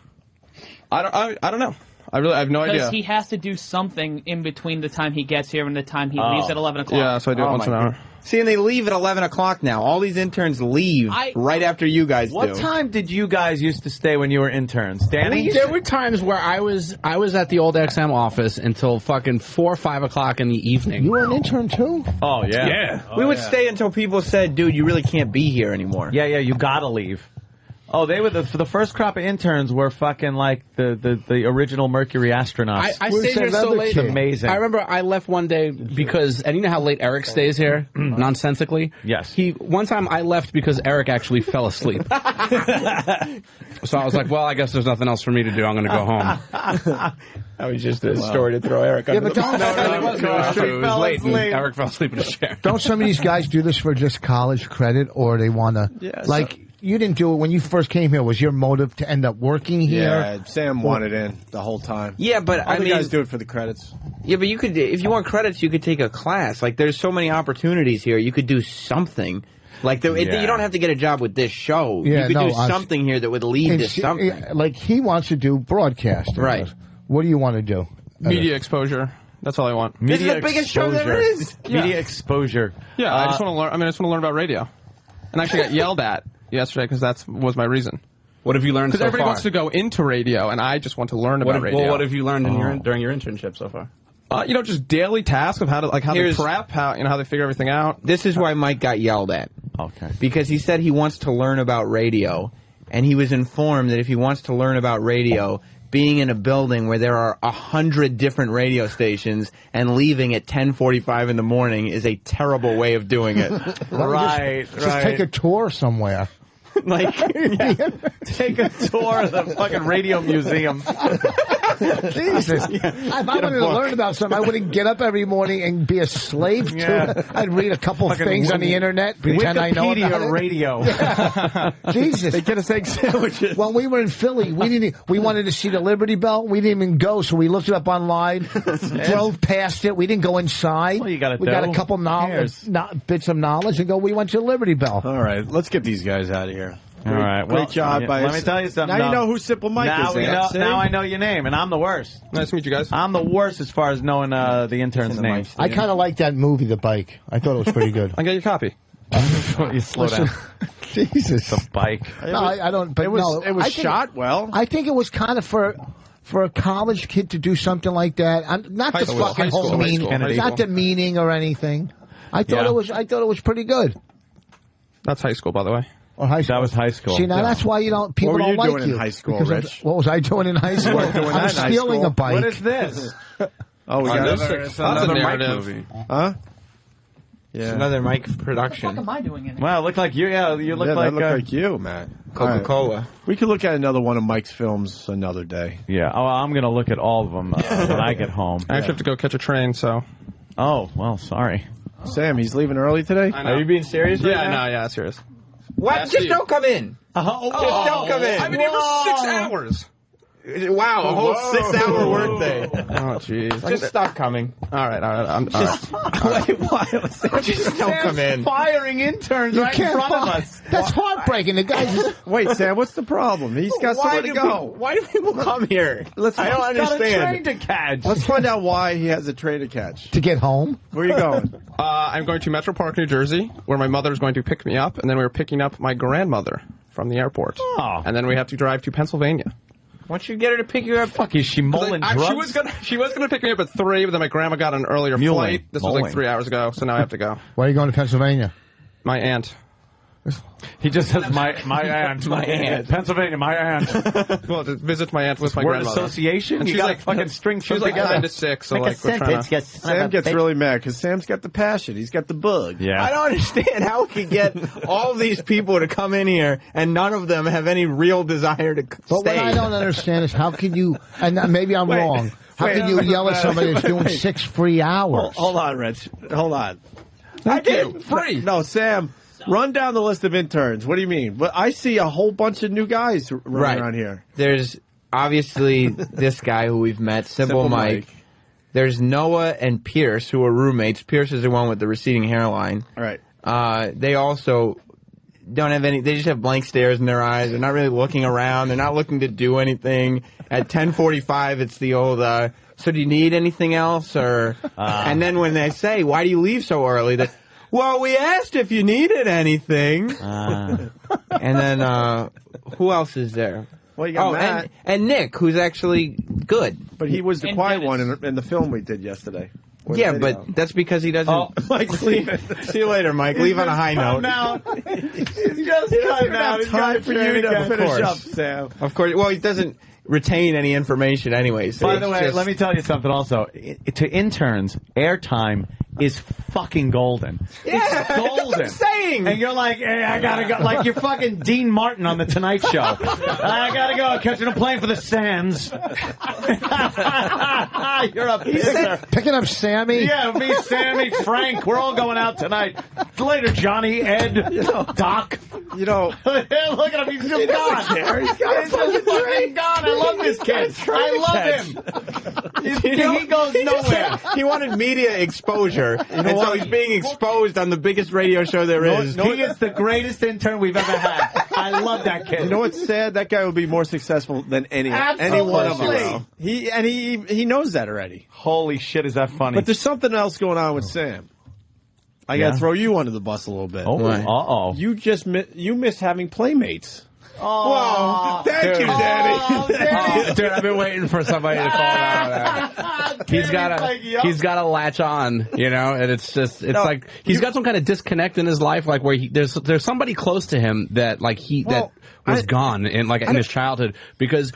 I don't know. I have no idea. Because he has to do something in between the time he gets here and the time he leaves at 11 o'clock. Yeah, so I do it once an hour. See, and they leave at 11 o'clock now. All these interns leave right after you guys do. What time did you guys used to stay when you were interns? Danny? There were times where I was at the old XM office until fucking 4 or 5 o'clock in the evening. You were an intern too? Oh, yeah. Yeah. We would stay until people said, dude, you really can't be here anymore. Yeah, you gotta leave. Oh, they were the first crop of interns were fucking like the original Mercury astronauts. I stayed here so late. It's amazing. I remember I left one day because, and you know how late Eric stays here, nonsensically? Yes. One time I left because Eric actually fell asleep. So I was like, well, I guess there's nothing else for me to do. I'm going to go home. That was just a story to throw Eric under but the don't- bus. It was late and Eric fell asleep in his chair. Don't some of these guys do this for just college credit, or they want to you didn't do it when you first came here? Was your motive to end up working here? Yeah, Sam wanted in the whole time. Yeah, but All I the mean, guys do it for the credits. Yeah, but you could, if you want credits, you could take a class. Like, there's so many opportunities here. You could do something. Like, you don't have to get a job with this show. Yeah, you could do no, something here that would lead to something. Like he wants to do broadcasting. Right. What do you want to do? Media exposure. That's all I want. This is the biggest show there is. Media exposure. Yeah, I just want to learn. I mean, I just want to learn about radio. And I actually got yelled at yesterday because that was my reason. What have you learned so Because everybody far? wants to go into radio, and I just want to learn about radio. Well, what have you learned during your internship so far? Just daily tasks of how to they prep, how they figure everything out. This is why Mike got yelled at. Okay. Because he said he wants to learn about radio, and he was informed that if he wants to learn about radio, being in a building where there are 100 different radio stations and leaving at 10:45 in the morning is a terrible way of doing it. Just take a tour somewhere. Like, take a tour of the fucking radio museum. Jesus. If I wanted to learn about something, I wouldn't get up every morning and be a slave to it. I'd read a couple Fucking things on the internet, pretend I know about it. radio. Yeah. Jesus. They get us egg sandwiches. When we were in Philly, we wanted to see the Liberty Bell. We didn't even go, so we looked it up online, drove past it. We didn't go inside. Well, you gotta we got do. a couple bits of knowledge and go, we went to the Liberty Bell. All right, let's get these guys out of here. All right. Great job by Let me tell you something. Now you know who Simple Mike now is. we know, See? now I know your name, and I'm the worst. Nice to meet you guys. I'm the worst as far as knowing the intern's name. I kind of like that movie, The Bike. I thought it was pretty good. I got your copy. You slow down. Jesus. The bike. No, I don't. But It was no, it was I think- shot well. I think it was kind of for a college kid to do something like that. Not High the school, fucking high school, whole high meaning, school, high not school. the meaning or anything. I thought it was pretty good. That's high school, by the way. Or high school. That was high school. See, now that's why people What were don't you like doing you. in high school, Because of- Rich? what was I doing in high school? weren't doing I that was in high stealing school. a bike. What is this? Oh, we got Another- this. another That's a Mike narrative. movie. Huh? It's Yeah. another Mike What the production. fuck am I doing in it? Wow, look like you. Yeah, you look Yeah, like. that looked like you, man. Coca-Cola. We could look at another one of Mike's films another day. Yeah. Oh, I'm going to look at all of them when I get home. I actually have to go catch a train, so. Oh, well, sorry. Sam, he's leaving early today? Are you being serious right now? Yeah, serious. What? Just don't come in. Just don't come in. I've been here for 6 hours. Wow, a whole 6-hour workday. Oh, jeez. Just stop coming. All right. Wait, why? Just don't come in. Firing interns right in front of us. That's heartbreaking. The guy's just... Wait, Sam, what's the problem? He's got somewhere to go. Why do people come here? I don't understand. Got a train to catch. Let's find out why he has a train to catch. To get home? Where are you going? I'm going to Metro Park, New Jersey, where my mother is going to pick me up, and then we're picking up my grandmother from the airport. Oh. And then we have to drive to Pennsylvania. Why don't you get her to pick you up? Fuck, is she mulling drugs? She was gonna pick me up at 3, but then my grandma got an earlier flight. This was like 3 hours ago, so now I have to go. Why are you going to Pennsylvania? My aunt. He just says my aunt. My aunt. Pennsylvania, my aunt. Well, to visit my aunt with my Word grandmother. association? And you she's got like fucking string she's like 9 to 6, so like we're trying to... Sam gets really mad because Sam's got the passion. He's got the bug. Yeah. I don't understand how we can get all these people to come in here and none of them have any real desire to stay. But what I don't understand is how can you, and maybe I'm wrong, how can you yell at somebody that's doing 6 free hours? Hold on, Rich. Hold on. I did free. No, Sam, run down the list of interns. What do you mean? Well, I see a whole bunch of new guys running around here. There's obviously this guy who we've met, Simple Mike. There's Noah and Pierce, who are roommates. Pierce is the one with the receding hairline. All right. They also don't have any. They just have blank stares in their eyes. They're not really looking around. They're not looking to do anything. At 10:45, it's the old. So do you need anything else? Or and then when they say, "Why do you leave so early?" That well, we asked if you needed anything. And then who else is there? Well, you got Matt. And Nick, who's actually good. But he was the quiet one in the film we did yesterday. Yeah, but that's because he doesn't. Oh, Mike, leave it. See you later, Mike. Leave on a high note. He's just cutting out. He's time for you to finish up, Sam. Of course. Well, he doesn't retain any information anyway. So by the way, let me tell you something also. To interns, airtime is fucking golden. Yeah, it's golden. That's what I'm saying. And you're like, hey, I gotta go. Like you're fucking Dean Martin on The Tonight Show. I gotta go. Catching a plane for the Sands. You're a pisser. Picking up Sammy? Yeah, me, Sammy, Frank. We're all going out tonight. Later, Johnny, Ed, Doc. You know. Look at him. He's just gone. He's just fucking gone. I love this kid. I love him. He goes nowhere. He wanted media exposure, and so he's being exposed on the biggest radio show there is. He is the greatest intern we've ever had. I love that kid. You know what's sad? That guy would be more successful than any one of us. He knows that already. Holy shit, is that funny? But there's something else going on with Sam. I got to throw you under the bus a little bit. Oh, You just you miss having playmates. Oh, thank you, Daddy. Dude, I've been waiting for somebody to call out that. He's got to latch on, you know, and it's like he's got some kind of disconnect in his life, like where there's somebody close to him that was gone in his childhood because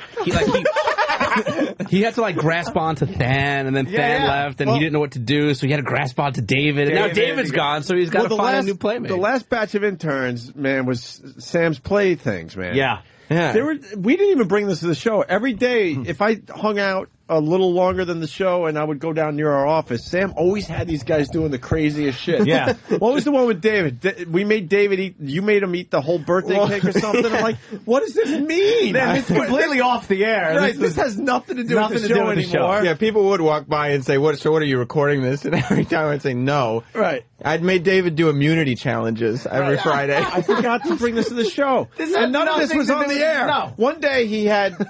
he had to like grasp onto Than, and then Than left, and he didn't know what to do, so he had to grasp onto David, and now David's gone, so he's got to find a new playmate. The last batch of interns, man, was Sam's playthings, man. Yeah. We didn't even bring this to the show. Every day, if I hung out a little longer than the show and I would go down near our office, Sam always had these guys doing the craziest shit. Yeah. What was the one with David? We made David eat, you made him eat the whole birthday cake or something. I'm like, what does this mean? Man, it's completely off the air. Right, this has nothing to do with the show anymore. Yeah, people would walk by and say, what are you recording this? And every time I'd say no. Right. I'd made David do immunity challenges every Friday. I forgot to bring this to the show. And none of this was on the air. No. One day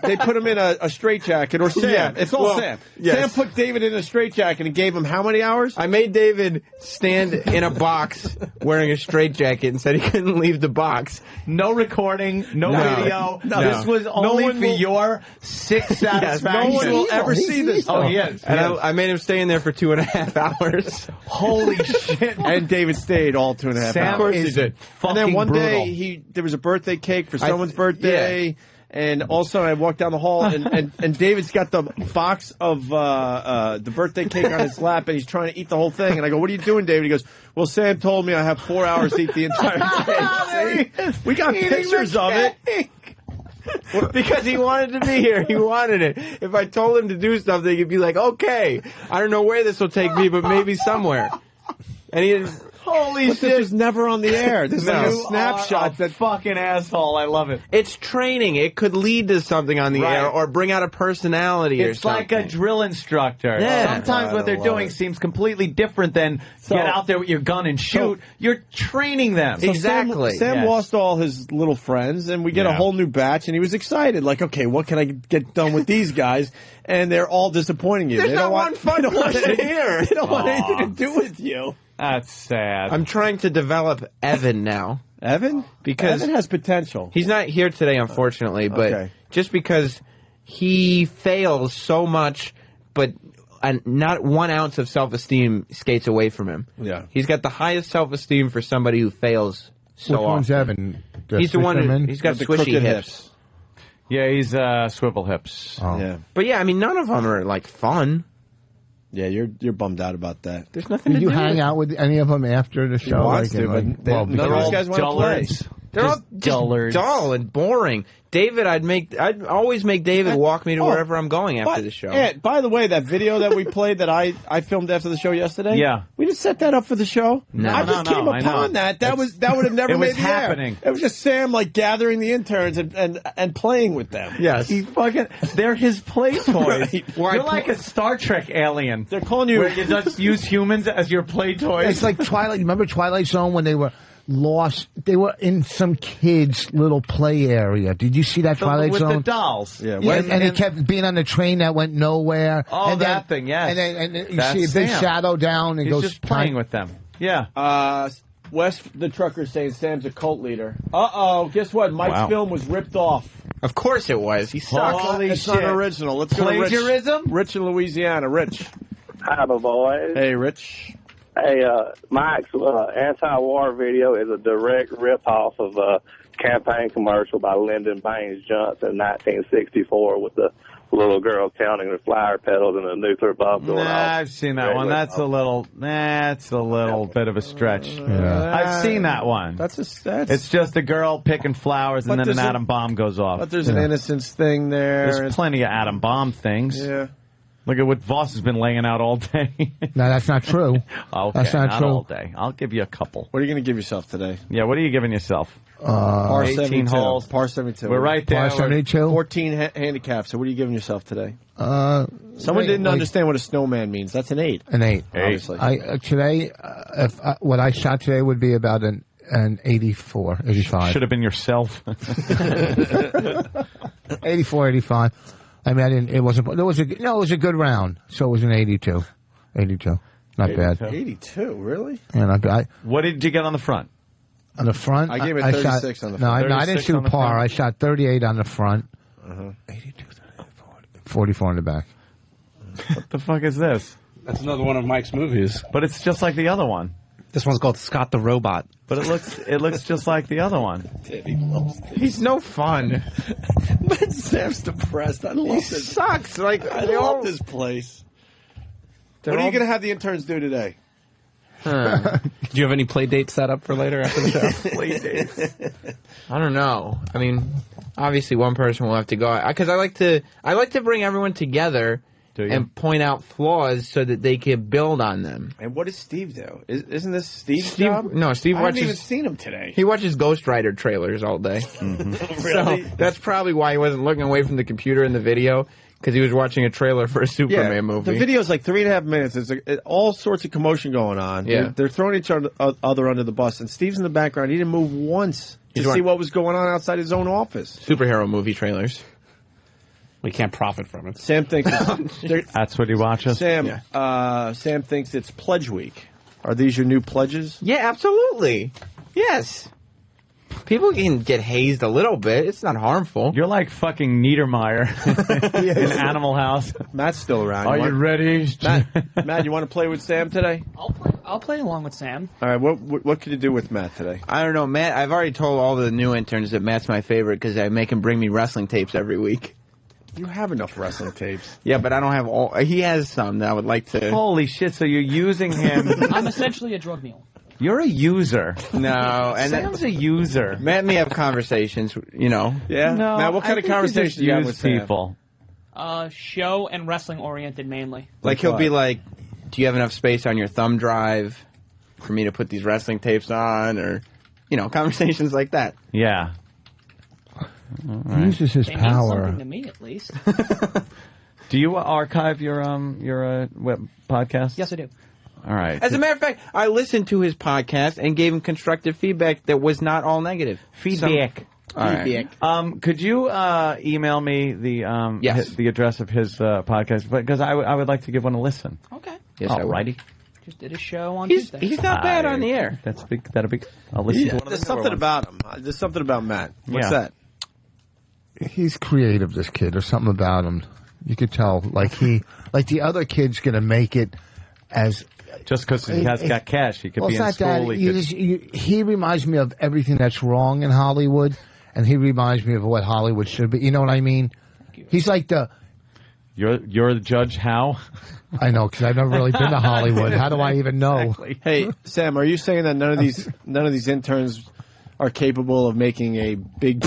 they put him in a straitjacket, or Sam. Yeah. It's all Sam. Yes. Sam put David in a straitjacket and gave him how many hours? I made David stand in a box wearing a straitjacket and said he couldn't leave the box. No recording, no video. No. This was only for your sick satisfaction. No one will ever see this. Oh, yes. And I made him stay in there for 2.5 hours. Holy shit. And David stayed all 2.5 hours. Sam Of course he did. And then one brutal. day there was a birthday cake for someone's birthday. And also, I walked down the hall, and David's got the box of the birthday cake on his lap, and he's trying to eat the whole thing. And I go, "What are you doing, David?" He goes, "Well, Sam told me I have 4 hours to eat the entire cake." We got pictures of it. Because he wanted to be here. He wanted it. If I told him to do something, he'd be like, "Okay, I don't know where this will take me, but maybe somewhere." And he Holy shit. This was never on the air. This is a snapshot. That fucking asshole. I love it. It's training. It could lead to something on the air or bring out a personality or something. It's like a drill instructor. Yeah. Sometimes what they're doing seems completely different than get out there with your gun and shoot. You're training them. So Sam lost all his little friends, and we get a whole new batch, and he was excited. Like, okay, what can I get done with these guys? And they're all disappointing you. There's they don't not want one fun person here. They don't want anything to do with you. That's sad. I'm trying to develop Evan now. Evan? Because Evan has potential. He's not here today, unfortunately, but just because he fails so much, but not 1 ounce of self-esteem skates away from him. Yeah. He's got the highest self-esteem for somebody who fails so often. Which one's Evan? He's the one he's got squishy hips. Yeah, he's swivel hips. Oh. Yeah. But yeah, I mean, none of them are like fun. Yeah, you're bummed out about that. There's nothing Did to you do hang with out with any of them after the show? wants to, but none of those guys want to play. They're all just dull and boring. David, I'd always make David walk me to wherever I'm going after the show. Yeah, by the way, that video that we played that I filmed after the show yesterday. Yeah, we didn't set that up for the show. No, I just came upon that. That would have never it made was the happening. air. It was just Sam like gathering the interns and playing with them. Yes, they're his play toys. Right. You're like a Star Trek alien. They're calling you where you just use humans as your play toys. It's like Twilight. Remember Twilight Zone when they were lost? They were in some kid's little play area. Did you see that Twilight with Zone? With the dolls. Yeah. And he kept being on the train that went nowhere. Oh, and that thing, yes. And then you see a big shadow down and He's goes just playing with them. Yeah. Wes, the trucker, saying Sam's a cult leader. Uh-oh. Guess what? Mike's film was ripped off. Of course it was. He sucks. Holy shit. It's not original. Let's go to Rich. Plagiarism? Rich in Louisiana. Rich. Hi, my boys. Hey, Rich. Hey, Mike's anti-war video is a direct rip-off of a campaign commercial by Lyndon Baines Johnson in 1964 with the little girl counting the flower petals and a nuclear bomb going off. I've seen that one. That's a little bit of a stretch. Yeah. I've seen that one. It's just a girl picking flowers and then an atom bomb goes off. But there's an innocence thing there. There's plenty of atom bomb things. Yeah. Look at what Voss has been laying out all day. No, that's not true. Okay, that's not true. all day. I'll give you a couple. What are you going to give yourself today? Yeah, what are you giving yourself? Par 18 72. holes. Par 72. We're right there. Par 72. 14 handicaps. So what are you giving yourself today? Someone didn't understand what a snowman means. That's an 8. An 8. Obviously. Today, what I shot today would be about an 84, 85. Should have been yourself. 84, 85. I mean, it was a good round, so it was an 82. 82. Not 82. Bad. 82, really? Yeah, not bad. What did you get on the front? On the front? I gave it 36 on the front. No, I didn't shoot par. I shot 38 on the front. 82, 44 on the back. What the fuck is this? That's another one of Mike's movies. But it's just like the other one. This one's called Scott the Robot. But it looks just like the other one. He's no fun. But Sam's depressed. I love this. He sucks. Like I love this place. What are you going to have the interns do today? Do you have any play dates set up for later after the show? Play dates. I don't know. I mean, obviously one person will have to go because I like to bring everyone together and point out flaws so that they can build on them. And what does Steve do? Isn't this Steve's job? No, Steve watches. I haven't even seen him today. He watches Ghost Rider trailers all day. Really? So that's probably why he wasn't looking away from the computer in the video, because he was watching a trailer for a Superman movie. The video's like 3.5 minutes. There's all sorts of commotion going on. Yeah. They're throwing each other under the bus, and Steve's in the background. He didn't move once to see what was going on outside his own office. Superhero movie trailers. We can't profit from it. Sam thinks that's what he watches. Sam, Sam thinks it's Pledge Week. Are these your new pledges? Yeah, absolutely. Yes. People can get hazed a little bit. It's not harmful. You're like fucking Niedermeyer in Animal House. Matt's still around. Are you ready? Matt, you want to play with Sam today? I'll play. I'll play along with Sam. All right, what can you do with Matt today? I don't know, Matt. I've already told all the new interns that Matt's my favorite because I make him bring me wrestling tapes every week. You have enough wrestling tapes. Yeah, but I don't have all. He has some that I would like to. Holy shit! So you're using him? I'm essentially a drug mule. You're a user. No, and Sam's a user. Matt and me have conversations, you know. Yeah. No, Matt, what kind of conversations do you have with people? Show and wrestling oriented mainly. Like he'll be like, "Do you have enough space on your thumb drive for me to put these wrestling tapes on?" Or, you know, conversations like that. Yeah. He uses his They mean power. something to me, at least. Do you archive your web podcast? Yes, I do. All right. As a matter of fact, I listened to his podcast and gave him constructive feedback that was not all negative. Feedback. All right. Could you email me the address of his podcast, because I would like to give one a listen. Okay. Yes, I will. Alrighty. Just did a show on Tuesday. He's not bad on the air. That'll be. I'll listen to one of the There's newer something ones. about him. There's something about Matt. What's that? He's creative, this kid. There's something about him. You could tell. Like the other kid's going to make it as... Just because he has got cash, he could be in school. He reminds me of everything that's wrong in Hollywood, and he reminds me of what Hollywood should be. You know what I mean? He's like the... You're the judge, how? I know, because I've never really been to Hollywood. How do I even know? Exactly. Hey, Sam, are you saying that none of these interns are capable of making a big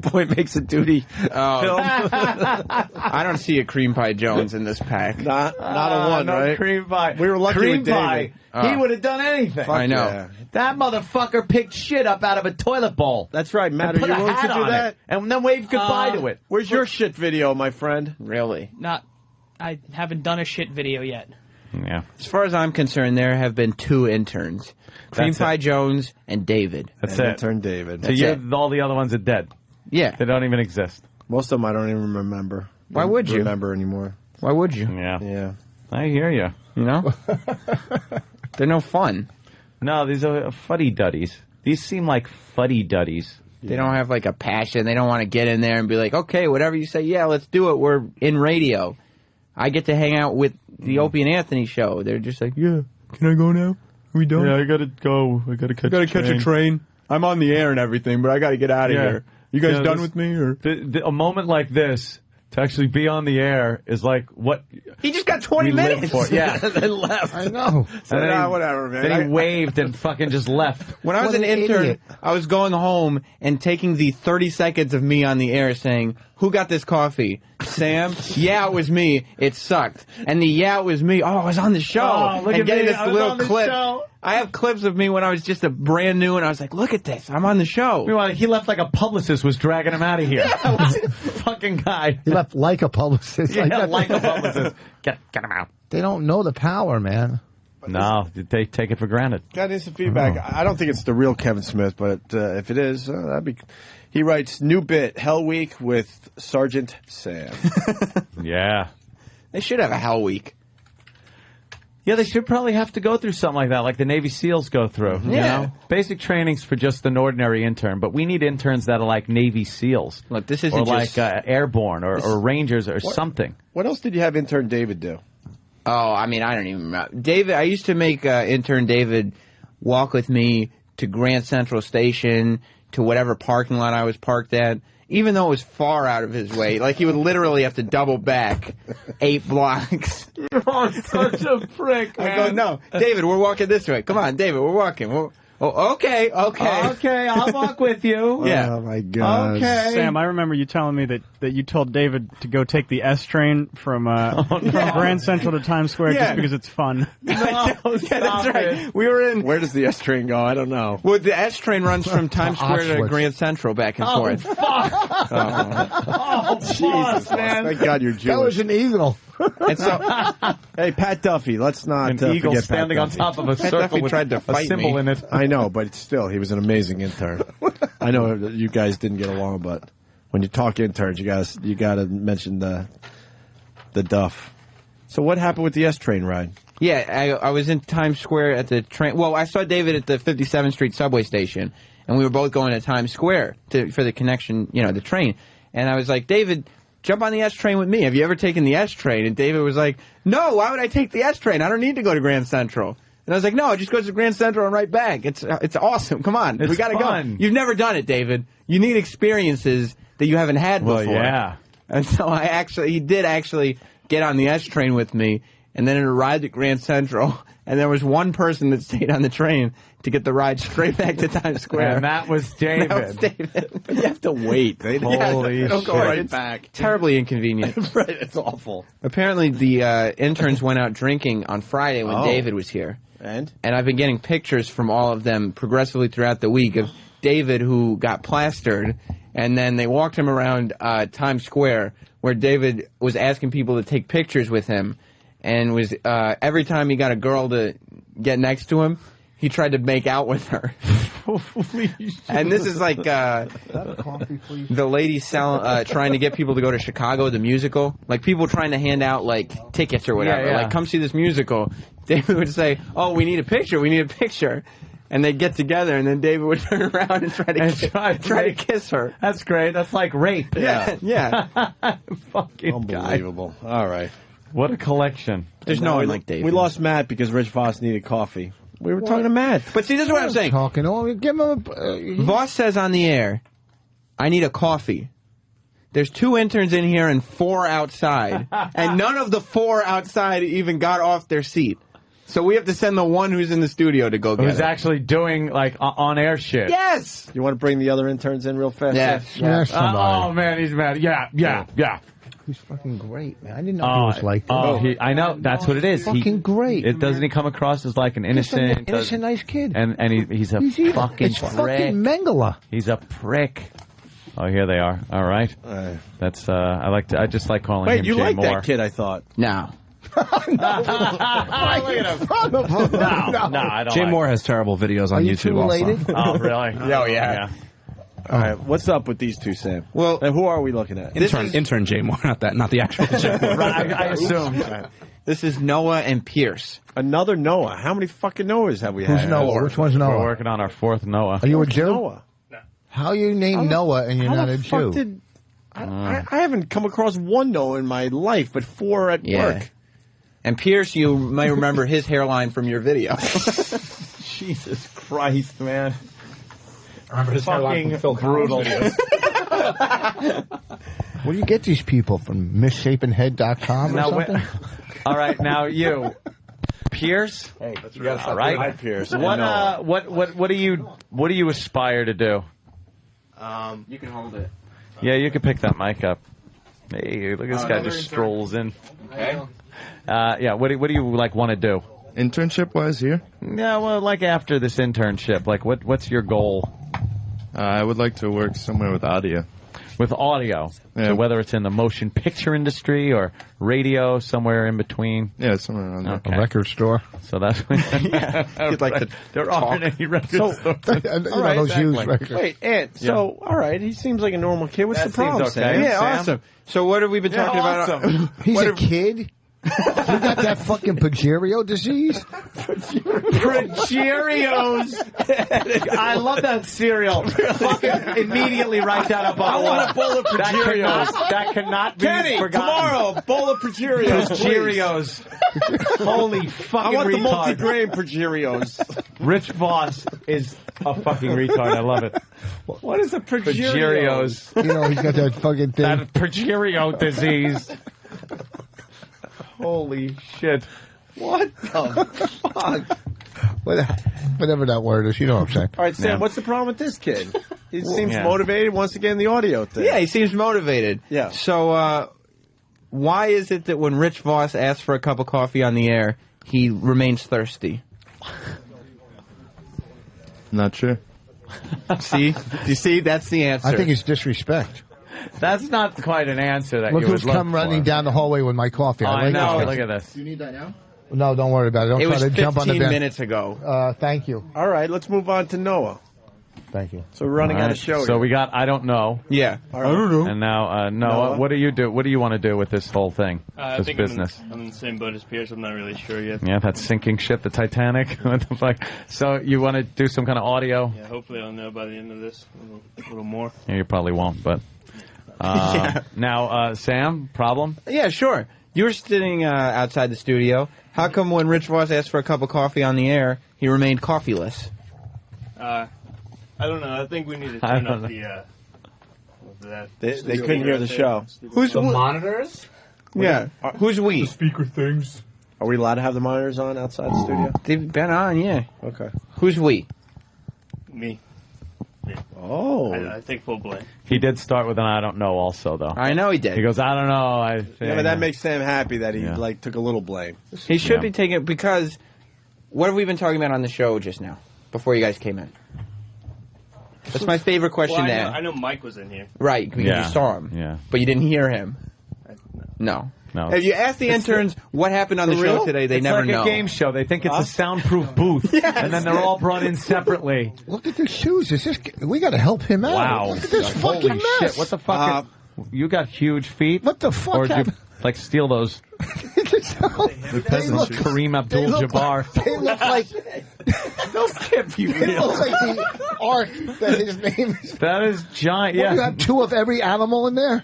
point makes a duty film? I don't see a Cream Pie Jones in this pack. Not a one, no right? Cream Pie. We were lucky Cream with David. Pie. He would have done anything. I know. Yeah. That motherfucker picked shit up out of a toilet bowl. That's right, Matt. And Are put you a willing hat to do on that? it, and then wave goodbye to it. Where's your shit video, my friend? Really? I haven't done a shit video yet. Yeah. As far as I'm concerned, there have been 2 interns. Cream That's Pie it. Jones and David. That's And it. intern David. So all the other ones are dead. Yeah. They don't even exist. Most of them I don't even remember. Why would you? Remember anymore? Why would you? Yeah. Yeah. I hear you. You know? They're no fun. No, these are fuddy-duddies. These seem like fuddy-duddies. They don't have like a passion. They don't want to get in there and be like, okay, whatever you say, yeah, let's do it. We're in radio. I get to hang out with the Opie and Anthony show. They're just like, yeah, can I go now? Are we done? Yeah, I gotta go. I gotta catch a train. I'm on the air and everything, but I got to get out of here. You guys done with me? Or a moment like this, to actually be on the air, is like what... He just got 20 we live minutes. for. Yeah. And then left. I know. So, whatever, man. Then he waved and fucking just left. When I was an intern, idiot. I was going home and taking the 30 seconds of me on the air saying, who got this coffee? Sam? Yeah, it was me. It sucked. And the yeah, it was me. Oh, I was on the show. Oh, look and at getting me. this I was little on the clip. show. I have clips of me when I was just a brand new, and I was like, look at this. I'm on the show. Meanwhile, he left like a publicist was dragging him out of here. Fucking guy. He left like a publicist. Yeah, like a publicist. Get him out. They don't know the power, man. No, they take it for granted. Got instant feedback. I don't think it's the real Kevin Smith, but if it is, that'd be... He writes, new bit, Hell Week with Sergeant Sam. Yeah. They should have a Hell Week. Yeah, they should probably have to go through something like that, like the Navy SEALs go through. You know? Basic training's for just an ordinary intern, but we need interns that are like Navy SEALs. Look, this isn't or just... like airborne or Rangers or something. What else did you have intern David do? Oh, I mean, I don't even remember. David, I used to make intern David walk with me to Grand Central Station, to whatever parking lot I was parked at, even though it was far out of his way. Like, he would literally have to double back 8 blocks. You're such a prick, man. I go, no, David, we're walking this way. Come on, David, we're walking. Oh, okay. Okay, I'll walk with you. Yeah. Oh, my God. Okay. Sam, I remember you telling me that you told David to go take the S train from Grand Central to Times Square just because it's fun. Yeah, that's right. We were in... Where does the S train go? I don't know. Well, the S train runs from Times Square to Grand Central back and forth. Fuck. Oh, Jesus, man. Thank God you're Jewish. That was an eagle. And so, hey, Pat Duffy, let's not An eagle forget standing Pat on Duffy. top of a Pat circle Duffy with tried to a fight symbol me. in it. I know, but still, he was an amazing intern. I know that you guys didn't get along, but when you talk interns, you gotta mention the Duff. So what happened with the S train ride? yeah, I was in Times Square at the train. Well, I saw David at the 57th Street subway station, and we were both going to Times Square for the connection, the train. And I was like, David, jump on the S train with me. Have you ever taken the S train? And David was like, no, why would I take the S train? I don't need to go to Grand Central. And I was like, no, just go to Grand Central and right back. It's awesome. Come on. It's we got to fun. go. You've never done it, David. You need experiences that you haven't had before. Well, yeah. And so he did actually get on the S train with me, and then it arrived at Grand Central, and there was one person that stayed on the train to get the ride straight back to Times Square. And that was David. That was David. You have to wait. Holy They don't go right It's back. terribly inconvenient. Right, it's awful. Apparently, the interns went out drinking on Friday when Oh. David was here. And I've been getting pictures from all of them progressively throughout the week of David who got plastered, and then they walked him around Times Square, where David was asking people to take pictures with him, and was every time he got a girl to get next to him, he tried to make out with her. And this is like the lady trying to get people to go to Chicago, the musical. Like people trying to hand out like tickets or whatever. Yeah, yeah. Like, come see this musical. David would say, "Oh, we need a picture. We need a picture." And they'd get together, and then David would turn around and try to kiss her. That's great. That's like rape. Yeah. Fucking unbelievable. All right. What a collection. There's no one like David. We lost Matt because Rich Voss needed coffee. We were talking to Matt. But see, this is what I'm saying. Talking. Oh, give him a. Voss says on the air, "I need a coffee." There's 2 interns in here and 4 outside, and none of the 4 outside even got off their seat. So we have to send the one who's in the studio to go get Who's it. actually doing like on-air shit. Yes. You want to bring the other interns in real fast? Yes. Oh man, he's mad. Yeah. He's fucking great, man. I didn't know he was like that. I know. That's what it is. Fucking great. Doesn't he come across as like an Just an innocent, innocent, nice kid. and he's a fucking It's prick. fucking Mengele. He's a prick. Oh, here they are. All right. That's I just like calling him Wait, you Jay like Mohr. that kid? I thought. No. No, I don't. Jay like Mohr has terrible videos on Are you YouTube two related? Oh, really? Oh, yeah. All right. What's up with these two, Sam? Well, and who are we looking at? Intern Jay Mohr, not the actual Jay Mohr. Right, I assume. This is Noah and Pierce. Another Noah. How many fucking Noahs have we had? Who's Noah? Which one's Noah? We're working on our 4th Noah. Are you a Jew? Noah. How you named Noah and you're not a Jew? I haven't come across one Noah in my life, but 4 at work. And Pierce, you may remember his hairline from your video. Jesus Christ, man. Remember his fucking brutal. Where do you get these people from? Misshapenhead.com or Now, something? all right, now you, Pierce. Hey, all right, Hi, Pierce. What do you aspire to do? You can hold it. Yeah, you can pick that mic up. Hey, look at this guy just strolls in. Okay. Yeah, what do you like want to do? Internship wise here? Yeah, well, like after this internship, like what's your goal? I would like to work somewhere with audio. With audio, Yeah. so whether it's in the motion picture industry or radio, somewhere in between. Yeah, somewhere around there. Okay. A record store. So that's You'd like to there aren't any record stores. All right, those Hughes exactly. records. Wait, Ant, so, all right, he seems like a normal kid. What's That the problem, seems okay. Sam? Yeah, Sam? awesome. So what have we been talking about? awesome. He's a kid? You got that fucking Pagerio disease? Cheerios. I love that cereal. Fucking immediately write that up. I want a bowl of Pageerios. That cannot be Kenny, forgotten. tomorrow, a bowl of Pageerios. Cheerios. Holy fucking I want the retard. multi-grain Pageerios. Rich Voss is a fucking retard. I love it. What is a Pageerios? Pageerios. You know, he's got that fucking thing. That Pagerio disease. Holy shit. What the fuck? Whatever that word is, you know what I'm saying. All right, Sam, Yeah. what's the problem with this kid? He seems Yeah. motivated, wants to get in the audio thing. Yeah, he seems motivated. Yeah. So why is it that when Rich Voss asks for a cup of coffee on the air, he remains thirsty? Not sure. See? Do you see? That's the answer. I think it's disrespect. That's not quite an answer that Look you would who's look come for. running down the hallway with my coffee. I like know. this. Look at this. Do you need that now? No, don't worry about it. Don't it try was to jump on the 15 bench. minutes ago. Thank you. All right, let's move on to Noah. Thank you. So we're running All out right, of show So here. we got I don't know. Yeah. All right. And now Noah, Noah? what do you do? What do you want to do with this whole thing? I this think business? I'm in the same boat as Pierce. I'm not really sure yet. Yeah, that sinking ship, the Titanic. What the fuck? So you want to do some kind of audio? Yeah, hopefully I'll know by the end of this a little more. Yeah, you probably won't, but now Sam, problem? Yeah, sure. You were sitting outside the studio. How come when Rich Voss asked for a cup of coffee on the air, he remained coffeeless? I don't know. I think we need to turn up the. They couldn't hear the show. Who's the monitors? Yeah. Who's we? The speaker things. Are we allowed to have the monitors on outside the studio? They've been on, yeah. Okay. Who's we? Me. Oh. I take full blame. He did start with an I don't know also, though. I know he did. He goes, I don't know. Yeah, but that makes Sam happy that he took a little blame. He should be taking it because what have we been talking about on the show just now before you guys came in? That's my favorite question Well, to ask. I know Mike was in here. Right, because you saw him. Yeah. But you didn't hear him. No. No. If you ask the interns what happened on the show today, they never know. It's like a game show. They think it's a soundproof booth, and then they're all brought in separately. Look at the shoes. We got to help him out. Wow. Look at this Holy fucking mess. shit. What the fuck? You got huge feet? What the fuck? Or did you, like, steal those? The peasant Kareem Abdul-Jabbar. They look like... Those can't be They real. look like the ark that his name is. That is giant, What, you have two of every animal in there?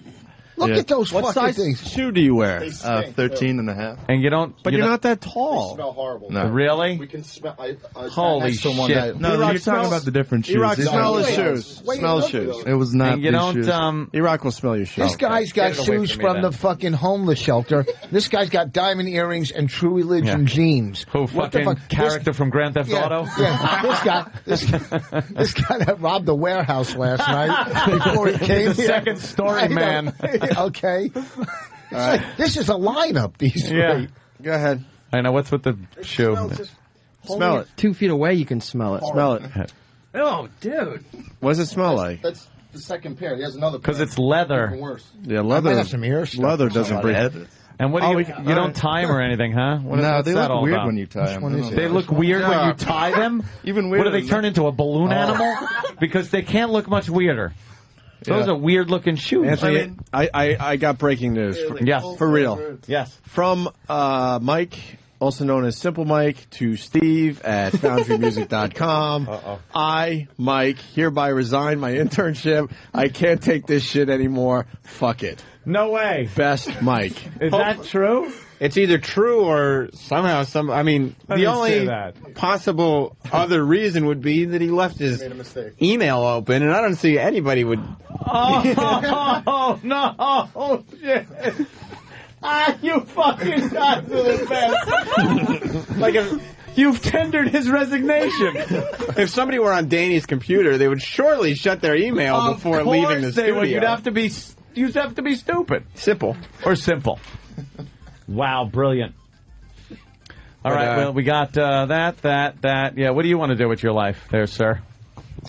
Look at those What fucking size things. shoe do you wear? 13 and a half. And you don't... But you're not that tall. They smell horrible. No. Really? We can smell. I Holy next to one shit. that- No, you're talking about the different shoes. E-Rock, These smell are- his shoes. Smell his shoes. It was not And you these don't, shoes. E-Rock will smell your shoes. This guy's got shoes from the fucking homeless shelter. This guy's got diamond earrings and True Religion jeans. Who, What the fucking fuck? character from Grand Theft Auto? Yeah, this guy that robbed the warehouse last night before he came The here. second story I know. man. Okay. This is a lineup, these three. Go ahead. I know. What's with the shoe? Smell it. 2 feet away, you can smell it. Smell it. Oh, dude. What does it smell like? That's the second pair. He has another pair. Because it's leather. Even worse. Yeah, leather. have some ear stuff. Leather doesn't breathe. And what do you don't tie them or anything, huh? What No, what's they that look all weird about? when you tie them. They look weird when you tie them? Even What do weirder they turn into, a balloon animal? Because they can't look much weirder. Those are weird looking shoes. Anthony, I got breaking news. Yes. For real. Yes. From Mike, also known as Simple Mike, to Steve at FoundryMusic.com. I, Mike, hereby resign my internship. I can't take this shit anymore. Fuck it. No way. Best Mike. Is that true? It's either true or somehow I mean, I the didn't only say that. possible other reason would be that he left his email open, and I don't see anybody would. Oh, no. Oh, shit. You fucking guys are the best. Like, you've tendered his resignation. If somebody were on Danny's computer, they would surely shut their email before leaving the studio. Would. You'd have to be stupid. Simple. Or simple. Wow, brilliant. All But, right, well, we got that. Yeah, what do you want to do with your life there, sir?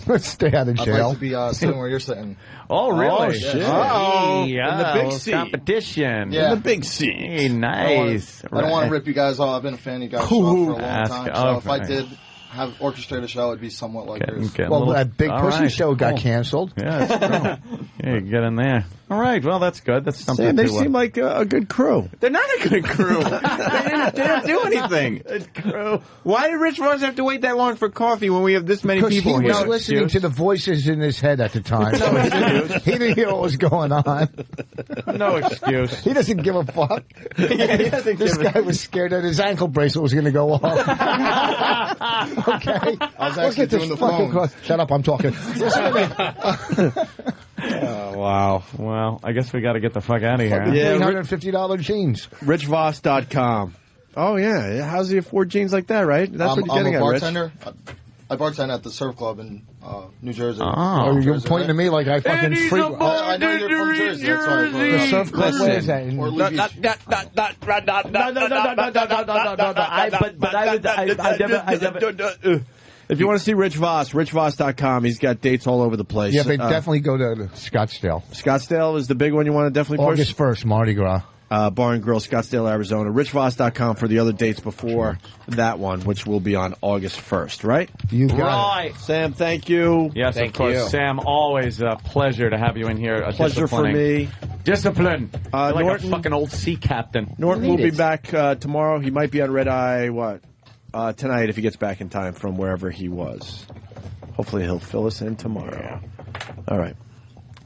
Let's stay out of I'd jail. like to be sitting where you're sitting. Oh, really? Oh, shit. Oh, In the big C. competition. Yeah. In the big C. Hey, nice. I don't want to rip you guys off. I've been a fan of you guys for a long time. So if I did have orchestrated a show, it'd be somewhat like yours. Well, that Big Pussy show got canceled. Yeah, that's true. Yeah, get in there. All right, well, that's good. That's something Sam, they to, seem like a good crew. They're not a good crew. they don't do anything. Why did Rich Voss have to wait that long for coffee when we have this many Because people he here? was listening to the voices in his head at the time. So he didn't hear what was going on. No excuse. He doesn't give a fuck. This guy was scared that his ankle bracelet was going to go off. Okay. I was Look actually at this doing the fucking phone. Shut up, I'm talking. Oh, wow. Well, I guess we got to get the fuck out of here. Huh? Yeah, $350 jeans. RichVoss.com. Oh, yeah. How's he afford jeans like that, right? That's what you're getting I'm a at, Rich. bartender. I bartend at the surf club in New Jersey. Oh, you're pointing to me like I fucking freak. I know you're from Jersey. That's why. The surf club, where is that? Or Lee Beach. If you want to see Rich Voss, richvoss.com. He's got dates all over the place. Yeah, but definitely go to Scottsdale. Scottsdale is the big one you want to definitely push? August 1st, Mardi Gras. Bar and Grill, Scottsdale, Arizona. richvoss.com for the other dates before that one, which will be on August 1st, right? You got Right. it. Sam, thank you. Yes, Thank of course. you. Sam, always a pleasure to have you in here. Pleasure for me. Discipline. You're like Norton- a fucking old sea captain. Norton will be back tomorrow. He might be on Red Eye, tonight if he gets back in time from wherever he was. Hopefully he'll fill us in tomorrow. All right.